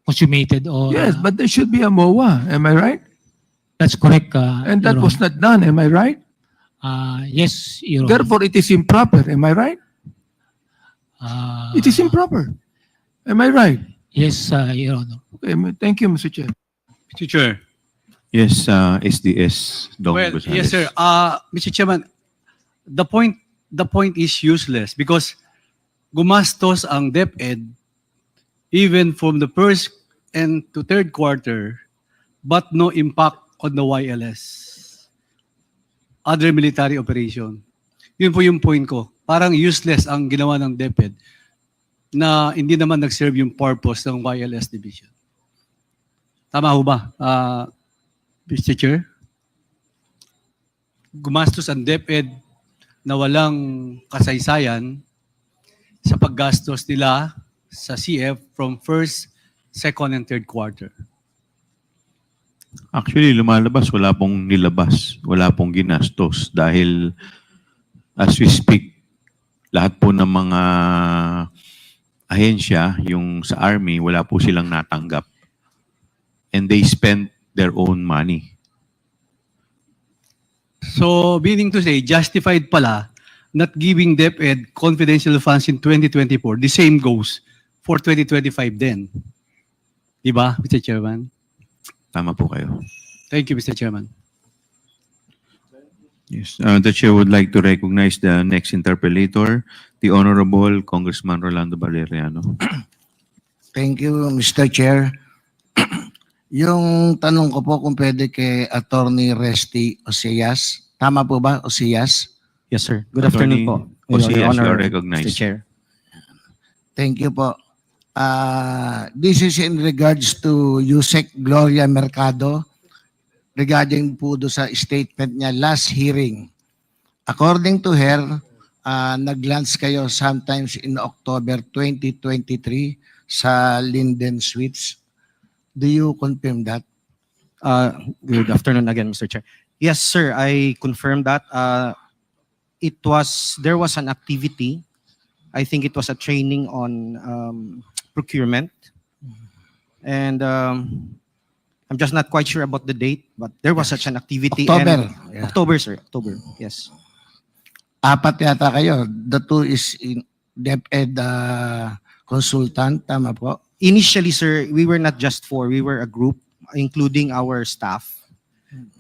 consummated. Or Yes, but there should be a MOA. Am I right? That's correct. And that Your was not done. Am I right? Yes, Your Honor. Therefore, it is improper. Am I right? It is improper. Am I right? Yes, Your Honor. Okay, thank you, Mr. Chair. Mr. Chair. Yes, SDS, Dong Well, Gonzales. yes, sir. Mr. Chairman, the point is useless because gumastos ang DepEd even from the first and to third quarter, but no impact on the YLS, other military operation. Yun po yung point ko. Parang useless ang ginawa ng DepEd na hindi naman nag-serve yung purpose ng YLS division. Tama ho ba, Mr. Chair? Gumastos ang DepEd na walang kasaysayan sa paggastos nila sa CF from first, second, and third quarter. Actually, lumalabas, wala pong nilabas, wala pong ginastos dahil as we speak, lahat po ng mga ahensya, yung sa Army, wala po silang natanggap. And they spent their own money. So, meaning to say, justified pala not giving DepEd confidential funds in 2024. The same goes for 2025 then. Diba, Mr. Chairman? Tama po kayo. Thank you, Mr. Chairman. Yes, the chair would like to recognize the next interpellator, the Honorable Congressman Rolando Valeriano. Thank you, Mr. Chair. Yung tanong ko po kung pwede kay Attorney Resty Osias. Tama po ba, Osias? Yes, sir. Good afternoon po. Osias, you Honor, are recognized. Mr. Chair. Thank you po. This is in regards to Yusek Gloria Mercado regarding po do sa statement niya last hearing. According to her, nag-lunch kayo sometimes in October 2023 sa Linden Suites. Do you confirm that? Good afternoon again, Mr. Chair. Yes, sir. I confirm that. There was an activity I think it was a training on procurement. And I'm just not quite sure about the date, but there was such an activity. October. And Yeah. October, sir. October. Yes. Apat yata kayo. The two is in DepEd consultant, tama po? Initially, sir, we were not just four. We were a group, including our staff.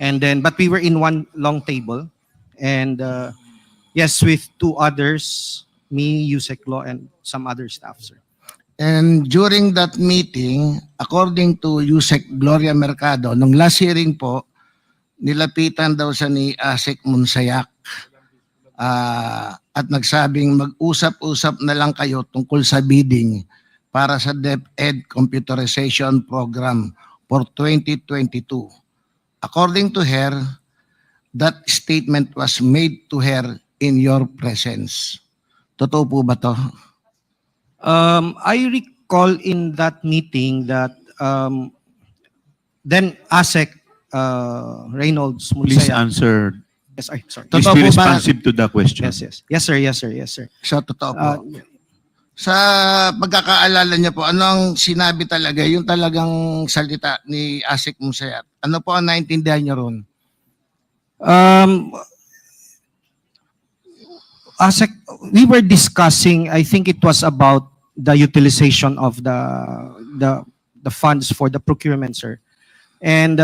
And then, but we were in one long table. And yes, with two others, me, Yusek Law, and some other staff, sir. And during that meeting, according to Yusek Gloria Mercado, nung last hearing po, nilapitan daw siya ni Asek Munsayak at nagsabing mag-usap-usap na lang kayo tungkol sa bidding para sa DepEd Computerization Program for 2022. According to her, that statement was made to her in your presence. Totoo po ba to? I recall in that meeting that then ASEC Reynolds Please Munsaya. answer. Yes, sorry. Please Totoo be po ba? responsive to the question. Yes, yes. Yes, sir. Yes, sir. Yes, sir. So, totoo po. Sa pagkakaalala niyo po, ano ang sinabi talaga, yung talagang salita ni Asik Musayat? Ano po ang naintindihan niyo ron? ASEC, we were discussing, I think it was about the utilization of the funds for the procurement, sir. And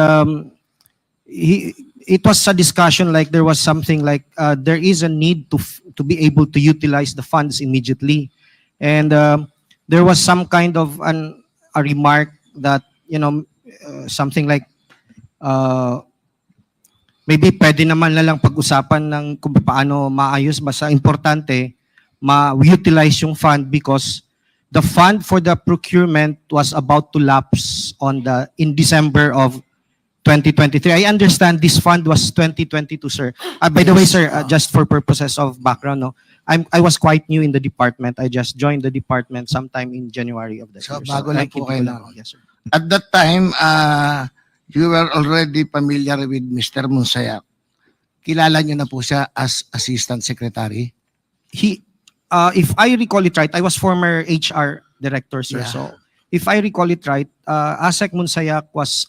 it was a discussion like there was something like there is a need to be able to utilize the funds immediately. And there was some kind of a remark that, something like maybe pwede naman na lang pag-usapan ng kung paano maayos, basta importante ma-utilize yung fund because the fund for the procurement was about to lapse in December of 2023. I understand this fund was 2022, sir. By the way, sir, just for purposes of background, no, I was quite new in the department. I just joined the department sometime in January of this So, year. bago lang po kayo lang. Yes, sir. At that time, you were already familiar with Mr. Munsayak. Kilala niyo na po siya as Assistant Secretary? If I recall it right, I was former HR director, sir. Yeah. So if I recall it right, Asek Munsayak was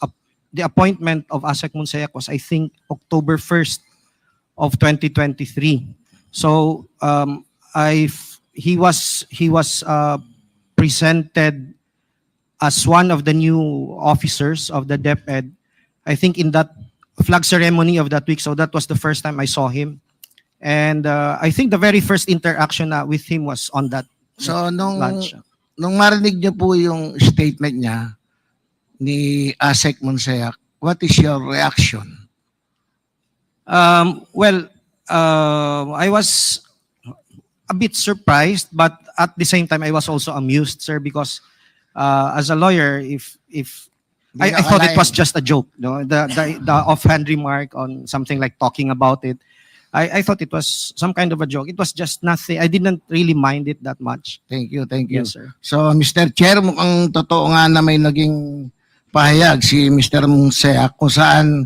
the appointment of Asek Munsayak was, I think, October 1st of 2023. So he was presented as one of the new officers of the DepEd, I think in that flag ceremony of that week. So that was the first time I saw him. And I think the very first interaction with him was on that So, lunch. nung marinig niyo po yung statement niya ni Asek Munsayak, what is your reaction? Well, I was a bit surprised, but at the same time, I was also amused, sir, because as a lawyer, if I thought it was just a joke, no, the offhand remark on something like talking about it, I thought it was some kind of a joke. It was just nothing. I didn't really mind it that much. Thank you, thank you. Yes, sir. So, Mr. Chair, mukhang totoo nga na may naging pahayag si Mr. Munsayak kung saan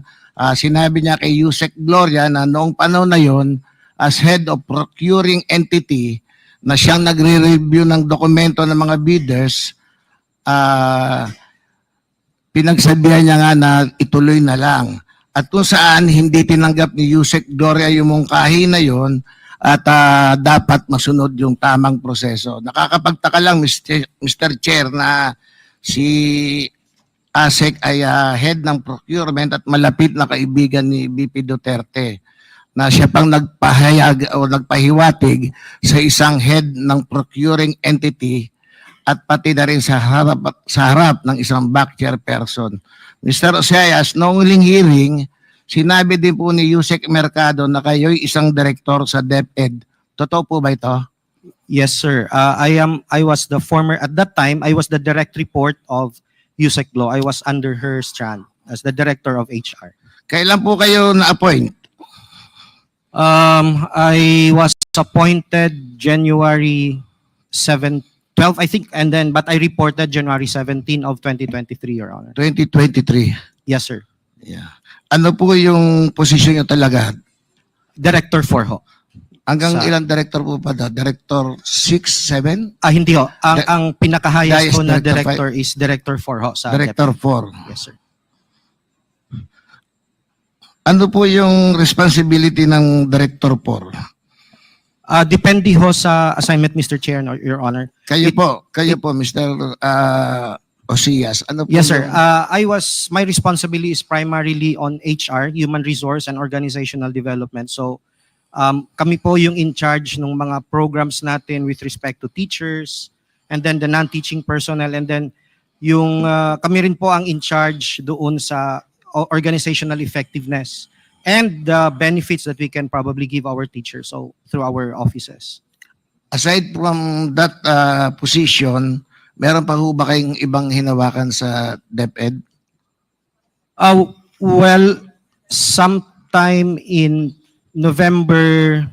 sinabi niya kay Yusek Gloria na noong panahon na yon as head of procuring entity na siyang nagre-review ng dokumento ng mga bidders, pinagsabihan niya nga na ituloy na lang. At kung saan hindi tinanggap ni Yusek Gloria yung mungkahi na yon at dapat masunod yung tamang proseso. Nakakapagtaka lang, Mr. Chair, na si ASEC ay head ng procurement at malapit na kaibigan ni VP Duterte na siya pang nagpahayag o nagpahiwatig sa isang head ng procuring entity at pati na rin sa harap ng isang back chairperson. Mr. Oseas, noong huling hearing, sinabi din po ni Yusek Mercado na kayo'y isang director sa DepEd. Totoo po ba ito? Yes, sir. I was the former, at that time, I was the direct report of Yusek Law. I was under her strand as the director of HR. Kailan po kayo na-appoint? I was appointed January 12, I think, and then, but I reported January 17 of 2023, Your Honor. 2023. Yes, sir. Yeah. Ano po yung posisyon niyo talaga? Director 4 ho. Hanggang Sa- ilang director po pa Director 6, 7? Hindi ho. Ang pinaka-highest Highest po na director director is Director 4 ho. Sa Director DepEd. 4. Yes, sir. Ano po yung responsibility ng Director 4? Depende ho sa assignment, Mr. Chair, no, Your Honor. Kayo po, Mr. Osias. Ano po Yes, sir. yung- My responsibility is primarily on HR, Human Resource and Organizational Development. So, kami po yung in charge ng mga programs natin with respect to teachers, and then the non-teaching personnel, and then yung kami rin po ang in charge doon sa organizational effectiveness and the benefits that we can probably give our teachers so through our offices. Aside from that position, meron pa ho ba kayong ibang hinawakan sa DepEd? Well, sometime November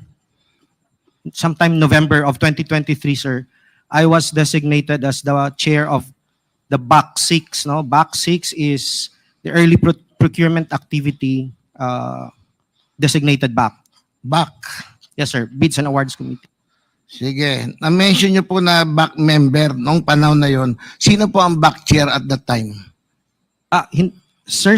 of 2023, sir, I was designated as the chair of the BAC 6. No, BAC 6 is the early procurement activity designated BAC. BAC. Yes, sir. Bids and Awards Committee. Sige. Na-mention nyo po na BAC member noong panahon na yon. Sino po ang BAC chair at that time? Sir,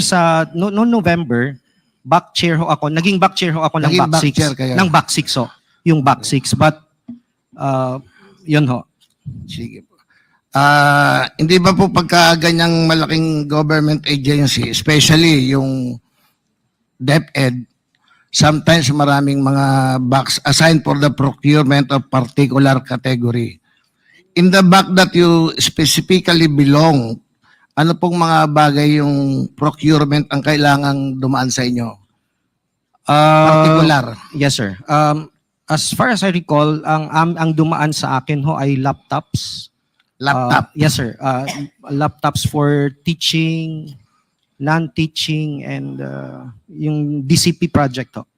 no November, BAC chair ho ako. Naging BAC chair ho ako ng Naging BAC BAC 6. chair kayo? Ng BAC 6 ho. Yung BAC 6. But, yun ho. Sige po. Hindi ba po pagka ganyang malaking government agency, especially yung DepEd, sometimes maraming mga box assigned for the procurement of particular category. In the back that you specifically belong, ano pong mga bagay yung procurement ang kailangang dumaan sa inyo? Particular. Yes, sir. As far as I recall, ang dumaan sa akin ho ay laptops. Laptop? Yes, sir. Laptops for teaching, non-teaching, and yung DCP project ho.